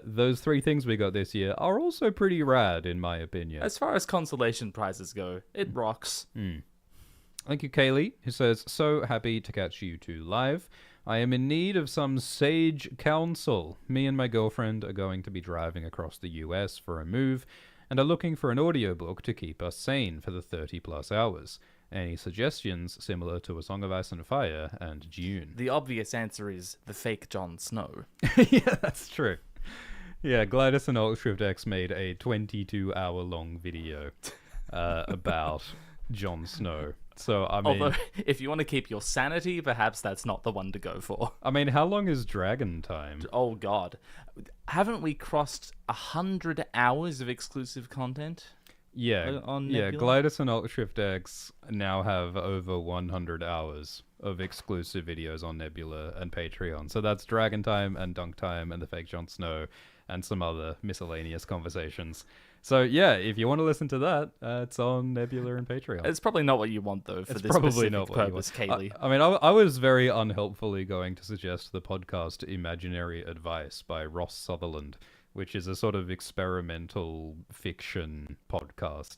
those 3 things we got this year are also pretty rad, in my opinion. As far as consolation prizes go, it rocks. Thank you, Kaylee, who says, "So happy to catch you 2 live. I am in need of some sage counsel. Me and my girlfriend are going to be driving across the US for a move and are looking for an audiobook to keep us sane for the 30-plus hours. Any suggestions similar to A Song of Ice and Fire and Dune?" The obvious answer is the fake Jon Snow. Yeah, that's true. Yeah, Glidus and Ultravdex made a 22-hour-long video about Jon Snow. So, I mean... Although, if you want to keep your sanity, perhaps that's not the one to go for. I mean, how long is Dragon time? Oh, God. Haven't we crossed 100 hours of exclusive content? Yeah, on yeah. Nebula? Glidus and Ultravdex now have over 100 hours of exclusive videos on Nebula and Patreon. So that's Dragon Time and Dunk Time and the fake Jon Snow and some other miscellaneous conversations. So yeah, if you want to listen to that, it's on Nebula and Patreon. It's probably not what you want, though, for It's this probably specific not what purpose, you want. Kaylee. I mean, I was very unhelpfully going to suggest the podcast Imaginary Advice by Ross Sutherland, which is a sort of experimental fiction podcast.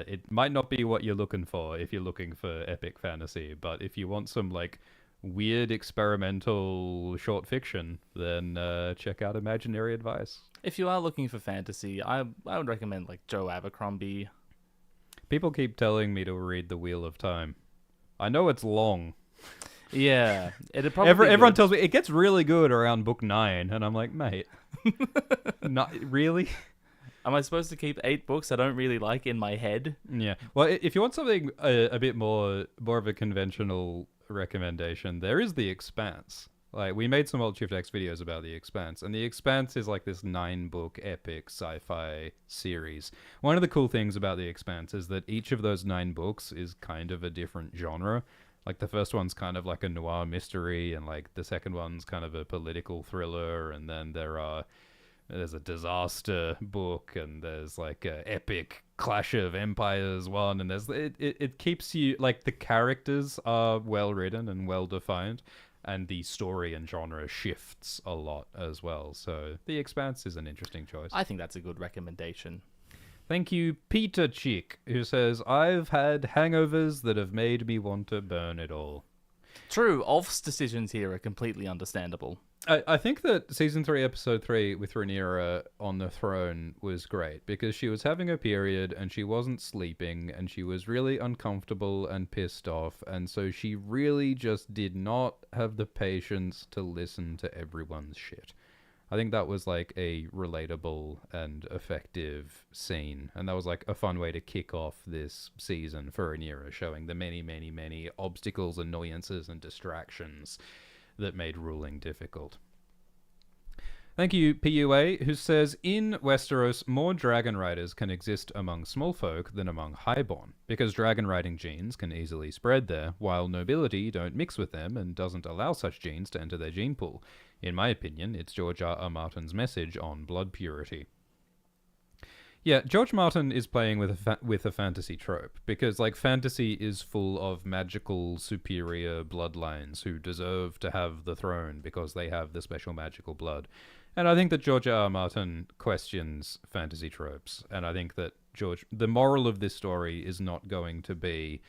It might not be what you're looking for if you're looking for epic fantasy, but if you want some, like, weird experimental short fiction, then check out Imaginary Advice. If you are looking for fantasy, I would recommend, like, Joe Abercrombie. People keep telling me to read The Wheel of Time. I know it's long. Yeah, it'd probably Everyone tells me it gets really good around book 9, and I'm like, mate, not really. Am I supposed to keep 8 books I don't really like in my head? Yeah. Well, if you want something a bit more of a conventional recommendation, there is The Expanse. Like, we made some Alt Shift X videos about The Expanse, and The Expanse is like this 9-book epic sci-fi series. One of the cool things about The Expanse is that each of those 9 books is kind of a different genre. Like, the first one's kind of like a noir mystery, and like the second one's kind of a political thriller, and then there's a disaster book, and there's like a epic clash of empires one, and it keeps you, like, the characters are well written and well defined, and the story and genre shifts a lot as well. So The Expanse is an interesting choice. I think that's a good recommendation. Thank you, Peter Chick, who says, I've had hangovers that have made me want to burn it all. True, Ulf's decisions here are completely understandable. I think that Season 3, Episode 3 with Rhaenyra on the throne was great, because she was having a period and she wasn't sleeping and she was really uncomfortable and pissed off, and so she really just did not have the patience to listen to everyone's shit. I think that was like a relatable and effective scene, and that was like a fun way to kick off this season for Rhaenyra, showing the many, many, many obstacles, annoyances, and distractions that made ruling difficult. Thank you, PUA, who says, in Westeros, more dragon riders can exist among small folk than among highborn, because dragon riding genes can easily spread there, while nobility don't mix with them and doesn't allow such genes to enter their gene pool. In my opinion, it's George R.R. Martin's message on blood purity. Yeah, George Martin is playing with a fantasy trope, because like fantasy is full of magical superior bloodlines who deserve to have the throne because they have the special magical blood. And I think that George R.R. Martin questions fantasy tropes, and I think that the moral of this story is not going to be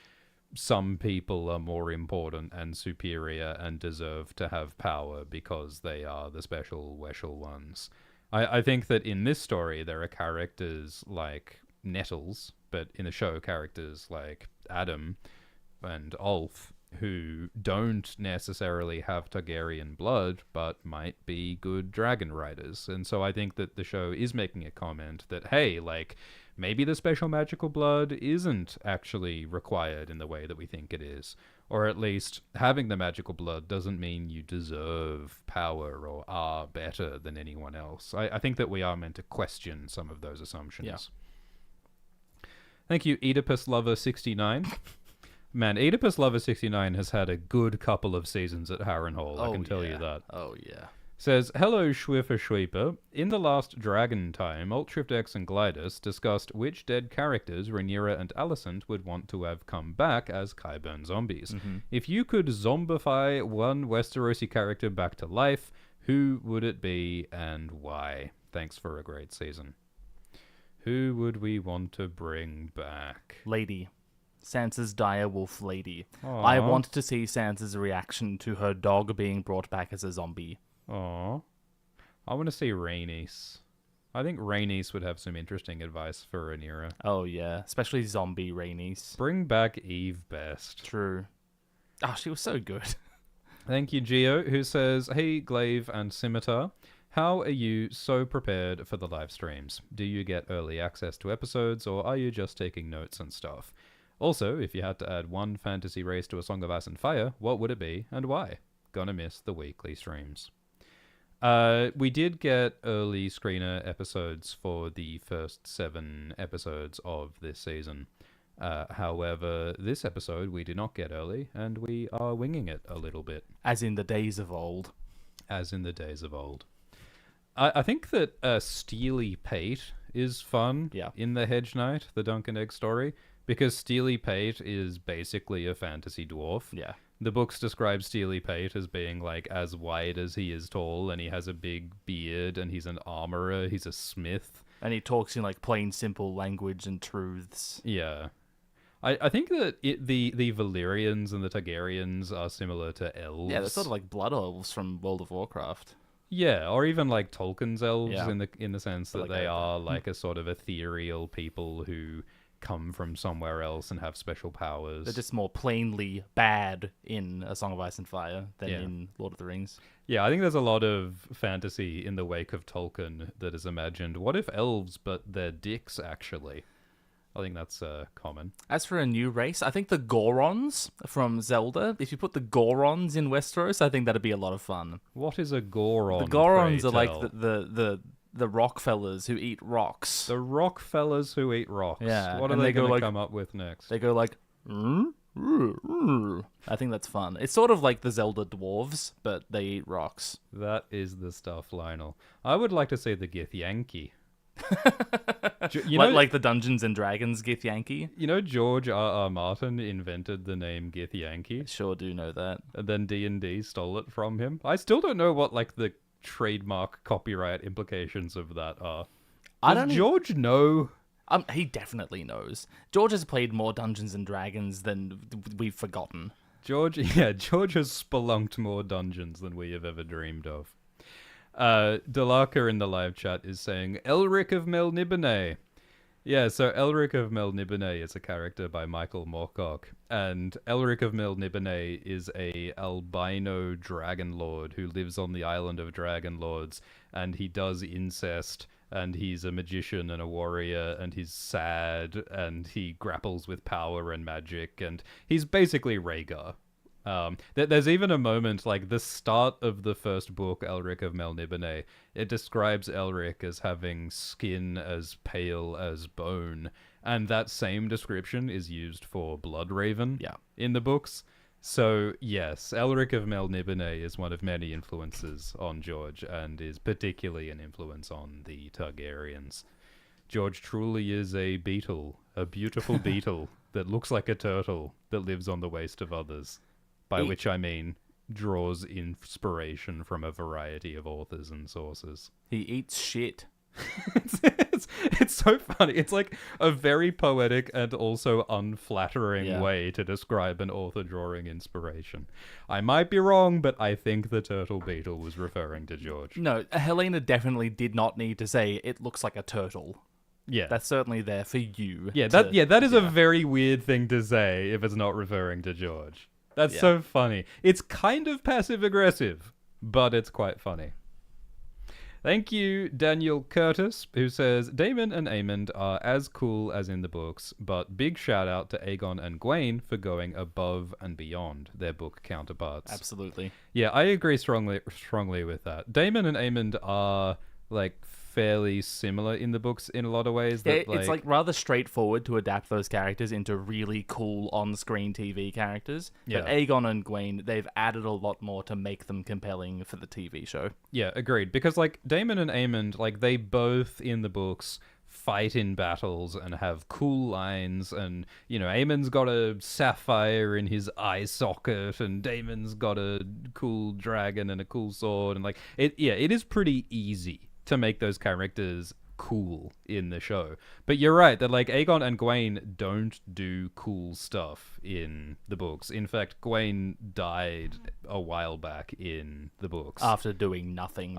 some people are more important and superior and deserve to have power because they are the special ones. I think that in this story, there are characters like Nettles, but in the show, characters like Adam and Ulf, who don't necessarily have Targaryen blood, but might be good dragon riders. And so I think that the show is making a comment that, hey, like, maybe the special magical blood isn't actually required in the way that we think it is. Or at least having the magical blood doesn't mean you deserve power or are better than anyone else. I think that we are meant to question some of those assumptions. Yeah. Thank you, Oedipus Lover 69. Man, Oedipus Lover 69 has had a good couple of seasons at Harrenhal, I can tell you that. Oh, yeah. Says, hello, Schwiffer. In the last Dragon Time, Alt Shift X and Glidus discussed which dead characters Rhaenyra and Alicent would want to have come back as Qyburn zombies. Mm-hmm. If you could zombify one Westerosi character back to life, who would it be and why? Thanks for a great season. Who would we want to bring back? Lady. Sansa's direwolf lady. Aww. I want to see Sansa's reaction to her dog being brought back as a zombie. Aww. I want to see Rhaenys. I think Rhaenys would have some interesting advice for Rhaenyra. Oh, yeah. Especially zombie Rhaenys. Bring back Eve Best. True. Oh, she was so good. Thank you, Gio, who says, hey, Glaive and Scimitar. How are you so prepared for the live streams? Do you get early access to episodes, or are you just taking notes and stuff? Also, if you had to add one fantasy race to A Song of Ice and Fire, what would it be, and why? Gonna miss the weekly streams. We did get early screener episodes for the first 7 episodes of this season. However, this episode we did not get early, and we are winging it a little bit. As in the days of old. As in the days of old. I think that Steely Pate is fun in the Hedge Knight, the Dunk and Egg story, because Steely Pate is basically a fantasy dwarf. Yeah. The books describe Steely Pate as being like as wide as he is tall, and he has a big beard, and he's an armorer, he's a smith. And he talks in like plain, simple language and truths. Yeah. I think that the Valyrians and the Targaryens are similar to elves. Yeah, they're sort of like blood elves from World of Warcraft. Yeah, or even like Tolkien's elves in the sense that like they are like a sort of ethereal people who come from somewhere else and have special powers. They're just more plainly bad in A Song of Ice and Fire than in Lord of the Rings. Yeah, I think there's a lot of fantasy in the wake of Tolkien that is imagined. What if elves, but they're dicks, actually? I think that's common. As for a new race, I think the Gorons from Zelda, if you put the Gorons in Westeros, I think that'd be a lot of fun. What is a Goron? The Gorons pray are like tell? the rock fellas who eat rocks. The rock fellas who eat rocks. Yeah, What are and they they go going to like- come up with next? They go like... I think that's fun. It's sort of like the Zelda dwarves, but they eat rocks. That is the stuff, Lionel. I would like to see the Githyanki. Like the Dungeons and Dragons Githyanki. You know George R.R. Martin invented the name Githyanki, I sure do know that. and then D&D stole it from him. I still don't know what like the trademark copyright implications of that are. I Does don't George know? He definitely knows. George has played more Dungeons and Dragons than we've forgotten. George has spelunked more dungeons than we have ever dreamed of. Delaka in the live chat is saying Elric of Melniboné. Yeah, so Elric of Melniboné is a character by Michael Moorcock, and Elric of Melniboné is a albino dragon lord who lives on the island of dragon lords, and he does incest, and he's a magician and a warrior, and he's sad, and he grapples with power and magic, and he's basically Rhaegar. There's even a moment, like the start of the first book, Elric of Melniboné, it describes Elric as having skin as pale as bone, and that same description is used for Bloodraven in the books. So, yes, Elric of Melniboné is one of many influences on George, and is particularly an influence on the Targaryens. George truly is a beetle, a beautiful beetle that looks like a turtle that lives on the waste of others. By which I mean draws inspiration from a variety of authors and sources. He eats shit. It's so funny. It's like a very poetic and also unflattering way to describe an author drawing inspiration. I might be wrong, but I think the turtle beetle was referring to George. No, Helena definitely did not need to say it looks like a turtle. Yeah. That's certainly there for you. That is a very weird thing to say if it's not referring to George. That's so funny. It's kind of passive-aggressive, but it's quite funny. Thank you, Daniel Curtis, who says, Daemon and Aemond are as cool as in the books, but big shout out to Aegon and Gwaine for going above and beyond their book counterparts. Absolutely. Yeah, I agree strongly with that. Daemon and Aemond are, like, fairly similar in the books in a lot of ways. That, it's like rather straightforward to adapt those characters into really cool on-screen TV characters. Yeah. But Aegon and Gwaine, they've added a lot more to make them compelling for the TV show. Yeah, agreed. Because, like, Daemon and Aemond, like, they both, in the books, fight in battles and have cool lines, and, you know, Aemon's got a sapphire in his eye socket, and Daemon's got a cool dragon and a cool sword, and, like, it is pretty easy to make those characters cool in the show. But you're right that like Aegon and Gwaine don't do cool stuff in the books. In fact, Gwaine died a while back in the books after doing nothing.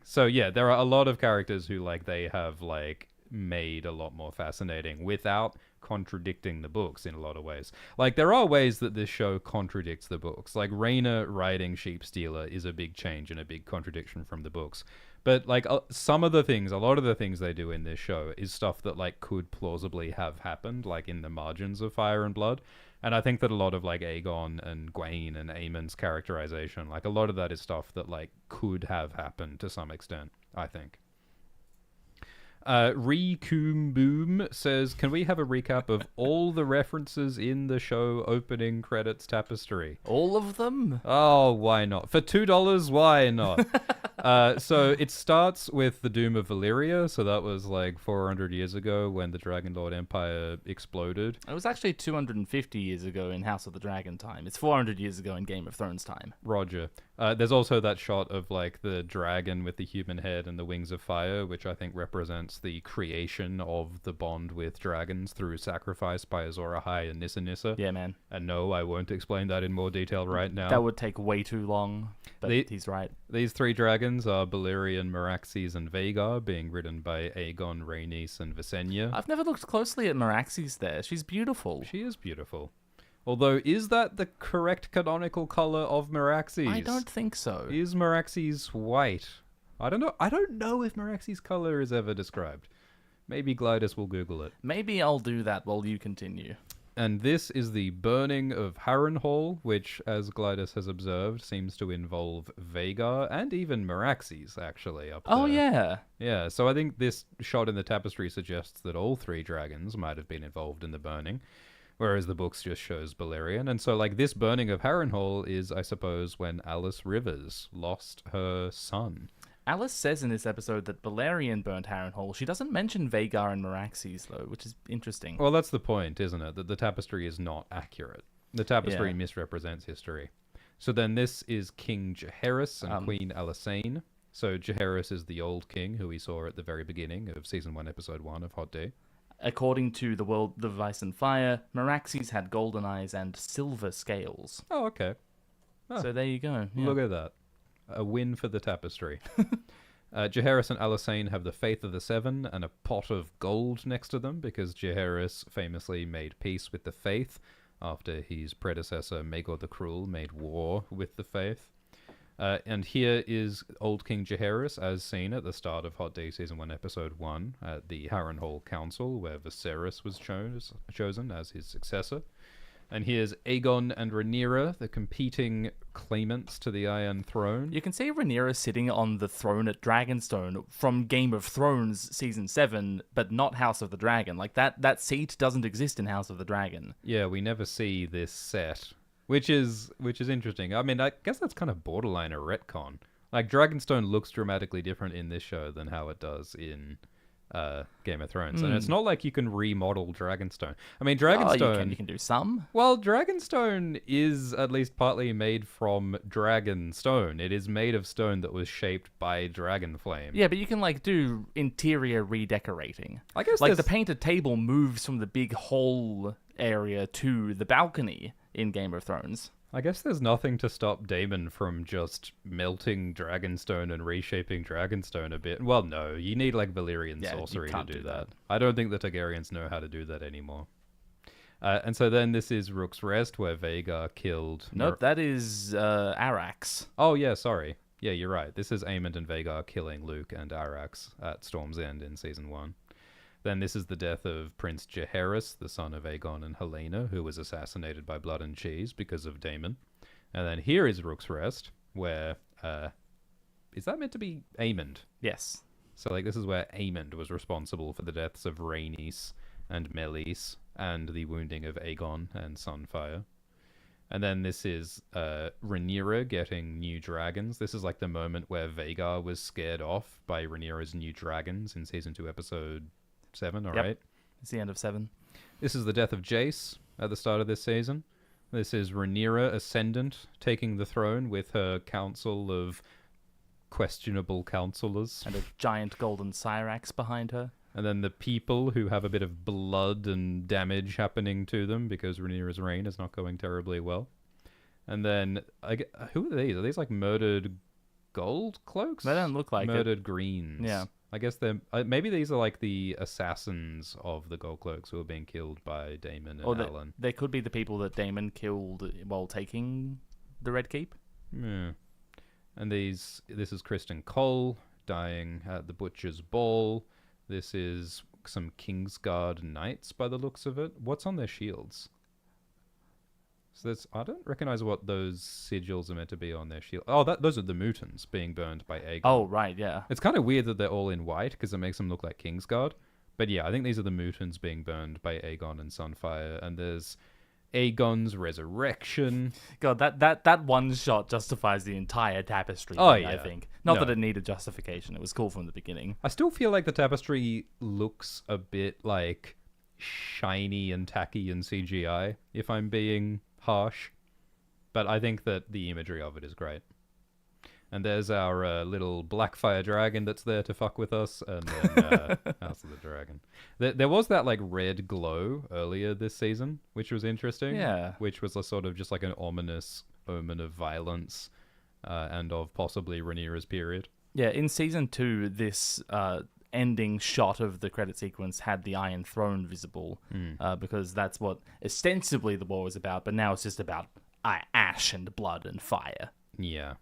So yeah, there are a lot of characters who like they have like made a lot more fascinating without contradicting the books in a lot of ways. Like there are ways that this show contradicts the books. Like Rhaena riding Sheepstealer is a big change and a big contradiction from the books. But like a lot of the things they do in this show is stuff that like could plausibly have happened, like in the margins of Fire and Blood. And I think that a lot of like Aegon and Gwaine and Aemon's characterization, like a lot of that is stuff that like could have happened to some extent, I think. Reekoom Boom says, can we have a recap of all the references in the show opening credits tapestry? All of them? Oh, why not? For $2, why not? So it starts with the Doom of Valyria. So that was like 400 years ago when the Dragon Lord Empire exploded. It was actually 250 years ago in House of the Dragon time. It's 400 years ago in Game of Thrones time. Roger. There's also that shot of like the dragon with the human head and the wings of fire, which I think represents the creation of the bond with dragons through sacrifice by Azor Ahai and Nissa Nissa. Yeah, man. And no, I won't explain that in more detail right now. That would take way too long, but he's right. These three dragons are Balerion, Meraxes, and Vhagar, being ridden by Aegon, Rhaenys, and Visenya. I've never looked closely at Meraxes there. She's beautiful. She is beautiful. Although, is that the correct canonical color of Meraxes? I don't think so. Is Meraxes white? I don't know if Meraxes' color is ever described. Maybe Glidus will Google it. Maybe I'll do that while you continue. And this is the burning of Harrenhal, which, as Glidus has observed, seems to involve Vhagar and even Meraxes, actually, up there. Oh, yeah. Yeah, so I think this shot in the tapestry suggests that all 3 dragons might have been involved in the burning, whereas the books just shows Balerion. And so, like, this burning of Harrenhal is, I suppose, when Alice Rivers lost her son. Alice says in this episode that Balerion burnt Harrenhal. She doesn't mention Vhagar and Meraxes, though, which is interesting. Well, that's the point, isn't it? That the tapestry is not accurate. The tapestry misrepresents history. So then this is King Jaehaerys and Queen Alysanne. So Jaehaerys is the old king who we saw at the very beginning of Season 1, Episode 1 of Hot Day. According to the world, the Vice and Fire, Meraxes had golden eyes and silver scales. Oh, okay. Oh, so there you go. Yeah. Look at that. A win for the tapestry. Jaehaerys and Alysanne have the Faith of the Seven and a pot of gold next to them because Jaehaerys famously made peace with the Faith after his predecessor Maegor the Cruel made war with the Faith. And here is Old King Jaehaerys as seen at the start of Hot Day Season 1 Episode 1 at the Harrenhal Council where Viserys was chosen as his successor. And here's Aegon and Rhaenyra, the competing claimants to the Iron Throne. You can see Rhaenyra sitting on the throne at Dragonstone from Game of Thrones Season 7, but not House of the Dragon. Like, that seat doesn't exist in House of the Dragon. Yeah, we never see this set, which is interesting. I mean, I guess that's kind of borderline a retcon. Like, Dragonstone looks dramatically different in this show than how it does in Game of Thrones. And it's not like you can remodel Dragonstone. I mean, Dragonstone... you can do some. Well, Dragonstone is at least partly made from dragon stone. It is made of stone that was shaped by dragon flame. Yeah, but you can, like, do interior redecorating. I guess like, the painted table moves from the big hall area to the balcony in Game of Thrones. I guess there's nothing to stop Daemon from just melting Dragonstone and reshaping Dragonstone a bit. Well, no, you need like Valyrian sorcery to do that. I don't think the Targaryens know how to do that anymore. And so then this is Rook's Rest, where Vhagar killed... Nope, that is Arax. Oh, yeah, sorry. Yeah, you're right. This is Aemond and Vhagar killing Luke and Arax at Storm's End in Season 1. Then this is the death of Prince Jaehaerys, the son of Aegon and Helena, who was assassinated by Blood and Cheese because of Daemon. And then here is Rook's Rest, where... is that meant to be Aemond? Yes. So, like, this is where Aemond was responsible for the deaths of Rhaenys and Meleys and the wounding of Aegon and Sunfire. And then this is Rhaenyra getting new dragons. This is like the moment where Vhagar was scared off by Rhaenyra's new dragons in Season 2, Episode 7 or 8. It's the end of 7. This is the death of Jace at the start of this season. This is Rhaenyra Ascendant taking the throne with her council of questionable counselors. And a giant golden Cyrax behind her. And then the people who have a bit of blood and damage happening to them because Rhaenyra's reign is not going terribly well. And then, who are these? Are these like murdered gold cloaks? They don't look like murdered greens. Yeah. I guess they're... maybe these are like the assassins of the gold cloaks who are being killed by Daemon and Alan. They could be the people that Daemon killed while taking the Red Keep. Yeah. And this is Kristen Cole dying at the Butcher's Ball. This is some Kingsguard knights by the looks of it. What's on their shields? So I don't recognize what those sigils are meant to be on their shield. Oh, those are the Mutants being burned by Aegon. Oh, right, yeah. It's kind of weird that they're all in white because it makes them look like Kingsguard. But yeah, I think these are the Mutants being burned by Aegon and Sunfire. And there's Aegon's resurrection. God, that one shot justifies the entire tapestry. Oh, thing, yeah. I think. Not that it needed justification. It was cool from the beginning. I still feel like the tapestry looks a bit like shiny and tacky in CGI, if I'm being harsh. But I think that the imagery of it is great. And there's our little Blackfire dragon that's there to fuck with us, and then House of the Dragon. There was that like red glow earlier this season, which was interesting. Yeah. Which was a sort of just like an ominous omen of violence and of possibly Rhaenyra's period. Yeah, in Season 2, this ending shot of the credit sequence had the Iron Throne visible, because that's what ostensibly the war was about, but now it's just about ash and blood and fire. Yeah.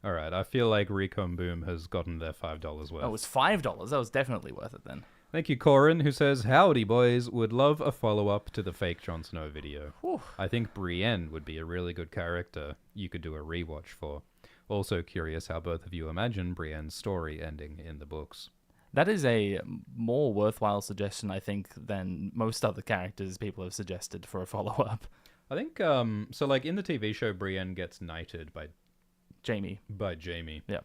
All right, I feel like Recon Boom has gotten their $5 worth. Oh, it was $5. That was definitely worth it then. Thank you, Corin, who says, "Howdy, boys. Would love a follow-up to the fake Jon Snow video. Whew. I think Brienne would be a really good character you could do a rewatch for. Also curious how both of you imagine Brienne's story ending in the books." That is a more worthwhile suggestion, I think, than most other characters people have suggested for a follow-up. I think, so like in the TV show, Brienne gets knighted by Jaime. Yeah. Yeah.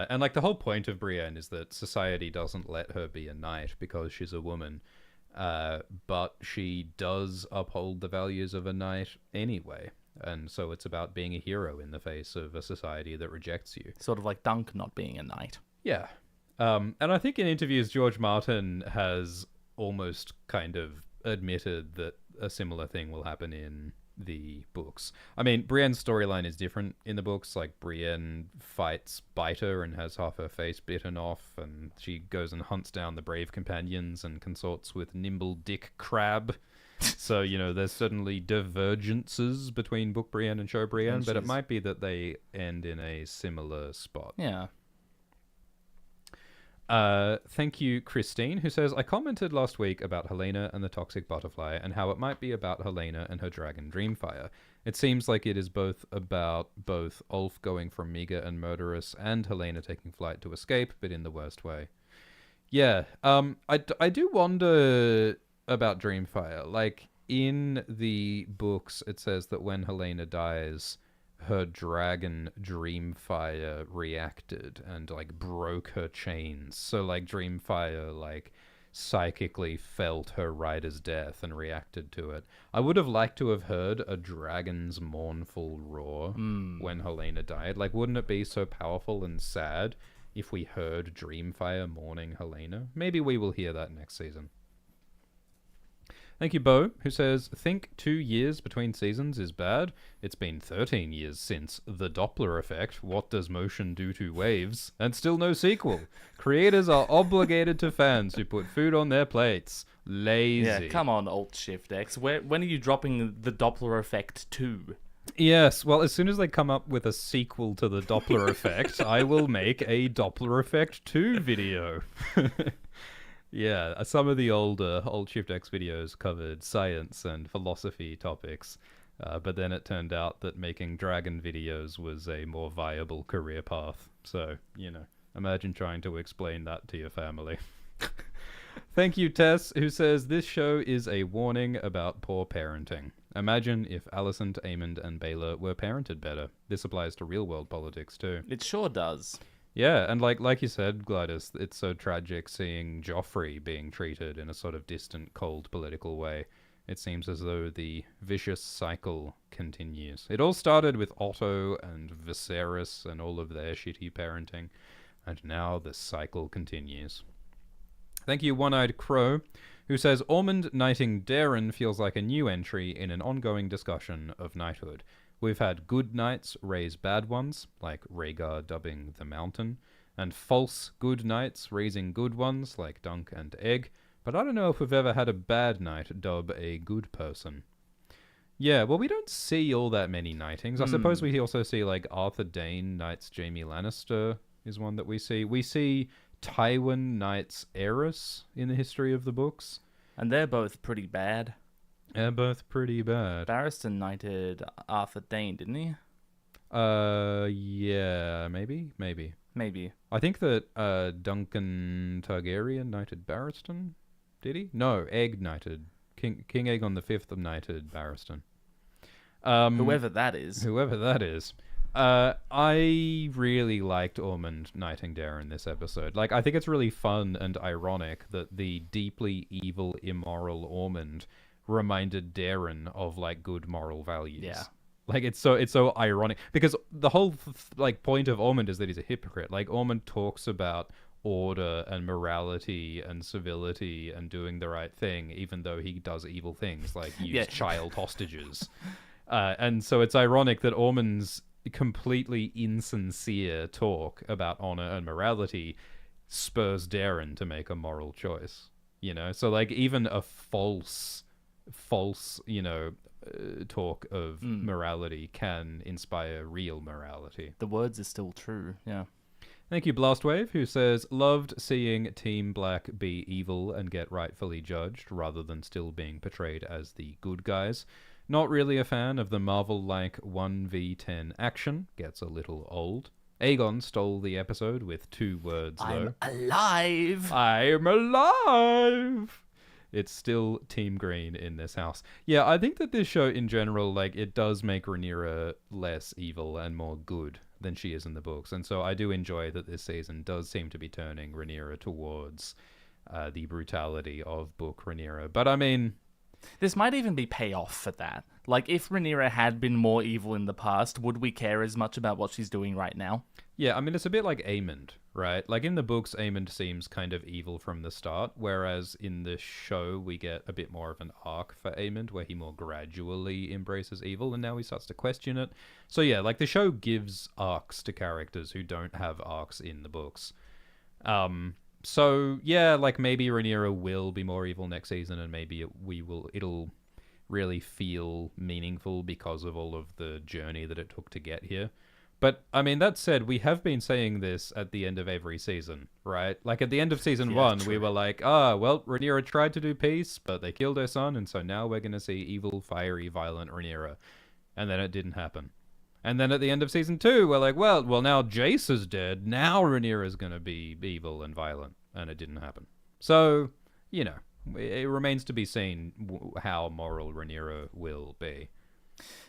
And like the whole point of Brienne is that society doesn't let her be a knight because she's a woman. But she does uphold the values of a knight anyway. And so it's about being a hero in the face of a society that rejects you. Sort of like Dunk not being a knight. Yeah. And I think in interviews, George Martin has almost kind of admitted that a similar thing will happen in the books. I mean, Brienne's storyline is different in the books. Like, Brienne fights Biter and has half her face bitten off, and she goes and hunts down the brave companions and consorts with Nimble Dick Crab. So, you know, there's certainly divergences between book Brienne and show Brienne, but it might be that they end in a similar spot. Yeah. Thank you, Christine, who says, "I commented last week about Helena and the toxic butterfly and how it might be about Helena and her dragon Dreamfire. It seems like it is both about both Ulf going from meager and murderous and Helena taking flight to escape, but in the worst way." Yeah, I do wonder about Dreamfire. Like, in the books, it says that when Helena dies, her dragon Dreamfire reacted and like broke her chains. So like Dreamfire like psychically felt her rider's death and reacted to it. I would have liked to have heard a dragon's mournful roar when Helena died. Like, wouldn't it be so powerful and sad if we heard Dreamfire mourning Helena? Maybe we will hear that next season. Thank you, Bo, who says, "Think 2 years between seasons is bad? It's been 13 years since The Doppler Effect, What Does Motion Do to Waves? And still no sequel. Creators are obligated to fans who put food on their plates. Lazy." Yeah, come on, Alt-Shift-X. When are you dropping The Doppler Effect 2? Yes, well, as soon as they come up with a sequel to The Doppler Effect, I will make a Doppler Effect 2 video. Yeah, some of the older Alt-Shift-X videos covered science and philosophy topics, but then it turned out that making dragon videos was a more viable career path. So, you know, imagine trying to explain that to your family. Thank you, Tess, who says, "This show is a warning about poor parenting. Imagine if Alicent, Aemond, and Baelor were parented better. This applies to real-world politics, too." It sure does. Yeah, and like you said, Gladys, it's so tragic seeing Joffrey being treated in a sort of distant, cold political way. It seems as though the vicious cycle continues. It all started with Otto and Viserys and all of their shitty parenting, and now the cycle continues. Thank you, One-Eyed Crow, who says, "Ormond knighting Daeron feels like a new entry in an ongoing discussion of knighthood. We've had good knights raise bad ones, like Rhaegar dubbing the Mountain, and false good knights raising good ones, like Dunk and Egg, but I don't know if we've ever had a bad knight dub a good person." Yeah, well, we don't see all that many knightings. I suppose we also see, like, Arthur Dayne knights Jaime Lannister is one that we see. We see Tywin knights Aerys in the history of the books. And they're both pretty bad. They're both pretty bad. Barristan knighted Arthur Dayne, didn't he? Yeah, maybe. Maybe. I think that Duncan Targaryen knighted Barristan. Did he? No, Egg knighted King Egg on the Fifth knighted Barristan. Whoever that is. Whoever that is. I really liked Ormond knighting Daeron this episode. Like, I think it's really fun and ironic that the deeply evil, immoral Ormond reminded Daeron of like good moral values. Yeah. Like, it's so ironic because the whole like point of Ormond is that he's a hypocrite. Like, Ormond talks about order and morality and civility and doing the right thing, even though he does evil things like use child hostages. And so it's ironic that Ormond's completely insincere talk about honor and morality spurs Daeron to make a moral choice. You know, so like even a false, you know, talk of morality can inspire real morality. The words are still true, yeah. Thank you, Blastwave, who says, loved seeing Team Black be evil and get rightfully judged, rather than still being portrayed as the good guys. Not really a fan of the Marvel-like 1v10 action. Gets a little old. Aegon stole the episode with 2 words, though. I'm alive! I'm alive! It's still Team Green in this house. Yeah, I think that this show in general, like, it does make Rhaenyra less evil and more good than she is in the books. And so I do enjoy that this season does seem to be turning Rhaenyra towards the brutality of book Rhaenyra. But I mean... This might even be payoff for that. Like, if Rhaenyra had been more evil in the past, would we care as much about what she's doing right now? Yeah, I mean, it's a bit like Aemond, right? Like, in the books, Aemond seems kind of evil from the start, whereas in the show, we get a bit more of an arc for Aemond, where he more gradually embraces evil, and now he starts to question it. So yeah, like, the show gives arcs to characters who don't have arcs in the books. So yeah, like, maybe Rhaenyra will be more evil next season, and maybe it'll really feel meaningful because of all of the journey that it took to get here. But, I mean, that said, we have been saying this at the end of every season, right? Like, at the end of season 1, we were like, well, Rhaenyra tried to do peace, but they killed her son, and so now we're going to see evil, fiery, violent Rhaenyra. And then it didn't happen. And then at the end of season 2, we're like, well, now Jace is dead, now Rhaenyra's going to be evil and violent. And it didn't happen. So, you know, it remains to be seen how moral Rhaenyra will be.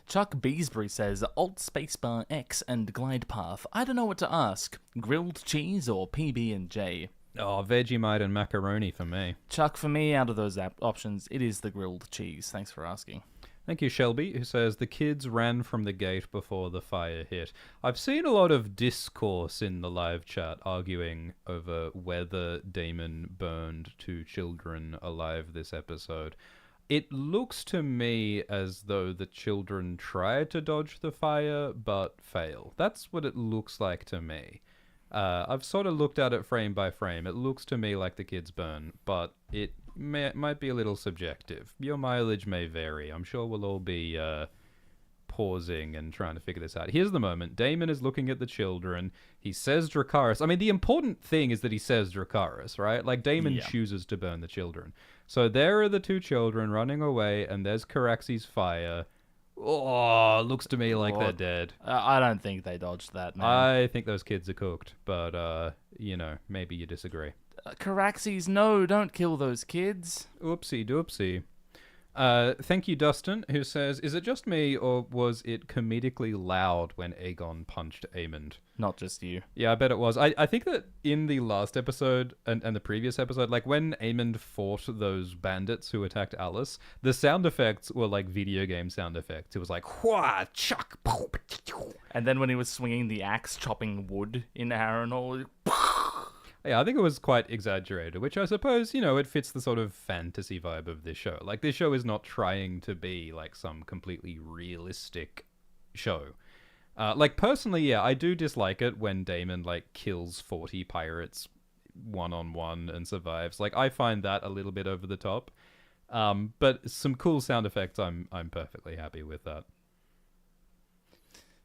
Chuck Beesbury says, Alt Spacebar X and Glide Path. I don't know what to ask. Grilled cheese or PB&J? Oh, Vegemite and macaroni for me. Chuck, for me, out of those options, it is the grilled cheese. Thanks for asking. Thank you, Shelby, who says, the kids ran from the gate before the fire hit. I've seen a lot of discourse in the live chat arguing over whether Daemon burned 2 children alive this episode. It looks to me as though the children tried to dodge the fire, but fail. That's what it looks like to me. I've sort of looked at it frame by frame. It looks to me like the kids burn, but it might be a little subjective. Your mileage may vary. I'm sure we'll all be pausing and trying to figure this out. Here's the moment. Daemon is looking at the children. He says Dracarys. I mean, the important thing is that he says Dracarys, right? Like, Daemon chooses to burn the children. So there are the 2 children running away, and there's Caraxes' fire. Oh, looks to me like they're dead. I don't think they dodged that, man. I think those kids are cooked, but, you know, maybe you disagree. Caraxes, no, don't kill those kids. Oopsie doopsie. Thank you, Dustin, who says, is it just me, or was it comedically loud when Aegon punched Aemond? Not just you. Yeah, I bet it was. I think that in the last episode and the previous episode, like when Aemond fought those bandits who attacked Alice, the sound effects were like video game sound effects. It was like, whah, chuck, and then when he was swinging the axe, chopping wood in Harrenhal, yeah, I think it was quite exaggerated, which I suppose, you know, it fits the sort of fantasy vibe of this show. Like, this show is not trying to be like some completely realistic show. Like, personally, yeah, I do dislike it when Daemon, like, kills 40 pirates one-on-one and survives. Like, I find that a little bit over the top. But some cool sound effects, I'm perfectly happy with that.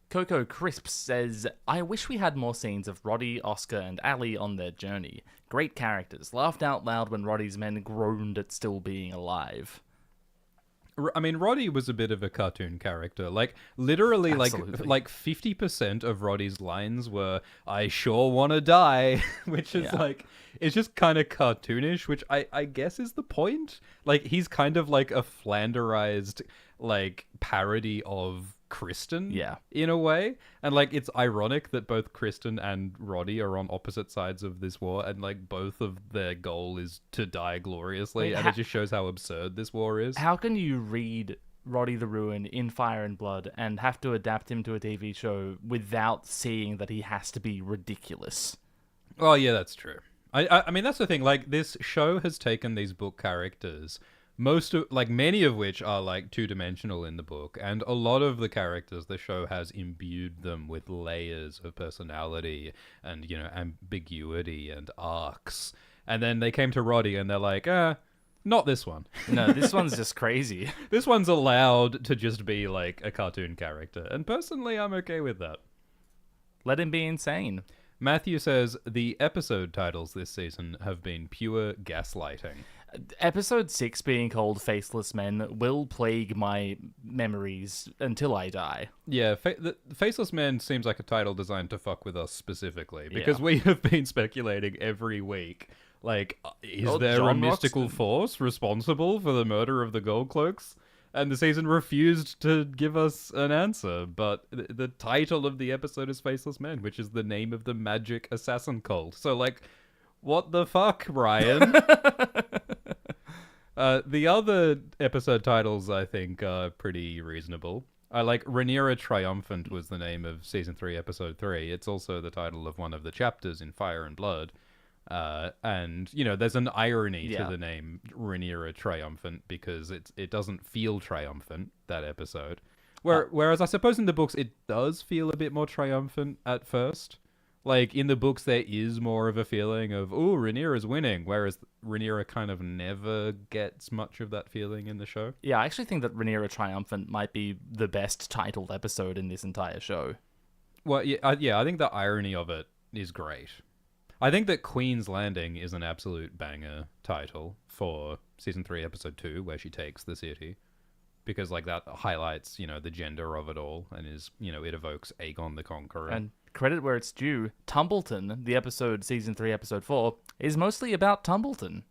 Coco Crisp says, I wish we had more scenes of Roddy, Oscar, and Ali on their journey. Great characters. Laughed out loud when Roddy's men groaned at still being alive. I mean, Roddy was a bit of a cartoon character. Like, literally, Absolutely. like 50% of Roddy's lines were, I sure want to die, which is like, it's just kind of cartoonish, which I guess is the point. Like, he's kind of like a Flanderized, like, parody of Kristen, in a way. And, like, it's ironic that both Kristen and Roddy are on opposite sides of this war, and, like, both of their goal is to die gloriously, and it just shows how absurd this war is. How can you read Roddy the Ruin in Fire and Blood and have to adapt him to a TV show without seeing that he has to be ridiculous? Oh, yeah, that's true. I mean, that's the thing. Like, this show has taken these book characters, many of which are like 2-dimensional in the book, and a lot of the characters the show has imbued them with layers of personality and, you know, ambiguity and arcs. And then they came to Roddy and they're like, Not this one. No, this one's just crazy. This one's allowed to just be like a cartoon character, and personally, I'm okay with that. Let him be insane. Matthew says the episode titles this season have been pure gaslighting. Episode 6 being called Faceless Men will plague my memories until I die. Yeah, the Faceless Men seems like a title designed to fuck with us specifically, because we have been speculating every week, like, is there John a mystical Roxton. force responsible for the murder of the Gold Cloaks? And the season refused to give us an answer, but the title of the episode is Faceless Men, which is the name of the magic assassin cult. So, like, what the fuck, Ryan? The other episode titles, I think, are pretty reasonable. I like Rhaenyra Triumphant was the name of Season 3, Episode 3. It's also the title of one of the chapters in Fire and Blood. And, you know, there's an irony to the name Rhaenyra Triumphant because it doesn't feel triumphant, that episode. Whereas I suppose in the books it does feel a bit more triumphant at first. Like, in the books there is more of a feeling of, ooh, Rhaenyra's winning, whereas Rhaenyra kind of never gets much of that feeling in the show. Yeah, I actually think that Rhaenyra Triumphant might be the best titled episode in this entire show. Well, yeah, I think the irony of it is great. I think that Queen's Landing is an absolute banger title for Season 3, Episode 2, where she takes the city. Because, like, that highlights, you know, the gender of it all, and is, you know, it evokes Aegon the Conqueror. And credit where it's due, Tumbleton, the episode, Season 3, Episode 4, is mostly about Tumbleton.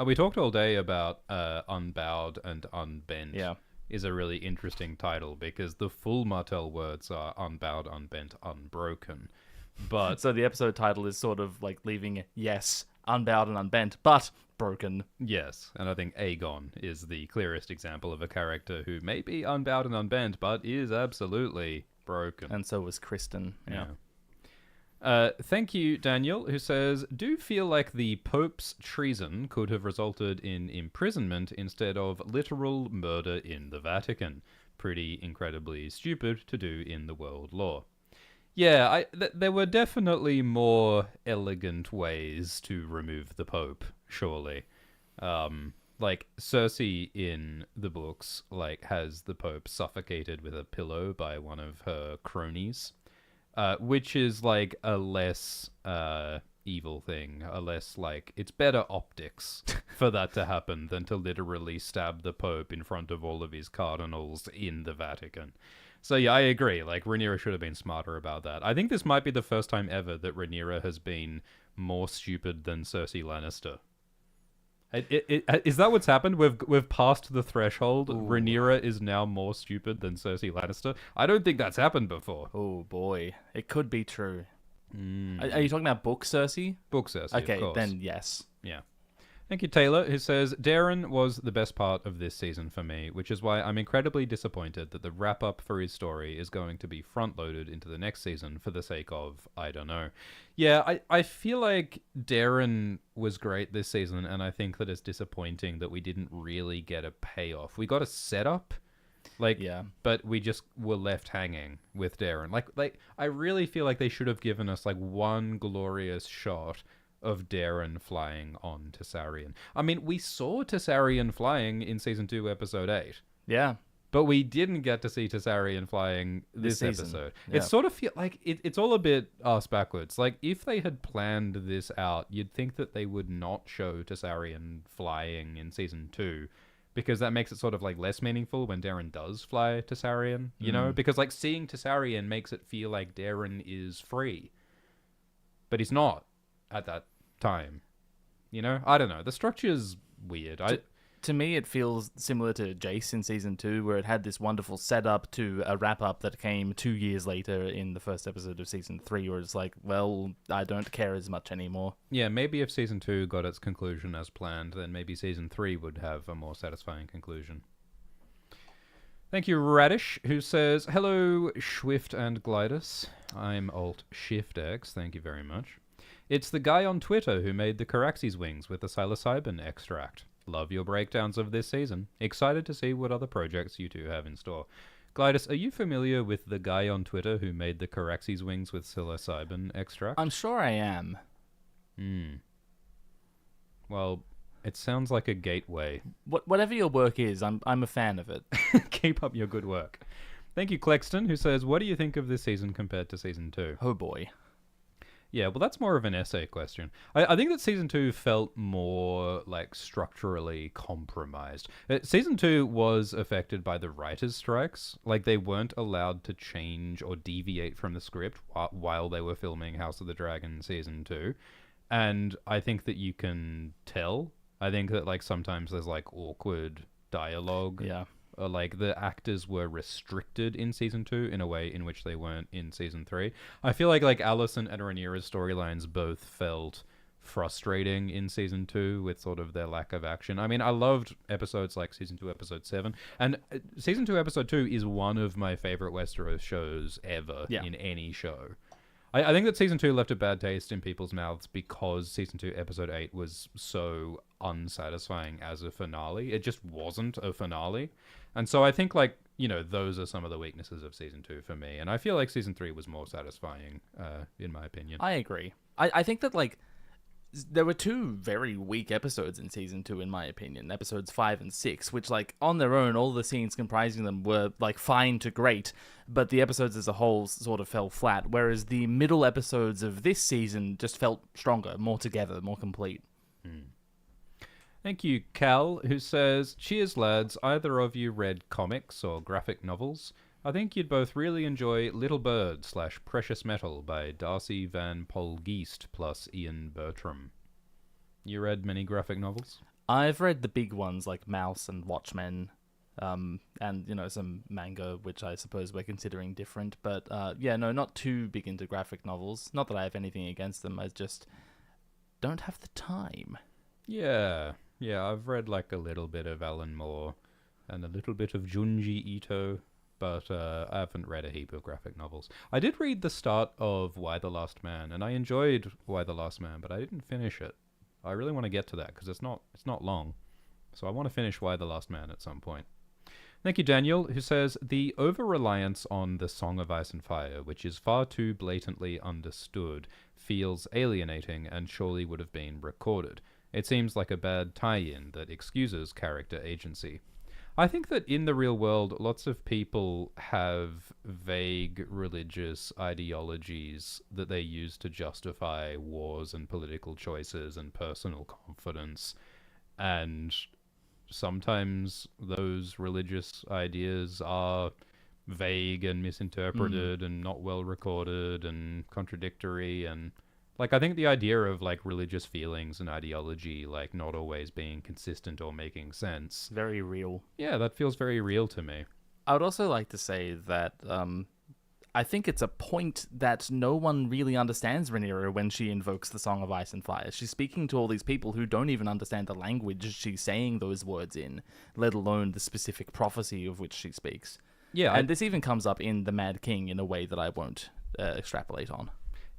We talked all day about Unbowed and Unbent. Yeah. Is a really interesting title, because the full Martell words are Unbowed, Unbent, Unbroken. But So the episode title is sort of like leaving, yes, unbowed and unbent, but broken. yes, and I think Aegon is the clearest example of a character who may be unbowed and unbent, but is absolutely broken. And so was Kristen. Yeah. Thank you, Daniel, who says, do feel like the Pope's treason could have resulted in imprisonment instead of literal murder in the Vatican. Pretty incredibly stupid to do in the world law. Yeah, there were definitely more elegant ways to remove the Pope, surely. Like, Cersei in the books, like, has the Pope suffocated with a pillow by one of her cronies, which is, like, a less evil thing, a less, like, it's better optics for that to happen than to literally stab the Pope in front of all of his cardinals in the Vatican. So yeah, I agree. Like, Rhaenyra should have been smarter about that. I think this might be the first time ever that Rhaenyra has been more stupid than Cersei Lannister. Is that what's happened? We've passed the threshold. Ooh. Rhaenyra is now more stupid than Cersei Lannister. I don't think that's happened before. Oh boy, it could be true. Are you talking about book Cersei? Book Cersei, okay, of course. then yes. Yeah. Thank you, Taylor, who says, Darren was the best part of this season for me, which is why I'm incredibly disappointed that the wrap-up for his story is going to be front-loaded into the next season for the sake of, I don't know. Yeah, I feel like Darren was great this season, and I think that it's disappointing that we didn't really get a payoff. We got a setup, but we just were left hanging with Darren. Like I really feel like they should have given us, like, one glorious shot of Darren flying on Tessarion. I mean, we saw Tessarion flying in Season 2, Episode 8. Yeah. But we didn't get to see Tessarion flying this episode. Yeah. It sort of feels like it's all a bit ass backwards. Like, if they had planned this out, you'd think that they would not show Tessarion flying in Season 2, because that makes it sort of, like, less meaningful when Darren does fly Tessarion, you know? Because, like, seeing Tessarion makes it feel like Darren is free. But he's not at that time, you know? I don't know, the structure's weird. To me, it feels similar to Jace in Season 2, where it had this wonderful setup to a wrap-up that came 2 years later in the first episode of Season 3, where it's like, well, I don't care as much anymore. Yeah, maybe if Season 2 got its conclusion as planned, then maybe Season 3 would have a more satisfying conclusion. Thank you, Radish, who says, hello, Swift and Glidus. I'm Alt Shift X, thank you very much. It's the guy on Twitter who made the Caraxes wings with the psilocybin extract. Love your breakdowns of this season. Excited to see what other projects you two have in store. Glidus, are you familiar with the guy on Twitter who made the Caraxes wings with psilocybin extract? I'm sure I am. Well, It sounds like a gateway. Whatever your work is, I'm a fan of it. Keep up your good work. Thank you, Clexton, who says, what do you think of this season compared to season 2? Oh boy. Yeah, well, that's more of an essay question. I think that season 2 felt more, like, structurally compromised. Season 2 was affected by the writers' strikes. Like, they weren't allowed to change or deviate from the script while they were filming House of the Dragon season 2. And I think that you can tell. I think that, like, sometimes there's, like, awkward dialogue. Yeah. Like, the actors were restricted in season 2 in a way in which they weren't in season 3. I feel like Alicent and Rhaenyra's storylines both felt frustrating in season 2 with sort of their lack of action. I mean, I loved episodes like season 2 episode 7, and season 2 episode 2 is one of my favorite Westeros shows ever in any show. I think that season 2 left a bad taste in people's mouths because season 2 episode 8 was so unsatisfying as a finale. It just wasn't a finale. And so I think, like, you know, those are some of the weaknesses of season 2 for me. And I feel like season 3 was more satisfying, in my opinion. I agree. I think that, like, there were 2 very weak episodes in season 2, in my opinion, episodes 5 and 6, which, like, on their own, all the scenes comprising them were, like, fine to great, but the episodes as a whole sort of fell flat, whereas the middle episodes of this season just felt stronger, more together, more complete. Thank you, Cal, who says, cheers, lads. Either of you read comics or graphic novels? I think you'd both really enjoy Little Bird / Precious Metal by Darcy Van Polgeest plus Ian Bertram. You read many graphic novels? I've read the big ones like Mouse and Watchmen, and, you know, some manga, which I suppose we're considering different. But, yeah, no, not too big into graphic novels. Not that I have anything against them. I just don't have the time. Yeah, I've read, like, a little bit of Alan Moore and a little bit of Junji Ito, but I haven't read a heap of graphic novels. I did read the start of Y the Last Man, and I enjoyed Y the Last Man, but I didn't finish it. I really want to get to that, because it's not long. So I want to finish Y the Last Man at some point. Thank you, Daniel, who says, the over-reliance on the Song of Ice and Fire, which is far too blatantly understood, feels alienating and surely would have been recorded. It seems like a bad tie-in that excuses character agency. I think that in the real world, lots of people have vague religious ideologies that they use to justify wars and political choices and personal confidence. And sometimes those religious ideas are vague and misinterpreted and not well recorded and contradictory. And, like, I think the idea of, like, religious feelings and ideology, like, not always being consistent or making sense. Very real. Yeah, that feels very real to me. I would also like to say that I think it's a point that no one really understands Rhaenyra when she invokes the Song of Ice and Fire. She's speaking to all these people who don't even understand the language she's saying those words in, let alone the specific prophecy of which she speaks. Yeah. And this even comes up in The Mad King in a way that I won't extrapolate on.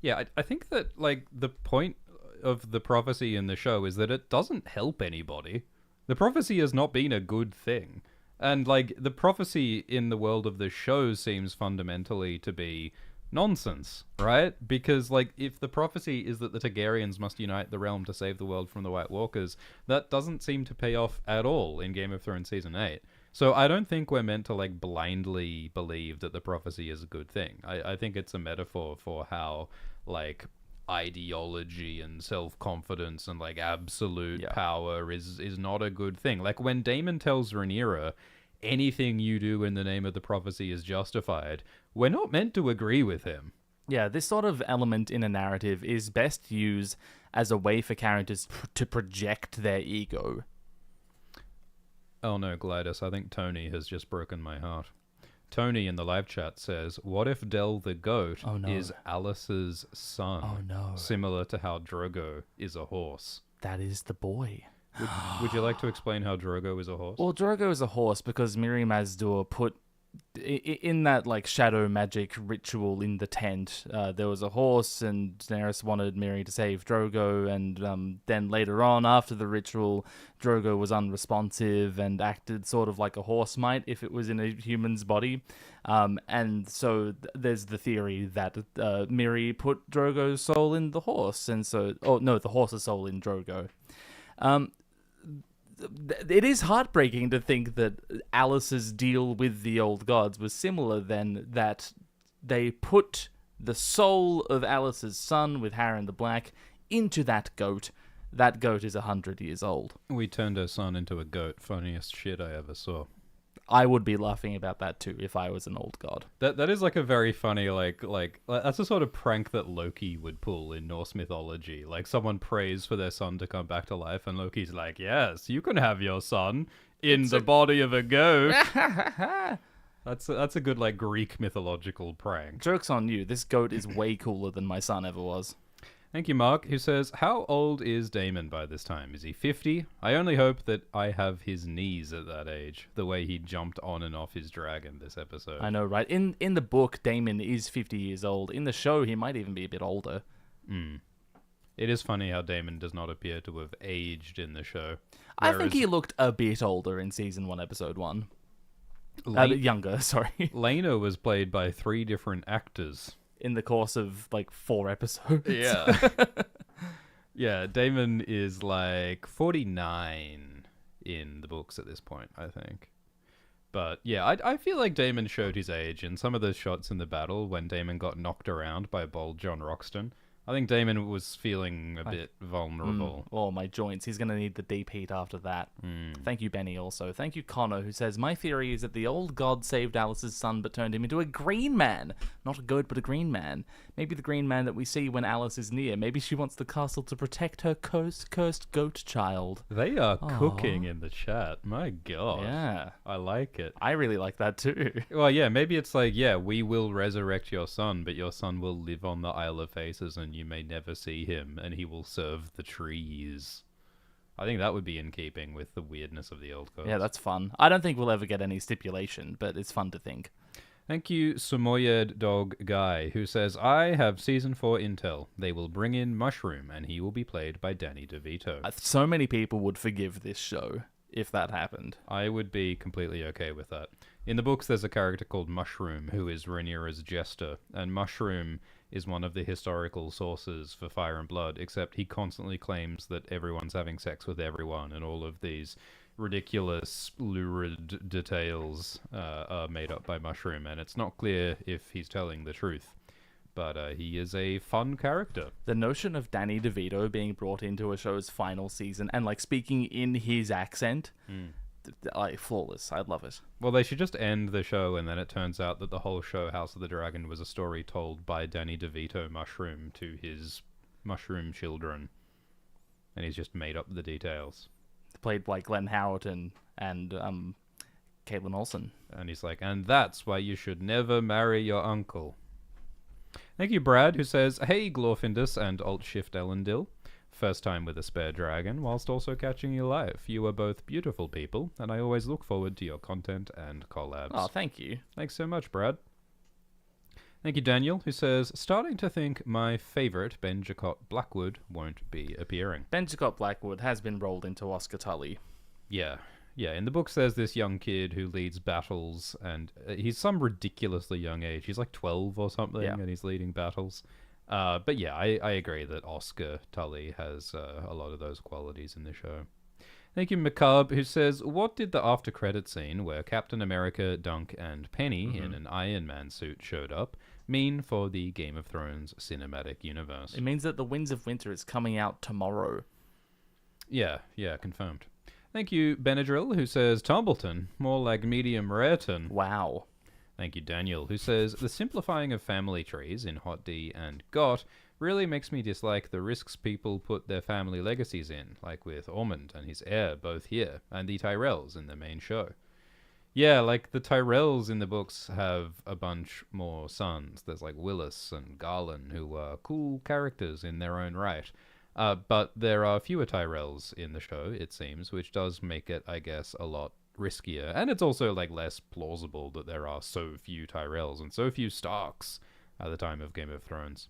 Yeah, I think that, like, the point of the prophecy in the show is that it doesn't help anybody. The prophecy has not been a good thing. And, like, the prophecy in the world of the show seems fundamentally to be nonsense, right? Because, like, if the prophecy is that the Targaryens must unite the realm to save the world from the White Walkers, that doesn't seem to pay off at all in Game of Thrones Season 8. So I don't think we're meant to, like, blindly believe that the prophecy is a good thing. I think it's a metaphor for how, like, ideology and self-confidence and, like, absolute power is not a good thing. Like, when Daemon tells Rhaenyra, anything you do in the name of the prophecy is justified, we're not meant to agree with him. Yeah, this sort of element in a narrative is best used as a way for characters to project their ego. Oh no, Glidus, I think Tony has just broken my heart. Tony in the live chat says, what if Del the Goat is Alice's son? Oh no. Similar to how Drogo is a horse. That is the boy. Would you like to explain how Drogo is a horse? Well, Drogo is a horse because Mirri Maz put in that, like, shadow magic ritual in the tent. There was a horse, and Daenerys wanted Mirri to save Drogo, and then later on, after the ritual, Drogo was unresponsive and acted sort of like a horse might if it was in a human's body. And so there's the theory that Mirri put Drogo's soul in the horse, and so... Oh, no, the horse's soul in Drogo. it is heartbreaking to think that Alice's deal with the old gods was similar then, that they put the soul of Alice's son with Harren the Black into that goat. That goat is 100 years old. We turned her son into a goat. Funniest shit I ever saw. I would be laughing about that too if I was an old god. That is like a very funny like that's the sort of prank that Loki would pull in Norse mythology. Like someone prays for their son to come back to life, and Loki's like, "Yes, you can have your son in the body of a goat." That's a good like Greek mythological prank. Joke's on you. This goat is way cooler than my son ever was. Thank you, Mark, who says, how old is Daemon by this time? Is he 50? I only hope that I have his knees at that age, the way he jumped on and off his dragon this episode. I know, right? In the book, Daemon is 50 years old. In the show, he might even be a bit older. It is funny how Daemon does not appear to have aged in the show. I think he looked a bit older in Season 1, Episode 1. Younger, sorry. Lena was played by 3 different actors. In the course of, like, 4 episodes. Yeah. Yeah, Daemon is, like, 49 in the books at this point, I think. But, yeah, I feel like Daemon showed his age in some of those shots in the battle when Daemon got knocked around by bold John Roxton. I think Daemon was feeling a bit vulnerable. Oh, my joints. He's going to need the deep heat after that. Thank you, Benny, also. Thank you, Connor, who says, my theory is that the old god saved Alice's son but turned him into a green man. Not a goat, but a green man. Maybe the green man that we see when Alice is near. Maybe she wants the castle to protect her cursed goat child. They are cooking in the chat. My God. Yeah. I like it. I really like that, too. Well, yeah, maybe it's like, yeah, we will resurrect your son, but your son will live on the Isle of Faces and you may never see him, and he will serve the trees. I think that would be in keeping with the weirdness of the old gods. Yeah, that's fun. I don't think we'll ever get any stipulation, but it's fun to think. Thank you, Samoyed Dog Guy, who says, I have Season 4 intel. They will bring in Mushroom, and he will be played by Danny DeVito. So many people would forgive this show if that happened. I would be completely okay with that. In the books, there's a character called Mushroom, who is Rhaenyra's jester, and Mushroom is one of the historical sources for Fire and Blood, except he constantly claims that everyone's having sex with everyone, and all of these ridiculous, lurid details are made up by Mushroom, and it's not clear if he's telling the truth. But he is a fun character. The notion of Danny DeVito being brought into a show's final season and, like, speaking in his accent... like flawless. I love it. Well, they should just end the show, and then it turns out that the whole show, House of the Dragon, was a story told by Danny DeVito Mushroom to his mushroom children, and he's just made up the details. Played by Glenn Howerton and Caitlin Olsen. And he's like, and that's why you should never marry your uncle. Thank you, Brad, who says, hey, Glorfindus and Alt-Shift Elendil. First time with a spare dragon, whilst also catching you live. You are both beautiful people, and I always look forward to your content and collabs. Oh, thank you. Thanks so much, Brad. Thank you, Daniel, who says, starting to think my favourite Ben Jacott Blackwood won't be appearing. Ben Jacott Blackwood has been rolled into Oscar Tully. Yeah. In the books there's this young kid who leads battles, and he's some ridiculously young age. He's like 12 or something, and he's leading battles. But yeah, I agree that Oscar Tully has a lot of those qualities in the show. Thank you, Macabre, who says, what did the after credit scene where Captain America, Dunk, and Penny in an Iron Man suit showed up mean for the Game of Thrones cinematic universe? It means that The Winds of Winter is coming out tomorrow. Yeah, confirmed. Thank you, Benadryl, who says, Tumbleton, more like medium rareton. Wow. Thank you, Daniel, who says, the simplifying of family trees in Hot D and Got really makes me dislike the risks people put their family legacies in, like with Ormond and his heir both here, and the Tyrells in the main show. Yeah, like the Tyrells in the books have a bunch more sons. There's like Willis and Garland, who are cool characters in their own right. But there are fewer Tyrells in the show, it seems, which does make it, I guess, a lot riskier, and it's also like less plausible that there are so few Tyrells and so few Starks at the time of Game of Thrones.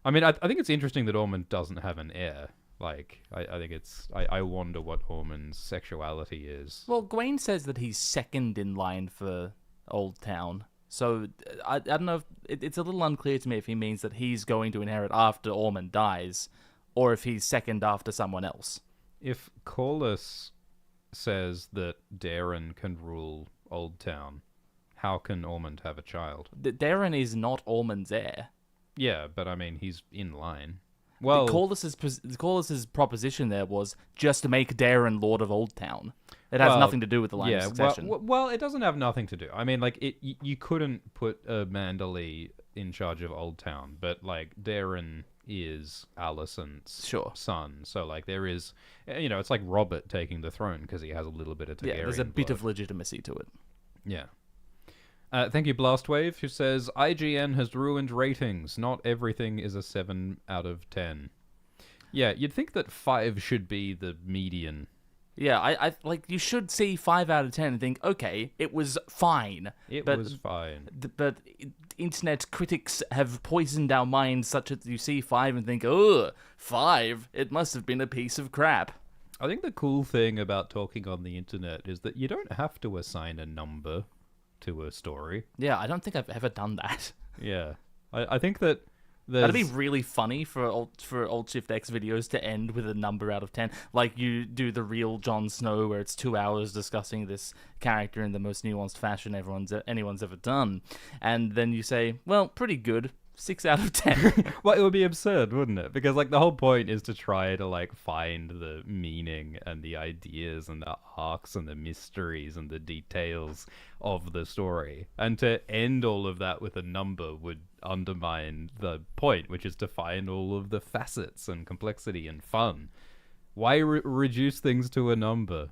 I mean, I think it's interesting that Ormond doesn't have an heir. Like, I think it's... I wonder what Ormond's sexuality is. Well, Gawain says that he's second in line for Old Town, so I don't know if... It's a little unclear to me if he means that he's going to inherit after Ormond dies, or if he's second after someone else. If Corlys says that Darren can rule Old Town, how can Ormond have a child? Darren is not Ormond's heir. Yeah, but I mean, he's in line. Well, Corliss's proposition there was just to make Darren Lord of Old Town. It has nothing to do with the line of succession. Well, it doesn't have nothing to do. I mean, like, you couldn't put a Manderley in charge of Old Town, but, like, Darren is Alicent's son. So, like, there is, it's like Robert taking the throne because he has a little bit of Targaryen there's a bit blood. of legitimacy to it. Yeah. Thank you, Blastwave, who says, IGN has ruined ratings. Not everything is a 7 out of 10. Yeah, you'd think that 5 should be the median. Yeah, I like, you should see 5 out of 10 and think, okay, it was fine. It was fine. But internet critics have poisoned our minds such that you see 5 and think, oh, 5? It must have been a piece of crap. I think the cool thing about talking on the internet is that you don't have to assign a number to a story. Yeah, I don't think I've ever done that. Yeah. I think that that'd be really funny for Alt Shift X videos to end with a number out of 10. Like you do the real Jon Snow where it's 2 hours discussing this character in the most nuanced fashion anyone's ever done. And then you say, well, pretty good. 6 out of 10. Well, it would be absurd, wouldn't it? Because, like, the whole point is to try to, like, find the meaning and the ideas and the arcs and the mysteries and the details of the story. And to end all of that with a number would undermine the point, which is to find all of the facets and complexity and fun. Why reduce things to a number?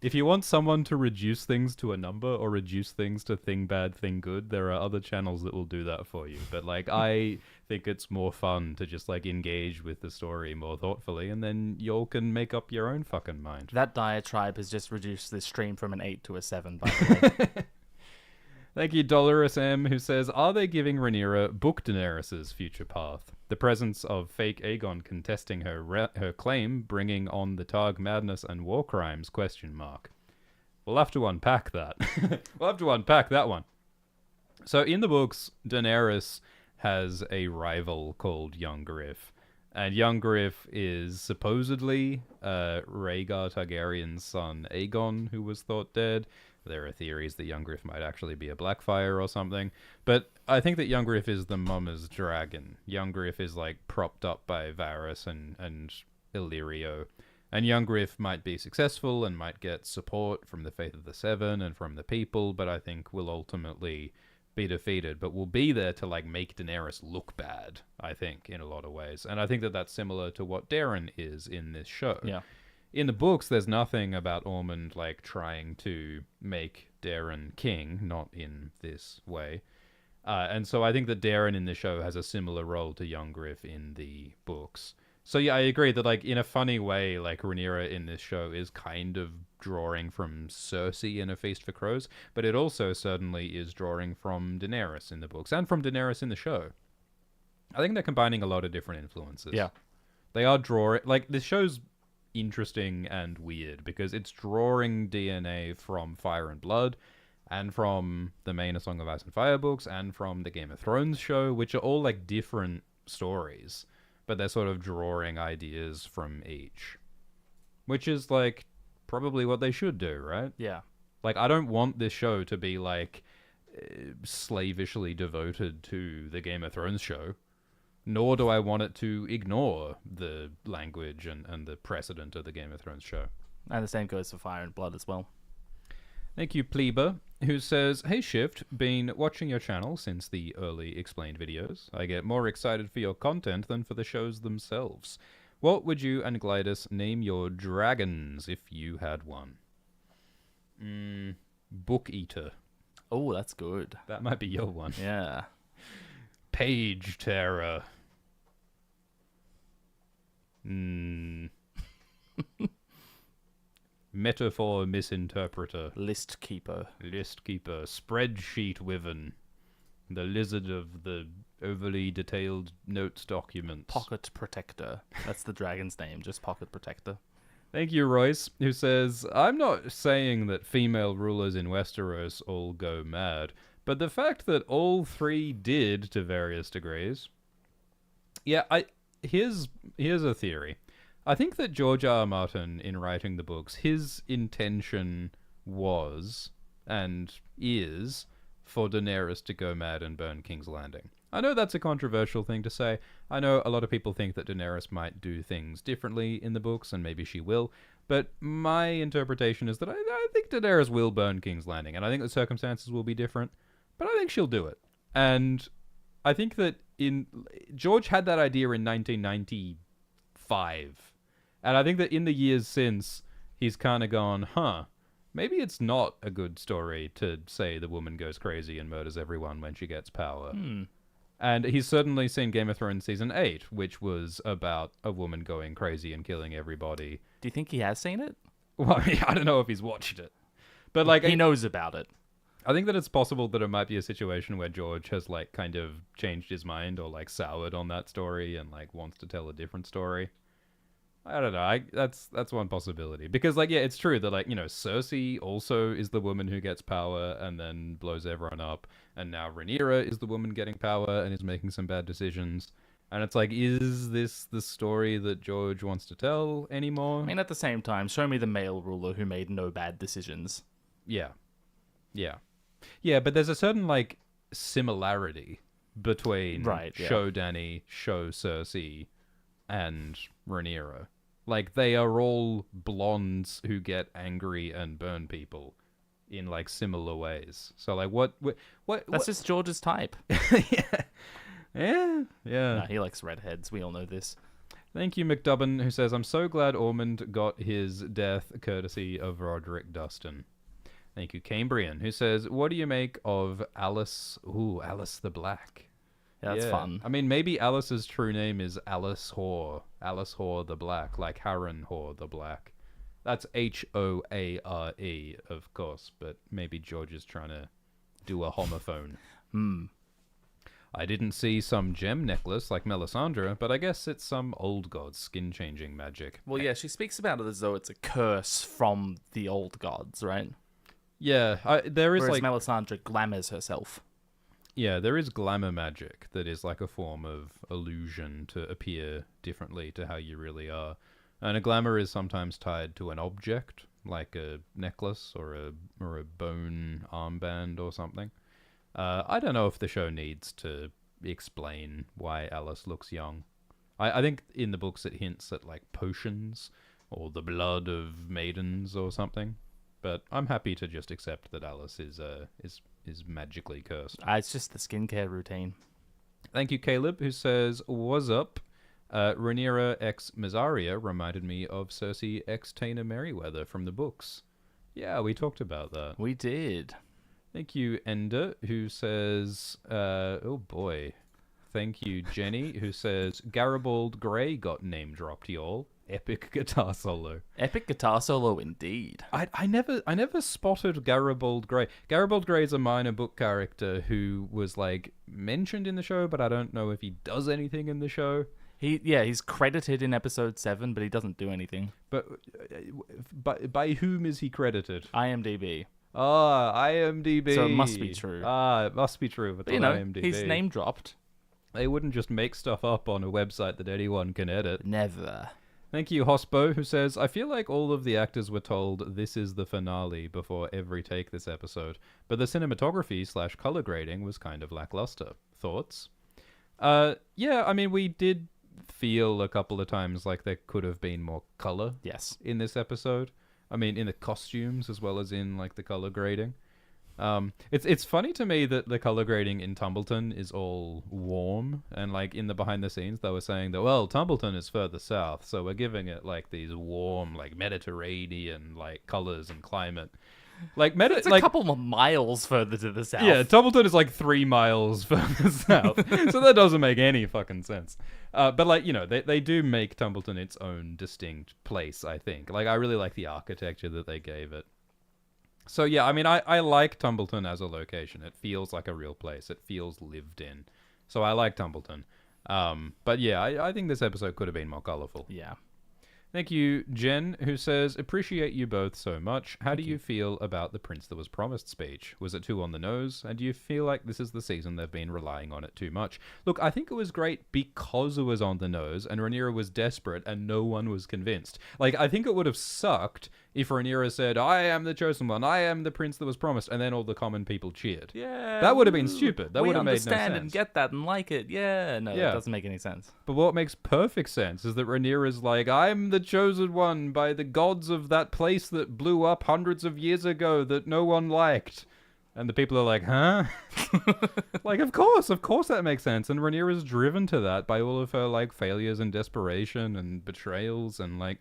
If you want someone to reduce things to a number or reduce things to thing bad, thing good, there are other channels that will do that for you. But, like, I think it's more fun to just, like, engage with the story more thoughtfully, and then y'all can make up your own fucking mind. That diatribe has just reduced this stream from an 8 to a 7, by the way. Thank you, Dolores M, who says, are they giving Rhaenyra Book Daenerys' future path? The presence of fake Aegon contesting her claim, bringing on the Targ madness and war crimes, ? We'll have to unpack that. We'll have to unpack that one. So in the books, Daenerys has a rival called Young Griff. And Young Griff is supposedly Rhaegar Targaryen's son Aegon, who was thought dead. There are theories that Young Griff might actually be a Blackfire or something. But I think that Young Griff is the mama's dragon. Young Griff is, like, propped up by Varys and Illyrio. And Young Griff might be successful and might get support from the Faith of the Seven and from the people, but I think will ultimately be defeated. But will be there to, like, make Daenerys look bad, I think, in a lot of ways. And I think that that's similar to what Darren is in this show. Yeah. In the books, there's nothing about Ormond, like, trying to make Darren king, not in this way. And so I think that Darren in the show has a similar role to Young Griff in the books. So yeah, I agree that, like, in a funny way, like, Rhaenyra in this show is kind of drawing from Cersei in A Feast for Crows, but it also certainly is drawing from Daenerys in the books and from Daenerys in the show. I think they're combining a lot of different influences. Yeah. They are drawing, like, this show's interesting and weird because it's drawing DNA from Fire and Blood and from the main A Song of Ice and Fire books and from the Game of Thrones show, which are all, like, different stories, but they're sort of drawing ideas from each, which is, like, probably what they should do, right? Yeah. Like, I don't want this show to be, like, slavishly devoted to the Game of Thrones show. Nor do I want it to ignore the language and the precedent of the Game of Thrones show. And the same goes for Fire and Blood as well. Thank you, Pleber, who says, hey Shift, been watching your channel since the early explained videos. I get more excited for your content than for the shows themselves. What would you and Glidus name your dragons if you had one? Book Eater. Oh, that's good. That might be your one. Yeah. Page Terror. Metaphor Misinterpreter. List Keeper. Spreadsheet Wyvern. The Lizard of the Overly Detailed Notes Documents. Pocket Protector. That's the dragon's name, just Pocket Protector. Thank you, Royce, who says, I'm not saying that female rulers in Westeros all go mad, but the fact that all 3 did to various degrees. Yeah, here's a theory. I think that George R. R. Martin, in writing the books, his intention was and is for Daenerys to go mad and burn King's Landing. I know that's a controversial thing to say. I know a lot of people think that Daenerys might do things differently in the books, and maybe she will. But my interpretation is that I think Daenerys will burn King's Landing, and I think the circumstances will be different, but I think she'll do it. And I think that George had that idea in 1995, and I think that in the years since, he's kind of gone, maybe it's not a good story to say the woman goes crazy and murders everyone when she gets power. And he's certainly seen Game of Thrones Season 8, which was about a woman going crazy and killing everybody. Do you think he has seen it? Well, I mean, I don't know if he's watched it. But like, he knows about it. I think that it's possible that it might be a situation where George has like kind of changed his mind or like soured on that story and like wants to tell a different story. I don't know. That's one possibility. Because like, yeah, it's true that like, Cersei also is the woman who gets power and then blows everyone up. And now Rhaenyra is the woman getting power and is making some bad decisions. And it's like, is this the story that George wants to tell anymore? I mean, at the same time, show me the male ruler who made no bad decisions. Yeah. Yeah, but there's a certain like similarity between show Dany, show Cersei, and Rhaenyra. Like, they are all blondes who get angry and burn people in like similar ways. So like, what? That's just George's type. Yeah. Nah, he likes redheads. We all know this. Thank you, McDubbin, who says, I'm so glad Ormond got his death courtesy of Roderick Dustin. Thank you, Cambrian, who says, what do you make of Alice? Ooh, Alice the Black. Yeah, that's fun. I mean, maybe Alice's true name is Alice Hoare. Alice Hoare the Black, like Harren Hoare the Black. That's Hoare, of course, but maybe George is trying to do a homophone. I didn't see some gem necklace like Melisandre, but I guess it's some old god's skin-changing magic. Well, yeah, she speaks about it as though it's a curse from the old gods, right? Yeah, there is Whereas like... Melisandre glamours herself. Yeah, there is glamour magic that is like a form of illusion to appear differently to how you really are. And a glamour is sometimes tied to an object, like a necklace or a bone armband or something. I don't know if the show needs to explain why Alice looks young. I think in the books it hints at like potions or the blood of maidens or something. But I'm happy to just accept that Alice is magically cursed. It's just the skincare routine. Thank you, Caleb, who says, "What's up? Rhaenyra x Mysaria reminded me of Cersei x Taena Merryweather from the books." Yeah, we talked about that. We did. Thank you, Ender, who says, oh boy. Thank you, Jenny, who says, Garibald Grey got name dropped, y'all. Epic guitar solo. Epic guitar solo, indeed. I never spotted Garibald Grey. Garibald Grey is a minor book character who was like mentioned in the show, but I don't know if he does anything in the show. He's credited in episode 7, but he doesn't do anything. But by whom is he credited? IMDb. IMDb. So it must be true. It must be true. But IMDb. He's name dropped. They wouldn't just make stuff up on a website that anyone can edit. Never. Thank you, Hospo, who says, I feel like all of the actors were told this is the finale before every take this episode, but the cinematography / color grading was kind of lackluster. Thoughts? Yeah, I mean, we did feel a couple of times like there could have been more color in this episode. I mean, in the costumes as well as in like the color grading. It's funny to me that the color grading in Tumbleton is all warm, and like in the behind the scenes they were saying that, well, Tumbleton is further south, so we're giving it like these warm, like Mediterranean like colors and climate. Like it's a couple of miles further to the south. Yeah, Tumbleton is like 3 miles further south, so that doesn't make any fucking sense. But like, you know, they do make Tumbleton its own distinct place, I think. Like, I really like the architecture that they gave it. So yeah, I mean, I like Tumbleton as a location. It feels like a real place. It feels lived in. So I like Tumbleton. But yeah, I think this episode could have been more colorful. Yeah. Thank you, Jen, who says, appreciate you both so much. How do you feel about the Prince That Was Promised speech? Was it too on the nose? And do you feel like this is the season they've been relying on it too much? Look, I think it was great because it was on the nose and Rhaenyra was desperate and no one was convinced. Like, I think it would have sucked if Rhaenyra said, I am the chosen one, I am the Prince That Was Promised, and then all the common people cheered. Yeah. That would have been stupid. That we would have made no sense. understand and get that and like it. Yeah. No, that doesn't make any sense. But what makes perfect sense is that Rhaenyra's like, I'm the chosen one by the gods of that place that blew up hundreds of years ago that no one liked. And the people are like, huh? Like, of course that makes sense. And Rhaenyra's driven to that by all of her, like, failures and desperation and betrayals. And, like,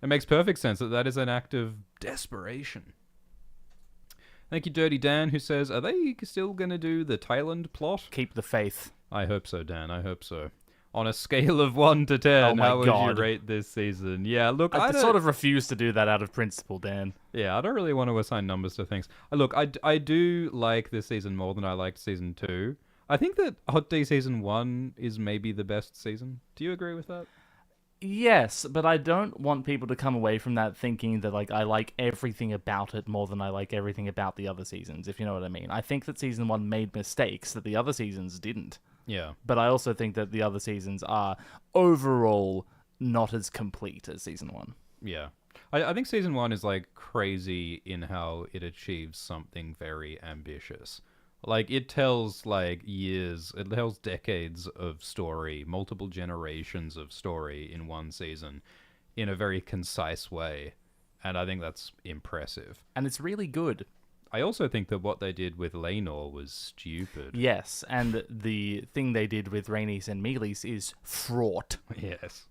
it makes perfect sense that that is an act of desperation. Thank you, Dirty Dan, who says, are they still going to do the Thailand plot? Keep the faith. I hope so, Dan. I hope so. On a scale of 1 to 10, how would you rate this season? Yeah, look, I sort of refuse to do that out of principle, Dan. Yeah, I don't really want to assign numbers to things. Look, I do like this season more than I liked season 2. I think that Hot Day season 1 is maybe the best season. Do you agree with that? Yes, but I don't want people to come away from that thinking that like I like everything about it more than I like everything about the other seasons, if you know what I mean. I think that season 1 made mistakes that the other seasons didn't. Yeah. But I also think that the other seasons are overall not as complete as season 1. Yeah. I think season 1 is like crazy in how it achieves something very ambitious. Like, it tells like it tells decades of story, multiple generations of story in one season in a very concise way. And I think that's impressive. And it's really good. I also think that what they did with Laenor was stupid. Yes, and the thing they did with Rhaenys and Meleys is fraught. Yes.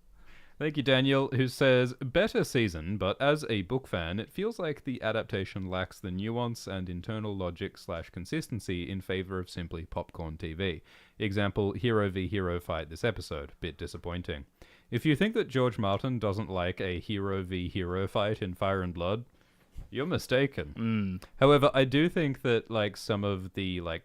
Thank you, Daniel, who says, better season, but as a book fan, it feels like the adaptation lacks the nuance and internal logic / consistency in favor of simply popcorn TV. Example, hero v hero fight this episode. Bit disappointing. If you think that George Martin doesn't like a hero v hero fight in Fire and Blood, you're mistaken. However, I do think that like some of the like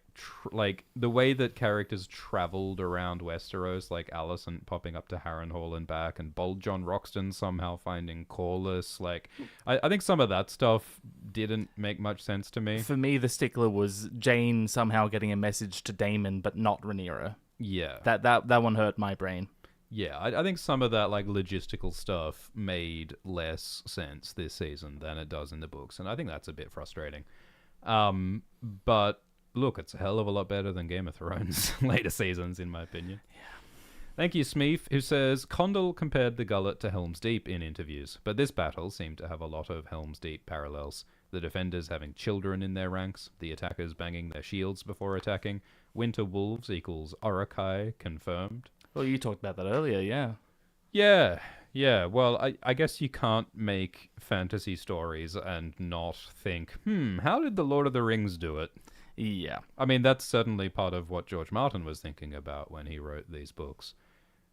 the way that characters traveled around Westeros, like Alicent popping up to Harrenhal and back, and Bold John Roxton somehow finding Corlys, like I think some of that stuff didn't make much sense to me. For me, the stickler was Jane somehow getting a message to Daemon, but not Rhaenyra. Yeah, that one hurt my brain. Yeah, I think some of that like logistical stuff made less sense this season than it does in the books, and I think that's a bit frustrating. But look, it's a hell of a lot better than Game of Thrones later seasons, in my opinion. Yeah. Thank you, Smeef, who says, Condal compared the Gullet to Helm's Deep in interviews, but this battle seemed to have a lot of Helm's Deep parallels. The defenders having children in their ranks, the attackers banging their shields before attacking, Winter Wolves equals Orokai, confirmed. Well, you talked about that earlier, yeah. Yeah. Well, I guess you can't make fantasy stories and not think, how did the Lord of the Rings do it? Yeah. I mean, that's certainly part of what George Martin was thinking about when he wrote these books.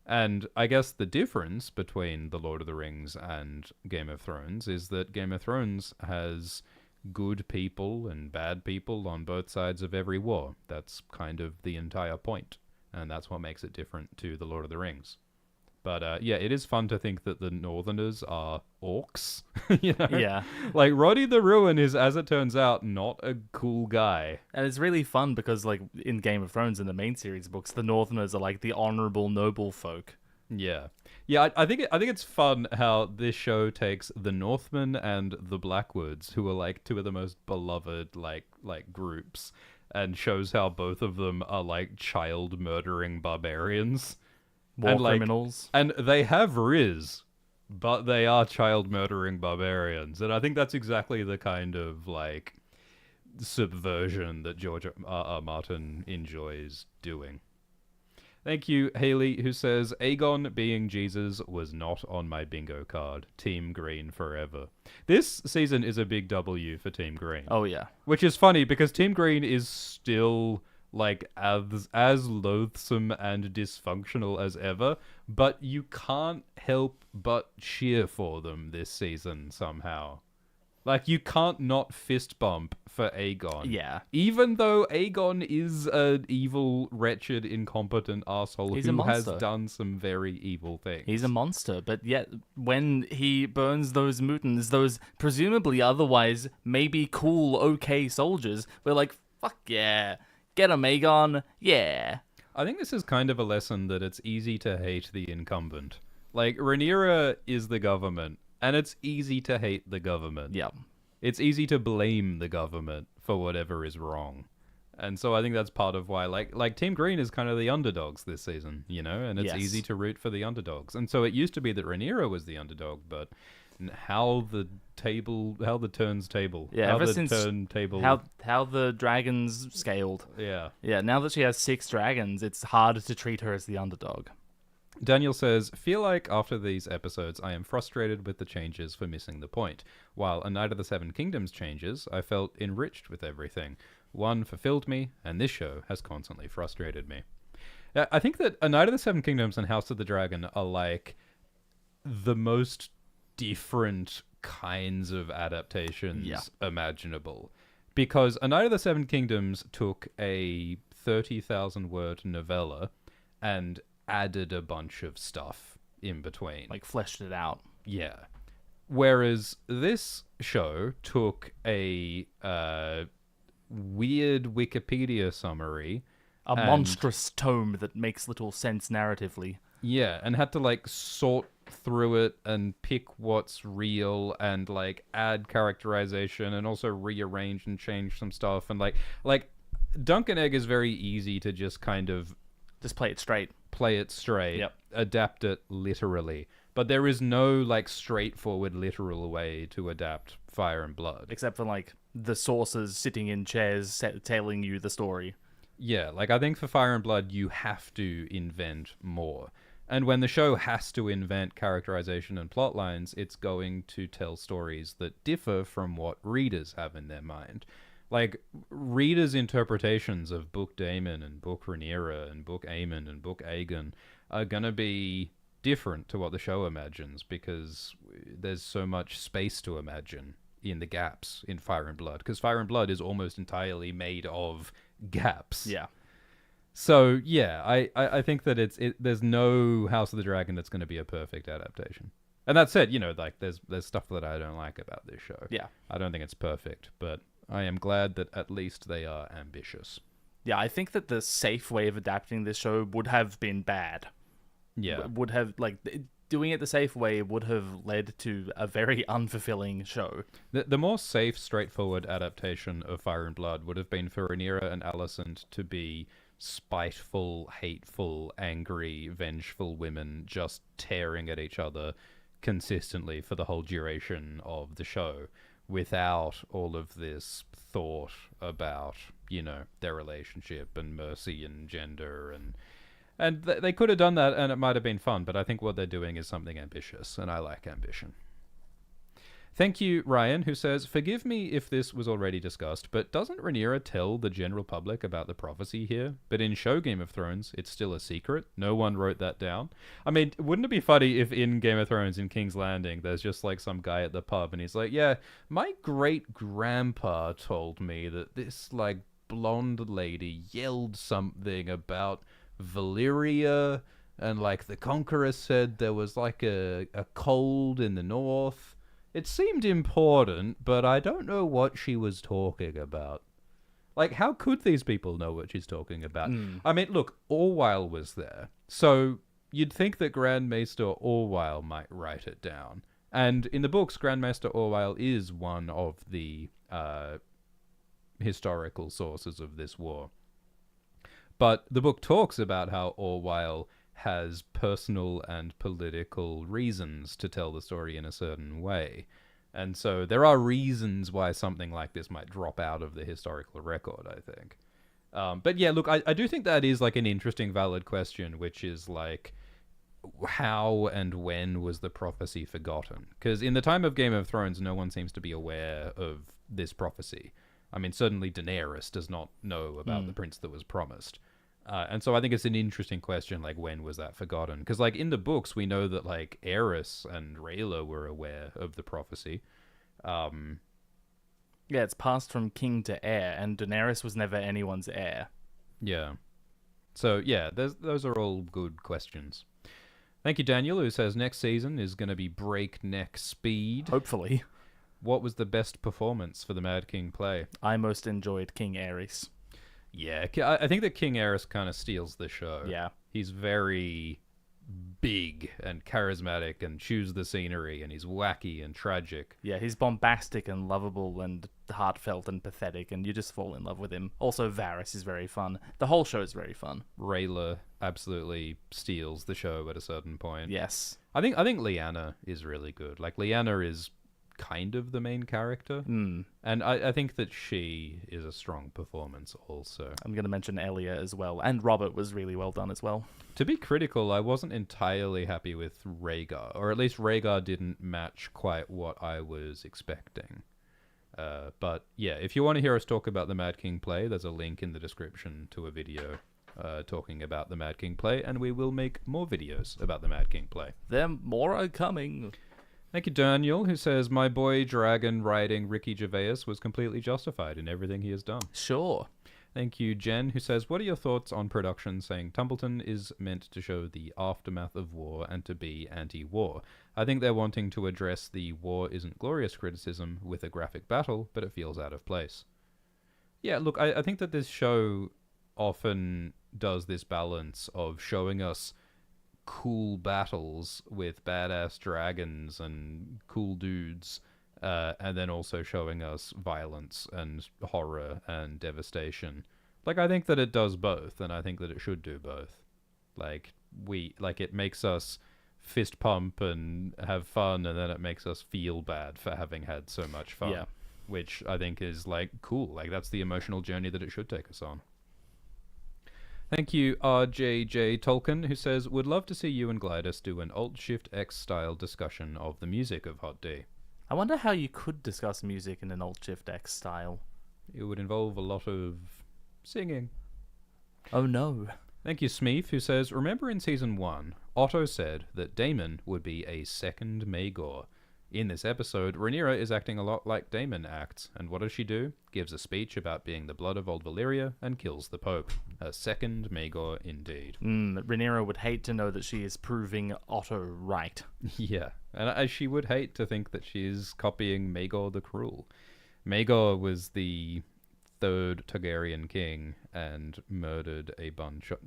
And I guess the difference between The Lord of the Rings and Game of Thrones is that Game of Thrones has good people and bad people on both sides of every war. That's kind of the entire point. And that's what makes it different to The Lord of the Rings. But yeah, it is fun to think that the Northerners are orcs. You know? Yeah. Like, Roddy the Ruin is, as it turns out, not a cool guy. And it's really fun because, like, in Game of Thrones, in the main series books, the Northerners are, like, the honorable, noble folk. Yeah. Yeah, I think it's fun how this show takes the Northmen and the Blackwoods, who are, like, two of the most beloved, like groups, and shows how both of them are, like, child-murdering barbarians. War criminals. And they have Riz, but they are child-murdering barbarians. And I think that's exactly the kind of, like, subversion that George R. Martin enjoys doing. Thank you, Haley, who says, Aegon being Jesus was not on my bingo card. Team Green forever. This season is a big W for Team Green. Oh, yeah. Which is funny, because Team Green is still, like, as loathsome and dysfunctional as ever, but you can't help but cheer for them this season somehow. Like, you can't not fist bump for Aegon. Yeah. Even though Aegon is an evil, wretched, incompetent asshole He's a who has monster. done some very evil things. He's a monster, but yet when he burns those mutants, those presumably otherwise maybe cool, okay soldiers, we're like, fuck yeah, get him, Aegon, yeah. I think this is kind of a lesson that it's easy to hate the incumbent. Like, Rhaenyra is the government, and it's easy to hate the government. Yeah. It's easy to blame the government for whatever is wrong. And so I think that's part of why, like Team Green is kind of the underdogs this season, you know? And it's Yes. easy to root for the underdogs. And so it used to be that Rhaenyra was the underdog, but how the turntable. Yeah, how ever the since turntable. how the dragons scaled. Yeah. Yeah, now that she has 6 dragons, it's hard to treat her as the underdog. Daniel says, feel like after these episodes I am frustrated with the changes for missing the point. While A Knight of the Seven Kingdoms changes, I felt enriched with everything. One fulfilled me, and this show has constantly frustrated me. I think that A Knight of the Seven Kingdoms and House of the Dragon are like the most different kinds of adaptations imaginable. Because A Knight of the Seven Kingdoms took a 30,000 word novella and added a bunch of stuff in between. Like, fleshed it out. Yeah. Whereas this show took a weird Wikipedia summary. A monstrous tome that makes little sense narratively. Yeah, and had to, like, sort through it and pick what's real and, like, add characterization and also rearrange and change some stuff. And, like Duncan Egg is very easy to just kind of Just play it straight. Yep. Adapt it literally. But there is no, like, straightforward literal way to adapt Fire and Blood. Except for, like, the sources sitting in chairs telling you the story. Yeah, like, I think for Fire and Blood, you have to invent more. And when the show has to invent characterization and plot lines, it's going to tell stories that differ from what readers have in their mind. Like, readers' interpretations of Book Daemon and Book Rhaenyra and Book Aemon and Book Aegon are going to be different to what the show imagines because there's so much space to imagine in the gaps in Fire and Blood. Because Fire and Blood is almost entirely made of gaps. Yeah. So, yeah, I think that there's no House of the Dragon that's going to be a perfect adaptation. And that said, you know, like, there's stuff that I don't like about this show. Yeah. I don't think it's perfect, but I am glad that at least they are ambitious. Yeah, I think that the safe way of adapting this show would have been bad. Yeah. Would have, like, doing it the safe way would have led to a very unfulfilling show. The more safe, straightforward adaptation of Fire and Blood would have been for Rhaenyra and Alicent to be spiteful, hateful, angry, vengeful women just tearing at each other consistently for the whole duration of the show without all of this thought about, you know, their relationship and mercy and gender and they could have done that and it might have been fun, but I think what they're doing is something ambitious and I like ambition. Thank you, Ryan, who says, forgive me if this was already discussed, but doesn't Rhaenyra tell the general public about the prophecy here? But in show Game of Thrones, it's still a secret. No one wrote that down. I mean, wouldn't it be funny if in Game of Thrones, in King's Landing, there's just like some guy at the pub and he's like, yeah, my great-grandpa told me that this, like, blonde lady yelled something about Valyria and, like, the Conqueror said there was, like, a cold in the north. It seemed important, but I don't know what she was talking about. Like, how could these people know what she's talking about? I mean, look, Orwell was there. So you'd think that Grand Maester Orwell might write it down. And in the books, Grand Maester Orwell is one of the historical sources of this war. But the book talks about how Orwell has personal and political reasons to tell the story in a certain way. And so there are reasons why something like this might drop out of the historical record, I think. But yeah, look, I do think that is like an interesting, valid question, which is like, how and when was the prophecy forgotten? Because in the time of Game of Thrones, no one seems to be aware of this prophecy. I mean, certainly Daenerys does not know about the prince that was promised. And so I think it's an interesting question, like, when was that forgotten? Because, like, in the books, we know that, like, Aerys and Rhaela were aware of the prophecy. Yeah, it's passed from king to heir, and Daenerys was never anyone's heir. Yeah. So, yeah, those are all good questions. Thank you, Daniel, who says next season is going to be breakneck speed. Hopefully. What was the best performance for the Mad King play? I most enjoyed King Aerys. Yeah, I think that King Aerys kind of steals the show. Yeah. He's very big and charismatic and chews the scenery, and he's wacky and tragic. Yeah, he's bombastic and lovable and heartfelt and pathetic, and you just fall in love with him. Also, Varys is very fun. The whole show is very fun. Rayla absolutely steals the show at a certain point. Yes. I think Lyanna is really good. Like, Lyanna is kind of the main character, and I think that she is a strong performance also. I'm going to mention Elia as well, and Robert was really well done as well. To be critical, I wasn't entirely happy with Rhaegar, or at least Rhaegar didn't match quite what I was expecting. But yeah, if you want to hear us talk about the Mad King play, there's a link in the description to a video talking about the Mad King play, and we will make more videos about the Mad King play. There more are coming. Thank you, Daniel, who says, my boy Dragon riding Ricky Gervais was completely justified in everything he has done. Sure. Thank you, Jen, who says, what are your thoughts on production saying Tumbleton is meant to show the aftermath of war and to be anti-war? I think they're wanting to address the war isn't glorious criticism with a graphic battle, but it feels out of place. Yeah, look, I think that this show often does this balance of showing us cool battles with badass dragons and cool dudes, and then also showing us violence and horror and devastation. Like, I think that it does both, and I think that it should do both. Like, it makes us fist pump and have fun, and then it makes us feel bad for having had so much fun. Yeah. Which I think is, like, cool. Like, that's the emotional journey that it should take us on. Thank you, RJJ Tolkien, who says, would love to see you and Glidus do an Alt-Shift-X style discussion of the music of Hot D. I wonder how you could discuss music in an Alt-Shift-X style. It would involve a lot of singing. Oh no. Thank you, Smeef, who says, remember in Season 1, Otto said that Daemon would be a second Maegor. In this episode, Rhaenyra is acting a lot like Daemon acts, and what does she do? Gives a speech about being the blood of old Valyria and kills the Pope. A second Maegor indeed. Rhaenyra would hate to know that she is proving Otto right. Yeah, and she would hate to think that she is copying Maegor the Cruel. Maegor was the third Targaryen king and murdered a bunch of...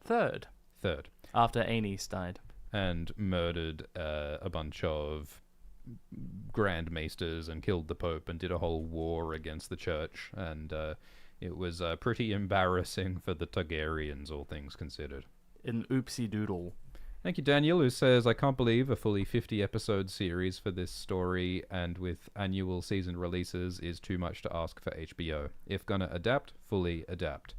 Third. After Aenys died. And murdered a bunch of Grand Maesters and killed the Pope and did a whole war against the church. And it was pretty embarrassing for the Targaryens, all things considered. An oopsie doodle. Thank you, Daniel, who says, I can't believe a fully 50-episode series for this story and with annual season releases is too much to ask for HBO. If gonna adapt, fully adapt.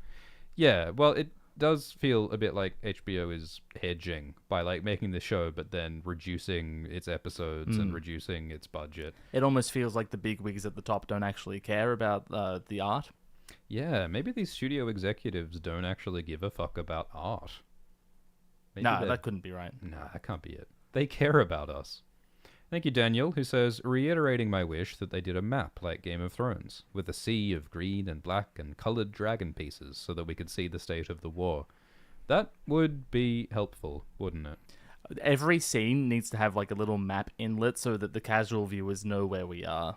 Yeah, well, it does feel a bit like HBO is hedging by like making the show but then reducing its episodes and reducing its budget. It almost feels like the bigwigs at the top don't actually care about the art. Yeah, maybe these studio executives don't actually give a fuck about art. Nah, that couldn't be right. Nah, that can't be it. They care about us. Thank you, Daniel, who says, reiterating my wish that they did a map like Game of Thrones, with a sea of green and black and coloured dragon pieces so that we could see the state of the war. That would be helpful, wouldn't it? Every scene needs to have like a little map inlet so that the casual viewers know where we are.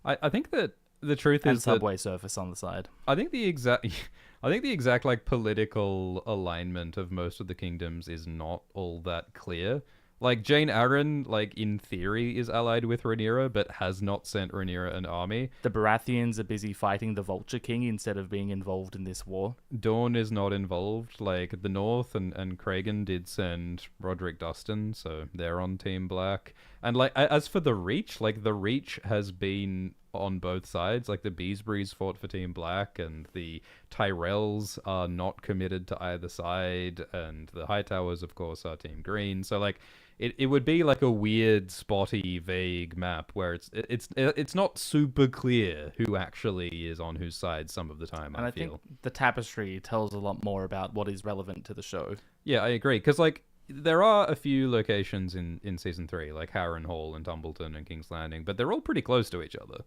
I think that the truth and is subway surface on the side. I think the exact like political alignment of most of the kingdoms is not all that clear. Like, Jane Arryn, like, in theory, is allied with Rhaenyra, but has not sent Rhaenyra an army. The Baratheons are busy fighting the Vulture King instead of being involved in this war. Dawn is not involved. Like, the North and Kragan did send Roderick Dustin, so they're on Team Black. And, like, as for the Reach, like, the Reach has been on both sides. Like, the Beesburys fought for Team Black, and the Tyrells are not committed to either side, and the Hightowers, of course, are Team Green. So, like, it would be like a weird, spotty, vague map where it's not super clear who actually is on whose side some of the time. And I think the tapestry tells a lot more about what is relevant to the show. Yeah, I agree. Because, like, there are a few locations in Season 3, like Harrenhal and Tumbleton and King's Landing, but they're all pretty close to each other.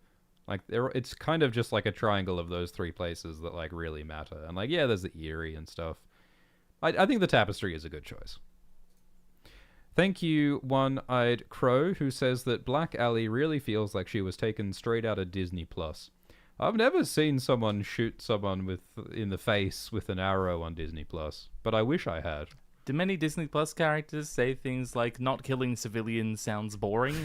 Like it's kind of just like a triangle of those three places that like really matter. And like, yeah, there's the Eyrie and stuff. I think the tapestry is a good choice. Thank you, One-Eyed Crow, who says that Black Alley really feels like she was taken straight out of Disney Plus. I've never seen someone shoot someone in the face with an arrow on Disney Plus, but I wish I had. Do many Disney Plus characters say things like "not killing civilians sounds boring"?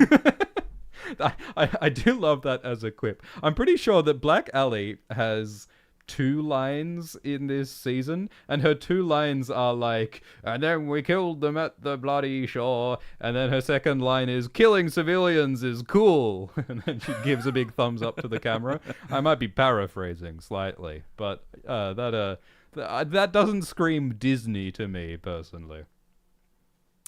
I do love that as a quip. I'm pretty sure that Black Alley has 2 lines in this season, and her 2 lines are like, and then we killed them at the bloody shore, and then her second line is, killing civilians is cool, and then she gives a big thumbs up to the camera. I might be paraphrasing slightly, but that doesn't scream Disney to me, personally.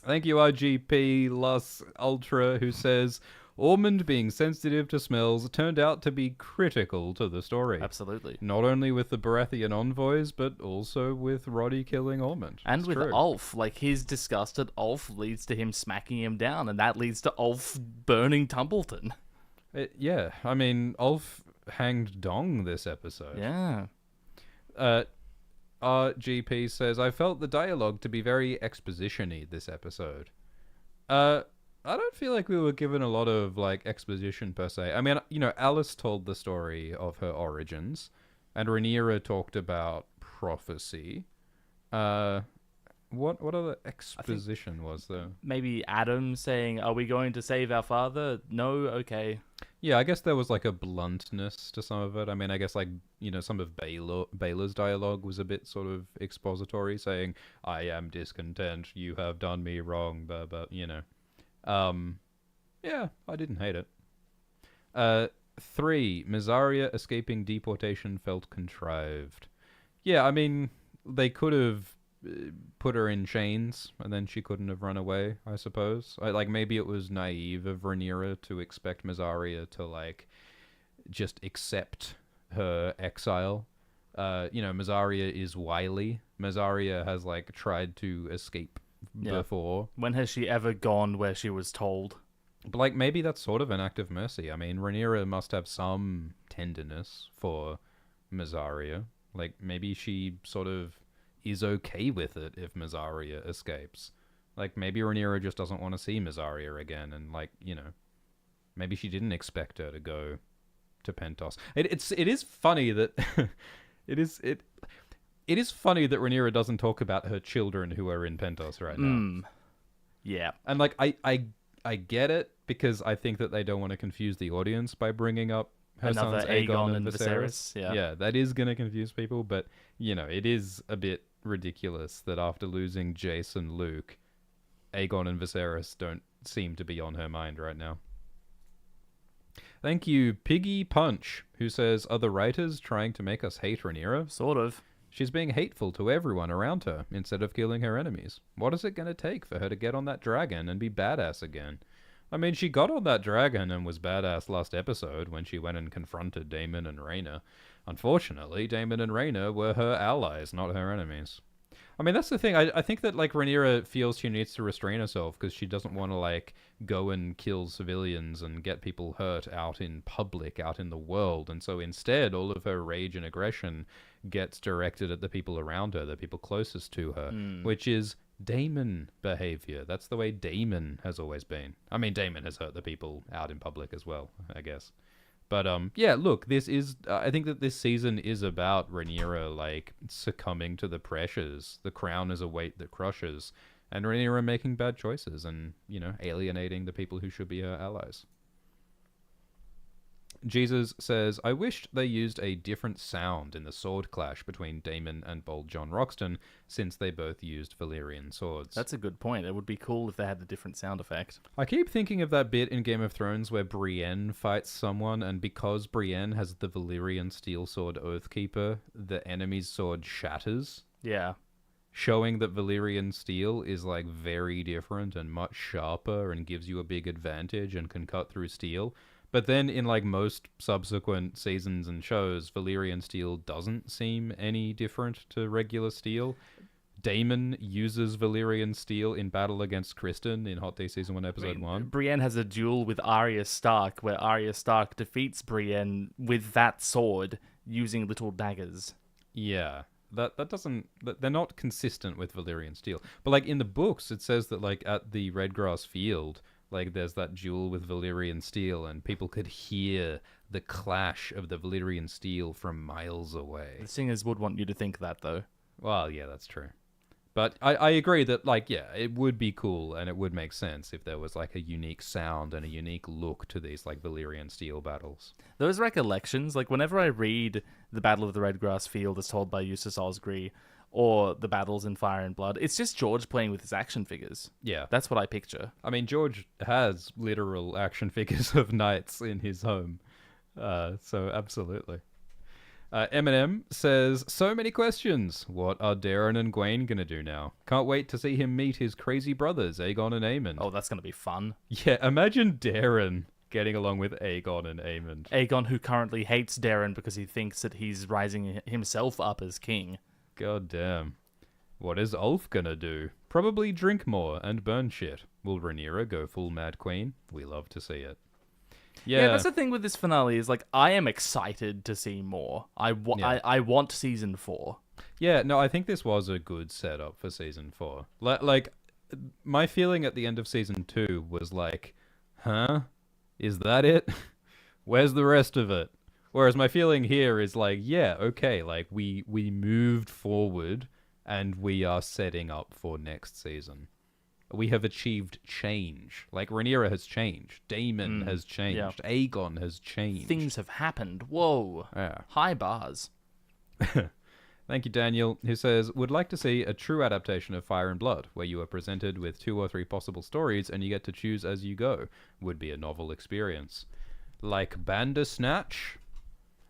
Thank you, RGP Lus Ultra, who says, Ormond being sensitive to smells turned out to be critical to the story. Absolutely. Not only with the Baratheon envoys, but also with Roddy killing Ormond. And it's with true. Ulf. Like, his disgust at Ulf leads to him smacking him down, and that leads to Ulf burning Tumbleton. Yeah, I mean, Ulf hanged Dong this episode. Yeah. RGP says, I felt the dialogue to be very exposition-y this episode. I don't feel like we were given a lot of, like, exposition per se. I mean, you know, Alice told the story of her origins, and Rhaenyra talked about prophecy. What other exposition was there? Maybe Adam saying, are we going to save our father? No? Okay. Yeah, I guess there was, like, a bluntness to some of it. I mean, I guess, like, you know, some of Baylor's dialogue was a bit sort of expository, saying, I am discontent, you have done me wrong, but you know. Yeah, I didn't hate it. 3, Mysaria escaping deportation felt contrived. Yeah, I mean, they could have put her in chains, and then she couldn't have run away, I suppose. Like, maybe it was naive of Rhaenyra to expect Mysaria to, like, just accept her exile. You know, Mysaria is wily. Mysaria has, like, tried to escape before. When has she ever gone where she was told? But, like, maybe that's sort of an act of mercy. I mean, Rhaenyra must have some tenderness for Mysaria. Like, maybe she sort of is okay with it if Mysaria escapes. Like, maybe Rhaenyra just doesn't want to see Mysaria again, and, like, you know, maybe she didn't expect her to go to Pentos. It is funny that it is funny that Rhaenyra doesn't talk about her children who are in Pentos right now. Yeah. And, like, I get it, because I think that they don't want to confuse the audience by bringing up her Another sons Aegon and Viserys. Yeah, that is going to confuse people, but, you know, it is a bit ridiculous that after losing Jace and Luke, Aegon and Viserys don't seem to be on her mind right now. Thank you, Piggy Punch, who says, are the writers trying to make us hate Rhaenyra? Sort of. She's being hateful to everyone around her instead of killing her enemies. What is it going to take for her to get on that dragon and be badass again? I mean, she got on that dragon and was badass last episode when she went and confronted Daemon and Rhaena. Unfortunately, Daemon and Rhaena were her allies, not her enemies. I mean, that's the thing. I think that, like, Rhaenyra feels she needs to restrain herself because she doesn't want to, like, go and kill civilians and get people hurt out in public, out in the world. And so instead, all of her rage and aggression gets directed at the people around her, the people closest to her, which is Daemon behavior. That's the way Daemon has always been. I mean, Daemon has hurt the people out in public as well, I guess. But, yeah, look, this is... I think that this season is about Rhaenyra, like, succumbing to the pressures. The crown is a weight that crushes. And Rhaenyra making bad choices and, you know, alienating the people who should be her allies. Jesus says, I wished they used a different sound in the sword clash between Daemon and Bold John Roxton, since they both used Valyrian swords. That's a good point. It would be cool if they had a different sound effect. I keep thinking of that bit in Game of Thrones where Brienne fights someone, and because Brienne has the Valyrian steel sword Oathkeeper, the enemy's sword shatters. Yeah. Showing that Valyrian steel is, like, very different and much sharper and gives you a big advantage and can cut through steel. But then in, like, most subsequent seasons and shows, Valyrian steel doesn't seem any different to regular steel. Daemon uses Valyrian steel in battle against Kristen in Hot Day Season 1, Episode 1. Brienne has a duel with Arya Stark, where Arya Stark defeats Brienne with that sword using little daggers. Yeah. That doesn't... They're not consistent with Valyrian steel. But, like, in the books, it says that, like, at the Redgrass Field, like, there's that duel with Valyrian steel, and people could hear the clash of the Valyrian steel from miles away. The singers would want you to think that, though. Well, yeah, that's true. But I agree that, like, yeah, it would be cool and it would make sense if there was, like, a unique sound and a unique look to these, like, Valyrian steel battles. Those recollections, like, whenever I read the Battle of the Redgrass Field as told by Eustace Osgrey, or the battles in Fire and Blood, it's just George playing with his action figures. Yeah. That's what I picture. I mean, George has literal action figures of knights in his home. So, absolutely. Eminem says, so many questions. What are Darren and Gwaine going to do now? Can't wait to see him meet his crazy brothers, Aegon and Aemond. Oh, that's going to be fun. Yeah, imagine Darren getting along with Aegon and Aemond. Aegon, who currently hates Darren because he thinks that he's rising himself up as king. God damn. What is Ulf going to do? Probably drink more and burn shit. Will Rhaenyra go full Mad Queen? We love to see it. Yeah, that's the thing with this finale is, like, I am excited to see more. I want season 4. Yeah, no, I think this was a good setup for season 4. Like, my feeling at the end of season 2 was like, huh? Is that it? Where's the rest of it? Whereas my feeling here is like, yeah, okay, like, we moved forward and we are setting up for next season. We have achieved change. Like, Rhaenyra has changed. Daemon has changed. Yeah. Aegon has changed. Things have happened. Whoa. Yeah. High bars. Thank you, Daniel, who says, would like to see a true adaptation of Fire and Blood, where you are presented with 2 or 3 possible stories and you get to choose as you go. Would be a novel experience. Like Bandersnatch?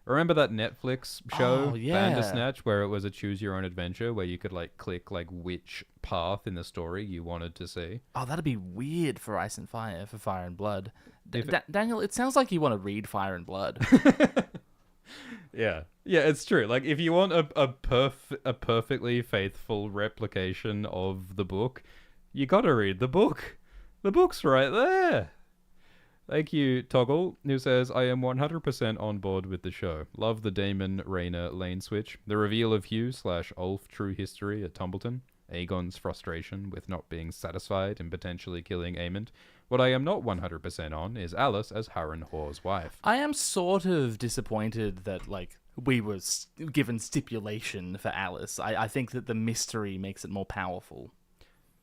Remember that Netflix show, Bandersnatch, where it was a choose-your-own-adventure, where you could, like, click, like, which path in the story you wanted to see? Oh, that'd be weird for Ice and Fire, for Fire and Blood. Daniel, it sounds like you want to read Fire and Blood. Yeah, it's true. Like, if you want a perfectly faithful replication of the book, you gotta read the book. The book's right there. Thank you, Toggle, who says, I am 100% on board with the show. Love the Daemon Rhaena lane switch. The reveal of Hugh/Ulf true history at Tumbleton. Aegon's frustration with not being satisfied and potentially killing Aemond. What I am not 100% on is Alice as Harrenhal's wife. I am sort of disappointed that, like, we were given stipulation for Alice. I think that the mystery makes it more powerful.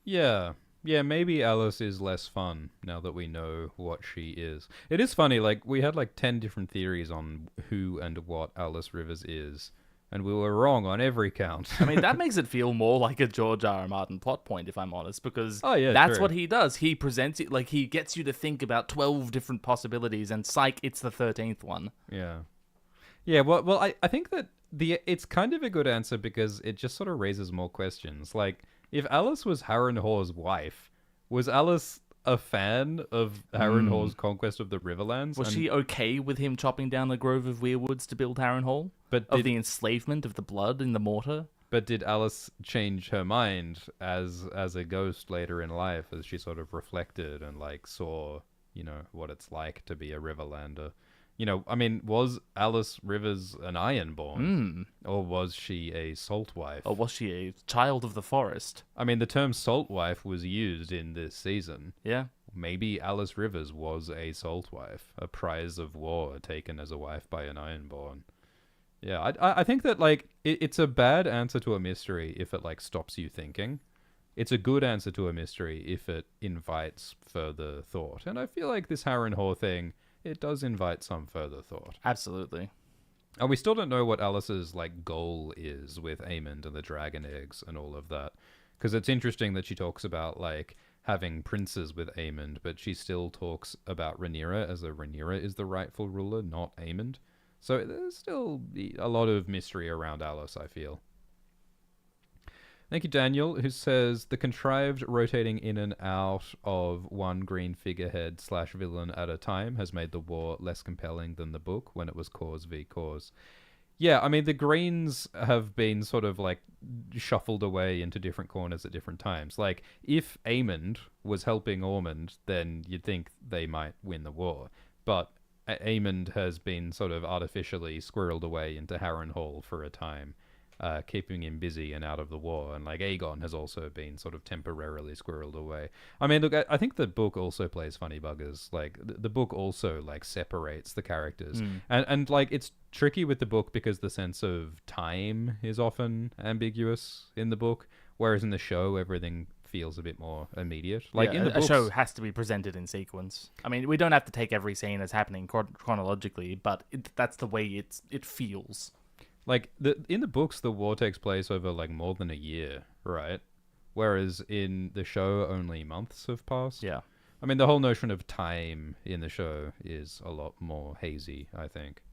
Yeah, maybe Alice is less fun now that we know what she is. It is funny, like, we had like 10 different theories on who and what Alice Rivers is, and we were wrong on every count. I mean, that makes it feel more like a George R. R. Martin plot point, if I'm honest, because that's true. What he does. He presents it, like, he gets you to think about 12 different possibilities, and psych, it's the 13th one. Yeah, well, I think that it's kind of a good answer because it just sort of raises more questions. Like, if Alice was Harrenhal's wife, was Alice a fan of Harrenhal's conquest of the Riverlands? Was she okay with him chopping down the grove of weirwoods to build Harrenhal? But the enslavement of the blood in the mortar? But did Alice change her mind as a ghost later in life, as she sort of reflected and, like, saw, you know, what it's like to be a Riverlander? You know, I mean, was Alice Rivers an Ironborn? Or was she a salt wife? Or was she a child of the forest? I mean, the term salt wife was used in this season. Yeah. Maybe Alice Rivers was a salt wife, a prize of war taken as a wife by an Ironborn. Yeah, I think that, like, it's a bad answer to a mystery if it, like, stops you thinking. It's a good answer to a mystery if it invites further thought. And I feel like this Harrenhal thing, it does invite some further thought. Absolutely. And we still don't know what Alice's, like, goal is with Aemond and the dragon eggs and all of that. Because it's interesting that she talks about, like, having princes with Aemond, but she still talks about Rhaenyra as though Rhaenyra is the rightful ruler, not Aemond. So there's still a lot of mystery around Alice, I feel. Thank you, Daniel, who says, the contrived rotating in and out of one green figurehead/villain at a time has made the war less compelling than the book when it was cause v cause. Yeah, I mean, the Greens have been sort of like shuffled away into different corners at different times. Like, if Aemond was helping Ormond, then you'd think they might win the war. But Aemond has been sort of artificially squirreled away into Harrenhal for a time, keeping him busy and out of the war. And like Aegon has also been sort of temporarily squirreled away. I mean, look, I think the book also plays funny buggers. Like the book also like separates the characters, and like it's tricky with the book because the sense of time is often ambiguous in the book, whereas in the show everything feels a bit more immediate. Like in the books, a show has to be presented in sequence. I mean, we don't have to take every scene as happening chronologically, but that's the way it feels. Like in the books, the war takes place over like more than a year, right? Whereas in the show, only months have passed. Yeah. I mean, the whole notion of time in the show is a lot more hazy, I think.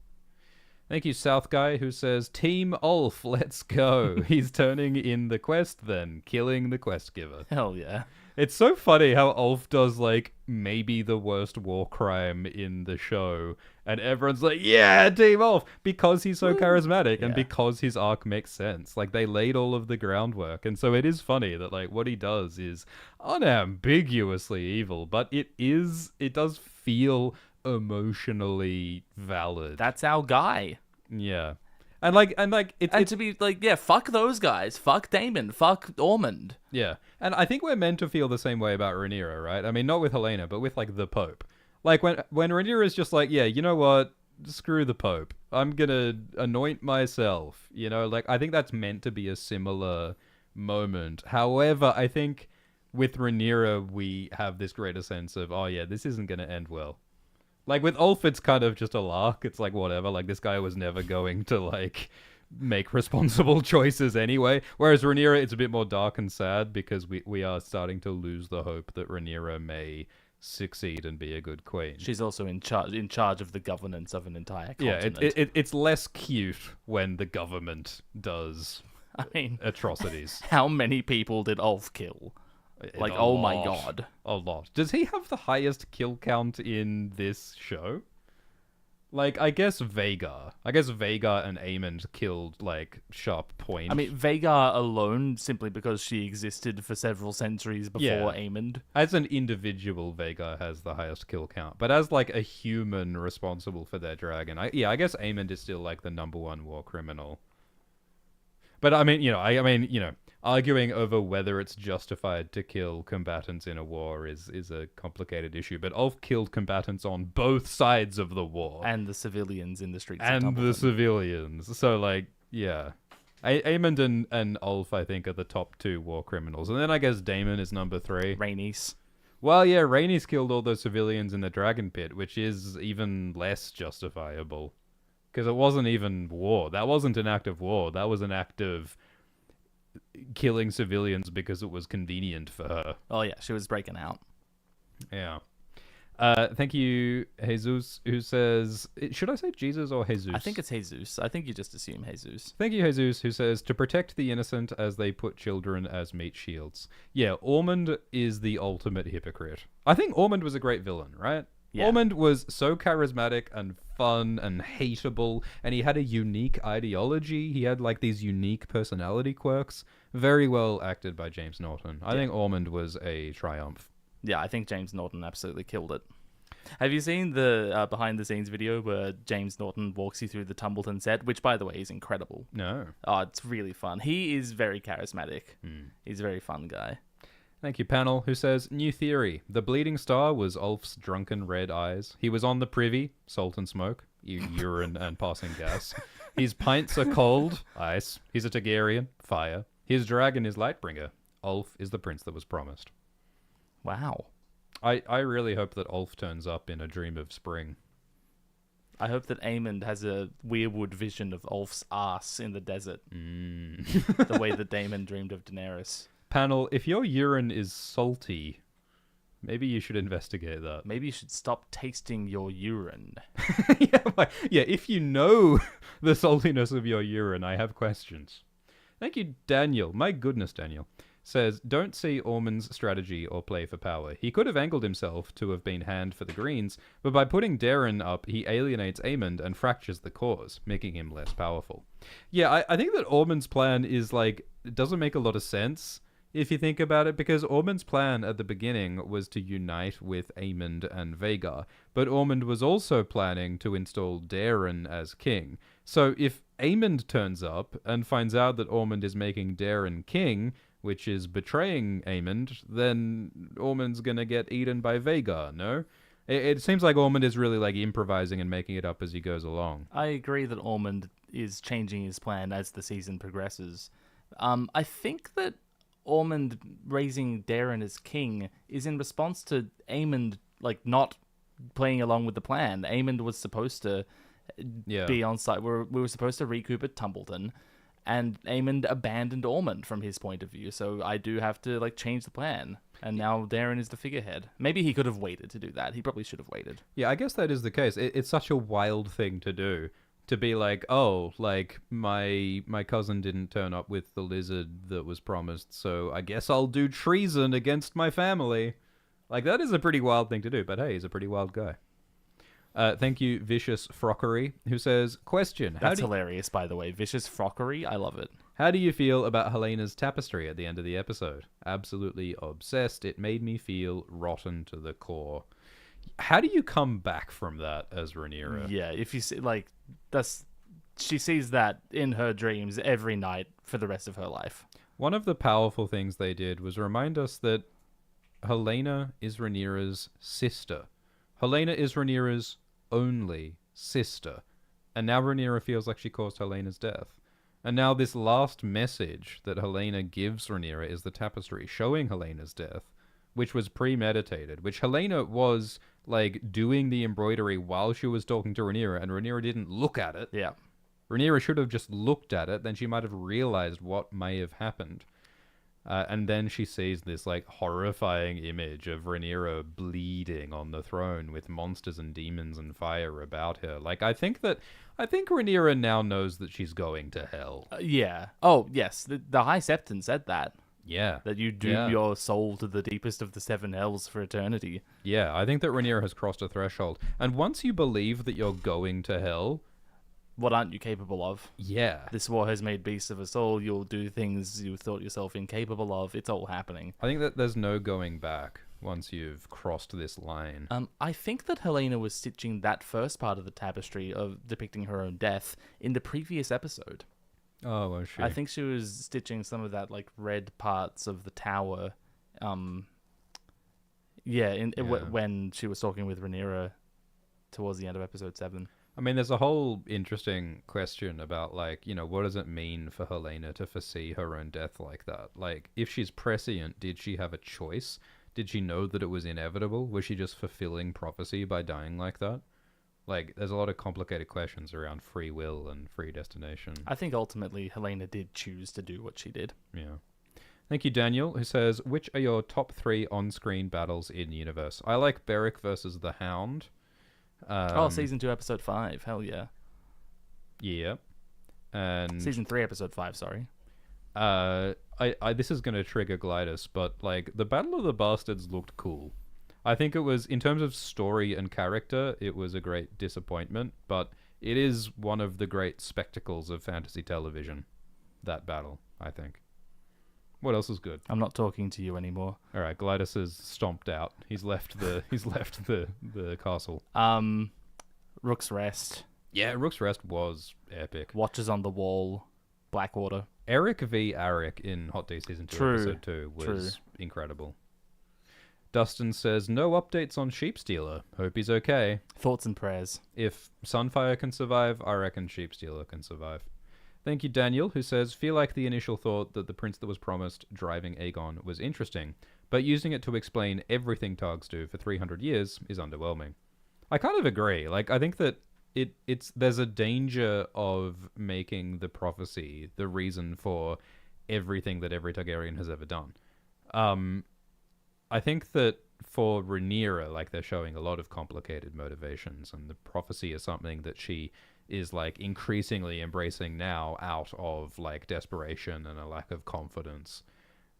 Thank you, South Guy, who says, Team Ulf, let's go. He's turning in the quest then, killing the quest giver. Hell yeah. It's so funny how Ulf does, like, maybe the worst war crime in the show, and everyone's like, yeah, Team Ulf, because he's so charismatic and because his arc makes sense. Like, they laid all of the groundwork, and so it is funny that, like, what he does is unambiguously evil, but it does feel emotionally valid. That's our guy. Yeah. To be like, yeah, fuck those guys. Fuck Daemon. Fuck Ormond. Yeah. And I think we're meant to feel the same way about Rhaenyra, right? I mean, not with Helena, but with, like, the Pope. Like, when Rhaenyra's just like, yeah, you know what? Screw the Pope. I'm gonna anoint myself. You know, like, I think that's meant to be a similar moment. However, I think with Rhaenyra, we have this greater sense of, oh, yeah, this isn't gonna end well. Like, with Ulf, it's kind of just a lark. It's like, whatever. Like, this guy was never going to, like, make responsible choices anyway. Whereas Rhaenyra, it's a bit more dark and sad because we are starting to lose the hope that Rhaenyra may succeed and be a good queen. She's also in charge of the governance of an entire continent. Yeah, it's less cute when the government does atrocities. How many people did Ulf kill? Like, oh my god. A lot. Does he have the highest kill count in this show? Like, I guess Vhagar and Aemond killed, like, sharp point. I mean, Vhagar alone, simply because she existed for several centuries before Aemond. As an individual, Vhagar has the highest kill count. But as, like, a human responsible for their dragon, I guess Aemond is still, like, the number one war criminal. But, I mean, arguing over whether it's justified to kill combatants in a war is a complicated issue. But Ulf killed combatants on both sides of the war. And the civilians in the streets and of the civilians. So, like, yeah. Aemond and Ulf, I think, are the top two war criminals. And then I guess Daemon is number 3. Rhaenys. Well, yeah, Rhaenys killed all those civilians in the Dragon Pit, which is even less justifiable. Because it wasn't even war. That wasn't an act of war. That was an act of killing civilians because it was convenient for her. Oh, yeah, she was breaking out. Yeah. Thank you, Jesus, who says... Should I say Jesus or Jesus? I think it's Jesus. I think you just assume Jesus. Thank you, Jesus, who says, to protect the innocent as they put children as meat shields. Yeah, Ormond is the ultimate hypocrite. I think Ormond was a great villain, right? Yeah. Ormond was so charismatic and fun and hateable, and he had a unique ideology. He had, like, these unique personality quirks. Very well acted by James Norton. I think Ormond was a triumph. Yeah, I think James Norton absolutely killed it. Have you seen the behind-the-scenes video where James Norton walks you through the Tumbleton set, which, by the way, is incredible? No. Oh, it's really fun. He is very charismatic. He's a very fun guy. Thank you, Panel, who says, new theory. The bleeding star was Ulf's drunken red eyes. He was on the privy, salt and smoke, urine and passing gas. His pints are cold, ice. He's a Targaryen, fire. His dragon is Lightbringer. Ulf is the prince that was promised. Wow. I really hope that Ulf turns up in A Dream of Spring. I hope that Aemond has a weirwood vision of Ulf's ass in the desert. The way that Daemon dreamed of Daenerys. Panel, if your urine is salty, maybe you should investigate that. Maybe you should stop tasting your urine. Yeah, if you know the saltiness of your urine, I have questions. Thank you, Daniel. My goodness, Daniel. says, don't see Ormond's strategy or play for power. He could have angled himself to have been hand for the Greens, but by putting Darren up, he alienates Aemond and fractures the cause, making him less powerful. Yeah, I think that Ormond's plan is, like, it doesn't make a lot of sense if you think about it, because Ormond's plan at the beginning was to unite with Aemond and Vhagar, but Ormond was also planning to install Darren as king. So if Aemond turns up and finds out that Ormond is making Darren king, which is betraying Aemond, then Ormond's gonna get eaten by Vhagar, no? It seems like Ormond is really, like, improvising and making it up as he goes along. I agree that Ormond is changing his plan as the season progresses. I think that Ormond raising Darren as king is in response to Aemond, like, not playing along with the plan. Aemond was supposed to be on site. We were supposed to recoup at Tumbleton, and Aemond abandoned Ormond from his point of view. So I do have to, like, change the plan. And now Darren is the figurehead. Maybe he could have waited to do that. He probably should have waited. Yeah, I guess that is the case. It's such a wild thing to do. To be like, oh, like, my cousin didn't turn up with the lizard that was promised, so I guess I'll do treason against my family. Like, that is a pretty wild thing to do, but hey, he's a pretty wild guy. Thank you, Vicious Frockery, who says, question. That's hilarious, by the way. Vicious Frockery, I love it. How do you feel about Helena's tapestry at the end of the episode? Absolutely obsessed. It made me feel rotten to the core. How do you come back from that as Rhaenyra? Yeah, if you see, like, she sees that in her dreams every night for the rest of her life. One of the powerful things they did was remind us that Helena is Rhaenyra's sister. Helena is Rhaenyra's only sister. And now Rhaenyra feels like she caused Helena's death. And now this last message that Helena gives Rhaenyra is the tapestry showing Helena's death, which was premeditated, which Helena was, like, doing the embroidery while she was talking to Rhaenyra, and Rhaenyra didn't look at it. Yeah. Rhaenyra should have just looked at it, then she might have realized what may have happened. And then she sees this, like, horrifying image of Rhaenyra bleeding on the throne with monsters and demons and fire about her. Like, I think Rhaenyra now knows that she's going to hell. Yeah. Oh, yes. The High Septon said that. Yeah. That you doom your soul to the deepest of the seven hells for eternity. Yeah, I think that Rhaenyra has crossed a threshold. And once you believe that you're going to hell... What aren't you capable of? Yeah. This war has made beasts of us all. You'll do things you thought yourself incapable of. It's all happening. I think that there's no going back once you've crossed this line. I think that Helena was stitching that first part of the tapestry of depicting her own death in the previous episode. Oh, was she? I think she was stitching some of that, like, red parts of the tower. When she was talking with Rhaenyra towards the end of episode 7. I mean, there's a whole interesting question about, like, you know, what does it mean for Helena to foresee her own death like that? Like, if she's prescient, did she have a choice? Did she know that it was inevitable? Was she just fulfilling prophecy by dying like that? Like, there's a lot of complicated questions around free will and predestination. I think ultimately Helena did choose to do what she did. Yeah. Thank you, Daniel, who says, which are your top 3 on-screen battles in universe? I like Beric versus the Hound. Season 2, episode 5. Hell yeah. Yeah. And Season 3, episode 5, sorry. This is going to trigger Glidus, but, like, the Battle of the Bastards looked cool. I think it was, in terms of story and character, it was a great disappointment, but it is one of the great spectacles of fantasy television, that battle, I think. What else is good? I'm not talking to you anymore. All right, Glidus has stomped out. He's left the castle. Rook's Rest. Yeah, Rook's Rest was epic. Watches on the Wall. Blackwater. Eric v. Arik in Hot Day Season 2, Episode 2 was incredible. Dustin says, no updates on Sheepstealer. Hope he's okay. Thoughts and prayers. If Sunfire can survive, I reckon Sheepstealer can survive. Thank you, Daniel, who says, feel like the initial thought that the prince that was promised driving Aegon was interesting, but using it to explain everything Targs do for 300 years is underwhelming. I kind of agree. Like, I think that there's a danger of making the prophecy the reason for everything that every Targaryen has ever done. I think that for Rhaenyra, like, they're showing a lot of complicated motivations, and the prophecy is something that she is, like, increasingly embracing now out of, like, desperation and a lack of confidence.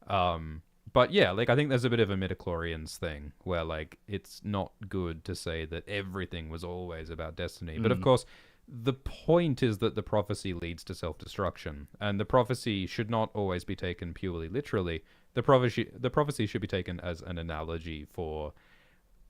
But yeah, like I think there's a bit of a midichlorians thing where like it's not good to say that everything was always about destiny. But of course, the point is that the prophecy leads to self-destruction, and the prophecy should not always be taken purely literally. The prophecy should be taken as an analogy for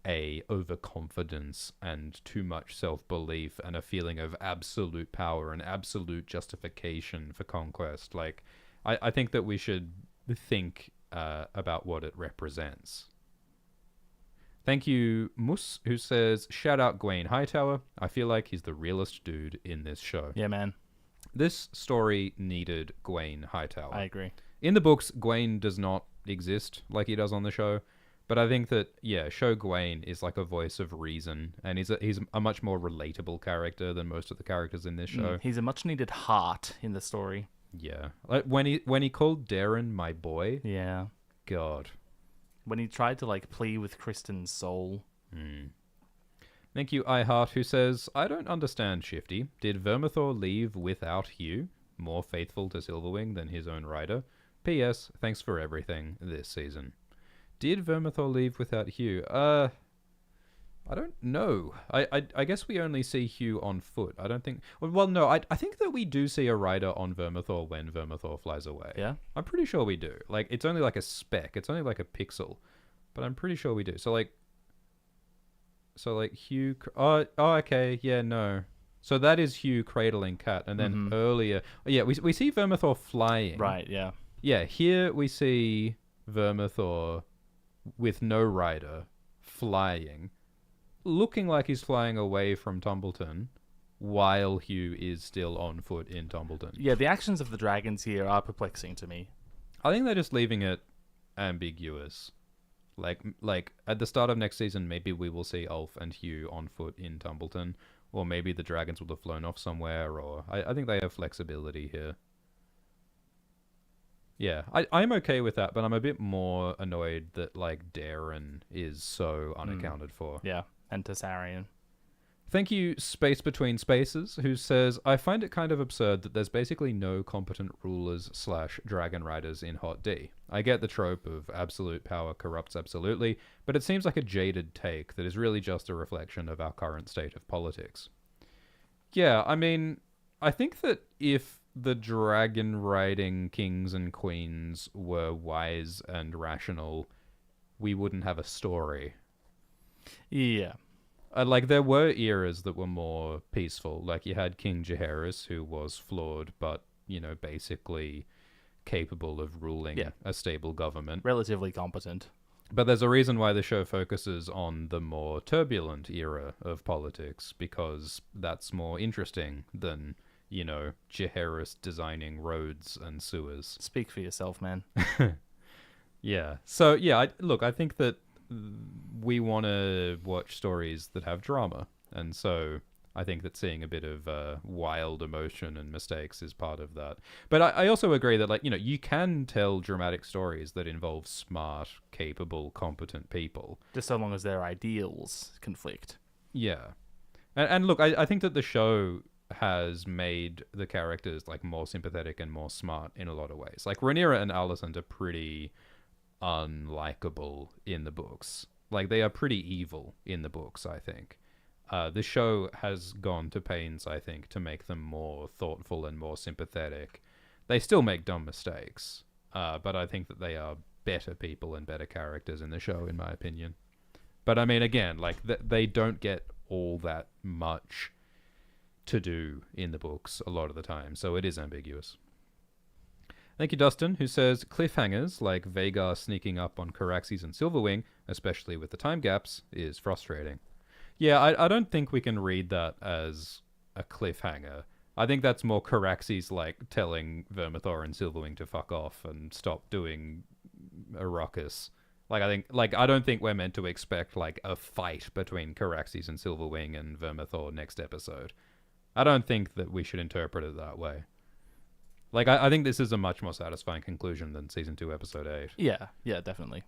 a overconfidence and too much self-belief and a feeling of absolute power and absolute justification for conquest. Like, I think that we should think about what it represents. Thank you, Mus, who says, shout out Gawain Hightower. I feel like he's the realest dude in this show. Yeah, man. This story needed Gawain Hightower. I agree. In the books, Gawain does not exist like he does on the show. But I think that, yeah, Show Gawain is like a voice of reason, and he's a much more relatable character than most of the characters in this show. He's a much needed heart in the story. Yeah. Like when he called Darren my boy, Yeah. God. When he tried to like plea with Kristen's soul. Thank you, iHeart, who says, I don't understand, Shifty. Did Vermithor leave without Hugh? More faithful to Silverwing than his own rider? P.S. Thanks for everything this season. Did Vermithor leave without Hugh? I don't know. I guess we only see Hugh on foot. I don't think... Well, no, I think that we do see a rider on Vermithor when Vermithor flies away. Yeah? I'm pretty sure we do. Like, it's only like a speck. It's only like a pixel. But I'm pretty sure we do. So, like, Hugh... Oh, okay. Yeah, no. So that is Hugh cradling Cat. And then earlier... Oh, yeah, we see Vermithor flying. Right, yeah. Yeah, here we see Vermithor with no rider flying, looking like he's flying away from Tumbleton while Hugh is still on foot in Tumbleton. Yeah, the actions of the dragons here are perplexing to me. I think they're just leaving it ambiguous. Like at the start of next season, maybe we will see Ulf and Hugh on foot in Tumbleton, or maybe the dragons will have flown off somewhere, or I think they have flexibility here. Yeah, I'm okay with that, but I'm a bit more annoyed that, like, Darren is so unaccounted for. Yeah, and Tessarion. Thank you, Space Between Spaces, who says, I find it kind of absurd that there's basically no competent rulers / dragon riders in Hot D. I get the trope of absolute power corrupts absolutely, but it seems like a jaded take that is really just a reflection of our current state of politics. Yeah, I mean, I think that if the dragon riding kings and queens were wise and rational, we wouldn't have a story. Yeah. Like, there were eras that were more peaceful. Like, you had King Jaehaerys, who was flawed, but, you know, basically capable of ruling a stable government. Relatively competent. But there's a reason why the show focuses on the more turbulent era of politics, because that's more interesting than, you know, Jaehaerys designing roads and sewers. Speak for yourself, man. Yeah. So, yeah, I think that we want to watch stories that have drama. And so I think that seeing a bit of wild emotion and mistakes is part of that. But I also agree that, like, you know, you can tell dramatic stories that involve smart, capable, competent people. Just so long as their ideals conflict. Yeah. And look, I think that the show has made the characters, like, more sympathetic and more smart in a lot of ways. Like, Rhaenyra and Alicent are pretty unlikable in the books. Like, they are pretty evil in the books, I think. The show has gone to pains, I think, to make them more thoughtful and more sympathetic. They still make dumb mistakes, but I think that they are better people and better characters in the show, in my opinion. But, I mean, again, like, they don't get all that much to do in the books a lot of the time, so it is ambiguous. Thank you, Dustin, who says, cliffhangers, like Vhagar sneaking up on Caraxes and Silverwing, especially with the time gaps, is frustrating. Yeah, I don't think we can read that as a cliffhanger. I think that's more Caraxes, like, telling Vermithor and Silverwing to fuck off and stop doing a ruckus. I don't think we're meant to expect, like, a fight between Caraxes and Silverwing and Vermithor next episode. I don't think that we should interpret it that way. Like, I think this is a much more satisfying conclusion than Season 2, Episode 8. Yeah, definitely.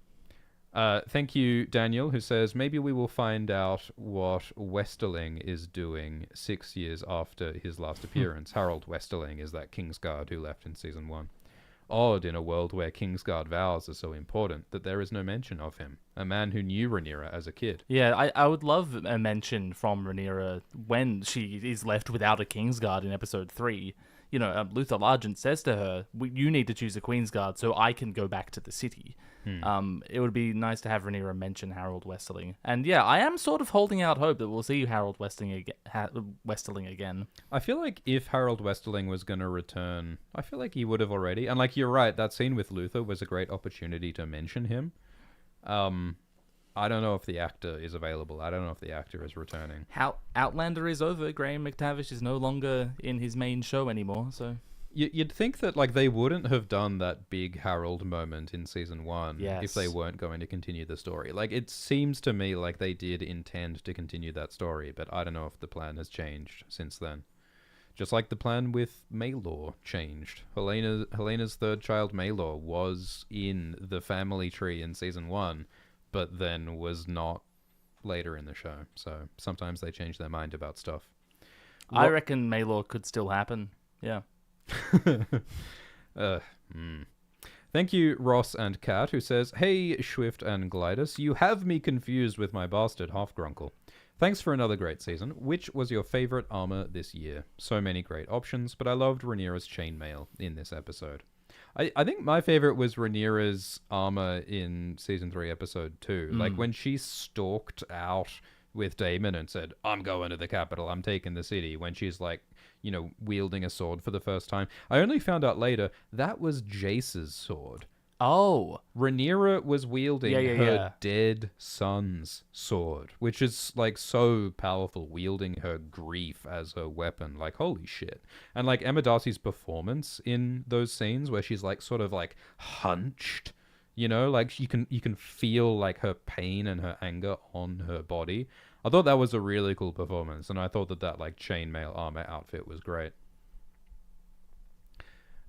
Thank you, Daniel, who says, maybe we will find out what Westerling is doing 6 years after his last appearance. Harold Westerling is that Kingsguard who left in Season 1. Odd in a world where Kingsguard vows are so important that there is no mention of him, a man who knew Rhaenyra as a kid. Yeah, I would love a mention from Rhaenyra when she is left without a Kingsguard in episode 3. You know, Luther Largent says to her, you need to choose a Queensguard so I can go back to the city. It would be nice to have Rhaenyra mention Harold Westerling. And yeah, I am sort of holding out hope that we'll see Harold Westerling again. I feel like if Harold Westerling was going to return, I feel like he would have already. And like, you're right, that scene with Luther was a great opportunity to mention him. I don't know if the actor is available. I don't know if the actor is returning. How Outlander is over. Graham McTavish is no longer in his main show anymore, so... You'd think that like they wouldn't have done that big Harold moment in season 1 if they weren't going to continue the story. Like, it seems to me like they did intend to continue that story, but I don't know if the plan has changed since then. Just like the plan with Maelor changed. Helena's third child, Maelor, was in the family tree in season 1, but then was not later in the show. So sometimes they change their mind about stuff. I reckon Maelor could still happen. Yeah. Thank you, Ross and Kat, who says, "Hey, Swift and Glidus, you have me confused with my bastard half-grunkle. Thanks for another great season. Which was your favorite armor this year? So many great options, but I loved Rhaenyra's chainmail in this episode. I think my favorite was Rhaenyra's armor in season 3, episode 2. Like, when she stalked out with Daemon and said, I'm going to the capital, I'm taking the city, when she's like, you know, wielding a sword for the first time. I only found out later that was Jace's sword. Oh. Rhaenyra was wielding her dead son's sword, which is like so powerful, wielding her grief as her weapon. Like, holy shit. And like Emma Darcy's performance in those scenes where she's like sort of like hunched, you know, like you can feel like her pain and her anger on her body. I thought that was a really cool performance, and I thought that like chainmail armor outfit was great.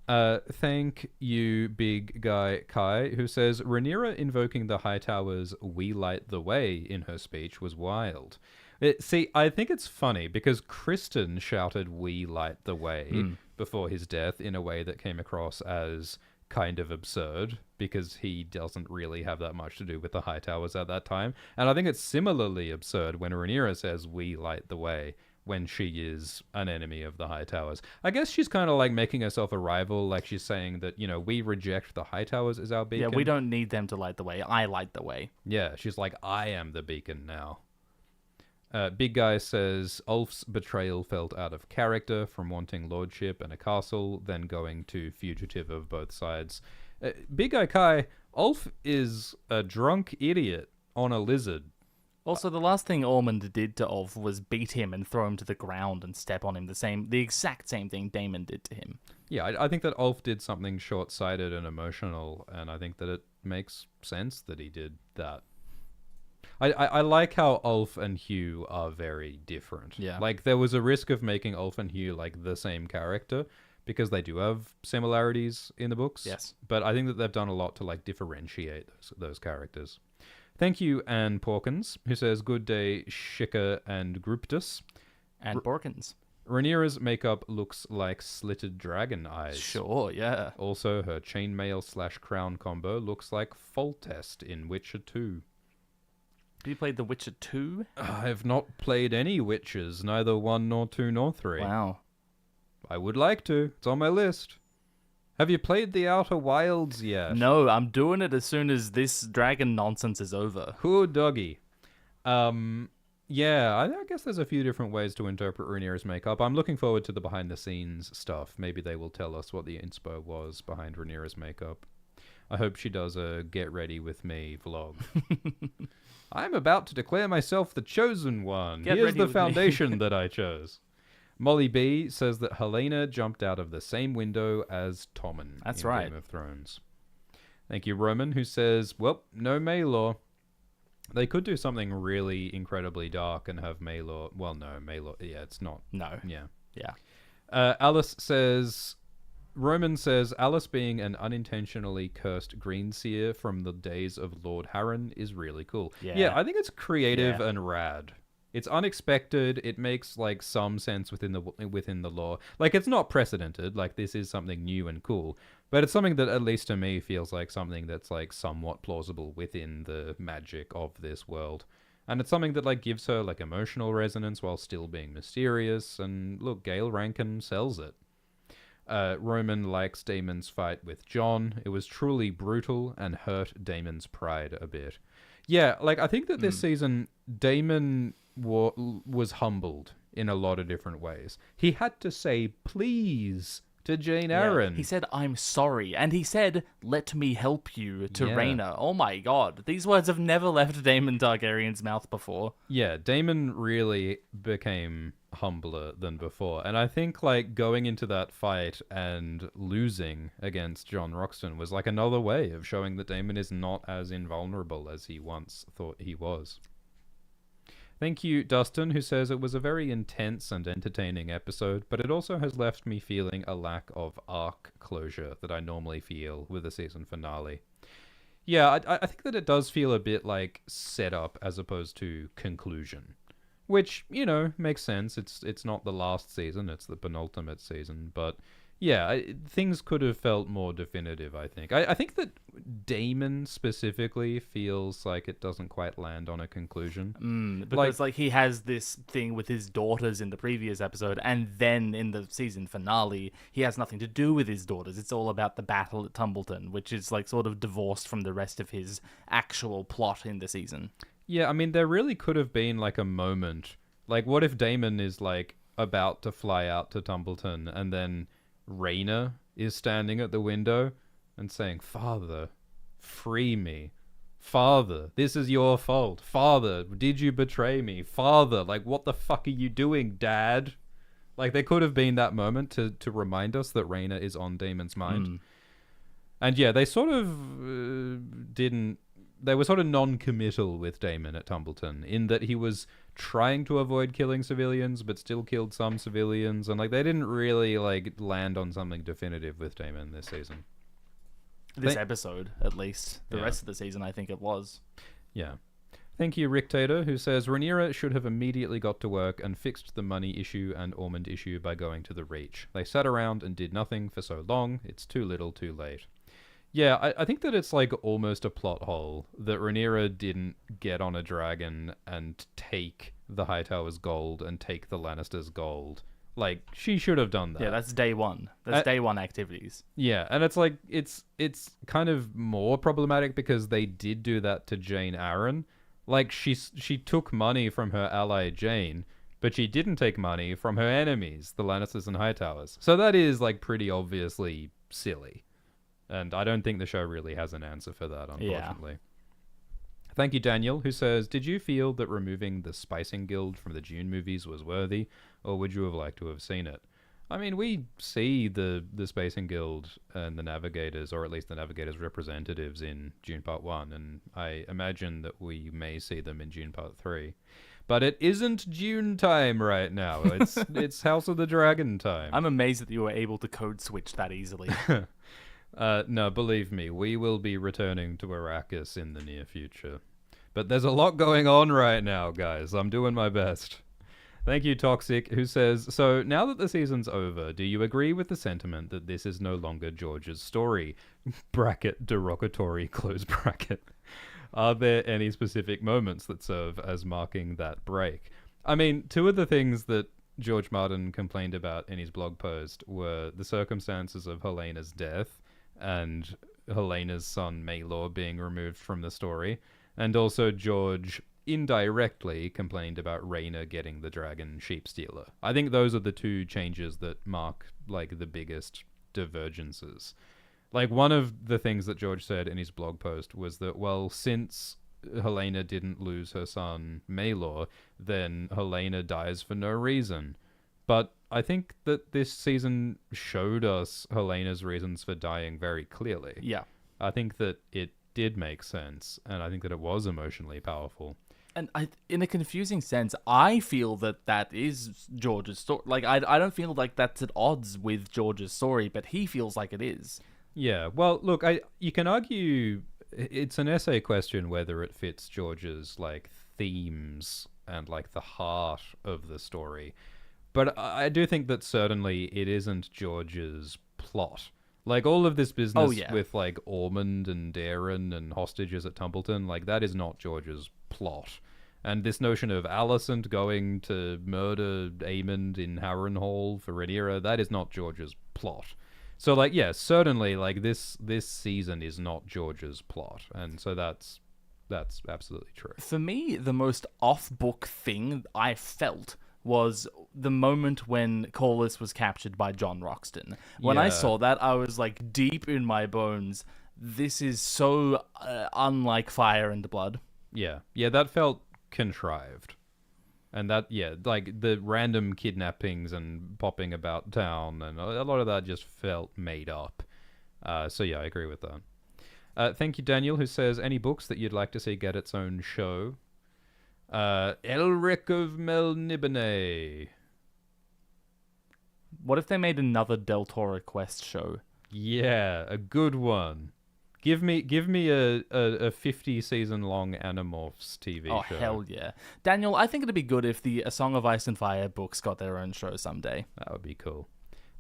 Thank you, big guy Kai, who says, Rhaenyra invoking the Hightower's "We light the way" in her speech was wild. See, I think it's funny because Kristen shouted "We light the way" before his death in a way that came across as kind of absurd because he doesn't really have that much to do with the Hightowers at that time. And I think it's similarly absurd when Rhaenyra says "We light the way" when she is an enemy of the Hightowers. I guess she's kind of like making herself a rival, like she's saying that, you know, we reject the Hightowers as our beacon. Yeah, we don't need them to light the way. I light the way. Yeah, she's like, I am the beacon now. Big Guy says, Ulf's betrayal felt out of character from wanting lordship and a castle, then going to fugitive of both sides. Big Guy Kai, Ulf is a drunk idiot on a lizard. Also, the last thing Ormond did to Ulf was beat him and throw him to the ground and step on him. The exact same thing Daemon did to him. Yeah, I think that Ulf did something short-sighted and emotional, and I think that it makes sense that he did that. I like how Ulf and Hugh are very different. Yeah. Like, there was a risk of making Ulf and Hugh, like, the same character, because they do have similarities in the books. Yes. But I think that they've done a lot to, like, differentiate those characters. Thank you, Anne Porkins, who says, good day, Shika and Gruptus. And Porkins. Rhaenyra's makeup looks like slitted dragon eyes. Sure, yeah. Also, her chainmail/crown combo looks like Foltest in Witcher 2. Have you played The Witcher 2? I have not played any Witchers, neither 1 nor 2 nor 3. Wow. I would like to. It's on my list. Have you played The Outer Wilds yet? No, I'm doing it as soon as this dragon nonsense is over. Cool doggy. Yeah, I guess there's a few different ways to interpret Rhaenyra's makeup. I'm looking forward to the behind-the-scenes stuff. Maybe they will tell us what the inspo was behind Rhaenyra's makeup. I hope she does a Get Ready With Me vlog. I'm about to declare myself the chosen one. Here's the foundation that I chose. Molly B says that Helena jumped out of the same window as Tommen in Game of Thrones. Thank you, Roman, who says, well, no Maelor. They could do something really incredibly dark and have Maelor... Well, no, Maelor... Yeah, it's not. No. Yeah. Alice says... Roman says, Alice being an unintentionally cursed greenseer from the days of Lord Harren is really cool. Yeah, I think it's creative and rad. It's unexpected. It makes like some sense within the lore. Like it's not precedented. Like this is something new and cool, but it's something that at least to me feels like something that's like somewhat plausible within the magic of this world. And it's something that like gives her like emotional resonance while still being mysterious. And look, Gail Rankin sells it. Roman likes Damon's fight with John. It was truly brutal and hurt Damon's pride a bit. Yeah, like I think that this season Damon was humbled in a lot of different ways. He had to say please to Jane Arryn. He said, I'm sorry. And he said, let me help you to Rhaena. Oh my god. These words have never left Daemon Targaryen's mouth before. Yeah, Daemon really became humbler than before. And I think like going into that fight and losing against John Roxton was like another way of showing that Daemon is not as invulnerable as he once thought he was. Thank you, Dustin, who says it was a very intense and entertaining episode, but it also has left me feeling a lack of arc closure that I normally feel with a season finale. Yeah, I think that it does feel a bit like setup as opposed to conclusion, which, you know, makes sense. It's not the last season, it's the penultimate season, but yeah, things could have felt more definitive, I think. I think that Daemon specifically feels like it doesn't quite land on a conclusion. Because like he has this thing with his daughters in the previous episode, and then in the season finale, he has nothing to do with his daughters. It's all about the battle at Tumbleton, which is like sort of divorced from the rest of his actual plot in the season. Yeah, I mean, there really could have been like a moment. Like, what if Daemon is like about to fly out to Tumbleton, and then Rhaena is standing at the window and saying, Father, free me. Father, this is your fault. Father, did you betray me? Father, like, what the fuck are you doing, Dad? Like, there could have been that moment to remind us that Rhaena is on Daemon's mind. And yeah, they sort of didn't... They were sort of non-committal with Daemon at Tumbleton in that he was trying to avoid killing civilians but still killed some civilians, and like they didn't really like land on something definitive with Daemon this season. This episode, at least. The rest of the season, I think it was. Yeah. Thank you, Rick Tater, who says Rhaenyra should have immediately got to work and fixed the money issue and Ormond issue by going to the Reach. They sat around and did nothing for so long. It's too little, too late. Yeah, I think that it's like almost a plot hole that Rhaenyra didn't get on a dragon and take the Hightower's gold and take the Lannisters' gold. Like, she should have done that. Yeah, that's day one. That's day one activities. Yeah, and it's like, it's kind of more problematic because they did do that to Jane Arryn. Like, she took money from her ally Jane, but she didn't take money from her enemies, the Lannisters and Hightowers. So that is, like, pretty obviously silly. And I don't think the show really has an answer for that, unfortunately. Yeah. Thank you, Daniel, who says, did you feel that removing the Spicing Guild from the Dune movies was worthy, or would you have liked to have seen it? I mean, we see the Spacing Guild and the Navigators, or at least the Navigators' representatives in Dune Part 1, and I imagine that we may see them in Dune Part 3. But it isn't Dune time right now. It's House of the Dragon time. I'm amazed that you were able to code switch that easily. No, believe me, we will be returning to Arrakis in the near future. But there's a lot going on right now, guys. I'm doing my best. Thank you, Toxic, who says, so now that the season's over, do you agree with the sentiment that this is no longer George's story? Bracket derogatory, close bracket. Are there any specific moments that serve as marking that break? I mean, two of the things that George Martin complained about in his blog post were the circumstances of Helena's death and Helena's son Maelor being removed from the story, and also George indirectly complained about Rhaena getting the dragon sheep stealer. I think those are the two changes that mark like the biggest divergences. Like, one of the things that George said in his blog post was that, well, since Helena didn't lose her son Maelor, then Helena dies for no reason. But I think that this season showed us Helena's reasons for dying very clearly. Yeah. I think that it did make sense, and I think that it was emotionally powerful. And in a confusing sense, I feel that is George's story. Like, I don't feel like that's at odds with George's story, but he feels like it is. Yeah, well, look, you can argue it's an essay question whether it fits George's, like, themes and like the heart of the story. But I do think that certainly it isn't George's plot. Like, all of this business with, like, Ormond and Darren and hostages at Tumbleton, like, that is not George's plot. And this notion of Alicent going to murder Aemond in Harrenhal for Rhaenyra, that is not George's plot. So, like, yeah, certainly, like, this season is not George's plot. And so that's absolutely true. For me, the most off-book thing I felt was the moment when Corlys was captured by Jon Roxton. When I saw that, I was like, deep in my bones, this is so unlike Fire and Blood. Yeah, that felt contrived. And that, like, the random kidnappings and popping about town, and a lot of that just felt made up. So yeah, I agree with that. Thank you, Daniel, who says, any books that you'd like to see get its own show? Elric of Melniboné. What if they made another Del Toro Quest show? Yeah, a good one. Give me a 50 season long Animorphs TV show. Oh, hell yeah. Daniel, I think it'd be good if the A Song of Ice and Fire books got their own show someday. That would be cool.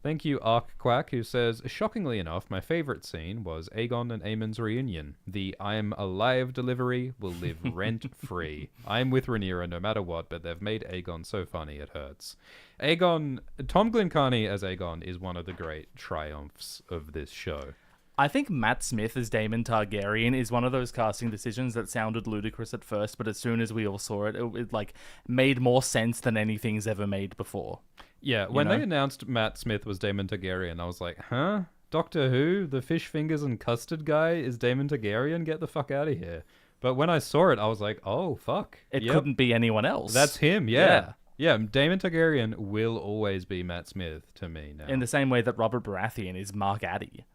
Thank you, Arcquack, who says, shockingly enough, my favorite scene was Aegon and Aemon's reunion. The I'm alive delivery will live rent-free. I'm with Rhaenyra no matter what, but they've made Aegon so funny it hurts. Tom Glencarny as Aegon is one of the great triumphs of this show. I think Matt Smith as Daemon Targaryen is one of those casting decisions that sounded ludicrous at first, but as soon as we all saw it, it like made more sense than anything's ever made before. Yeah, when they announced Matt Smith was Daemon Targaryen, I was like, huh? Doctor Who? The fish fingers and custard guy is Daemon Targaryen? Get the fuck out of here. But when I saw it, I was like, oh, fuck. It couldn't be anyone else. That's him, yeah. Yeah, Daemon Targaryen will always be Matt Smith to me now. In the same way that Robert Baratheon is Mark Addy.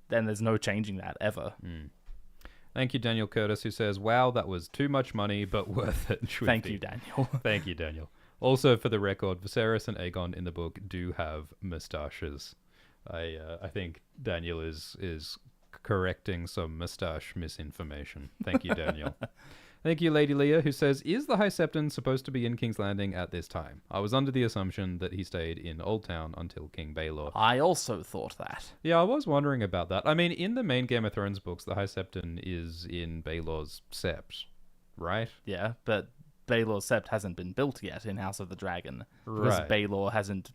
Then there's no changing that, ever. Thank you, Daniel Curtis, who says, wow, that was too much money, but worth it. Thank you, Daniel. Thank you, Daniel. Also, for the record, Viserys and Aegon in the book do have moustaches. I think Daniel is correcting some moustache misinformation. Thank you, Daniel. Thank you, Lady Leah, who says, is the High Septon supposed to be in King's Landing at this time? I was under the assumption that he stayed in Old Town until King Baelor. I also thought that. Yeah, I was wondering about that. I mean, in the main Game of Thrones books, the High Septon is in Baelor's Sept, right? Yeah, but Baelor's Sept hasn't been built yet in House of the Dragon. Because Baelor hasn't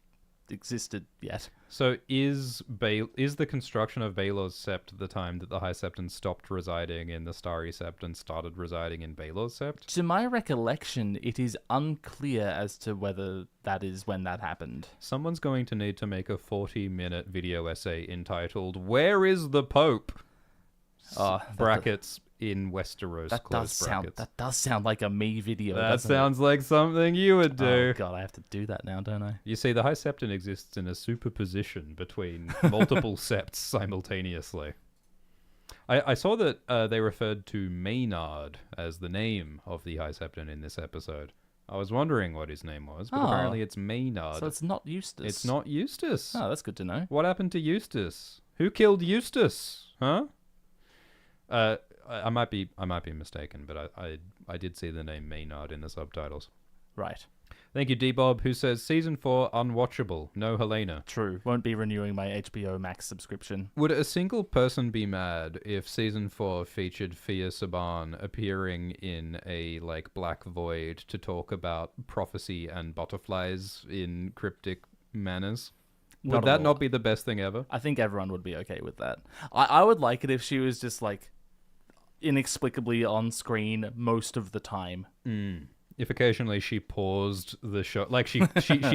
existed yet. So is the construction of Baelor's Sept the time that the High Septon stopped residing in the Starry Sept and started residing in Baelor's Sept? To my recollection, it is unclear as to whether that is when that happened. Someone's going to need to make a 40-minute video essay entitled, Where is the Pope? Brackets in Westeros. That does sound like a me video. That sounds like something you would do. Oh god, I have to do that now, don't I? You see, the High Septon exists in a superposition between multiple septs simultaneously. I saw that they referred to Maynard as the name of the High Septon in this episode. I was wondering what his name was, but apparently it's Maynard. So it's not Eustace. It's not Eustace. Oh, that's good to know. What happened to Eustace? Who killed Eustace? Huh? I might be mistaken, but I did see the name Maynard in the subtitles. Right. Thank you, D-Bob, who says, Season 4, unwatchable. No Helena. True. Won't be renewing my HBO Max subscription. Would a single person be mad if Season 4 featured Fia Saban appearing in a, like, black void to talk about prophecy and butterflies in cryptic manners? Would that not be the best thing ever? I think everyone would be okay with that. I would like it if she was just, like, inexplicably on screen most of the time. If occasionally she paused the show, like she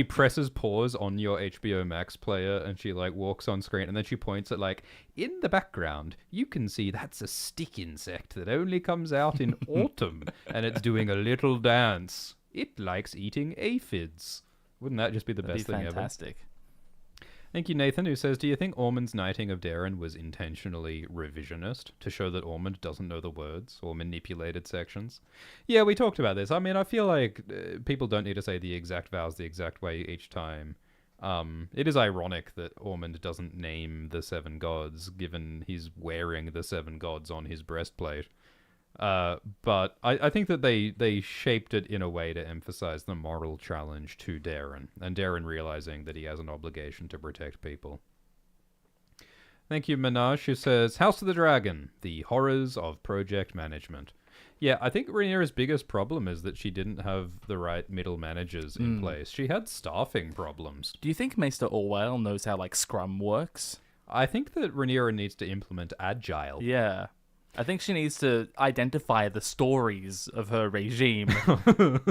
presses pause on your HBO Max player and she like walks on screen and then she points at like, in the background you can see that's a stick insect that only comes out in autumn and it's doing a little dance. It likes eating aphids. Wouldn't that just be the best thing ever? Fantastic. Thank you, Nathan, who says, do you think Ormond's knighting of Darren was intentionally revisionist to show that Ormond doesn't know the words or manipulated sections? Yeah, we talked about this. I mean, I feel like people don't need to say the exact vows the exact way each time. It is ironic that Ormond doesn't name the 7 gods, given he's wearing the 7 gods on his breastplate. But I think that they shaped it in a way to emphasize the moral challenge to Darren, and Darren realizing that he has an obligation to protect people. Thank you, Minaj, who says, House of the Dragon, the horrors of project management. Yeah, I think Rhaenyra's biggest problem is that she didn't have the right middle managers in place. She had staffing problems. Do you think Maester Orwell knows how, like, Scrum works? I think that Rhaenyra needs to implement Agile. Yeah. I think she needs to identify the stories of her regime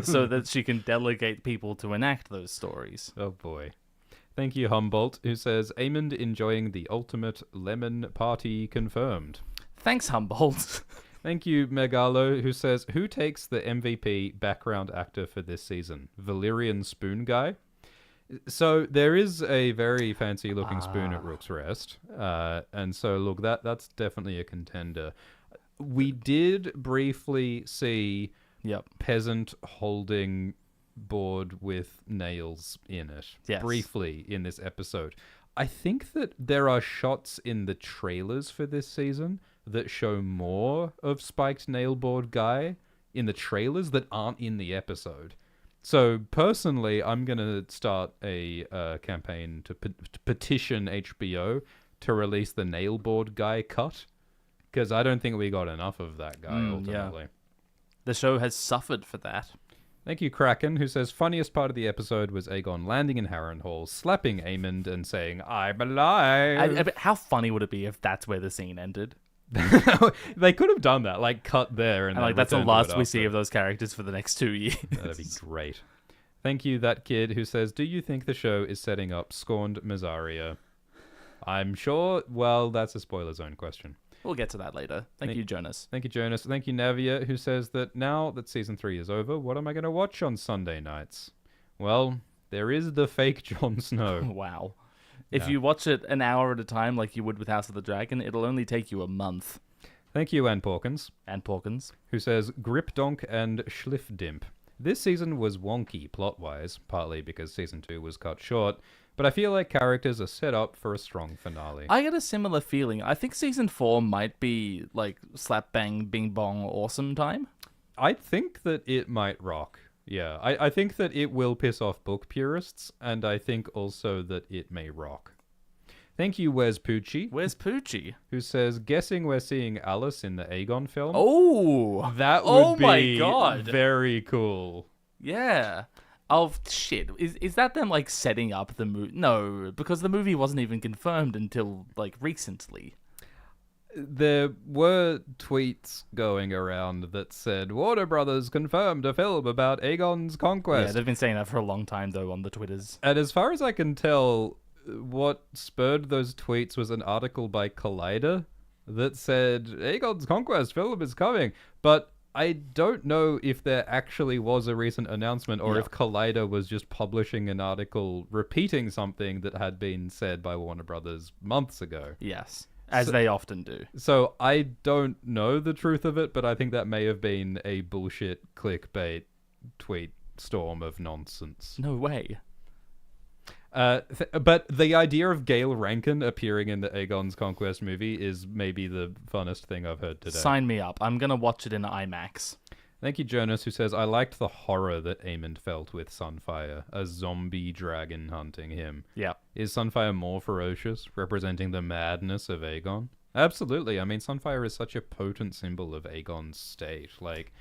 so that she can delegate people to enact those stories. Oh, boy. Thank you, Humboldt, who says, Aemond enjoying the ultimate lemon party confirmed. Thanks, Humboldt. Thank you, Megalo, who says, who takes the MVP background actor for this season? Valyrian Spoon Guy? So there is a very fancy-looking spoon at Rook's Rest. And so, look, that's definitely a contender. We did briefly see Peasant holding board with nails in it. Yes. Briefly in this episode. I think that there are shots in the trailers for this season that show more of Spiked Nailboard Guy in the trailers that aren't in the episode. So personally, I'm going to start a campaign to petition HBO to release the Nailboard Guy cut, because I don't think we got enough of that guy ultimately. Yeah. The show has suffered for that. Thank you, Kraken, who says, funniest part of the episode was Aegon landing in Harrenhal, slapping Aemond and saying, I'm alive. How funny would it be if that's where the scene ended? They could have done that, like cut there. And like that's the last we see of those characters for the next 2 years. That'd be great. Thank you, that kid, who says, do you think the show is setting up scorned Mysaria? I'm sure, well, that's a spoiler zone question. We'll get to that later. Thank you, Jonas. Thank you, Jonas. Thank you, Navia, who says that now that season 3 is over, what am I going to watch on Sunday nights? Well, there is the fake Jon Snow. Wow. If you watch it an hour at a time like you would with House of the Dragon, it'll only take you a month. Thank you, Ann Porkins. Ann Porkins. Who says, Gripdonk and Schliffdimp. This season was wonky plot-wise, partly because season 2 was cut short, but I feel like characters are set up for a strong finale. I get a similar feeling. I think season 4 might be like slap bang bing bong awesome time. I think that it might rock. Yeah, I think that it will piss off book purists, and I think also that it may rock. Thank you, Wes Poochie. Where's Poochie? Who says, guessing we're seeing Alice in the Aegon film? Oh! That would be my God. very cool. Yeah. Oh, shit. Is that them, like, setting up the movie? No, because the movie wasn't even confirmed until, like, recently. There were tweets going around that said, Warner Brothers confirmed a film about Aegon's conquest. Yeah, they've been saying that for a long time, though, on the Twitters. And as far as I can tell, what spurred those tweets was an article by Collider that said, Aegon's conquest film is coming. But I don't know if there actually was a recent announcement or if Collider was just publishing an article repeating something that had been said by Warner Brothers months ago. Yes. As they often do. So I don't know the truth of it, but I think that may have been a bullshit clickbait tweet storm of nonsense. No way. But the idea of Gale Rankin appearing in the Aegon's Conquest movie is maybe the funnest thing I've heard today. Sign me up. I'm going to watch it in IMAX. Thank you, Jonas, who says, I liked the horror that Aemond felt with Sunfire, a zombie dragon hunting him. Yeah. Is Sunfire more ferocious, representing the madness of Aegon? Absolutely. I mean, Sunfire is such a potent symbol of Aegon's state. Like,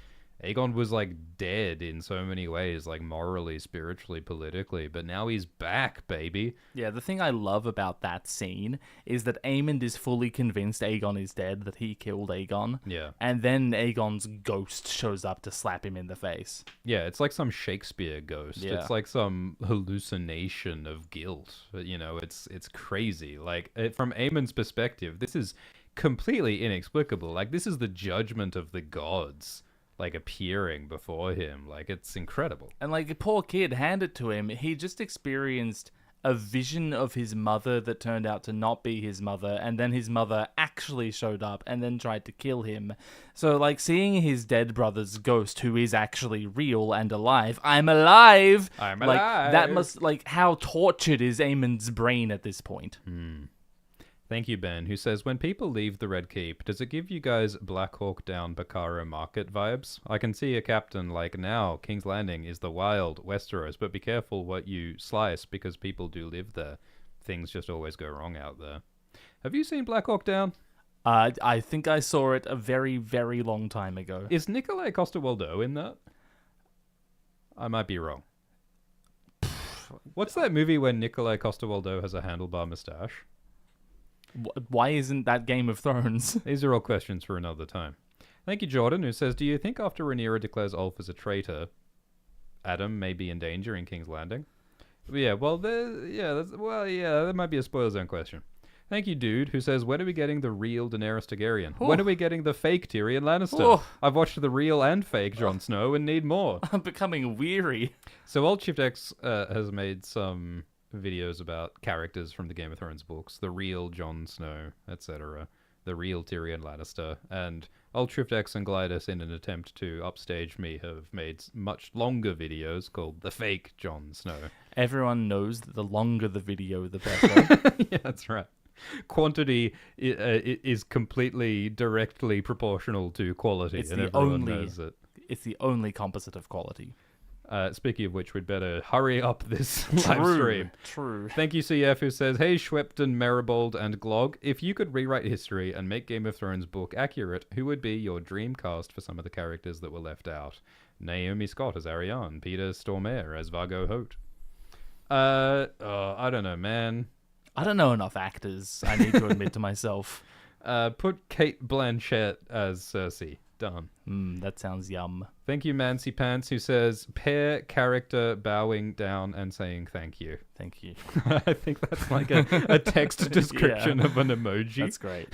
Aegon was, like, dead in so many ways, like, morally, spiritually, politically, but now he's back, baby. Yeah, the thing I love about that scene is that Aemond is fully convinced Aegon is dead, that he killed Aegon. Yeah. And then Aegon's ghost shows up to slap him in the face. Yeah, it's like some Shakespeare ghost. Yeah. It's like some hallucination of guilt. You know, it's crazy. Like, from Aemon's perspective, this is completely inexplicable. Like, this is the judgment of the gods, like, appearing before him. Like, it's incredible. And, like, poor kid, hand it to him. He just experienced a vision of his mother that turned out to not be his mother, and then his mother actually showed up and then tried to kill him. So, like, seeing his dead brother's ghost, who is actually real and alive, I'm alive! I'm like, alive! That must, like, how tortured is Aemon's brain at this point? Thank you, Ben, who says, when people leave the Red Keep, does it give you guys Black Hawk Down Bacaro Market vibes? I can see a captain like, now, King's Landing is the wild Westeros, but be careful what you slice because people do live there. Things just always go wrong out there. Have you seen Black Hawk Down? I think I saw it a very, very long time ago. Is Nicolas Costa-Waldau in that? I might be wrong. What's that movie where Nicolas Costa-Waldau has a handlebar moustache? Why isn't that Game of Thrones? These are all questions for another time. Thank you, Jordan, who says, do you think after Rhaenyra declares Ulf as a traitor, Adam may be in danger in King's Landing? Yeah, well, that might be a spoiler zone question. Thank you, dude, who says, when are we getting the real Daenerys Targaryen? Ooh. When are we getting the fake Tyrion Lannister? Ooh. I've watched the real and fake Jon Snow and need more. I'm becoming weary. So Alt Shift X has made some videos about characters from the Game of Thrones books, the real Jon Snow, etc., the real Tyrion Lannister, and Alt Shift X and Glidus, in an attempt to upstage me, have made much longer videos called the fake Jon Snow. Everyone knows that the longer the video, the better. Yeah, that's right. Quantity is completely directly proportional to quality, It's and the everyone only- knows it. It's the only composite of quality. Speaking of which, we'd better hurry up this live stream. True. Thank you, CF, who says, hey, Schwepton, Maribold, and Glog, if you could rewrite history and make Game of Thrones book accurate, who would be your dream cast for some of the characters that were left out? Naomi Scott as Ariane, Peter Stormare as Vargo Hoat. I don't know, man. I don't know enough actors, I need to admit to myself. Put Kate Blanchett as Cersei. Done. That sounds yum. Thank you, Mancy Pants, who says, pair character bowing down and saying thank you. Thank you. I think that's like a text description of an emoji. That's great.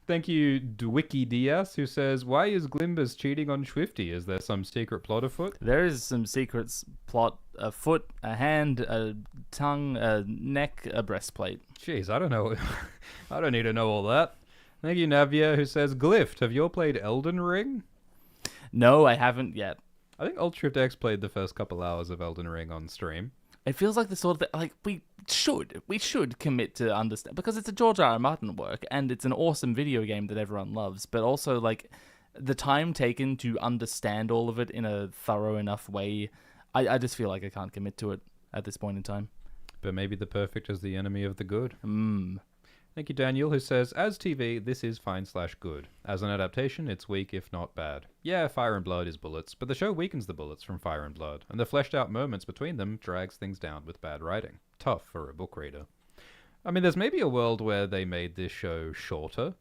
Thank you, Dwicky Diaz, who says, why is Glimbus cheating on Swifty? Is there some secret plot afoot? There is some secrets plot: a foot, a hand, a tongue, a neck, a breastplate. Jeez, I don't know. I don't need to know all that. Thank you, Navia, who says, Glyph, have you all played Elden Ring? No, I haven't yet. I think Ultra X played the first couple hours of Elden Ring on stream. It feels like the sort of thing, like we should commit to understand, because it's a George R. R. Martin work and it's an awesome video game that everyone loves, but also like the time taken to understand all of it in a thorough enough way, I just feel like I can't commit to it at this point in time. But maybe the perfect is the enemy of the good. Thank you, Daniel, who says, as TV, this is fine/good. As an adaptation, it's weak if not bad. Yeah, Fire and Blood is bullets, but the show weakens the bullets from Fire and Blood, and the fleshed out moments between them drags things down with bad writing. Tough for a book reader. I mean, there's maybe a world where they made this show shorter.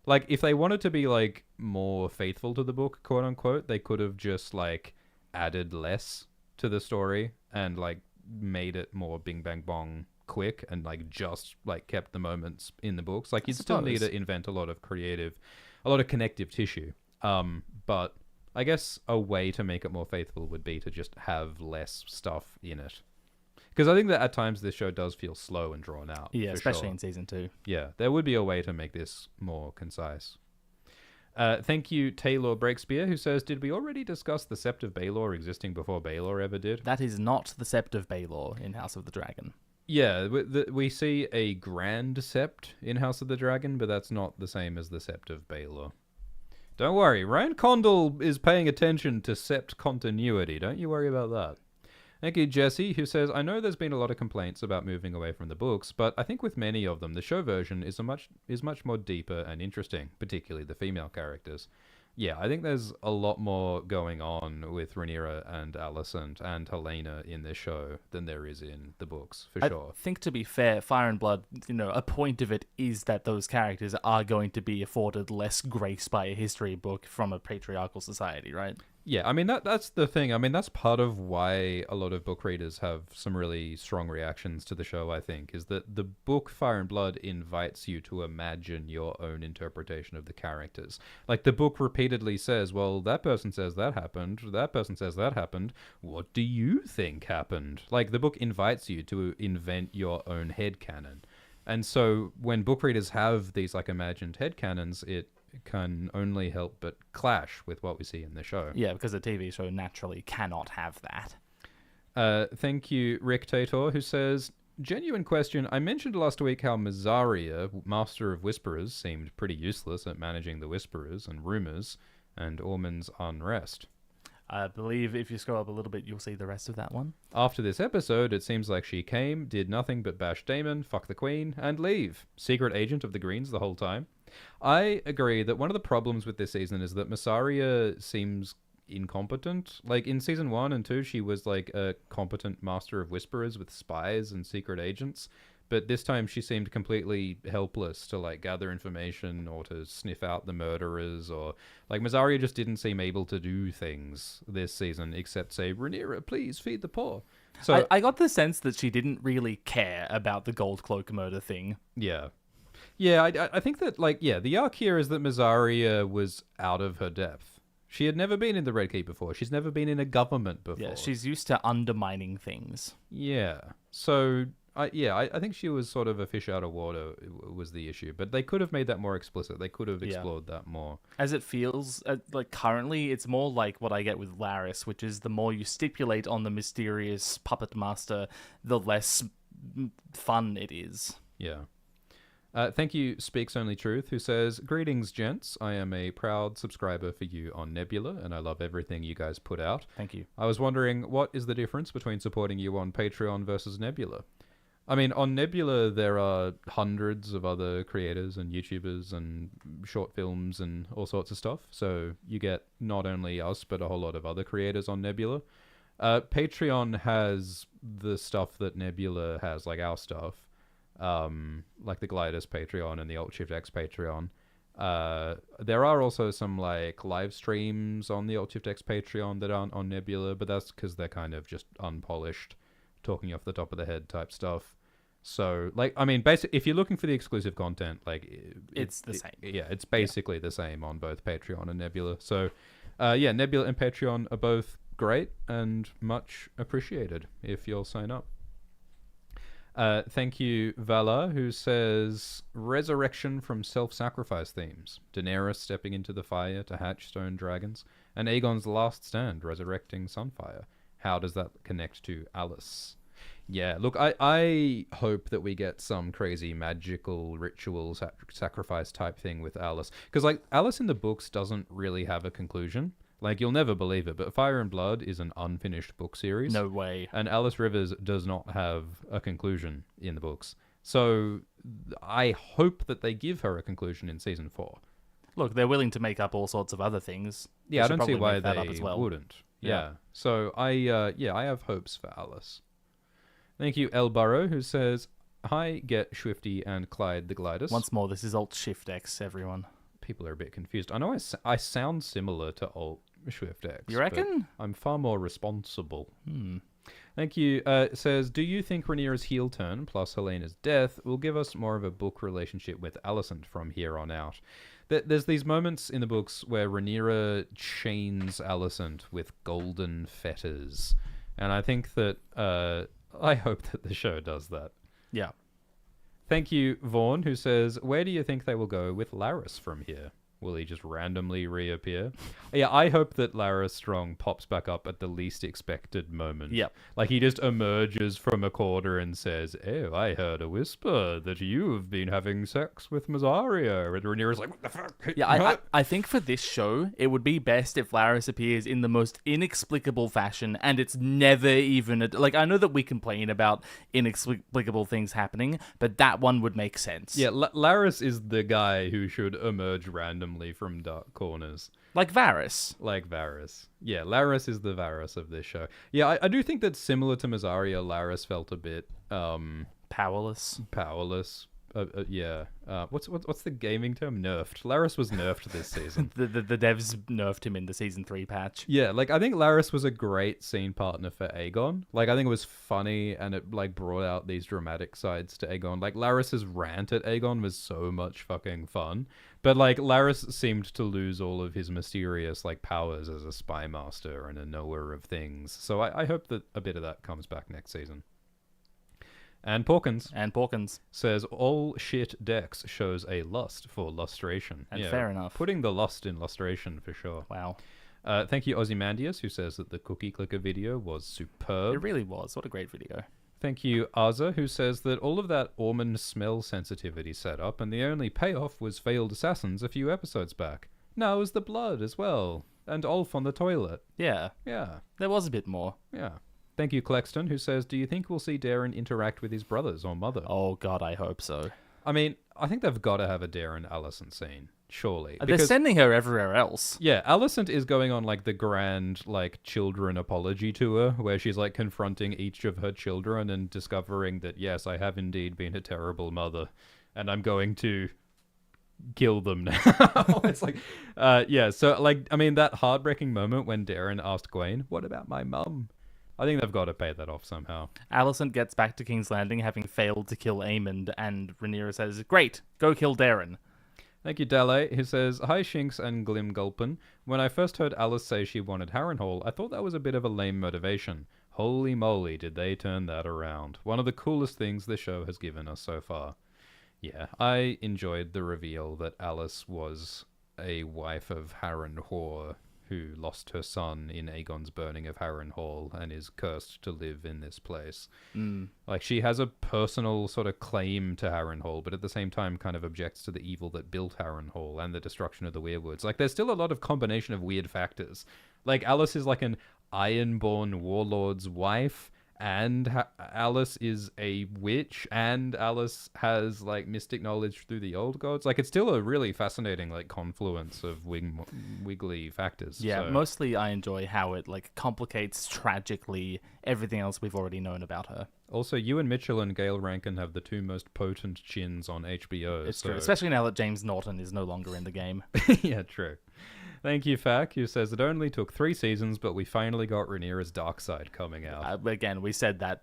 Like, if they wanted to be, like, more faithful to the book, quote-unquote, they could have just, like, added less to the story and, like, made it more bing bang bong quick and like just like kept the moments in the books. Like you'd still need to invent a lot of connective tissue. But I guess a way to make it more faithful would be to just have less stuff in it. Because I think that at times this show does feel slow and drawn out. Yeah, especially in season 2. Yeah, there would be a way to make this more concise. Thank you, Taylor Breakspear, who says, did we already discuss the Sept of Baelor existing before Baelor ever did? That is not the Sept of Baelor in House of the Dragon. Yeah, we see a Grand Sept in House of the Dragon, but that's not the same as the Sept of Baelor. Don't worry, Ryan Condal is paying attention to Sept continuity. Don't you worry about that. Thank you, Jesse, who says, I know there's been a lot of complaints about moving away from the books, but I think with many of them, the show version is much more deeper and interesting, particularly the female characters. Yeah, I think there's a lot more going on with Rhaenyra and Alicent and Helena in this show than there is in the books, for sure. I think, to be fair, Fire and Blood, a point of it is that those characters are going to be afforded less grace by a history book from a patriarchal society, right? Yeah, I mean, that's the thing. I mean, that's part of why a lot of book readers have some really strong reactions to the show, I think, is that the book Fire and Blood invites you to imagine your own interpretation of the characters. Like, the book repeatedly says, well, that person says that happened, that person says that happened, what do you think happened? Like, the book invites you to invent your own headcanon. And so when book readers have these, like, imagined headcanons, it can only help but clash with what we see in the show. Yeah, because a TV show naturally cannot have that. Thank you, Rick Tator, who says, Genuine question. I mentioned last week how Mazaria, Master of Whisperers, seemed pretty useless at managing the Whisperers and rumors and Ormond's unrest. I believe if you scroll up a little bit, you'll see the rest of that one. After this episode, it seems like she came, did nothing but bash Daemon, fuck the Queen, and leave. Secret agent of the Greens the whole time. I agree that one of the problems with this season is that Masaria seems incompetent. Like, in season 1 and 2, she was like a competent master of whisperers with spies and secret agents. But this time she seemed completely helpless to, like, gather information or to sniff out the murderers or... Like, Mazaria just didn't seem able to do things this season except say, Rhaenyra, please feed the poor. So I got the sense that she didn't really care about the Gold Cloak murder thing. Yeah. Yeah, I think that, like, yeah, the arc here is that Mazaria was out of her depth. She had never been in the Red Keep before. She's never been in a government before. Yeah, she's used to undermining things. Yeah. So... I think she was sort of a fish out of water was the issue. But they could have made that more explicit. They could have explored that more. As it feels, like currently, it's more like what I get with Laris, which is the more you stipulate on the mysterious puppet master, the less fun it is. Yeah. Thank you, Speaks Only Truth, who says, Greetings, gents. I am a proud subscriber for you on Nebula, and I love everything you guys put out. Thank you. I was wondering, what is the difference between supporting you on Patreon versus Nebula? I mean, on Nebula, there are hundreds of other creators and YouTubers and short films and all sorts of stuff. So you get not only us, but a whole lot of other creators on Nebula. Patreon has the stuff that Nebula has, like our stuff, like the Glidus Patreon and the AltShiftX Patreon. There are also some like live streams on the AltShiftX Patreon that aren't on Nebula, but that's because they're kind of just unpolished, talking off the top of the head type stuff. So, like, I mean, basically, if you're looking for the exclusive content, like... It's the same. Yeah, it's basically the same on both Patreon and Nebula. So, yeah, Nebula and Patreon are both great and much appreciated if you'll sign up. Thank you, Vala, who says, Resurrection from self-sacrifice themes. Daenerys stepping into the fire to hatch stone dragons, and Aegon's last stand resurrecting Sunfire. How does that connect to Alice? Yeah, look, I hope that we get some crazy magical ritual sacrifice type thing with Alice. Because, like, Alice in the books doesn't really have a conclusion. Like, you'll never believe it, but Fire and Blood is an unfinished book series. No way. And Alice Rivers does not have a conclusion in the books. So I hope that they give her a conclusion in season 4. Look, they're willing to make up all sorts of other things. Yeah, I don't see why they they wouldn't. Yeah. So I have hopes for Alice. Thank you, El Burrow, who says, Hi, Get Swifty and Clyde the Glidus. Once more, this is Alt-Shift-X, everyone. People are a bit confused. I know I sound similar to Alt-Shift-X. You reckon? I'm far more responsible. Thank you. Says, do you think Rhaenyra's heel turn plus Helena's death will give us more of a book relationship with Alicent from here on out? There's these moments in the books where Rhaenyra chains Alicent with golden fetters. And I think that... I hope that the show does that. Yeah. Thank you, Vaughn, who says, where do you think they will go with Laris from here? Will he just randomly reappear? Yeah, I hope that Laris Strong pops back up at the least expected moment. Yep. Like, he just emerges from a corner and says, oh, I heard a whisper that you've been having sex with Mazaria. And Rhaenyra's like, what the fuck? Yeah, I think for this show, it would be best if Laris appears in the most inexplicable fashion, and it's never even... Like, I know that we complain about inexplicable things happening, but that one would make sense. Yeah, Laris is the guy who should emerge randomly from dark corners. Like Varys. Yeah, Laris is the Varys of this show. Yeah, I do think that similar to Mazaria, Laris felt a bit... Powerless. Yeah. What's the gaming term? Nerfed. Laris was nerfed this season. The devs nerfed him in the season 3 patch. Yeah, like, I think Laris was a great scene partner for Aegon. Like, I think it was funny, and it, like, brought out these dramatic sides to Aegon. Like, Laris's rant at Aegon was so much fucking fun. But, like, Laris seemed to lose all of his mysterious, like, powers as a spy master and a knower of things. So I hope that a bit of that comes back next season. And Porkins says, all shit Dex shows a lust for lustration. And fair enough. Putting the lust in lustration for sure. Wow. Thank you, Ozymandias, who says that the Cookie Clicker video was superb. It really was. What a great video. Thank you, Aza, who says that all of that almond smell sensitivity set up, and the only payoff was failed assassins a few episodes back. Now is the blood as well. And Ulf on the toilet. Yeah. Yeah. There was a bit more. Yeah. Thank you, Clexton, who says, do you think we'll see Darren interact with his brothers or mother? Oh, God, I hope so. I mean, I think they've got to have a Darren Alicent scene, surely. They're sending her everywhere else. Yeah, Alicent is going on, like, the grand, like, children apology tour, where she's, like, confronting each of her children and discovering that, yes, I have indeed been a terrible mother, and I'm going to kill them now. It's like, yeah, so, like, I mean, that heartbreaking moment when Darren asked Gwaine, what about my mum? I think they've got to pay that off somehow. Alicent gets back to King's Landing having failed to kill Aemond, and Rhaenyra says, great, go kill Darren. Thank you, Dale, who says, hi, Shinx and Glimgulpin. When I first heard Alice say she wanted Harrenhal, I thought that was a bit of a lame motivation. Holy moly, did they turn that around. One of the coolest things the show has given us so far. Yeah, I enjoyed the reveal that Alice was a wife of Harrenhal, who lost her son in Aegon's burning of Harrenhal and is cursed to live in this place. Like, she has a personal sort of claim to Harrenhal, but at the same time kind of objects to the evil that built Harrenhal and the destruction of the Weirwoods. Like, there's still a lot of combination of weird factors. Like, Alice is like an Ironborn warlord's wife, and Alice is a witch, and Alice has, like, mystic knowledge through the old gods. Like, it's still a really fascinating, like, confluence of wiggly factors. Yeah, so. Mostly I enjoy how it, like, complicates tragically everything else we've already known about her. Also, Ewan Mitchell and Gail Rankin have the two most potent chins on HBO. It's true, especially now that James Norton is no longer in the game. Yeah, true. Thank you, Fak, who says it only took 3 seasons, but we finally got Rhaenyra's dark side coming out. Again, we said that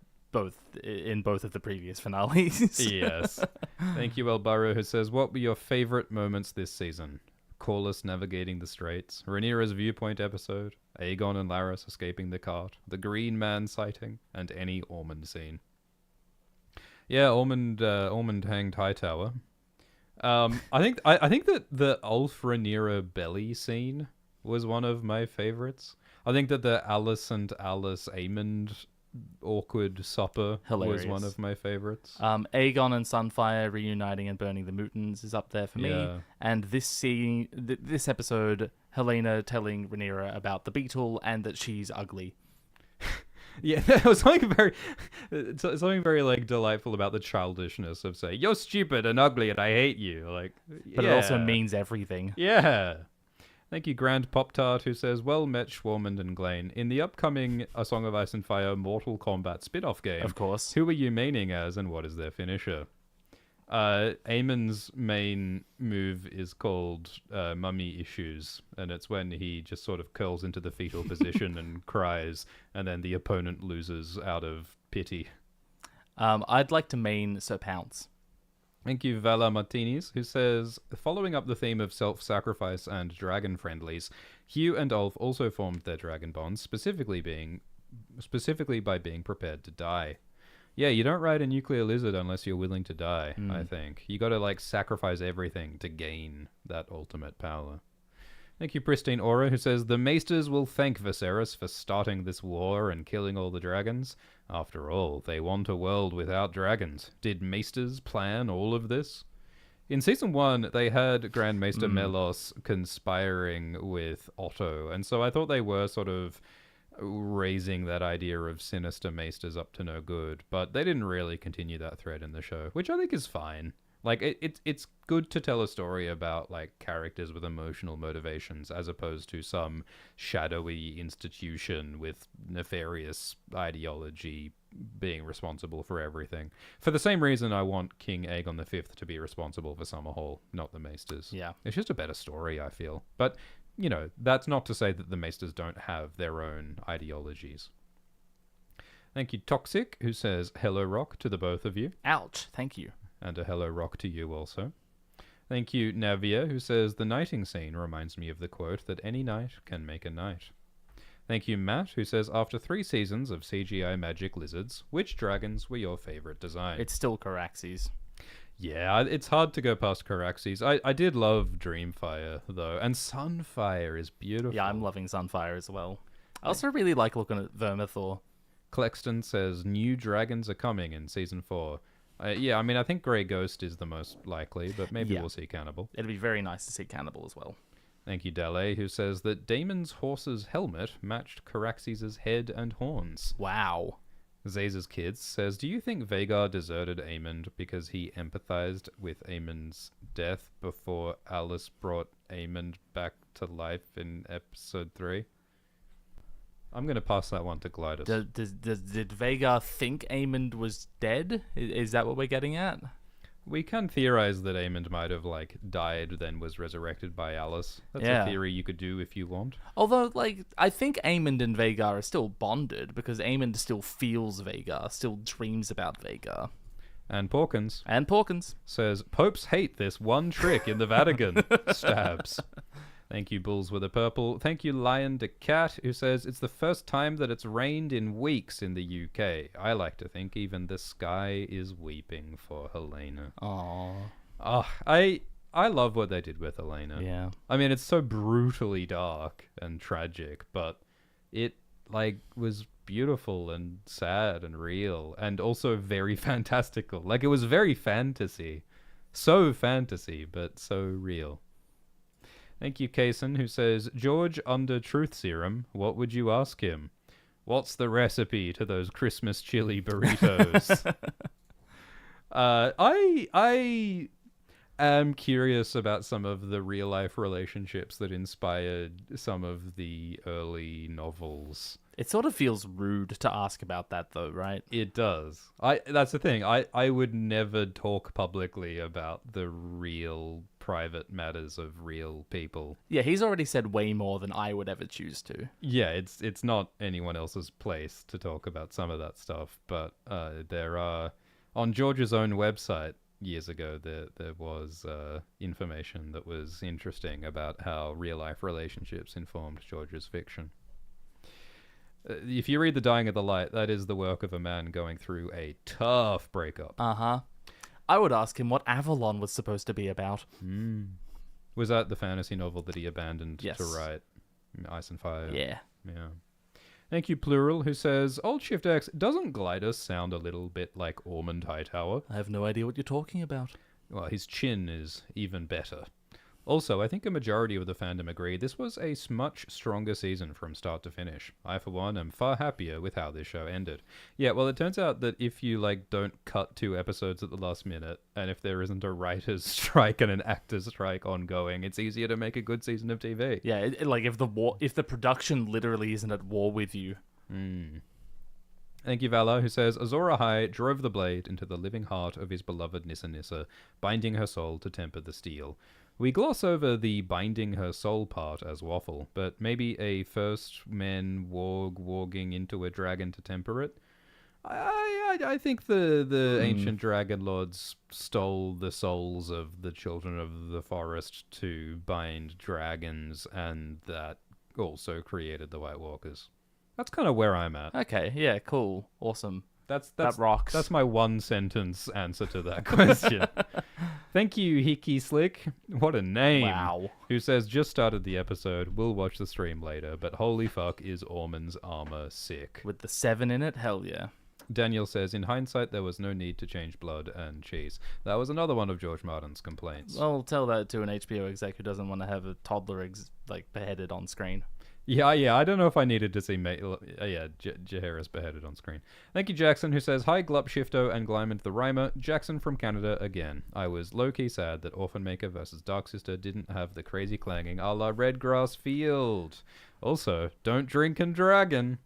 in both of the previous finales. Yes. Thank you, El Burrow, who says, what were your favorite moments this season? Corlys navigating the straits, Rhaenyra's viewpoint episode, Aegon and Larys escaping the cart, the Green Man sighting, and any Ormond scene. Yeah, Ormond hanged Hightower. I think that the Ulf Rhaenyra belly scene was one of my favorites. I think that the Alice and Alice Aemond awkward supper was one of my favorites. Aegon and Sunfire reuniting and burning the Mootons is up there for me. Yeah. And this scene, this episode, Helena telling Rhaenyra about the beetle and that she's ugly. Yeah, there was something very like delightful about the childishness of saying you're stupid and ugly and I hate you. Like, but it also means everything. Yeah. Thank you, Grand Pop Tart, who says, well met, Schwarmond and Glenn. In the upcoming A Song of Ice and Fire Mortal Kombat spin-off game, of course, who are you maining as and what is their finisher? Aemon's main move is called Mummy Issues, and it's when he just sort of curls into the fetal position and cries, and then the opponent loses out of pity. I'd like to main Sir Pounce. Thank you, Vala Martinez, who says, following up the theme of self-sacrifice and dragon friendlies, Hugh and Ulf also formed their dragon bonds, specifically by being prepared to die. Yeah, you don't ride a nuclear lizard unless you're willing to die, I think. You gotta, like, sacrifice everything to gain that ultimate power. Thank you, Pristine Aura, who says, the Maesters will thank Viserys for starting this war and killing all the dragons. After all, they want a world without dragons. Did Maesters plan all of this? In Season 1, they had Grand Maester Melos conspiring with Otto, and so I thought they were sort of raising that idea of sinister maesters up to no good, but they didn't really continue that thread in the show, which I think is fine. Like, it's good to tell a story about, like, characters with emotional motivations as opposed to some shadowy institution with nefarious ideology being responsible for everything. For the same reason I want King Aegon V to be responsible for Summerhall, not the Maesters. Yeah. It's just a better story, I feel. But, you know, that's not to say that the Maesters don't have their own ideologies. Thank you, Toxic, who says, hello, Rock, to the both of you. Ouch, thank you. And a hello, Rock, to you also. Thank you, Navia, who says, the knighting scene reminds me of the quote that any knight can make a knight. Thank you, Matt, who says, after 3 seasons of CGI magic lizards, which dragons were your favorite design? It's still Caraxes. Yeah, it's hard to go past Caraxes. I did love Dreamfire, though, and Sunfire is beautiful. Yeah, I'm loving Sunfire as well. I also really like looking at Vermithor. Clexton says new dragons are coming in season 4. Yeah, I mean, I think Grey Ghost is the most likely, but maybe we'll see Cannibal. It'd be very nice to see Cannibal as well. Thank you, Dale, who says that Damon's horse's helmet matched Caraxes' head and horns. Wow. Zaza's Kids says, do you think Vhagar deserted Aemond because he empathized with Aemond's death before Alice brought Aemond back to life in episode 3? I'm going to pass that one to Glidus. Did Vhagar think Aemond was dead? Is that what we're getting at? We can theorize that Aemond might have, died, then was resurrected by Alice. That's a theory you could do if you want. Although, I think Aemond and Vhagar are still bonded, because Aemond still feels Vhagar, still dreams about Vhagar. And Porkins. Says, popes hate this one trick in the Vatican. Stabs. Thank you, Bulls with a Purple. Thank you, Lion de Cat, who says, it's the first time that it's rained in weeks in the UK. I like to think even the sky is weeping for Helena. Aww. Oh, I love what they did with Helena. Yeah. I mean, it's so brutally dark and tragic, but it, was beautiful and sad and real and also very fantastical. It was very fantasy. So fantasy, but so real. Thank you, Kaysen, who says, George under truth serum, what would you ask him? What's the recipe to those Christmas chili burritos? I am curious about some of the real-life relationships that inspired some of the early novels. It sort of feels rude to ask about that, though, right? It does. That's the thing. I would never talk publicly about the real private matters of real people. Yeah, he's already said way more than I would ever choose to. Yeah, it's not anyone else's place to talk about some of that stuff, but there are... On George's own website years ago, there was information that was interesting about how real-life relationships informed George's fiction. If you read The Dying of the Light, that is the work of a man going through a tough breakup. Uh-huh. I would ask him what Avalon was supposed to be about. Was that the fantasy novel that he abandoned to write? Ice and Fire? Yeah. Yeah. Thank you, Plural, who says, Old Shift X, doesn't Glidus sound a little bit like Ormond Hightower? I have no idea what you're talking about. Well, his chin is even better. Also, I think a majority of the fandom agree this was a much stronger season from start to finish. I, for one, am far happier with how this show ended. Yeah, well, it turns out that if you, don't cut 2 episodes at the last minute, and if there isn't a writer's strike and an actor's strike ongoing, it's easier to make a good season of TV. Yeah, if the production literally isn't at war with you. Thank you, Vala, who says, Azor Ahai drove the blade into the living heart of his beloved Nissa Nissa, binding her soul to temper the steel. We gloss over the binding her soul part as waffle, but maybe a first man warging into a dragon to temper it? I think the ancient dragon lords stole the souls of the children of the forest to bind dragons, and that also created the White Walkers. That's kind of where I'm at. Okay, yeah, cool, awesome. That rocks. That's my one sentence answer to that question. Thank you, Hickey Slick. What a name. Wow. Who says, just started the episode. We'll watch the stream later, but holy fuck, is Ormond's armor sick. With the 7 in it? Hell yeah. Daniel says, in hindsight, there was no need to change blood and cheese. That was another one of George Martin's complaints. Well, tell that to an HBO exec who doesn't want to have a toddler beheaded on screen. Yeah, I don't know if I needed to see Jaehaerys beheaded on screen. Thank you, Jackson, who says, Hi, Glup Shifto and Glymond the Rhymer. Jackson from Canada again. I was low-key sad that Orphan Maker vs. Dark Sister didn't have the crazy clanging a la Redgrass Field. Also, don't drink and dragon.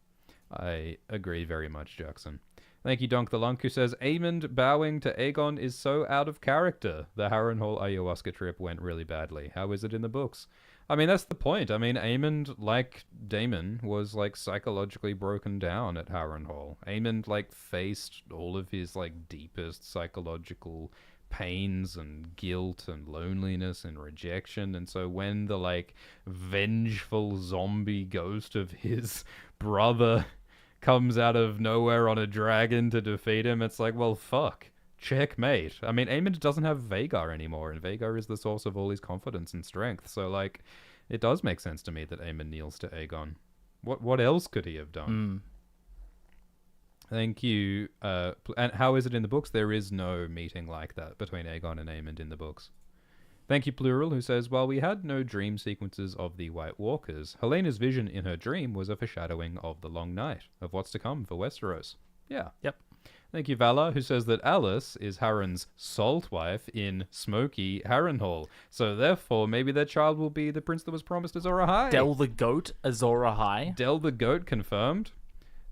I agree very much, Jackson. Thank you, Donk the Lunk, who says, Aemond bowing to Aegon is so out of character. The Harrenhal ayahuasca trip went really badly. How is it in the books? I mean, that's the point. I mean, Aemond, like Daemon, was, psychologically broken down at Harrenhal. Aemond, faced all of his, deepest psychological pains and guilt and loneliness and rejection. And so when the, vengeful zombie ghost of his brother comes out of nowhere on a dragon to defeat him, it's like, well, fuck. Checkmate. I mean, Aemond doesn't have Vhagar anymore, and Vhagar is the source of all his confidence and strength. So, it does make sense to me that Aemond kneels to Aegon. What else could he have done? Thank you. And how is it in the books? There is no meeting like that between Aegon and Aemond in the books. Thank you, Plural, who says, while we had no dream sequences of the White Walkers, Helena's vision in her dream was a foreshadowing of the long night, of what's to come for Westeros. Yeah. Yep. Thank you, Vala, who says that Alice is Harren's salt wife in Smoky Harrenhal. So therefore, maybe their child will be the prince that was promised Azor Ahai. Del the Goat, Azor Ahai. Del the Goat confirmed.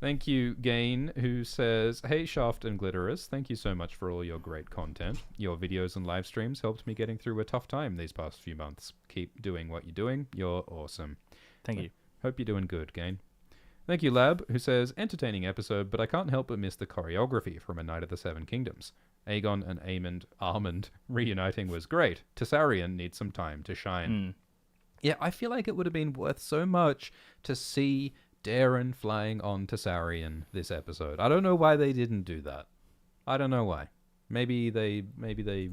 Thank you, Gain, who says, hey, Shaft and Glitterous, thank you so much for all your great content. Your videos and live streams helped me getting through a tough time these past few months. Keep doing what you're doing. You're awesome. Thank you. Hope you're doing good, Gain. Thank you, Lab, who says, entertaining episode, but I can't help but miss the choreography from A Night of the Seven Kingdoms. Aegon and Armand reuniting was great. Tessarion needs some time to shine. Yeah, I feel like it would have been worth so much to see Darren flying on Tessarion this episode. I don't know why they didn't do that. I don't know why. Maybe they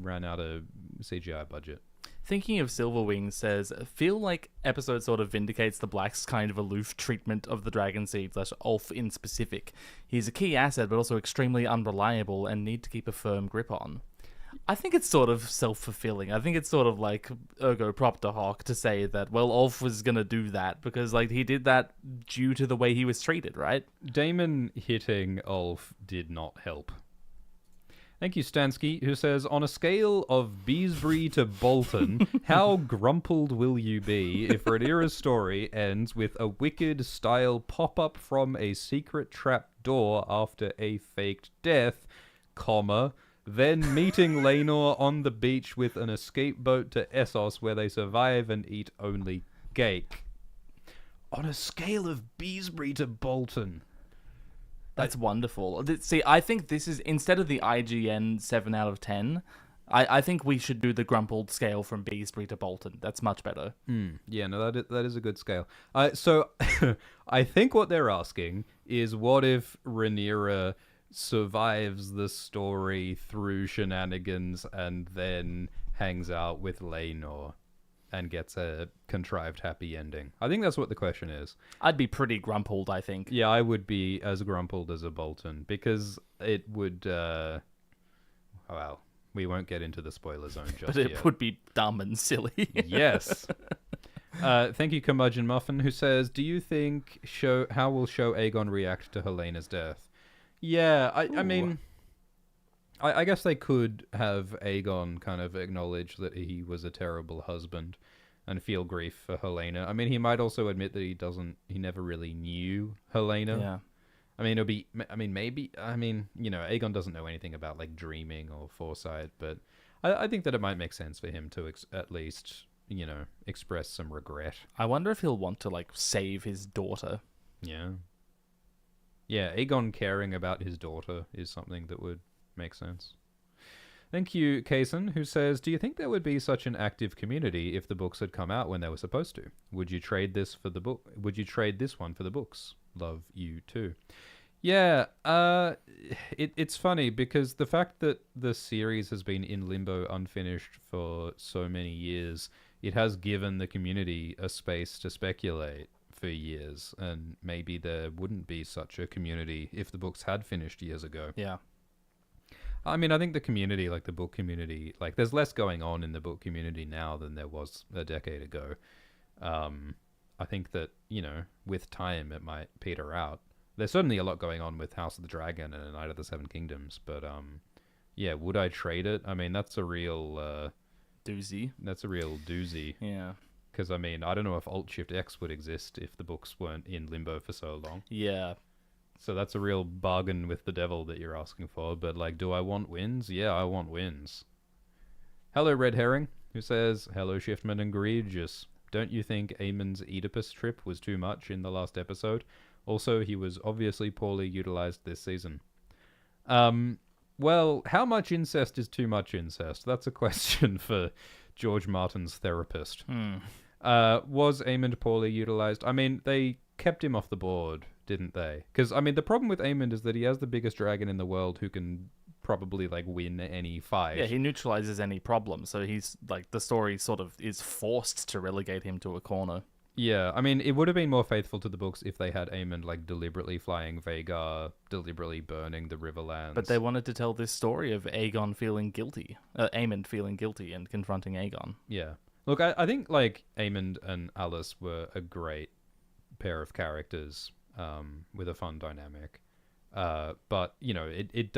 ran out of CGI budget. Thinking of Silverwing says, feel like episode sort of vindicates the Black's kind of aloof treatment of the Dragon Seed / Ulf in specific. He's a key asset, but also extremely unreliable and need to keep a firm grip on. I think it's sort of self-fulfilling. I think it's sort of like ergo propter hoc to say that, well, Ulf was going to do that because like he did that due to the way he was treated, right? Daemon hitting Ulf did not help. Thank you, Stansky, who says, on a scale of Beesbury to Bolton, how grumpled will you be if Rhaenyra's story ends with a Wicked-style pop-up from a secret trap door after a faked death, comma, then meeting Laenor on the beach with an escape boat to Essos where they survive and eat only cake? On a scale of Beesbury to Bolton. That's wonderful. See, I think this is, instead of the IGN 7 out of 10, I think we should do the grumpled scale from Beesbury to Bolton. That's much better. Yeah, no, that is a good scale. So I think what they're asking is, what if Rhaenyra survives the story through shenanigans and then hangs out with Laenor and gets a contrived happy ending? I think that's what the question is. I'd be pretty grumpled, I think. Yeah, I would be as grumpled as a Bolton, because it would... well, we won't get into the spoiler zone just But it yet. would be dumb and silly. Yes. Thank you, Curmudgeon Muffin, who says, do you think how will Show Aegon react to Helena's death? Yeah, I mean... I guess they could have Aegon kind of acknowledge that he was a terrible husband and feel grief for Helena. I mean, he might also admit that he never really knew Helena. Yeah. I mean, Aegon doesn't know anything about like dreaming or foresight, but I think that it might make sense for him to at least, express some regret. I wonder if he'll want to like save his daughter. Yeah. Yeah, Aegon caring about his daughter is something that would make sense. Thank you, Kaysen, who says, do you think there would be such an active community if the books had come out when they were supposed to? Would you trade this one for the books? Love you too. Yeah, it's funny because the fact that the series has been in limbo unfinished for so many years, it has given the community a space to speculate for years, and maybe there wouldn't be such a community if the books had finished years ago. Yeah. I mean, I think the community, like the book community, like there's less going on in the book community now than there was a decade ago. I think that, with time it might peter out. There's certainly a lot going on with House of the Dragon and A Night of the Seven Kingdoms, but yeah, would I trade it? I mean, that's a real... doozy. That's a real doozy. Yeah. Because, I mean, I don't know if Alt-Shift-X would exist if the books weren't in limbo for so long. Yeah. So that's a real bargain with the devil that you're asking for. But, like, do I want wins? Yeah, I want wins. Hello, Red Herring, who says, hello, Shiftman and Egregious. Don't you think Aemon's Oedipus trip was too much in the last episode? Also, he was obviously poorly utilized this season. Well, how much incest is too much incest? That's a question for George Martin's therapist. Was Aemond poorly utilized? I mean, they kept him off the board, didn't they? Because, I mean, the problem with Aemond is that he has the biggest dragon in the world who can probably, like, win any fight. Yeah, he neutralizes any problem, so he's, like, the story sort of is forced to relegate him to a corner. Yeah, I mean, it would have been more faithful to the books if they had Aemond like deliberately flying Vhagar, deliberately burning the Riverlands. But they wanted to tell this story of Aemond feeling guilty and confronting Aegon. Yeah. Look, I think like Aemond and Alice were a great pair of characters with a fun dynamic. But, you know, it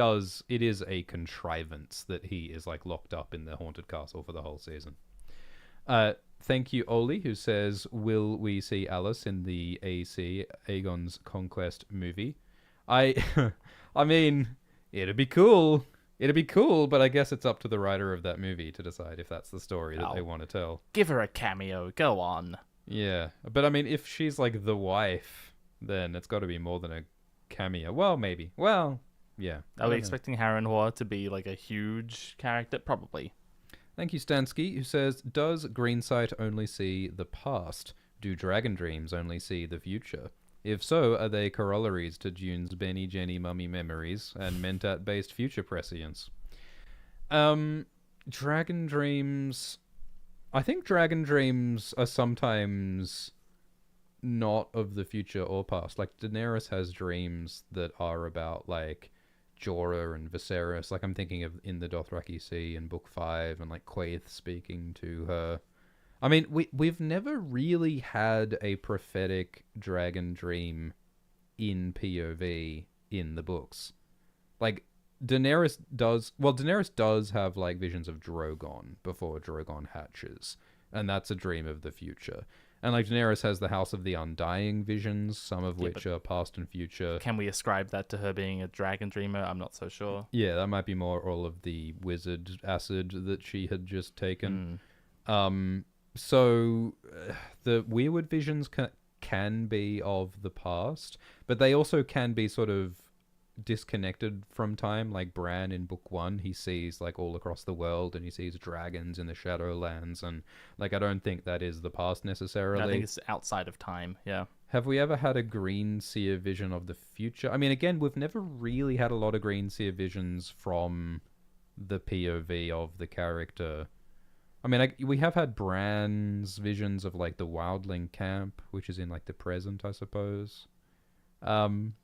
is a contrivance that he is like locked up in the haunted castle for the whole season. Thank you, Oli, who says, will we see Alice in the AC Aegon's Conquest movie? I mean, it'd be cool. It'd be cool, but I guess it's up to the writer of that movie to decide if that's the story that they want to tell. Give her a cameo. Go on. Yeah, but I mean, if she's like the wife, then it's got to be more than a cameo. Well, maybe. Well, yeah. Are we expecting Harrenhal to be like a huge character? Probably. Thank you, Stansky, who says, does Greensight only see the past? Do Dragon Dreams only see the future? If so, are they corollaries to Dune's Benny Jenny Mummy memories and Mentat-based future prescience? Dragon Dreams... I think Dragon Dreams are sometimes not of the future or past. Like, Daenerys has dreams that are about, like, Jorah and Viserys. Like, I'm thinking of in the Dothraki Sea in Book 5 and, like, Quaithe speaking to her. I mean, we've never really had a prophetic dragon dream in POV in the books. Like, Daenerys does have, like, visions of Drogon before Drogon hatches. And that's a dream of the future. And, like, Daenerys has the House of the Undying visions, some of which are past and future. Can we ascribe that to her being a dragon dreamer? I'm not so sure. Yeah, that might be more all of the wizard acid that she had just taken. So the weirwood visions can be of the past, but they also can be sort of disconnected from time. Like Bran in Book 1, he sees like all across the world and he sees dragons in the Shadowlands, and like I don't think that is the past necessarily. I think it's outside of time. Yeah. Have we ever had a Green Seer vision of the future? I mean, again, we've never really had a lot of Green Seer visions from the POV of the character. I mean, we have had Bran's visions of like the Wildling camp, which is in like the present, I suppose.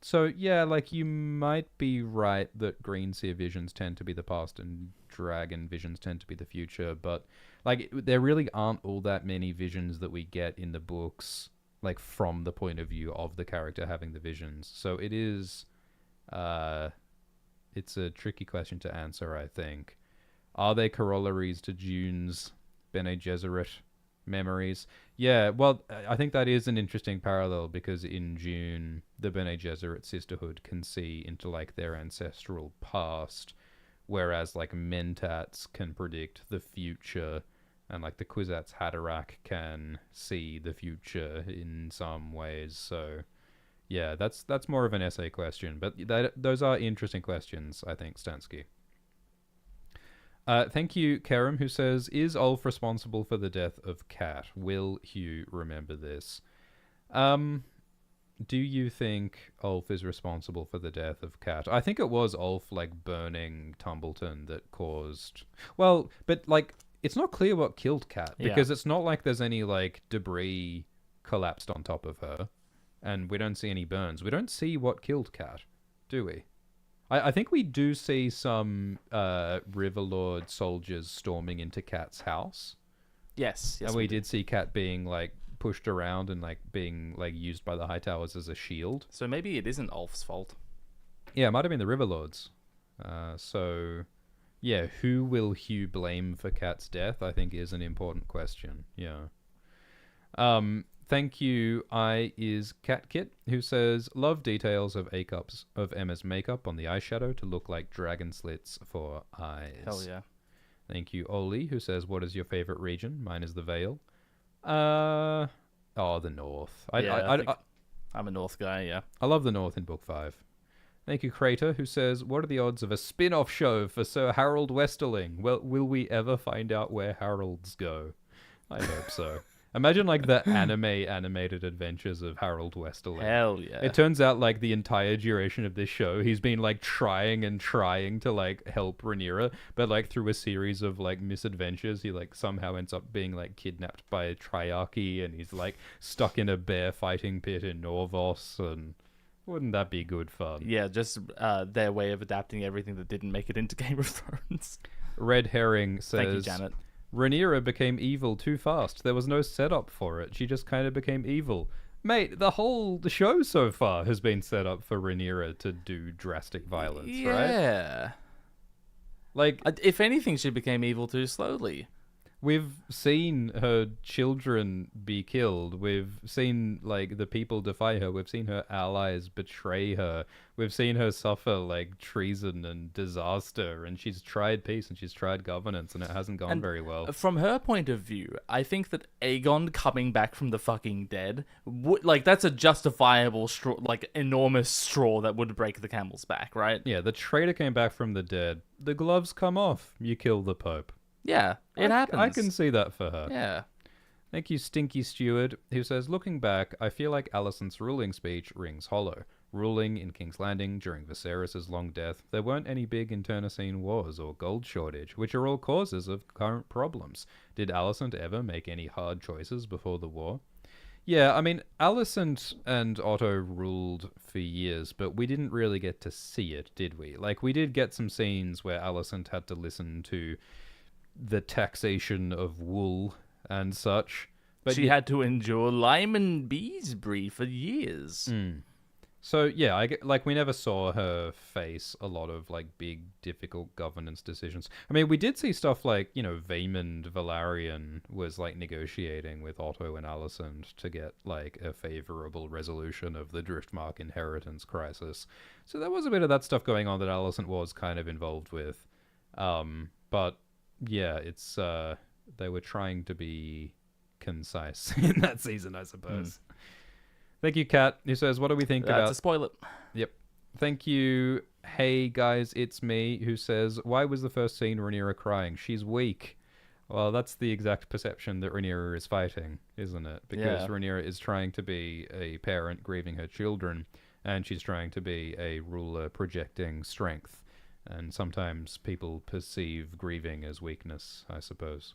So yeah, like you might be right that Green Seer visions tend to be the past and Dragon visions tend to be the future, but like there really aren't all that many visions that we get in the books, like from the point of view of the character having the visions. So it is, it's a tricky question to answer, I think. Are they corollaries to June's Bene Gesserit memories? Yeah, well, I think that is an interesting parallel because in June, the Bene Gesserit sisterhood can see into like their ancestral past, whereas like Mentats can predict the future, and like the Kwisatz Haderach can see the future in some ways. So yeah, that's more of an essay question, but those are interesting questions, I think, Stansky. Thank you, Kerem, who says, is Ulf responsible for the death of Cat? Will Hugh remember this? Do you think Ulf is responsible for the death of Cat? I think it was Ulf, like, burning Tumbleton that caused... Well, but, like, it's not clear what killed Cat, because it's not like there's any, like, debris collapsed on top of her, and we don't see any burns. We don't see what killed Cat, do we? I think we do see some Riverlord soldiers storming into Cat's house. Yes. And we did see Cat being, like, pushed around and, like, being, like, used by the Hightowers as a shield. So maybe it isn't Ulf's fault. Yeah, it might have been the Riverlords. So, yeah, who will Hugh blame for Cat's death, I think is an important question. Yeah. Thank you, is Catkit, who says, love details of of Emma's makeup on the eyeshadow to look like dragon slits for eyes. Hell yeah. Thank you, Oli, who says, what is your favorite region? Mine is the Vale. The North. I'm a North guy, yeah. I love the North in Book 5. Thank you, Crater, who says, what are the odds of a spin-off show for Sir Harold Westerling? Well, will we ever find out where Harolds go? I hope so. Imagine like the animated adventures of Harold Westerling. Hell yeah. It turns out like the entire duration of this show, he's been like trying to like help Rhaenyra, but like through a series of like misadventures, he like somehow ends up being like kidnapped by a triarchy, and he's like stuck in a bear fighting pit in Norvos, and wouldn't that be good fun? Yeah, just their way of adapting everything that didn't make it into Game of Thrones. Red Herring says, Thank you, Janet. Rhaenyra became evil too fast. There was no setup for it. She just kind of became evil. Mate, the show so far has been set up for Rhaenyra to do drastic violence, right? Yeah. Like, If anything, she became evil too slowly. we've seen her children be killed. We've seen, like, the people defy her. We've seen her allies betray her. We've seen her suffer, like, treason and disaster. And she's tried peace and she's tried governance, and it hasn't gone very well. From her point of view, I think that Aegon coming back from the fucking dead, that's a justifiable straw, like, enormous straw that would break the camel's back, right? Yeah, the traitor came back from the dead. The gloves come off. You kill the Pope. Yeah, it happens. I can see that for her. Yeah. Thank you, Stinky Steward, who says, looking back, I feel like Alicent's ruling speech rings hollow. Ruling in King's Landing during Viserys' long death, there weren't any big internecine wars or gold shortage, which are all causes of current problems. Did Alicent ever make any hard choices before the war? Yeah, I mean, Alicent and Otto ruled for years, but we didn't really get to see it, did we? Like, we did get some scenes where Alicent had to listen to the taxation of wool and such. But she had to endure Lyman Beesbury for years. So, yeah, we never saw her face a lot of, like, big, difficult governance decisions. I mean, we did see stuff like, Vaemond Valerian was, like, negotiating with Otto and Alicent to get, like, a favorable resolution of the Driftmark inheritance crisis. So there was a bit of that stuff going on that Alicent was kind of involved with. But, yeah, it's, they were trying to be concise in that season, I suppose. Thank you, Kat, who says, what do we think about... That's a spoiler. Yep. Thank you, hey guys, it's me, who says, why was the first scene Rhaenyra crying? She's weak. Well, that's the exact perception that Rhaenyra is fighting, isn't it? Because Rhaenyra is trying to be a parent grieving her children, and she's trying to be a ruler projecting strength. And sometimes people perceive grieving as weakness, I suppose.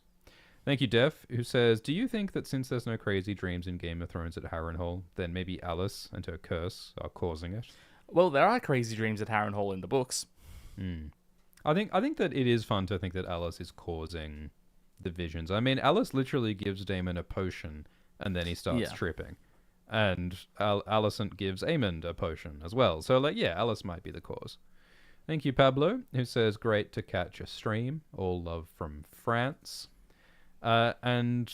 Thank you, Def, who says, do you think that since there's no crazy dreams in Game of Thrones at Harrenhal, then maybe Alice and her curse are causing it? Well, there are crazy dreams at Harrenhal in the books. I think that it is fun to think that Alice is causing the visions. I mean, Alice literally gives Daemon a potion, and then he starts tripping. And Alicent gives Aemond a potion as well. So, Alice might be the cause. Thank you, Pablo, who says, great to catch a stream. All love from France. And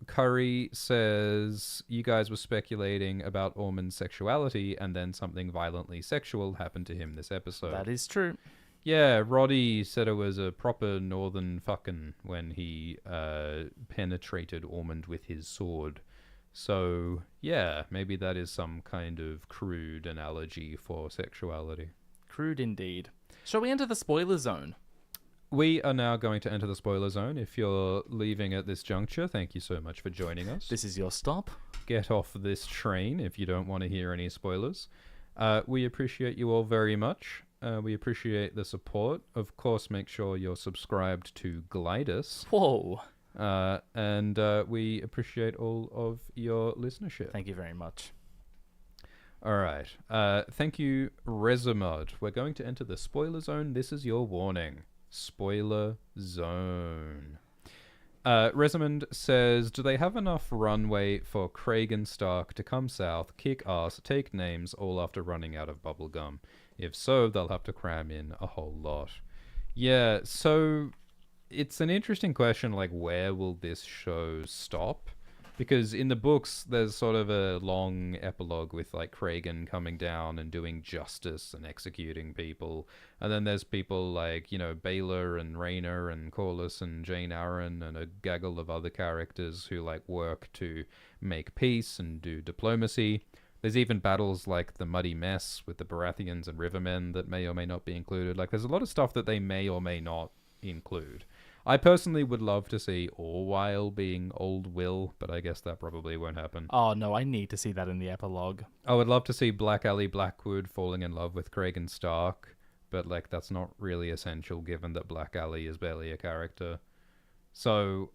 Curry says, you guys were speculating about Ormond's sexuality, and then something violently sexual happened to him this episode. That is true. Yeah, Roddy said it was a proper northern fucking when he penetrated Ormond with his sword. So, yeah, maybe that is some kind of crude analogy for sexuality. Crude indeed. Shall we enter the spoiler zone? We are now going to enter the spoiler zone. If you're leaving at this juncture, thank you so much for joining us. This is your stop. Get off this train if you don't want to hear any spoilers. We appreciate you all very much. We appreciate the support. Of course, make sure you're subscribed to Glidus. Whoa. And we appreciate all of your listenership. Thank you very much. All right. Thank you, Rezamod. We're going to enter the spoiler zone. This is your warning. Spoiler zone. Resamond says, do they have enough runway for Craig and Stark to come south, kick ass, take names, all after running out of bubblegum? If so, they'll have to cram in a whole lot. Yeah, so it's an interesting question, like, where will this show stop? Because in the books, there's sort of a long epilogue with, like, Kragan coming down and doing justice and executing people. And then there's people like, Baylor and Rhaena and Corlys and Jane Arryn and a gaggle of other characters who, like, work to make peace and do diplomacy. There's even battles like the Muddy Mess with the Baratheons and Rivermen that may or may not be included. Like, there's a lot of stuff that they may or may not include. I personally would love to see Orwyle being Old Will, but I guess that probably won't happen. Oh no, I need to see that in the epilogue. I would love to see Black Alley Blackwood falling in love with Cragen Stark, but like that's not really essential given that Black Alley is barely a character. So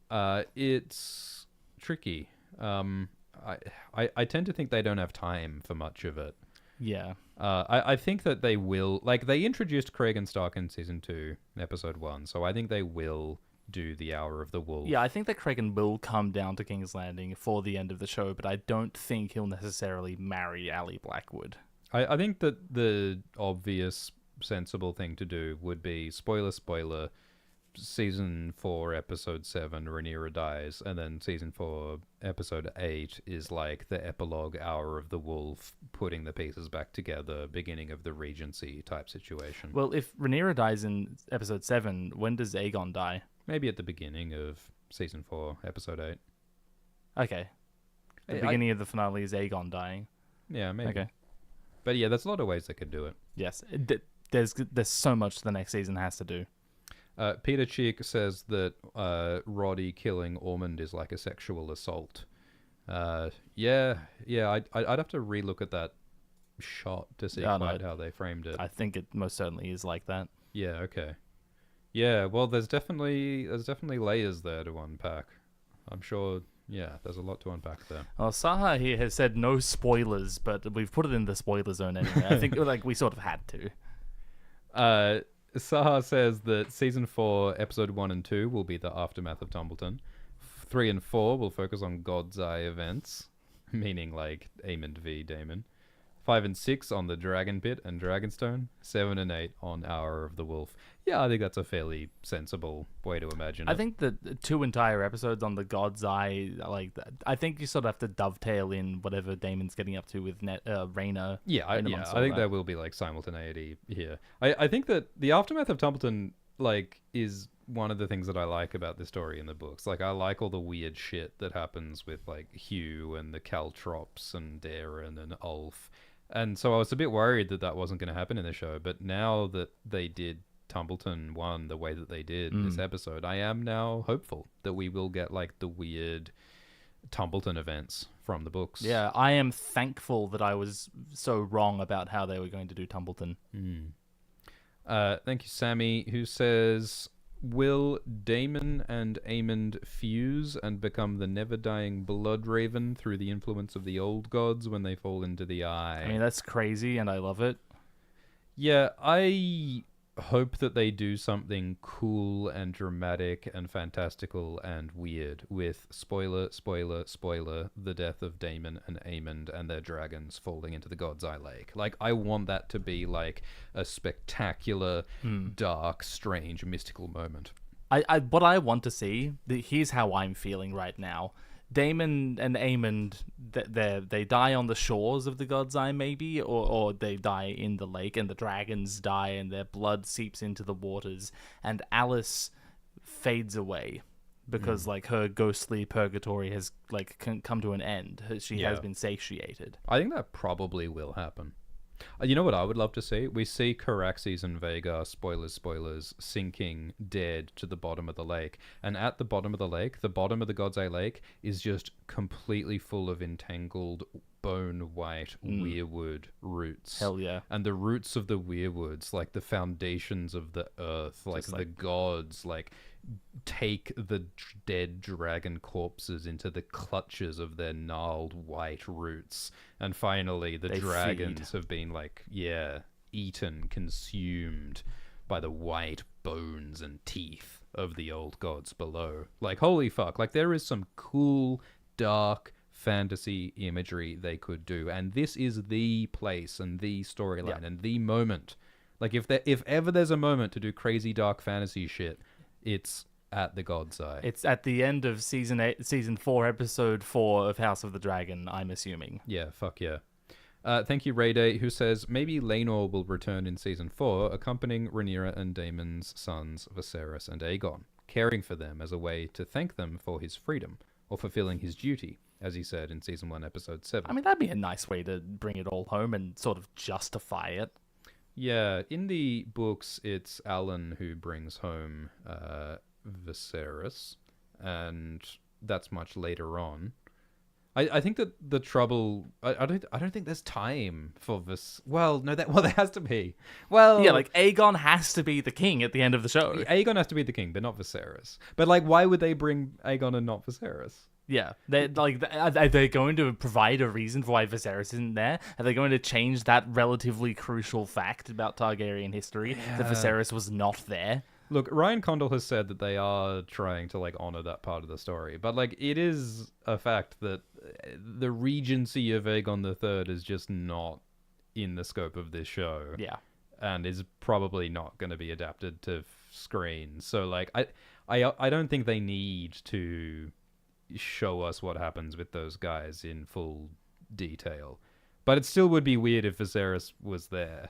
it's tricky. I tend to think they don't have time for much of it. Yeah. I think that they will, like, they introduced Cragen Stark in season 2, episode 1, so I think they will do the Hour of the Wolf. Yeah, I think that Cragen will come down to King's Landing for the end of the show, but I don't think he'll necessarily marry Allie Blackwood. I think that the obvious, sensible thing to do would be, spoiler, season 4, episode 7, Rhaenyra dies, and then season 4, episode 8 is like the epilogue Hour of the Wolf, putting the pieces back together, beginning of the Regency type situation. Well, if Rhaenyra dies in episode 7, when does Aegon die? Maybe at the beginning of season 4, episode 8. Okay. The beginning of the finale is Aegon dying. Yeah, maybe. Okay. But yeah, there's a lot of ways they could do it. Yes. There's so much the next season has to do. Peter Cheek says that Roddy killing Ormond is like a sexual assault. Yeah, I'd have to relook at that shot to see how they framed it. I think it most certainly is like that. Yeah, okay. Yeah, well, there's definitely layers there to unpack. I'm sure, yeah, there's a lot to unpack there. Well, Saha here has said no spoilers, but we've put it in the spoiler zone anyway. I think like we sort of had to. Saha says that season 4, episode 1 and 2 will be the aftermath of Tumbleton. 3 and 4 will focus on God's Eye events, meaning like Aemond v. Daemon. 5 and 6 on the Dragon Pit and Dragonstone. 7 and 8 on Hour of the Wolf. Yeah, I think that's a fairly sensible way to imagine it. I think the 2 entire episodes on the God's Eye, like I think you sort of have to dovetail in whatever Daemon's getting up to with Rhaena. Yeah, I think there will be like simultaneity here. I think that the aftermath of Tumbleton like is one of the things that I like about the story in the books. Like I like all the weird shit that happens with like Hugh and the Caltrops and Daeron and Ulf. And so I was a bit worried that that wasn't going to happen in the show, but now that they did Tumbleton 1 the way that they did this episode, I am now hopeful that we will get like the weird Tumbleton events from the books. Yeah, I am thankful that I was so wrong about how they were going to do Tumbleton. Thank you, Sammy, who says, will Daemon and Aemond fuse and become the never-dying blood raven through the influence of the old gods when they fall into the eye? I mean, that's crazy, and I love it. Yeah, I hope that they do something cool and dramatic and fantastical and weird with spoiler, the death of Daemon and Aemond and their dragons falling into the God's Eye Lake. Like, I want that to be like a spectacular, dark, strange, mystical moment. What I want to see, here's how I'm feeling right now. Daemon and Aemond, they die on the shores of the God's Eye, maybe, or they die in the lake, and the dragons die, and their blood seeps into the waters, and Alice fades away because like her ghostly purgatory has like come to an end. She has been satiated. I think that probably will happen. You know what I would love to see? We see Caraxes and Vhagar, spoilers, sinking dead to the bottom of the lake. And at the bottom of the lake, the bottom of the God's Eye Lake is just completely full of entangled bone-white weirwood roots. Hell yeah. And the roots of the weirwoods, like the foundations of the earth, like the gods, like take the dead dragon corpses into the clutches of their gnarled white roots, and finally the dragons have been like eaten, consumed by the white bones and teeth of the old gods below. Like, holy fuck, like there is some cool dark fantasy imagery they could do, and this is the place and the storyline and the moment. Like if ever there's a moment to do crazy dark fantasy shit, it's at the God's Eye. It's at the end of season 4, episode 4 of House of the Dragon, I'm assuming. Yeah, fuck yeah. Thank you, Rayday, who says, maybe Laenor will return in season 4, accompanying Rhaenyra and Daemon's sons, Viserys and Aegon, caring for them as a way to thank them for his freedom, or fulfilling his duty, as he said in season 1, episode 7. I mean, that'd be a nice way to bring it all home and sort of justify it. Yeah, in the books, it's Alan who brings home Viserys, and that's much later on. I think that the trouble. I don't think there's time for this. Well, no, there has to be. Well, Yeah, like Aegon has to be the king at the end of the show. Aegon has to be the king, but not Viserys. But like, why would they bring Aegon and not Viserys? Yeah, they like are they going to provide a reason for why Viserys isn't there? Are they going to change that relatively crucial fact about Targaryen history that Viserys was not there? Look, Ryan Condal has said that they are trying to like honor that part of the story, but like it is a fact that the regency of Aegon III is just not in the scope of this show. Yeah, and is probably not going to be adapted to screen. So like I don't think they need to show us what happens with those guys in full detail. But it still would be weird if Viserys was there.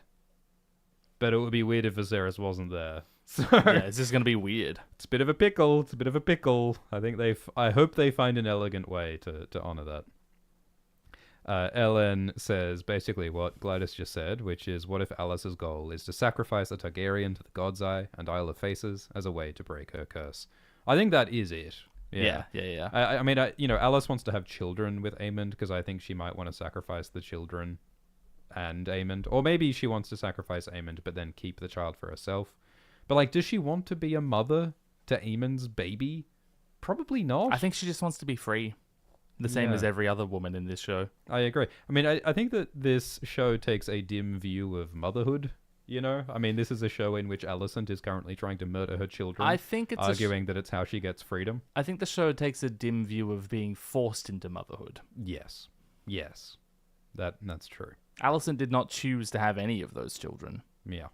But it would be weird if Viserys wasn't there. So yeah, it's just gonna be weird. it's a bit of a pickle. It's a bit of a pickle. I think I hope they find an elegant way to honor that. Ellen says basically what Gladys just said, which is, what if Alice's goal is to sacrifice a Targaryen to the God's Eye and Isle of Faces as a way to break her curse? I think that is it. Yeah. I mean, Alice wants to have children with Aemond because I think she might want to sacrifice the children and Aemond. Or maybe she wants to sacrifice Aemond but then keep the child for herself. But, like, does she want to be a mother to Aemond's baby? Probably not. I think she just wants to be free. The same as every other woman in this show. I agree. I mean, I think that this show takes a dim view of motherhood, you know? I mean, this is a show in which Alicent is currently trying to murder her children, I think it's arguing that it's how she gets freedom. I think the show takes a dim view of being forced into motherhood. Yes. That's true. Alicent did not choose to have any of those children. Yeah.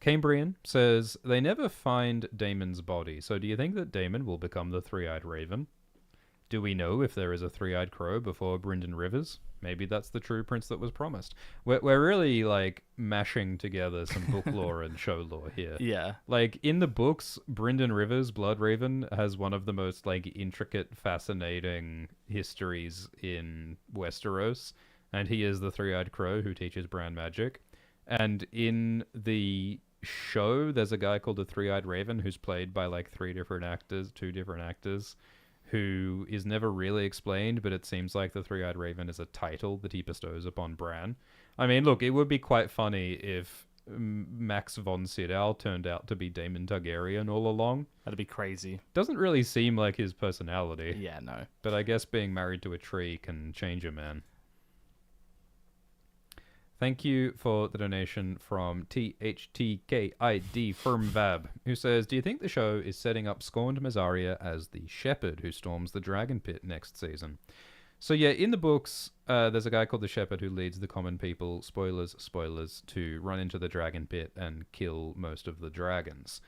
Cambrian says, they never find Daemon's body, so do you think that Daemon will become the three-eyed raven? Do we know if there is a three-eyed crow before Brynden Rivers? Maybe that's the true prince that was promised. We're really, like, mashing together some book lore and show lore here. Yeah. Like, in the books, Brynden Rivers, Bloodraven, has one of the most, like, intricate, fascinating histories in Westeros, and he is the three-eyed crow who teaches Bran magic. And in the show, there's a guy called the Three-Eyed Raven who's played by, like, two different actors, who is never really explained, but it seems like the Three-Eyed Raven is a title that he bestows upon Bran. I mean, look, it would be quite funny if Max von Sydow turned out to be Daemon Targaryen all along. That'd be crazy. Doesn't really seem like his personality. Yeah, no. But I guess being married to a tree can change a man. Thank you for the donation from THTKID Firmvab, who says, do you think the show is setting up Scorned Mysaria as the shepherd who storms the dragon pit next season? So yeah, in the books, there's a guy called the Shepherd who leads the common people, spoilers, to run into the dragon pit and kill most of the dragons.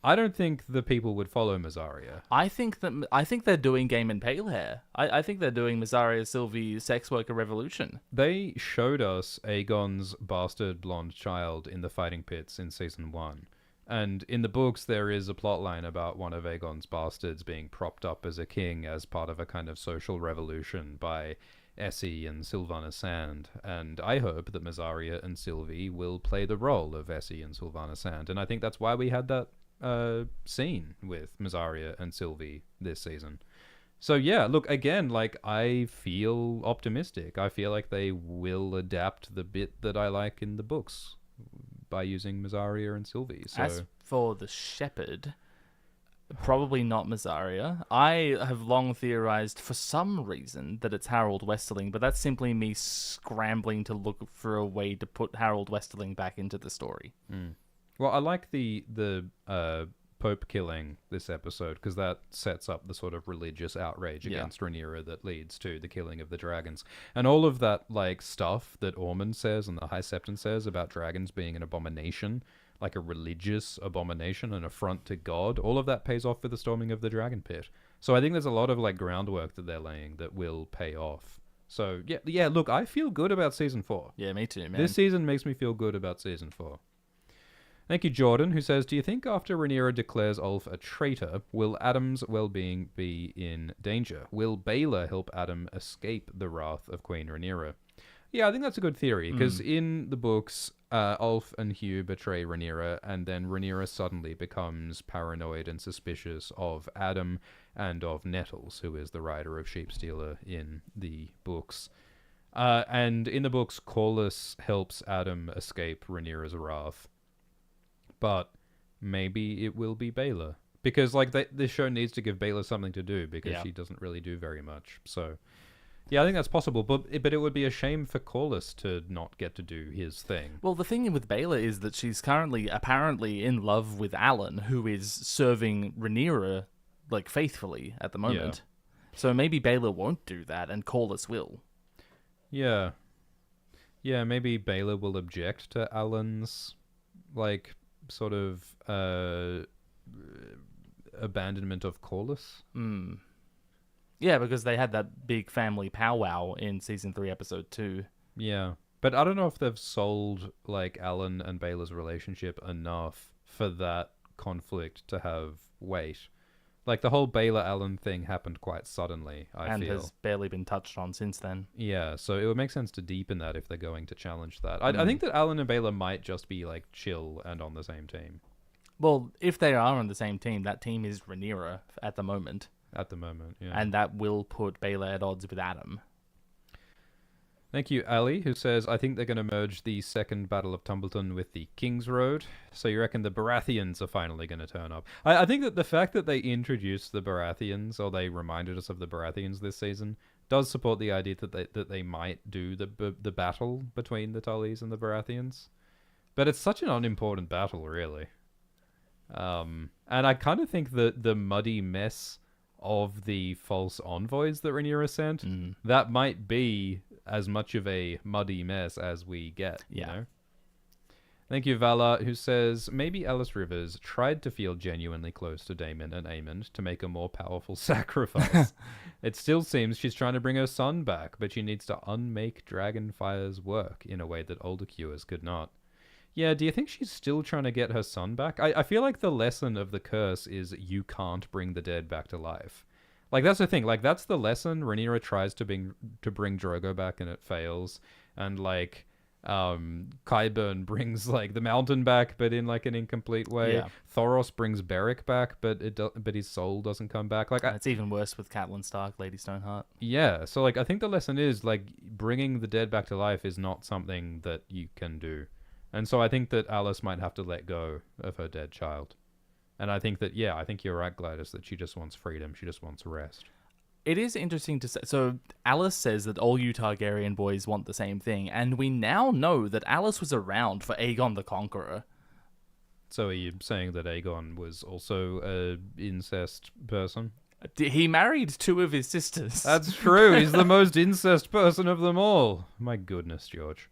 I don't think the people would follow Mysaria. I think they're doing Game and Pale Hair. I think they're doing Mysaria Sylvie Sex Worker Revolution. They showed us Aegon's bastard blonde child in the fighting pits in season 1. And in the books, there is a plotline about one of Aegon's bastards being propped up as a king as part of a kind of social revolution by Essie and Sylvana Sand. And I hope that Mysaria and Sylvie will play the role of Essie and Sylvana Sand. And I think that's why we had that scene with Mysaria and Sylvie this season. So yeah, look, again, like, I feel optimistic. I feel like they will adapt the bit that I like in the books by using Mysaria and Sylvie. So as for the shepherd, probably not Mysaria. I have long theorized for some reason that it's Harold Westerling, but that's simply me scrambling to look for a way to put Harold Westerling back into the story. Well, I like the Pope killing this episode because that sets up the sort of religious outrage against Rhaenyra that leads to the killing of the dragons. And all of that, like, stuff that Ormond says and the High Septon says about dragons being an abomination, like a religious abomination, an affront to God, all of that pays off for the storming of the dragon pit. So I think there's a lot of, like, groundwork that they're laying that will pay off. So, yeah, look, I feel good about Season 4. Yeah, me too, man. This season makes me feel good about Season 4. Thank you, Jordan, who says, do you think after Rhaenyra declares Ulf a traitor, will Adam's well-being be in danger? Will Baelor help Adam escape the wrath of Queen Rhaenyra? Yeah, I think that's a good theory, because in the books, Ulf and Hugh betray Rhaenyra, and then Rhaenyra suddenly becomes paranoid and suspicious of Adam and of Nettles, who is the rider of Sheepstealer in the books. And in the books, Corlys helps Adam escape Rhaenyra's wrath. But maybe it will be Baela. Because, like, this show needs to give Baela something to do, because she doesn't really do very much. So, yeah, I think that's possible. But it would be a shame for Corlys to not get to do his thing. Well, the thing with Baela is that she's currently apparently in love with Alan, who is serving Rhaenyra, like, faithfully at the moment. Yeah. So maybe Baela won't do that, and Corlys will. Yeah. Yeah, maybe Baela will object to Alan's, like, sort of abandonment of Corlys. Yeah, because they had that big family powwow in season 3, episode 2. Yeah, but I don't know if they've sold, like, Alan and Baela's relationship enough for that conflict to have weight. Like, the whole Baela-Alan thing happened quite suddenly, I feel. And has barely been touched on since then. Yeah, so it would make sense to deepen that if they're going to challenge that. I think that Alan and Baela might just be, like, chill and on the same team. Well, if they are on the same team, that team is Rhaenyra at the moment. At the moment, yeah. And that will put Baela at odds with Adam. Thank you, Ali, who says, I think they're going to merge the second Battle of Tumbleton with the King's Road. So you reckon the Baratheons are finally going to turn up? I think that the fact that they introduced the Baratheons, or they reminded us of the Baratheons this season, does support the idea that they might do the battle between the Tullys and the Baratheons. But it's such an unimportant battle, really. And I kind of think that the muddy mess of the false envoys that Rhaenyra sent, that might be as much of a muddy mess as we get, you know? Thank you, Vala, who says, maybe Alice Rivers tried to feel genuinely close to Daemon and Aemond to make a more powerful sacrifice. It still seems she's trying to bring her son back, but she needs to unmake Dragonfire's work in a way that older Cures could not. Yeah, do you think she's still trying to get her son back? I feel like the lesson of the curse is you can't bring the dead back to life. Like, that's the thing. Like, that's the lesson. Rhaenyra tries to bring Drogo back and it fails. And, like, Qyburn brings, like, the Mountain back, but in, like, an incomplete way. Yeah. Thoros brings Beric back, but his soul doesn't come back. Like, it's even worse with Catelyn Stark, Lady Stoneheart. Yeah, so, like, I think the lesson is, like, bringing the dead back to life is not something that you can do. And so I think that Alice might have to let go of her dead child. And I think that, I think you're right, Gladys, that she just wants freedom. She just wants rest. It is interesting to say. So Alice says that all you Targaryen boys want the same thing. And we now know that Alice was around for Aegon the Conqueror. So are you saying that Aegon was also an incest person? He married 2 of his sisters. That's true. He's the most incest person of them all. My goodness, George.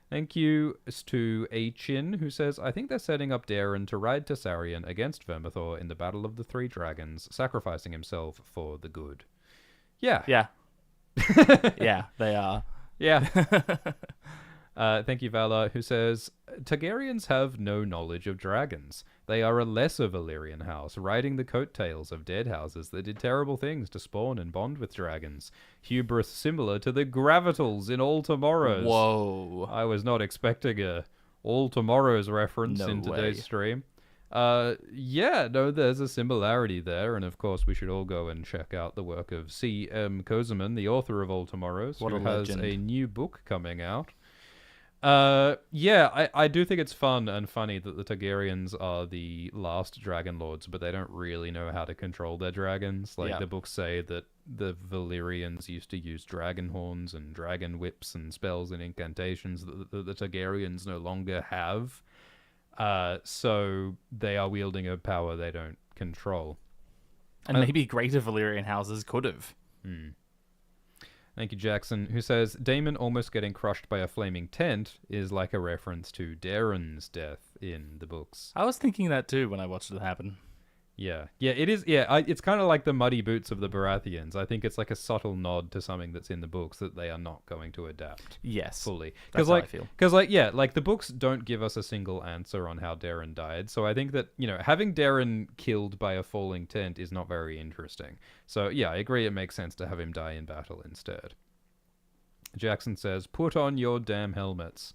Thank you to A-Chin, who says, I think they're setting up Daeron to ride Tessarion against Vermithor in the Battle of the Three Dragons, sacrificing himself for the good. Yeah. Yeah. Yeah, they are. Yeah. Thank you, Vala, who says, Targaryens have no knowledge of dragons. They are a lesser Valyrian house, riding the coattails of dead houses that did terrible things to spawn and bond with dragons. Hubris similar to the Gravitals in All Tomorrows. Whoa. I was not expecting a All Tomorrows reference in today's stream. There's a similarity there, and of course we should all go and check out the work of C.M. Kozeman, the author of All Tomorrows, who has a new book coming out. I do think it's fun and funny that the Targaryens are the last dragon lords, but they don't really know how to control their dragons. The books say that the Valyrians used to use dragon horns and dragon whips and spells and incantations that the Targaryens no longer have. So they are wielding a power they don't control. And maybe greater Valyrian houses could have. Thank you, Jackson, who says, Daemon almost getting crushed by a flaming tent is like a reference to Daeron's death in the books. I was thinking that too when I watched it happen. Yeah, it is. Yeah, it's kind of like the muddy boots of the Baratheons. I think it's like a subtle nod to something that's in the books that they are not going to adapt. Yes, fully. That's how I feel. Because the books don't give us a single answer on how Daeron died. So I think that having Daeron killed by a falling tent is not very interesting. So yeah, I agree. It makes sense to have him die in battle instead. Jackson says, "Put on your damn helmets."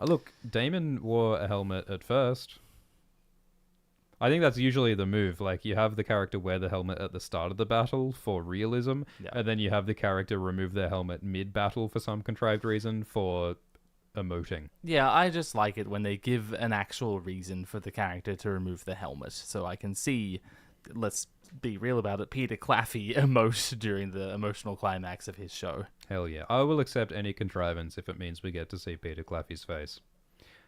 Look, Daemon wore a helmet at first. I think that's usually the move. Like, you have the character wear the helmet at the start of the battle for realism, and then you have the character remove their helmet mid-battle for some contrived reason for emoting. Yeah, I just like it when they give an actual reason for the character to remove the helmet, so I can see, let's be real about it, Peter Claffey emote during the emotional climax of his show. Hell yeah. I will accept any contrivance if it means we get to see Peter Claffey's face.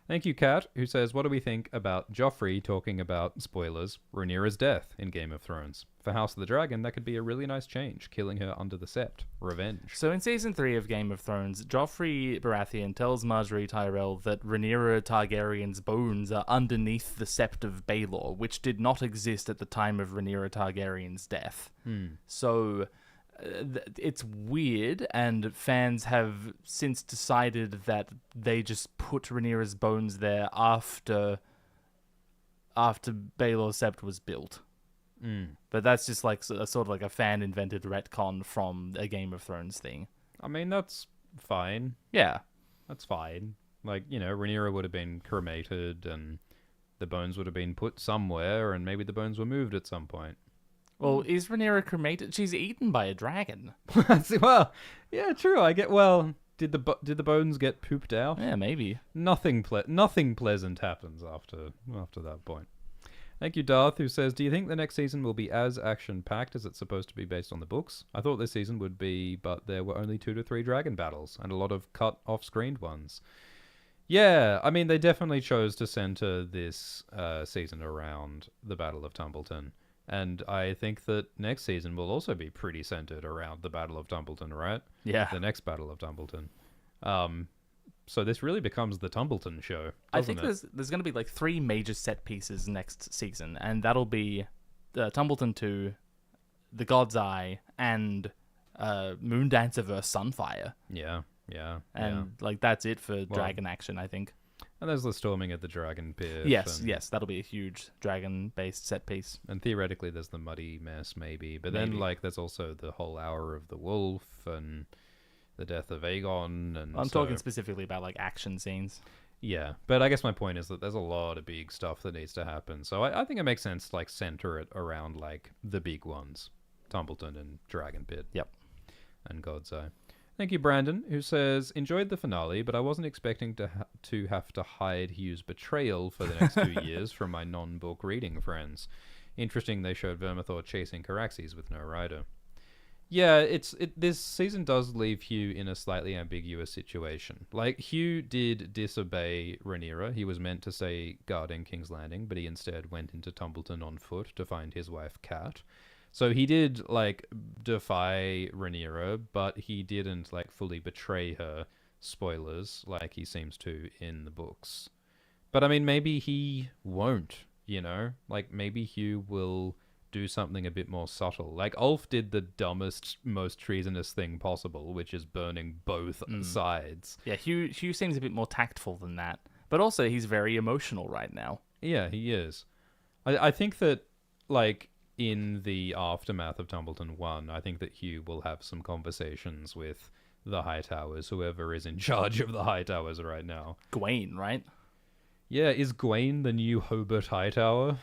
Thank you, Kat, who says, "What do we think about Joffrey talking about, spoilers, Rhaenyra's death in Game of Thrones? For House of the Dragon, that could be a really nice change, killing her under the Sept. Revenge." So in Season 3 of Game of Thrones, Joffrey Baratheon tells Marjorie Tyrell that Rhaenyra Targaryen's bones are underneath the Sept of Baelor, which did not exist at the time of Rhaenyra Targaryen's death. So it's weird, and fans have since decided that they just put Rhaenyra's bones there after Baelor's Sept was built. But that's just like sort of like a fan-invented retcon from a Game of Thrones thing. I mean, that's fine. Yeah. That's fine. Like, you know, Rhaenyra would have been cremated, and the bones would have been put somewhere, and maybe the bones were moved at some point. Well, is Rhaenyra cremated? She's eaten by a dragon. Well, yeah, true. Did the bones get pooped out? Yeah, maybe. Nothing pleasant happens after that point. Thank you, Darth, who says, "Do you think the next season will be as action-packed as it's supposed to be based on the books? I thought this season would be, but there were only 2 to 3 dragon battles, and a lot of cut off-screened ones." Yeah, I mean, they definitely chose to center this season around the Battle of Tumbleton. And I think that next season will also be pretty centered around the Battle of Tumbleton, right? Yeah. The next Battle of Tumbleton. So this really becomes the Tumbleton show, I think there's going to be like 3 major set pieces next season, and that'll be Tumbleton 2, The God's Eye, and Moondancer vs. Sunfire. Yeah. And like that's it for dragon action, I think. And there's the storming at the Dragon Pit. Yes, that'll be a huge dragon-based set piece. And theoretically, there's the Muddy Mess, maybe. But then, like, there's also the whole Hour of the Wolf and the death of Aegon. And I'm talking specifically about, like, action scenes. Yeah, but I guess my point is that there's a lot of big stuff that needs to happen. So I think it makes sense to, like, center it around, like, the big ones. Tumbleton and Dragon Pit. Yep. And God's Eye. Thank you, Brandon, who says, "Enjoyed the finale, but I wasn't expecting to have to hide Hugh's betrayal for the next 2 years from my non-book reading friends. Interesting they showed Vermithor chasing Caraxes with no rider." Yeah, this season does leave Hugh in a slightly ambiguous situation. Like, Hugh did disobey Rhaenyra. He was meant to stay guarding King's Landing, but he instead went into Tumbleton on foot to find his wife, Kat. So he did, like, defy Rhaenyra, but he didn't, like, fully betray her, spoilers, like he seems to in the books. But, I mean, maybe he won't, you know? Like, maybe Hugh will do something a bit more subtle. Like, Ulf did the dumbest, most treasonous thing possible, which is burning both sides. Yeah, Hugh seems a bit more tactful than that. But also, he's very emotional right now. Yeah, he is. I think that, like, in the aftermath of Tumbleton 1, I think that Hugh will have some conversations with the Hightowers, whoever is in charge of the Hightowers right now. Gawain, right? Yeah, is Gawain the new Hobart Hightower?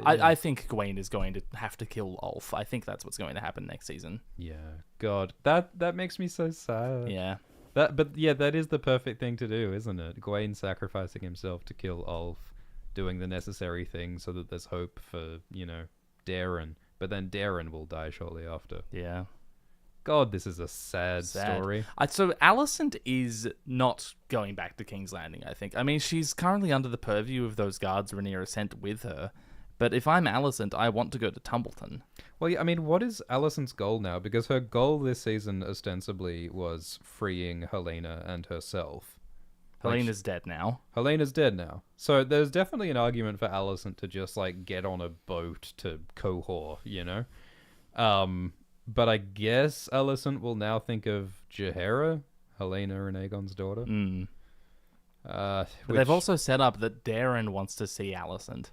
I think Gawain is going to have to kill Ulf. I think that's what's going to happen next season. Yeah, God, that makes me so sad. Yeah. But that is the perfect thing to do, isn't it? Gawain sacrificing himself to kill Ulf, doing the necessary thing so that there's hope for, you know, Darren, but then Darren will die shortly after. Yeah. God, this is a sad story. So Alicent is not going back to King's Landing, I think. I mean, she's currently under the purview of those guards Rhaenyra sent with her. But if I'm Alicent, I want to go to Tumbleton. Well, yeah, I mean, what is Alicent's goal now? Because her goal this season ostensibly was freeing Helena and herself. Helena's dead now. Helena's dead now. So there's definitely an argument for Alicent to just, like, get on a boat to Qohor, you know? But I guess Alicent will now think of Jaehaera, Helena and Aegon's daughter. But they've also set up that Darren wants to see Alicent.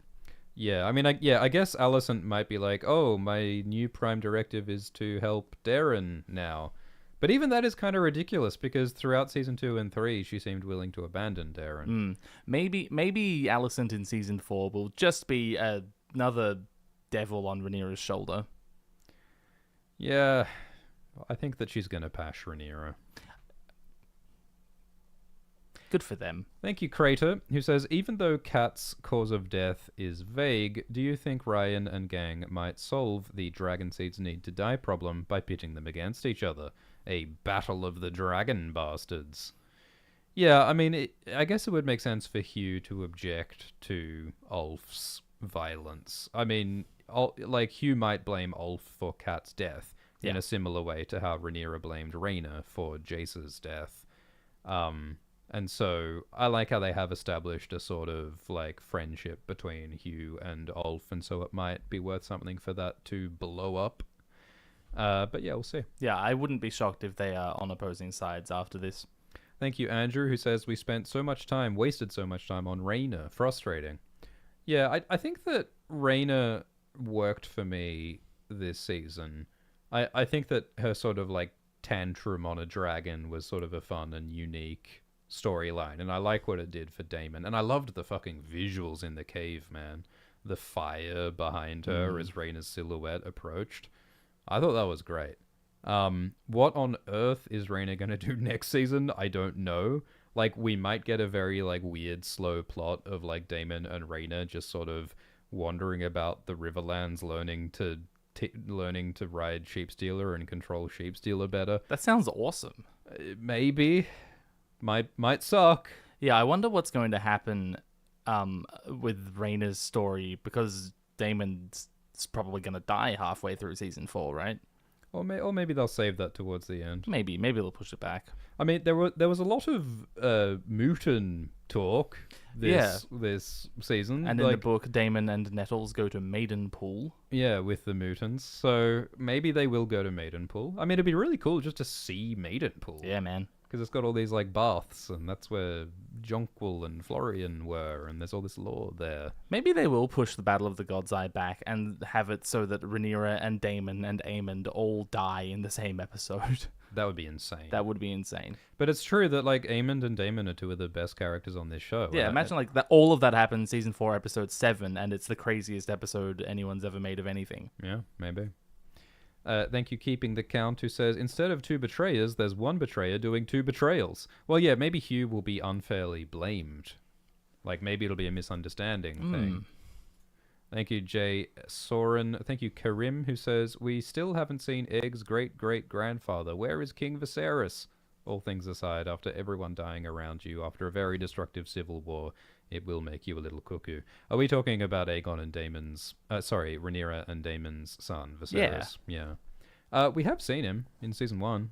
Yeah, I mean, I guess Alicent might be like, oh, my new prime directive is to help Darren now. But even that is kind of ridiculous because throughout season 2 and 3, she seemed willing to abandon Darren. Maybe Alicent in season 4 will just be another devil on Rhaenyra's shoulder. Yeah, I think that she's going to pash Rhaenyra. Good for them. Thank you, Crater, who says, even though Kat's cause of death is vague, do you think Ryan and gang might solve the dragon seeds need to die problem by pitting them against each other? A battle of the dragon bastards. Yeah, I mean, I guess it would make sense for Hugh to object to Ulf's violence. I mean, Hugh might blame Ulf for Kat's death in a similar way to how Rhaenyra blamed Rhaena for Jace's death. And so I like how they have established a sort of like friendship between Hugh and Ulf, and so it might be worth something for that to blow up. But yeah, we'll see. Yeah, I wouldn't be shocked if they are on opposing sides after this. Thank you, Andrew, who says, we wasted so much time on Rhaena. Frustrating. Yeah, I think that Rhaena worked for me this season. I think that her sort of like tantrum on a dragon was sort of a fun and unique storyline, and I like what it did for Daemon. And I loved the fucking visuals in the cave, man. The fire behind her as Rhaena's silhouette approached. I thought that was great. What on earth is Rhaena going to do next season? I don't know. Like, we might get a very, like, weird, slow plot of, like, Daemon and Rhaena just sort of wandering about the Riverlands, learning to ride Sheepstealer and control Sheepstealer better. That sounds awesome. Maybe. Might suck. Yeah, I wonder what's going to happen with Rhaena's story, because Daemon's probably going to die halfway through season 4, right? Or maybe they'll save that towards the end. Maybe they'll push it back. I mean, there was a lot of Mutin talk this season. And in the book, Daemon and Nettles go to Maidenpool. Yeah, with the Mutants. So maybe they will go to Maidenpool. I mean, it'd be really cool just to see Maidenpool. Yeah, man. Because it's got all these, like, baths, and that's where Jonquil and Florian were, and there's all this lore there. Maybe they will push the Battle of the God's Eye back and have it so that Rhaenyra and Daemon and Aemond all die in the same episode. That would be insane. That would be insane. But it's true that, like, Aemond and Daemon are two of the best characters on this show. Yeah, imagine, like, that all of that happened in season 4, episode 7, and it's the craziest episode anyone's ever made of anything. Yeah, maybe. Thank you, Keeping the Count, who says, instead of 2 betrayers, there's 1 betrayer doing 2 betrayals. Well, yeah, maybe Hugh will be unfairly blamed. Like, maybe it'll be a misunderstanding thing. Thank you, Jay Soren. Thank you, Karim, who says, we still haven't seen Egg's great-great-grandfather. Where is King Viserys? All things aside, after everyone dying around you, after a very destructive civil war, it will make you a little cuckoo. Are we talking about Rhaenyra and Daemon's son, Viserys? Yeah. We have seen him in season 1.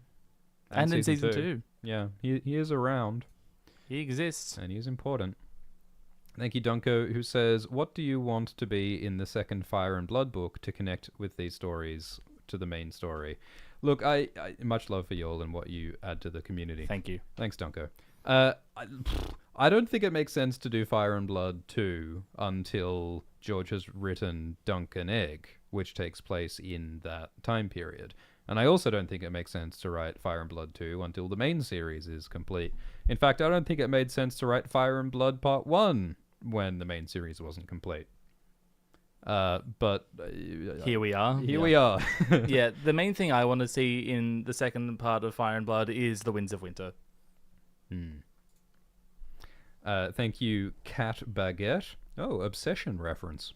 And in season 2. Yeah, he is around. He exists. And he is important. Thank you, Dunko, who says, what do you want to be in the second Fire and Blood book to connect with these stories to the main story? Look, I much love for y'all and what you add to the community. Thank you. Thanks, Dunko. I don't think it makes sense to do Fire and Blood 2 until George has written Dunk and Egg, which takes place in that time period. And I also don't think it makes sense to write Fire and Blood 2 until the main series is complete. In fact, I don't think it made sense to write Fire and Blood Part 1 when the main series wasn't complete. But here we are. We are. Yeah, the main thing I want to see in the second part of Fire and Blood is the Winds of Winter. Thank you, Cat Baguette. Oh, Obsession reference.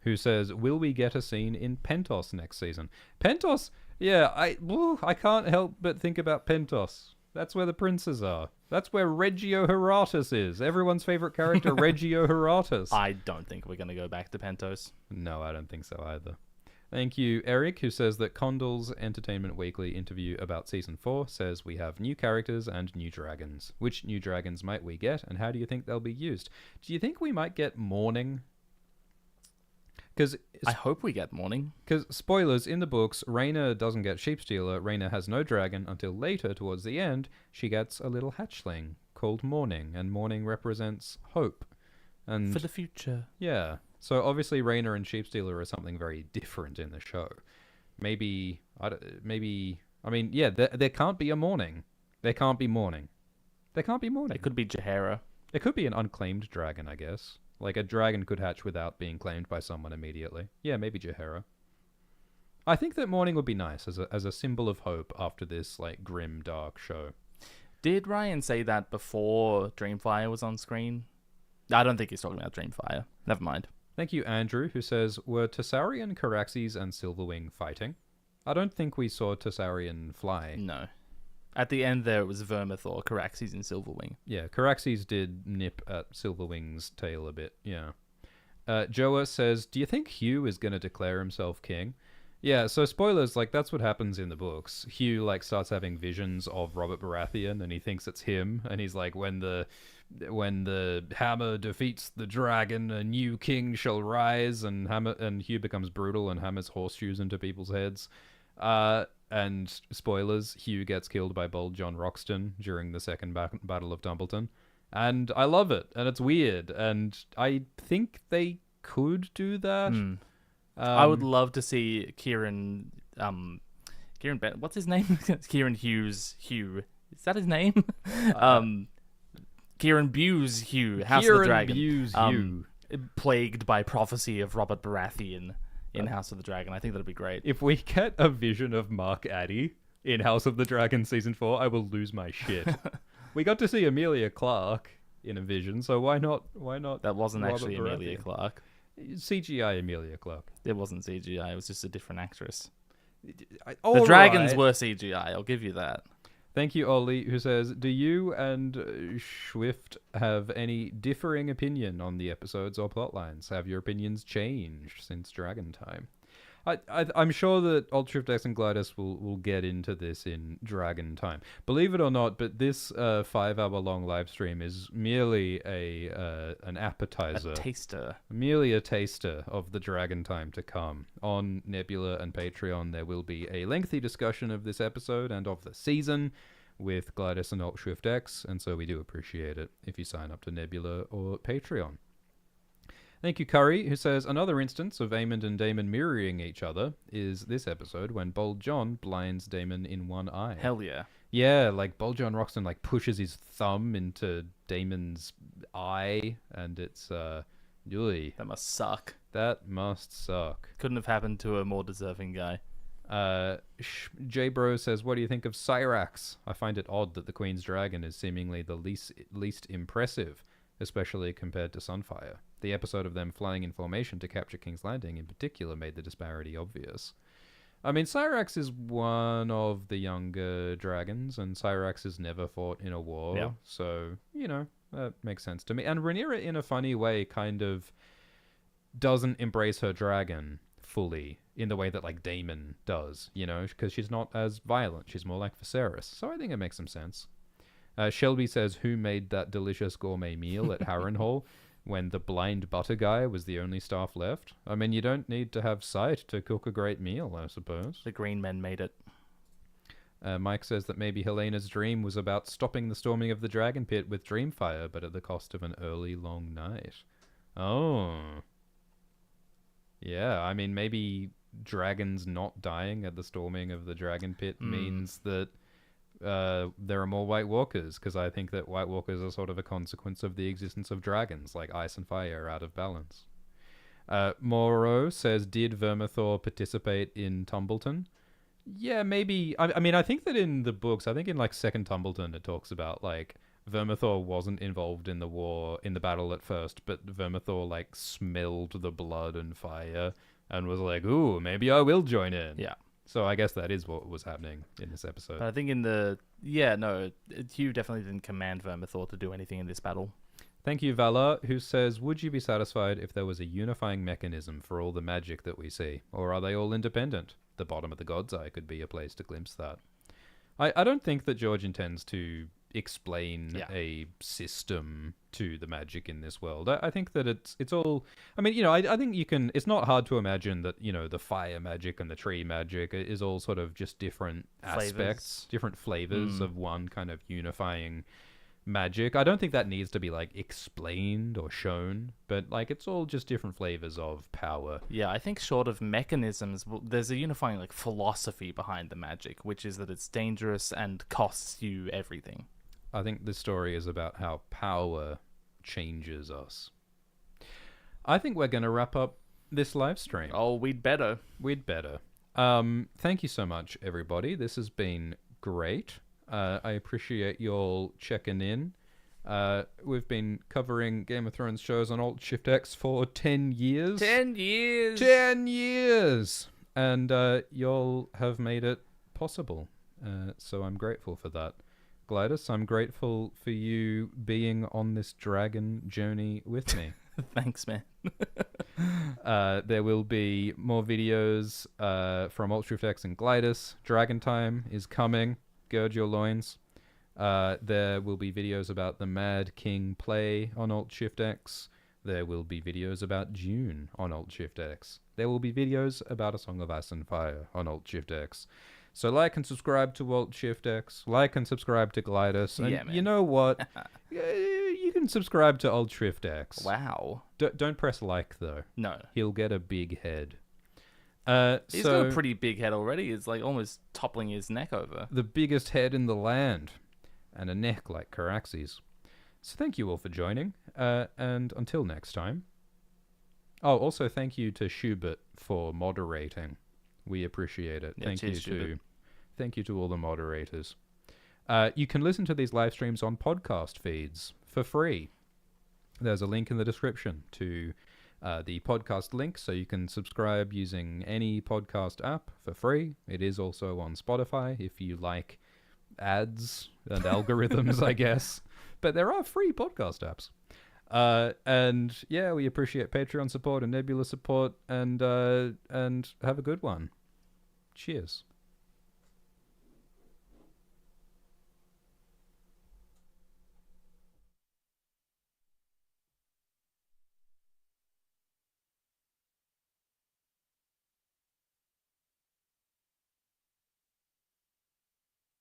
Who says, will we get a scene in Pentos next season? Pentos? Yeah, I can't help but think about Pentos. That's where the princes are. That's where Reggio Horatus is. Everyone's favorite character, Reggio Horatus. I don't think we're going to go back to Pentos. No, I don't think so either. Thank you, Eric, who says that Condal's Entertainment Weekly interview about Season 4 says we have new characters and new dragons. Which new dragons might we get, and how do you think they'll be used? Do you think we might get Morning? I hope we get Morning. Because, spoilers, in the books, Rhaena doesn't get Sheepstealer. Rhaena has no dragon until later, towards the end, she gets a little hatchling called Morning, and Morning represents hope. And for the future. Yeah. So obviously Rhaena and Sheepstealer are something very different in the show. Maybe I mean, yeah, there can't be a morning. There can't be morning. There can't be morning. It could be Jahara. It could be an unclaimed dragon, I guess. Like, a dragon could hatch without being claimed by someone immediately. Yeah, maybe Jahara. I think that morning would be nice as a symbol of hope after this, like, grim, dark show. Did Ryan say that before Dreamfire was on screen? I don't think he's talking about Dreamfire. Never mind. Thank you, Andrew, who says, were Tessarian, Caraxes, and Silverwing fighting? I don't think we saw Tessarian fly. No. At the end there, it was Vermithor, Caraxes, and Silverwing. Yeah, Caraxes did nip at Silverwing's tail a bit, yeah. Joa says, do you think Hugh is going to declare himself king? Yeah, so spoilers, like, that's what happens in the books. Hugh, like, starts having visions of Robert Baratheon, and he thinks it's him, and he's like, when the hammer defeats the dragon, a new king shall rise, and Hugh becomes brutal and hammers horseshoes into people's heads. And spoilers, Hugh gets killed by bold John Roxton during the second Battle of Dumbleton. And I love it, and it's weird, and I think they could do that. I would love to see Kieran what's his name? Kieran Hughes Hugh. Is that his name? Kieran Buse Hugh, House of the Dragon. Buse Hugh. Plagued by prophecy of Robert Baratheon in House of the Dragon. I think that'd be great. If we get a vision of Mark Addy in House of the Dragon Season 4, I will lose my shit. We got to see Emilia Clarke in a vision, so why not? That wasn't Robert actually Baratheon? Emilia Clarke. CGI Emilia Clarke. It wasn't CGI. It was just a different actress. The dragons were CGI. I'll give you that. Thank you, Ollie, who says, do you and Schwift have any differing opinion on the episodes or plotlines? Have your opinions changed since Dragon Time? I'm sure that Ultra Dex and Glidus will get into this in Dragon Time. Believe it or not, but this 5-hour-long live stream is merely an appetizer. A taster. Merely a taster of the Dragon Time to come. On Nebula and Patreon, there will be a lengthy discussion of this episode and of the season with Glidus and AltShiftX, and so we do appreciate it if you sign up to Nebula or Patreon. Thank you, Curry, who says, another instance of Aemond and Daemon mirroring each other is this episode when Bold John blinds Daemon in one eye. Hell yeah. Yeah, like Bold John Roxton like pushes his thumb into Daemon's eye, and it's really That must suck. That must suck. Couldn't have happened to a more deserving guy. J-Bro says, what do you think of Cyrax? I find it odd that the Queen's Dragon is seemingly the least impressive, especially compared to Sunfire. The episode of them flying in formation to capture King's Landing in particular made the disparity obvious. I mean, Cyrax is one of the younger dragons, and Cyrax has never fought in a war, yeah. So, you know, that makes sense to me. And Rhaenyra, in a funny way, kind of doesn't embrace her dragon fully in the way that, like, Daemon does, you know, because she's not as violent. She's more like Viserys. So I think it makes some sense. Shelby says, who made that delicious gourmet meal at Harrenhal when the blind butter guy was the only staff left? I mean, you don't need to have sight to cook a great meal, I suppose. The green men made it. Mike says that maybe Helena's dream was about stopping the storming of the dragon pit with Dreamfire, but at the cost of an early, long night. Oh. Yeah, I mean, maybe dragons not dying at the storming of the dragon pit means that there are more White Walkers, because I think that White Walkers are sort of a consequence of the existence of dragons, like ice and fire are out of balance. Moro says, did Vermithor participate in Tumbleton? Yeah, maybe. I mean, I think that in the books, I think in like Second Tumbleton, it talks about like Vermithor wasn't involved in the war, in the battle at first, but Vermithor like smelled the blood and fire and was like, ooh, maybe I will join in. Yeah. So I guess that is what was happening in this episode. But I think Hugh definitely didn't command Vermithor to do anything in this battle. Thank you, Vala, who says, would you be satisfied if there was a unifying mechanism for all the magic that we see? Or are they all independent? The bottom of the God's Eye could be a place to glimpse that. I don't think that George intends to explain a system to the magic in this world. I think that it's all... I mean, you know, I think you can... It's not hard to imagine that, you know, the fire magic and the tree magic is all sort of just different aspects, different flavors of one kind of unifying magic. I don't think that needs to be like explained or shown, but like it's all just different flavors of power. Yeah, I think short of mechanisms, there's a unifying like philosophy behind the magic, which is that it's dangerous and costs you everything. I think this story is about how power changes us. I think we're going to wrap up this live stream. Oh, we'd better. We'd better. Thank you so much, everybody. This has been great. I appreciate y'all checking in. We've been covering Game of Thrones shows on Alt-Shift-X for 10 years. 10 years! 10 years! And y'all have made it possible. So I'm grateful for that. Gladys, I'm grateful for you being on this dragon journey with me. Thanks, man. There will be more videos from Alt-Shift-X and Glidus. Dragon Time is coming. Gird your loins. There will be videos about the Mad King play on Alt-Shift-X. There will be videos about Dune on Alt-Shift-X. There will be videos about A Song of Ice and Fire on Alt-Shift-X. So like and subscribe to Alt-Shift-X. Like and subscribe to Glidus. And Yeah, man. you know what? You can subscribe to Alt-Shift-X. Wow. Don't press like, though. No. He'll get a big head. He's got a pretty big head already. It's like almost toppling his neck over. The biggest head in the land. And a neck like Caraxes. So thank you all for joining. And until next time. Oh, also thank you to Schubert for moderating. We appreciate it. Yeah, Thank you to all the moderators. You can listen to these live streams on podcast feeds for free. There's a link in the description to the podcast link, so you can subscribe using any podcast app for free. It is also on Spotify if you like ads and algorithms, I guess. But there are free podcast apps. And yeah, we appreciate Patreon support and Nebula support, and have a good one. Cheers.